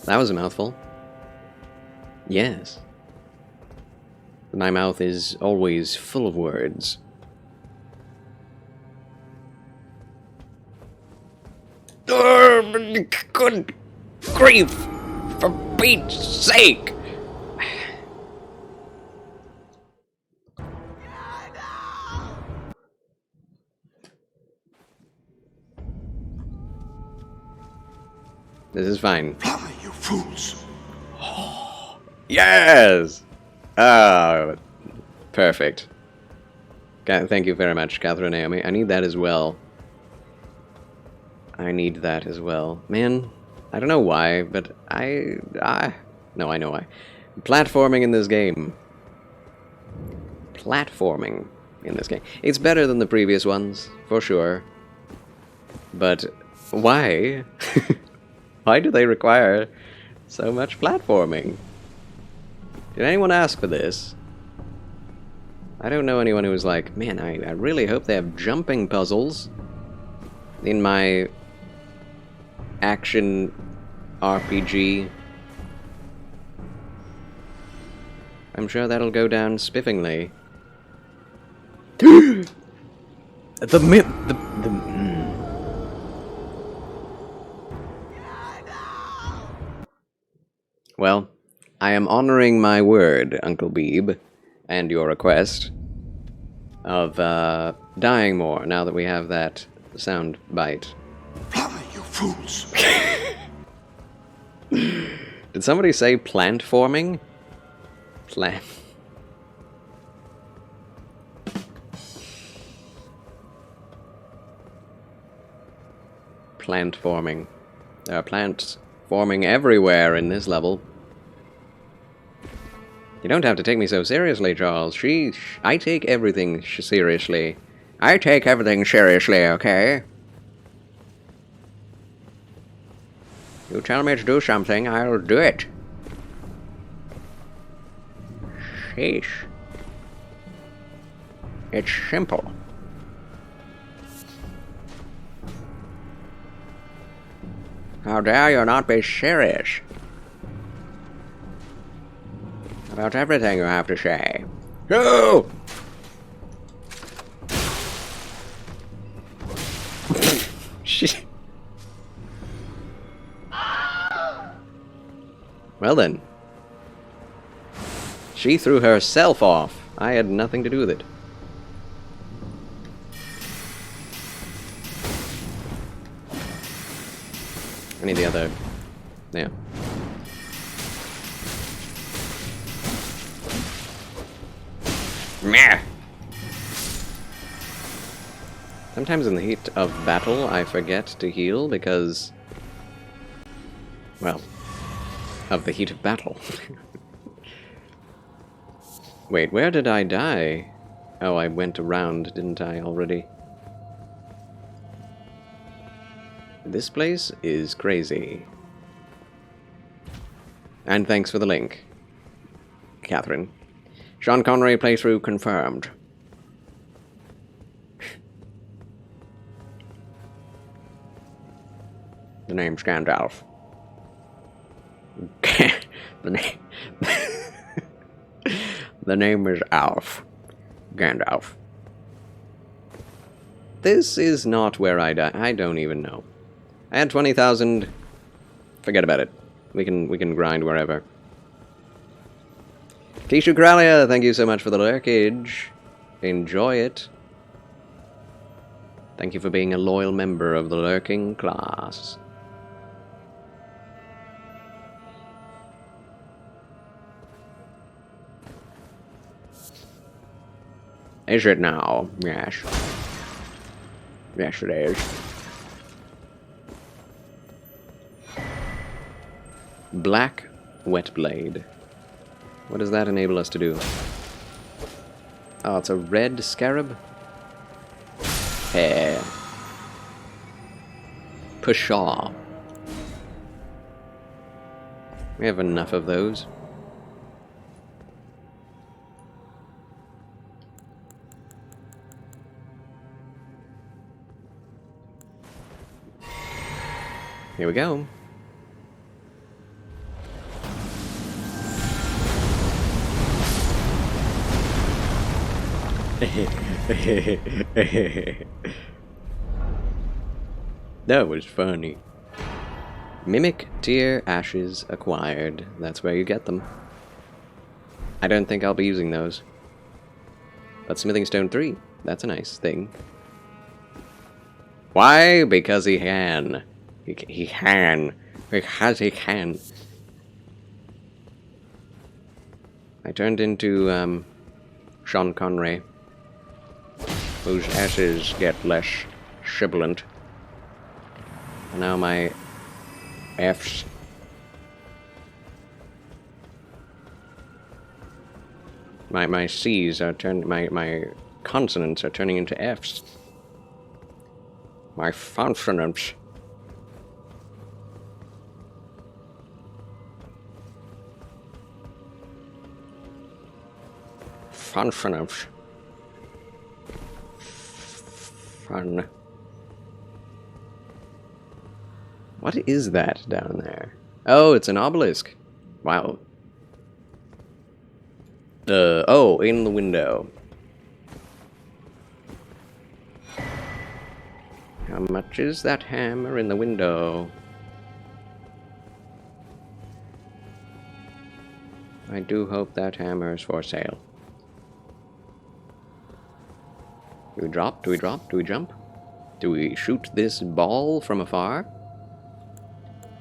That was a mouthful. Yes. My mouth is always full of words. Good grief! For Pete's sake! This is fine. Fly, you fools! Yes! Ah, perfect. Thank you very much, Catherine Naomi. I need that as well. I need that as well. Man, I don't know why, but no, I know why. Platforming in this game. Platforming in this game. It's better than the previous ones, for sure. But why? Why do they require so much platforming? Did anyone ask for this? I don't know anyone who was like, man, I really hope they have jumping puzzles in my action RPG. I'm sure that'll go down spiffingly. Well, I am honoring my word, Uncle Beeb, and your request of dying more now that we have that sound bite. Fly, you fools! Did somebody say plant forming? Plant. Plant forming. There are plants forming everywhere in this level. You don't have to take me so seriously, Charles. I take everything seriously. I take everything seriously, okay? You tell me to do something, I'll do it. Sheesh. It's simple. How dare you not be serious about everything you have to say? Go! Well then. She threw herself off. I had nothing to do with it. I need the other... yeah. Meh! Sometimes in the heat of battle, I forget to heal because... well, of the heat of battle. Wait, where did I die? Oh, I went around, didn't I, already? This place is crazy. And thanks for the link, Catherine. Sean Connery playthrough confirmed. The name's Gandalf. The name is Alf. Gandalf. This is not where I die. I don't even know. I had 20,000. Forget about it. We can grind wherever. Tishu Kralia, thank you so much for the lurkage. Enjoy it. Thank you for being a loyal member of the lurking class. Is it now? Yes. Yes, it is. Black Wet Blade. What does that enable us to do? Oh, it's a red scarab? Hair. Pshaw. We have enough of those. Here we go. That was funny. Mimic Tear Ashes acquired. That's where you get them. I don't think I'll be using those. But Smithing Stone 3, that's a nice thing. Why? Because he can. He can. Because he can. I turned into, Sean Connery, whose asses get less sibilant. And now my F's. My C's are my consonants are turning into F's. My consonants. Consonants. Fun. What is that down there? Oh, it's an obelisk. Wow. Oh, in the window. How much is that hammer in the window? I do hope that hammer is for sale. Do we drop? Do we drop? Do we jump? Do we shoot this ball from afar?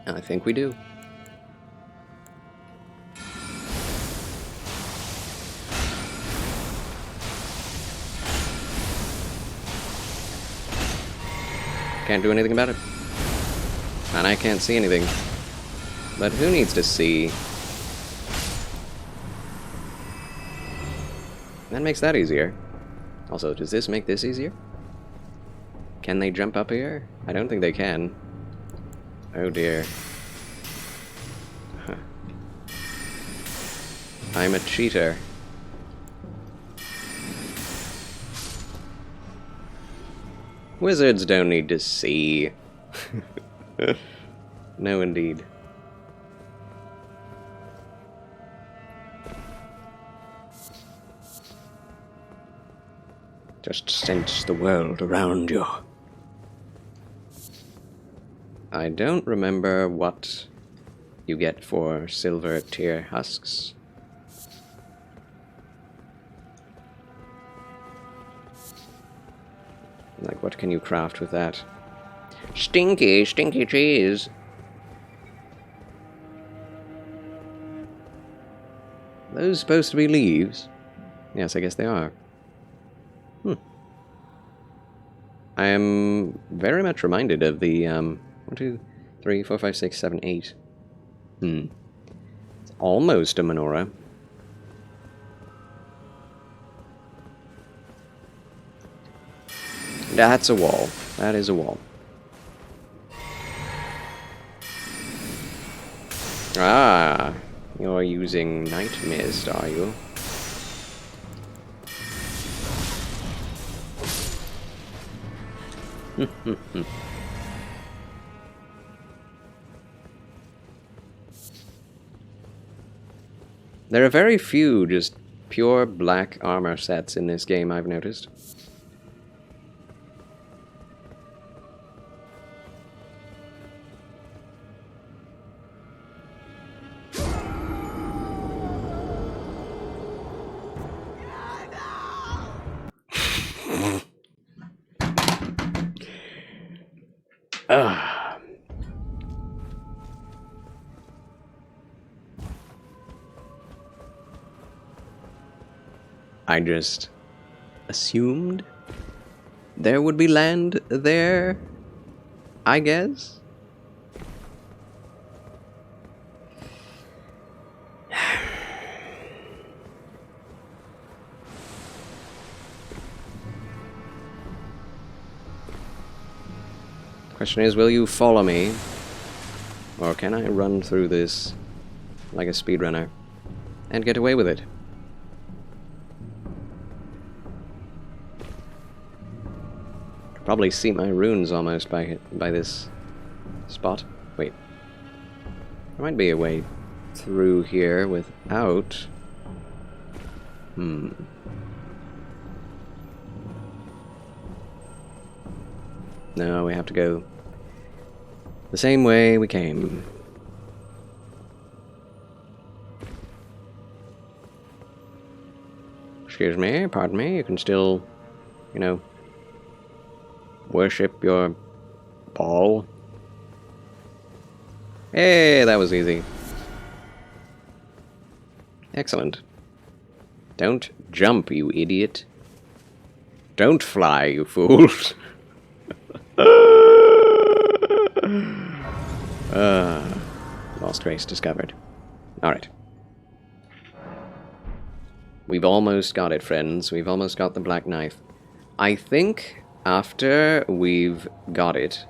I think we do. Can't do anything about it. And I can't see anything. But who needs to see? That makes that easier. Also, does this make this easier? Can they jump up here? I don't think they can. Oh dear. Huh. I'm a cheater. Wizards don't need to see. No, indeed. Just sense the world around you. I don't remember what you get for silver tear husks. Like, what can you craft with that? Stinky, stinky cheese. Are those supposed to be leaves? Yes, I guess they are. I am very much reminded of the, 1, 2, 3, 4, 5, 6, 7, 8. It's almost a menorah. That's a wall. That is a wall. Ah, you're using night mist, are you? There are very few just pure black armor sets in this game, I've noticed. assumed there would be land there, I guess. Question is, will you follow me? Or can I run through this like a speedrunner and get away with it? Probably see my runes almost by this spot. Wait. There might be a way through here without... No, we have to go the same way we came. Excuse me, pardon me, you can still, you know, worship your ball. Hey, that was easy. Excellent. Don't jump, you idiot. Don't fly, you fools. Lost race discovered. Alright. We've almost got it, friends. We've almost got the black knife. I think after we've got it...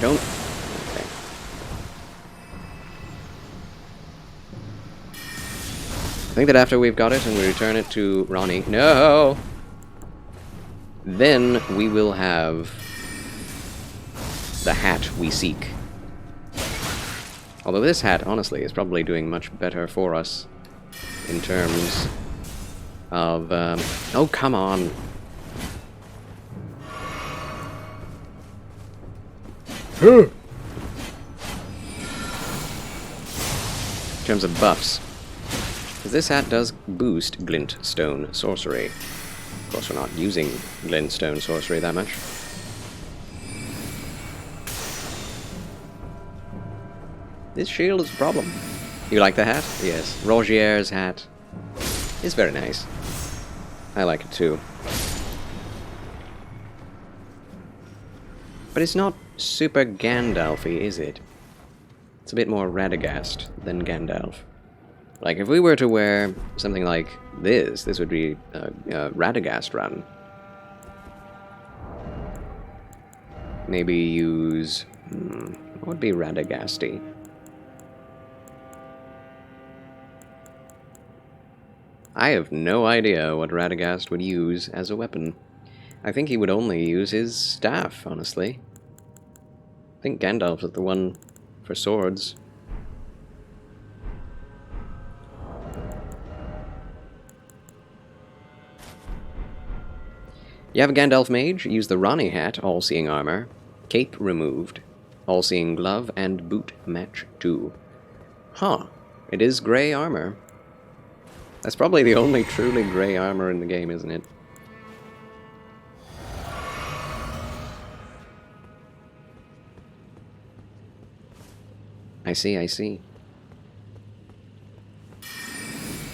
Don't... Okay. I think that after we've got it and we return it to Ronnie... No! Then we will have the hat we seek. Although this hat, honestly, is probably doing much better for us in terms of... oh, come on! In terms of buffs. Because this hat does boost glintstone sorcery. Of course, we're not using glintstone sorcery that much. This shield is a problem. You like the hat? Yes. Rogier's hat is very nice. I like it too. But it's not super Gandalf-y, is it? It's a bit more Radagast than Gandalf. Like, if we were to wear something like this would be a Radagast run. Maybe use... what would be Radagast-y? I have no idea what Radagast would use as a weapon. I think he would only use his staff, honestly. I think Gandalf is the one for swords. You have a Gandalf mage, use the Ronnie hat, all-seeing armor, cape removed, all-seeing glove, and boot match 2. Huh. It is grey armor. That's probably the only truly grey armor in the game, isn't it? I see, I see.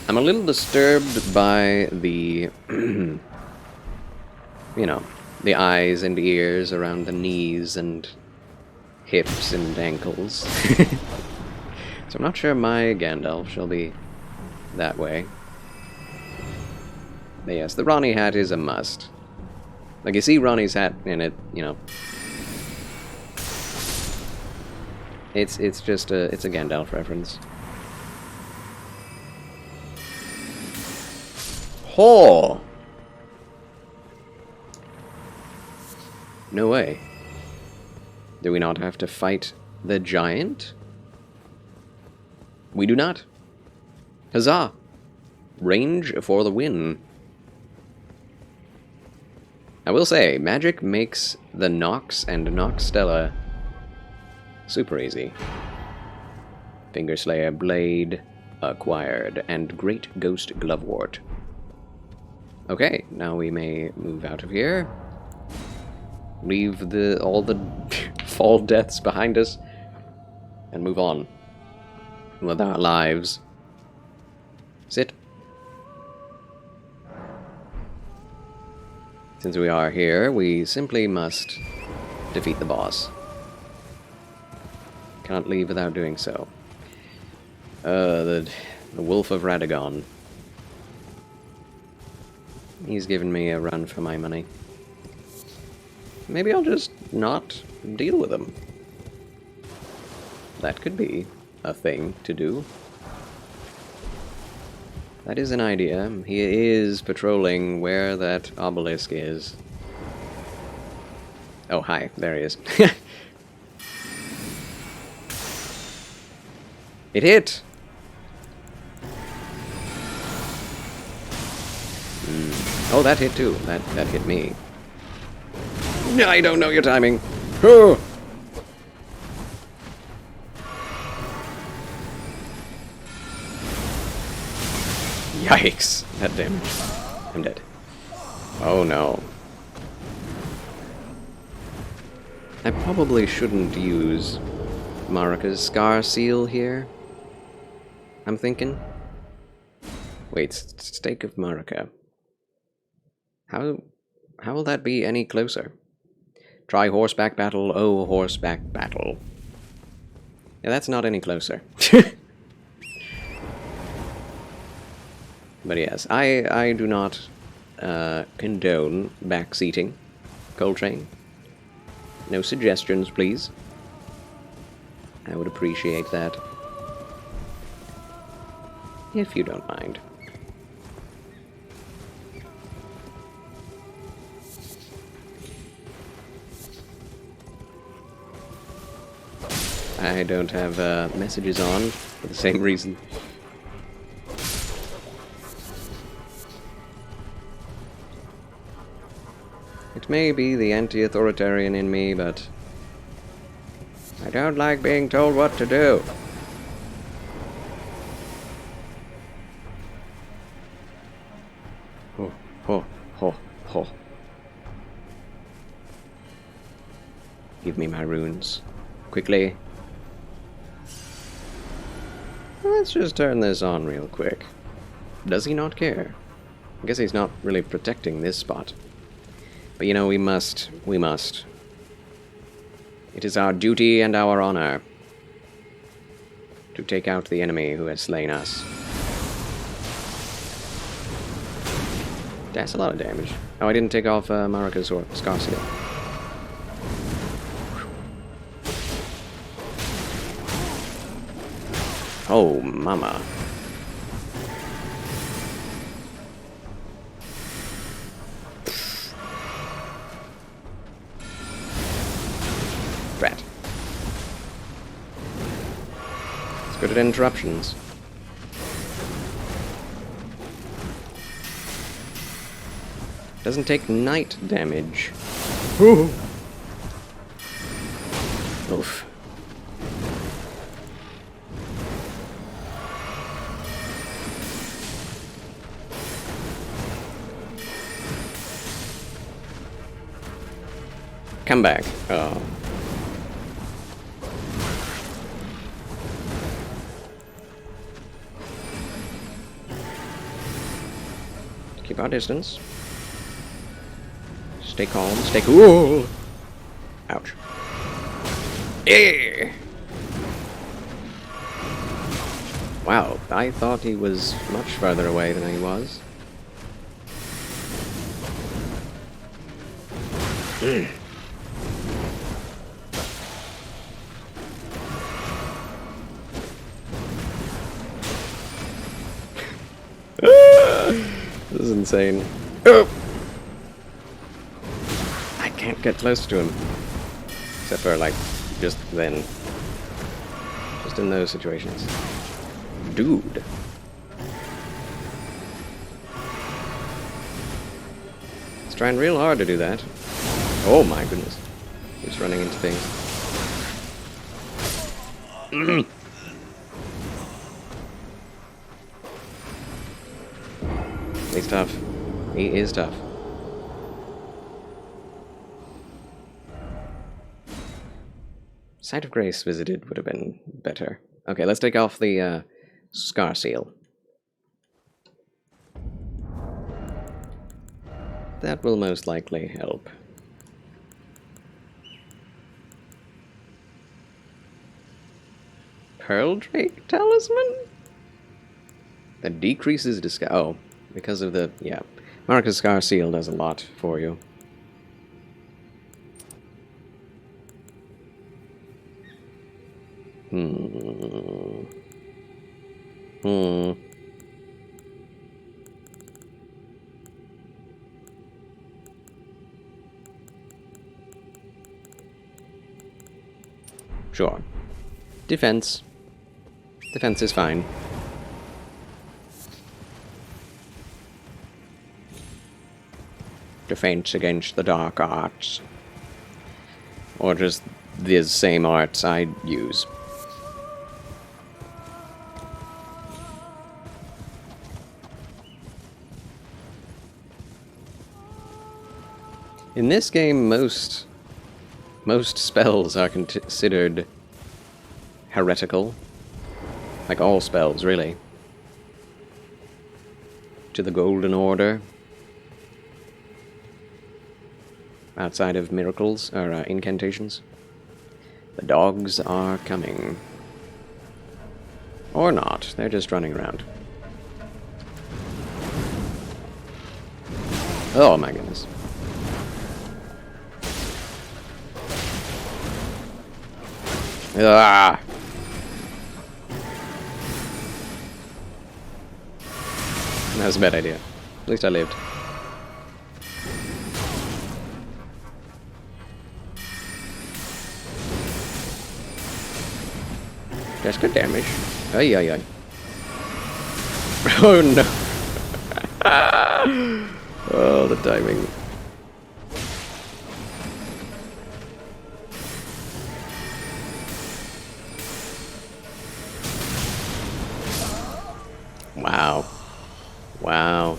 I'm a little disturbed by the... you know, the eyes and ears around the knees and hips and ankles. So I'm not sure my Gandalf shall be that way. But yes, the Ronnie hat is a must. Like, you see Ronnie's hat in it, you know. It's just a Gandalf reference. Ho! No way. Do we not have to fight the giant? We do not. Huzzah! Range for the win. I will say, magic makes the Nox and Nox Stella super easy. Fingerslayer Blade acquired, and Great Ghost Glovewort. Okay, now we may move out of here. Leave all the fall deaths behind us, and move on with our lives. Sit. Since we are here, we simply must defeat the boss. Cannot leave without doing so. The Wolf of Radagon. He's given me a run for my money. Maybe I'll just not deal with him. That could be a thing to do. That is an idea. He is patrolling where that obelisk is. Oh, hi. There he is. It hit! Oh, that hit too. That hit me. I don't know your timing. Oh! Yikes! That damage. I'm dead. Oh no. I probably shouldn't use Marika's Scar Seal here. I'm thinking. Wait, Stake of Marika. How will that be any closer? Try horseback battle, oh horseback battle. Yeah, that's not any closer. But yes, I do not condone backseating Coltrane. No suggestions, please. I would appreciate that. If you don't mind. I don't have messages on for the same reason. It may be the anti-authoritarian in me, but I don't like being told what to do. Oh, oh, oh, oh. Give me my runes. Quickly. Let's just turn this on real quick. Does he not care? I guess he's not really protecting this spot. But you know, we must. It is our duty and our honor to take out the enemy who has slain us. That's a lot of damage. Oh, I didn't take off Marika's or Scar Seal. Oh, mama. Drat. It's good at interruptions. Doesn't take night damage. Ooh. Oof. Come back. Oh. Keep our distance. Stay calm. Stay cool. Ouch. Yeah. Wow, I thought he was much further away than he was. This is insane. Oh! I can't get close to him. Except for, like, just then. Just in those situations. Dude. He's trying real hard to do that. Oh my goodness. He's running into things. He's tough. He is tough. Sight of Grace visited would have been better. Okay, let's take off the Scar Seal. That will most likely help. Pearl Drake Talisman? That decreases disguise. Oh, because of the... yeah. Marcus Scar Seal does a lot for you. Sure. Defense. Defense is fine. Defense against the dark arts. Or just the same arts I use. In this game, most spells are considered heretical. Like all spells, really. To the Golden Order. Outside of miracles, or incantations. The dogs are coming. Or not, they're just running around. Oh my goodness. Ah! That was a bad idea. At least I lived. That's good damage. Ay, ay, ay. Oh no. Oh, the timing. Wow. Wow.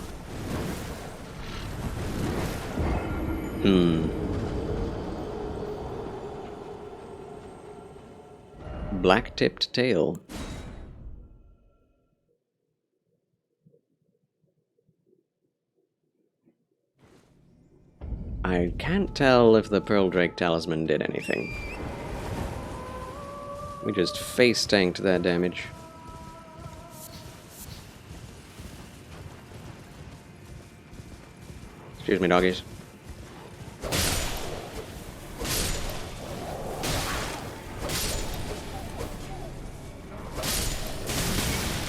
Black-tipped tail. I can't tell if the Pearl Drake Talisman did anything. We just face-tanked that damage. Excuse me, doggies.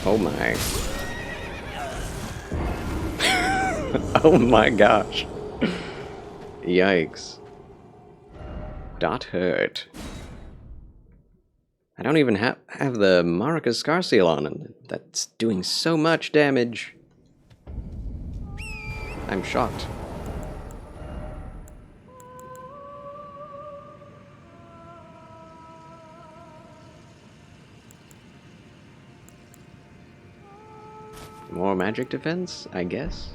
Oh my. Oh my gosh. Yikes. Dot hurt. I don't even have the Marika's Scar Seal on, and that's doing so much damage. I'm shocked. More magic defense, I guess,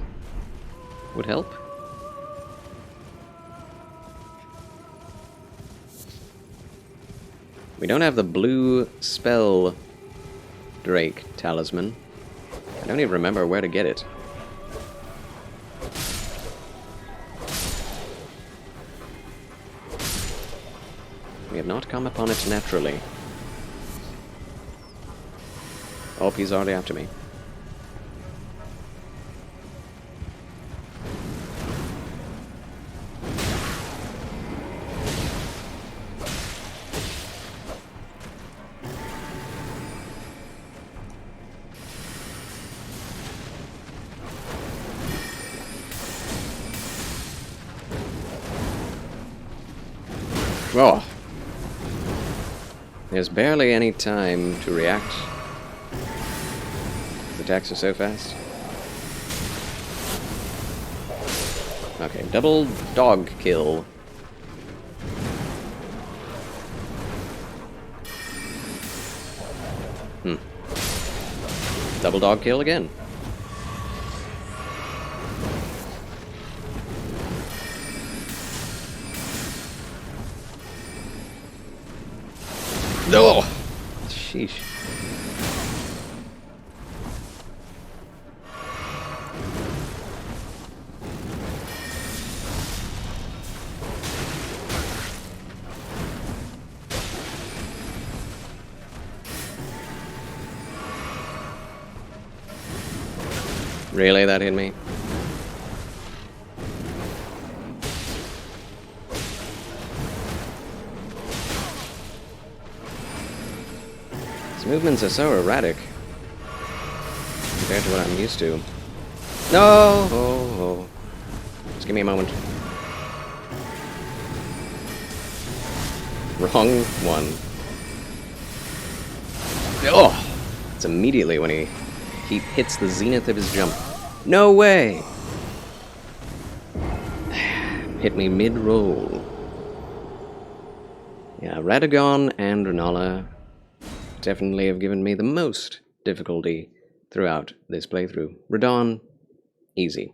would help. We don't have the blue spell Drake Talisman. I don't even remember where to get it. We have not come upon it naturally. Oh, he's already after me. Oh. There's barely any time to react. The attacks are so fast. Okay, double dog kill. Double dog kill again. No! Sheesh. Really? That hit me? His movements are so erratic compared to what I'm used to. No! Oh. Just give me a moment. Wrong one. Oh! It's immediately when he hits the zenith of his jump. No way! Hit me mid-roll. Yeah, Radagon and Renala definitely have given me the most difficulty throughout this playthrough. Radon, easy.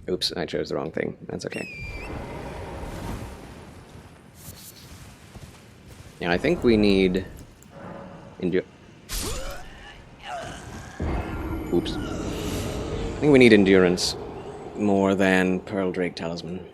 Oops, I chose the wrong thing. That's okay. Yeah, I think we need... Oops. I think we need endurance more than Pearl Drake Talisman.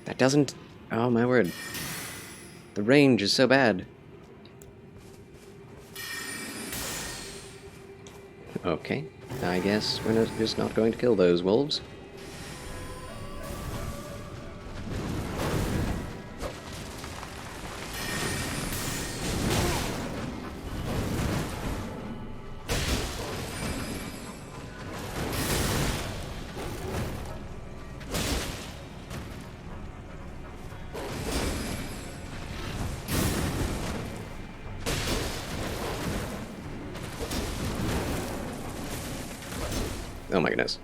That doesn't... Oh my word. The range is so bad. Okay, I guess we're just not going to kill those wolves. Oh my goodness.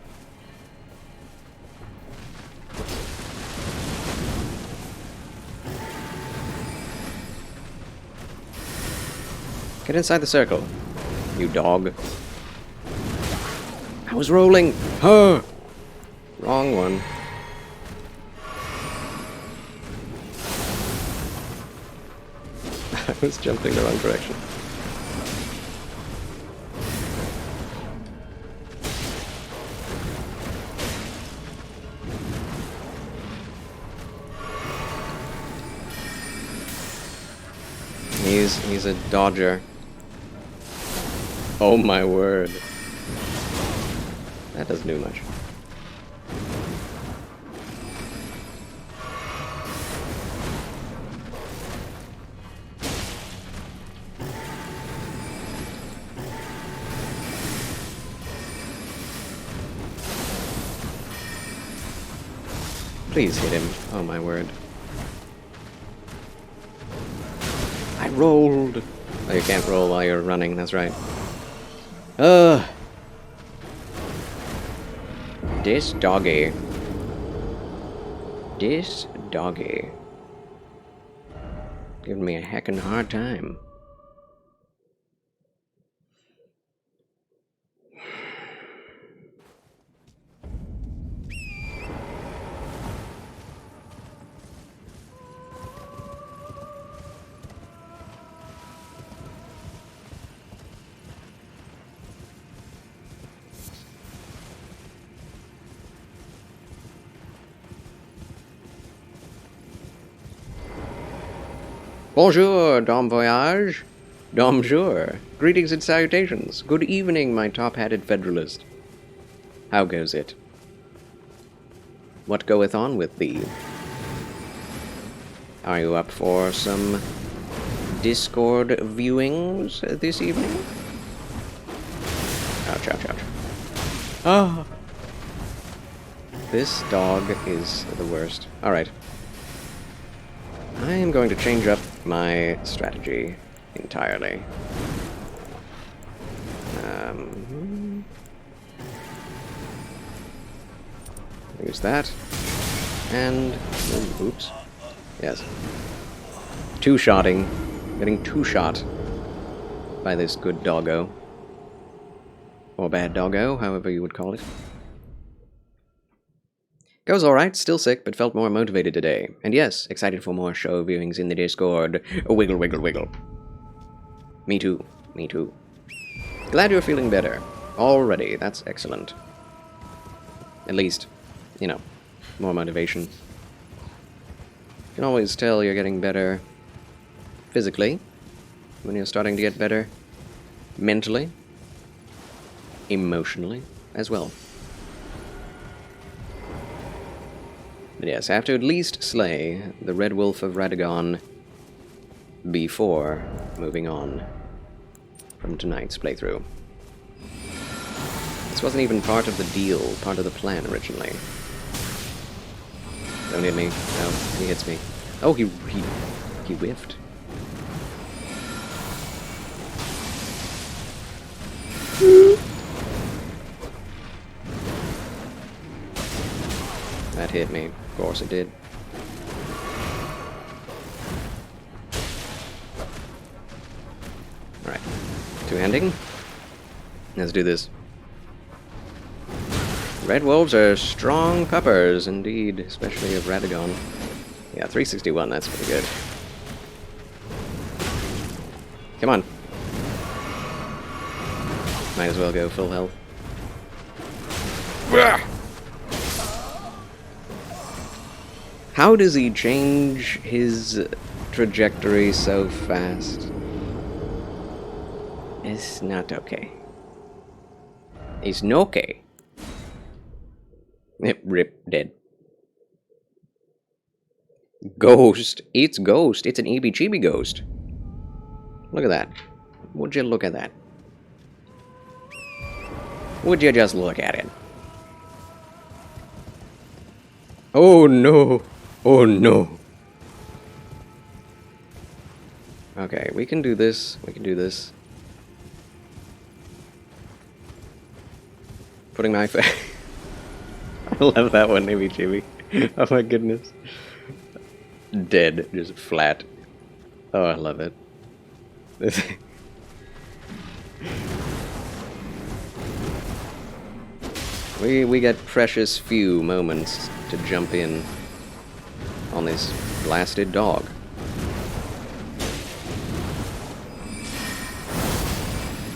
Get inside the circle, you dog. I was rolling! Huh! Wrong one. I was jumping the wrong direction. He's a dodger. Oh my word. That doesn't do much. Please hit him. Oh my word. I rolled! Oh, you can't roll while you're running, that's right. Ugh! This doggy. This doggy. Giving me a heckin' hard time. Bonjour, Dom Voyage. Domjour. Greetings and salutations. Good evening, my top-hatted Federalist. How goes it? What goeth on with thee? Are you up for some Discord viewings this evening? Ouch, ouch, ouch. Ah! This dog is the worst. Alright. I am going to change up my strategy entirely. Use that. And... oops. Yes. Two-shotting. Getting two-shot by this good doggo. Or bad doggo, however you would call it. Goes alright, still sick, but felt more motivated today. And yes, excited for more show viewings in the Discord. Wiggle, wiggle, wiggle. Me too. Me too. Glad you're feeling better. Already, that's excellent. At least, you know, more motivation. You can always tell you're getting better physically when you're starting to get better mentally, emotionally as well. But yes, I have to at least slay the Red Wolf of Radagon before moving on from tonight's playthrough. This wasn't even part of the deal, part of the plan originally. Don't hit me. No, he hits me. Oh, he whiffed. That hit me. Of course it did. Alright. Two-handing. Let's do this. Red wolves are strong puppers, indeed, especially of Radagon. Yeah, 361, that's pretty good. Come on. Might as well go full health. How does he change his trajectory so fast? It's not okay. It's not okay. Rip, dead. Ghost. It's Ghost. It's an EB-Chibi ghost. Look at that. Would you look at that? Would you just look at it? Oh no. Oh no. Okay, we can do this. We can do this. Putting my face. I love that one, EB-Chibi. Oh my goodness. Dead, just flat. Oh, I love it. We get precious few moments to jump in on this blasted dog.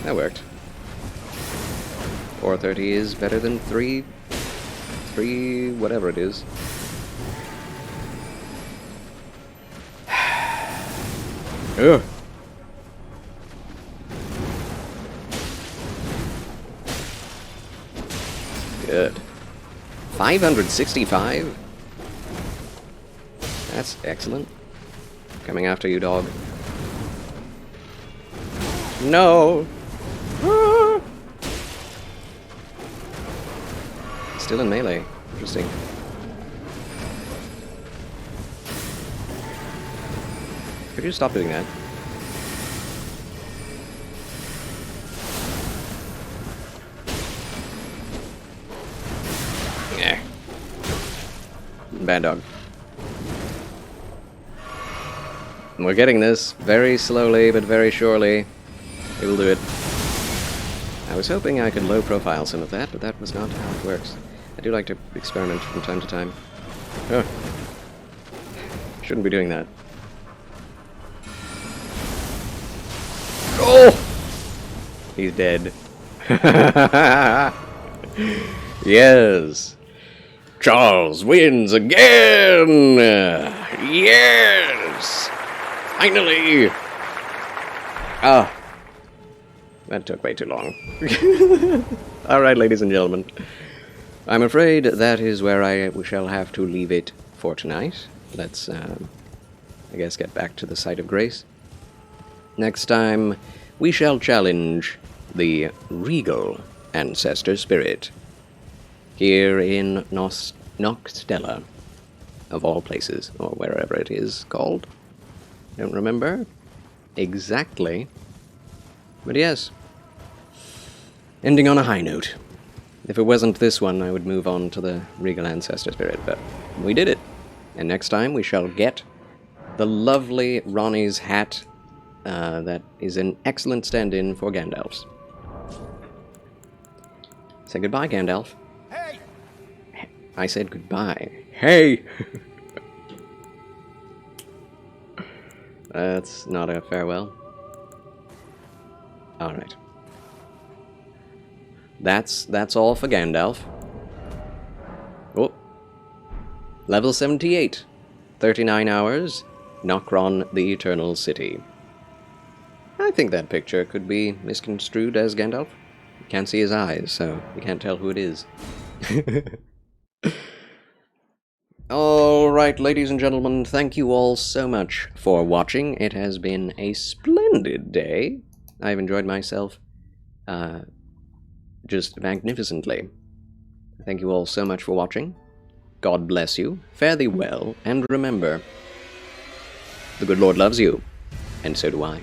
That worked. 430 is better than 3 whatever it is. Ugh. Good. 565? That's excellent. Coming after you, dog. No! Ah! Still in melee. Interesting. Could you stop doing that? Yeah. Bad dog. We're getting this very slowly, but very surely. We will do it. I was hoping I could low profile some of that, but that was not how it works. I do like to experiment from time to time. Oh. Shouldn't be doing that. Oh! He's dead. Yes! Charles wins again! Yes! Finally! Ah. That took way too long. Alright, ladies and gentlemen. I'm afraid that is where we shall have to leave it for tonight. Let's, I guess, get back to the site of grace. Next time, we shall challenge the regal ancestor spirit here in Nocstella, of all places, or wherever it is called. Don't remember exactly. But yes, ending on a high note. If it wasn't this one, I would move on to the regal ancestor spirit, but we did it. And next time we shall get the lovely Ronnie's hat that is an excellent stand-in for Gandalf's. Say goodbye, Gandalf. Hey! I said goodbye. Hey! That's not a farewell. Alright. That's all for Gandalf. Oh. Level 78. 39 hours. Nokron the Eternal City. I think that picture could be misconstrued as Gandalf. You can't see his eyes, so you can't tell who it is. Alright, ladies and gentlemen, thank you all so much for watching. It has been a splendid day. I've enjoyed myself just magnificently. Thank you all so much for watching. God bless you, fare thee well, and remember, the good Lord loves you, and so do I.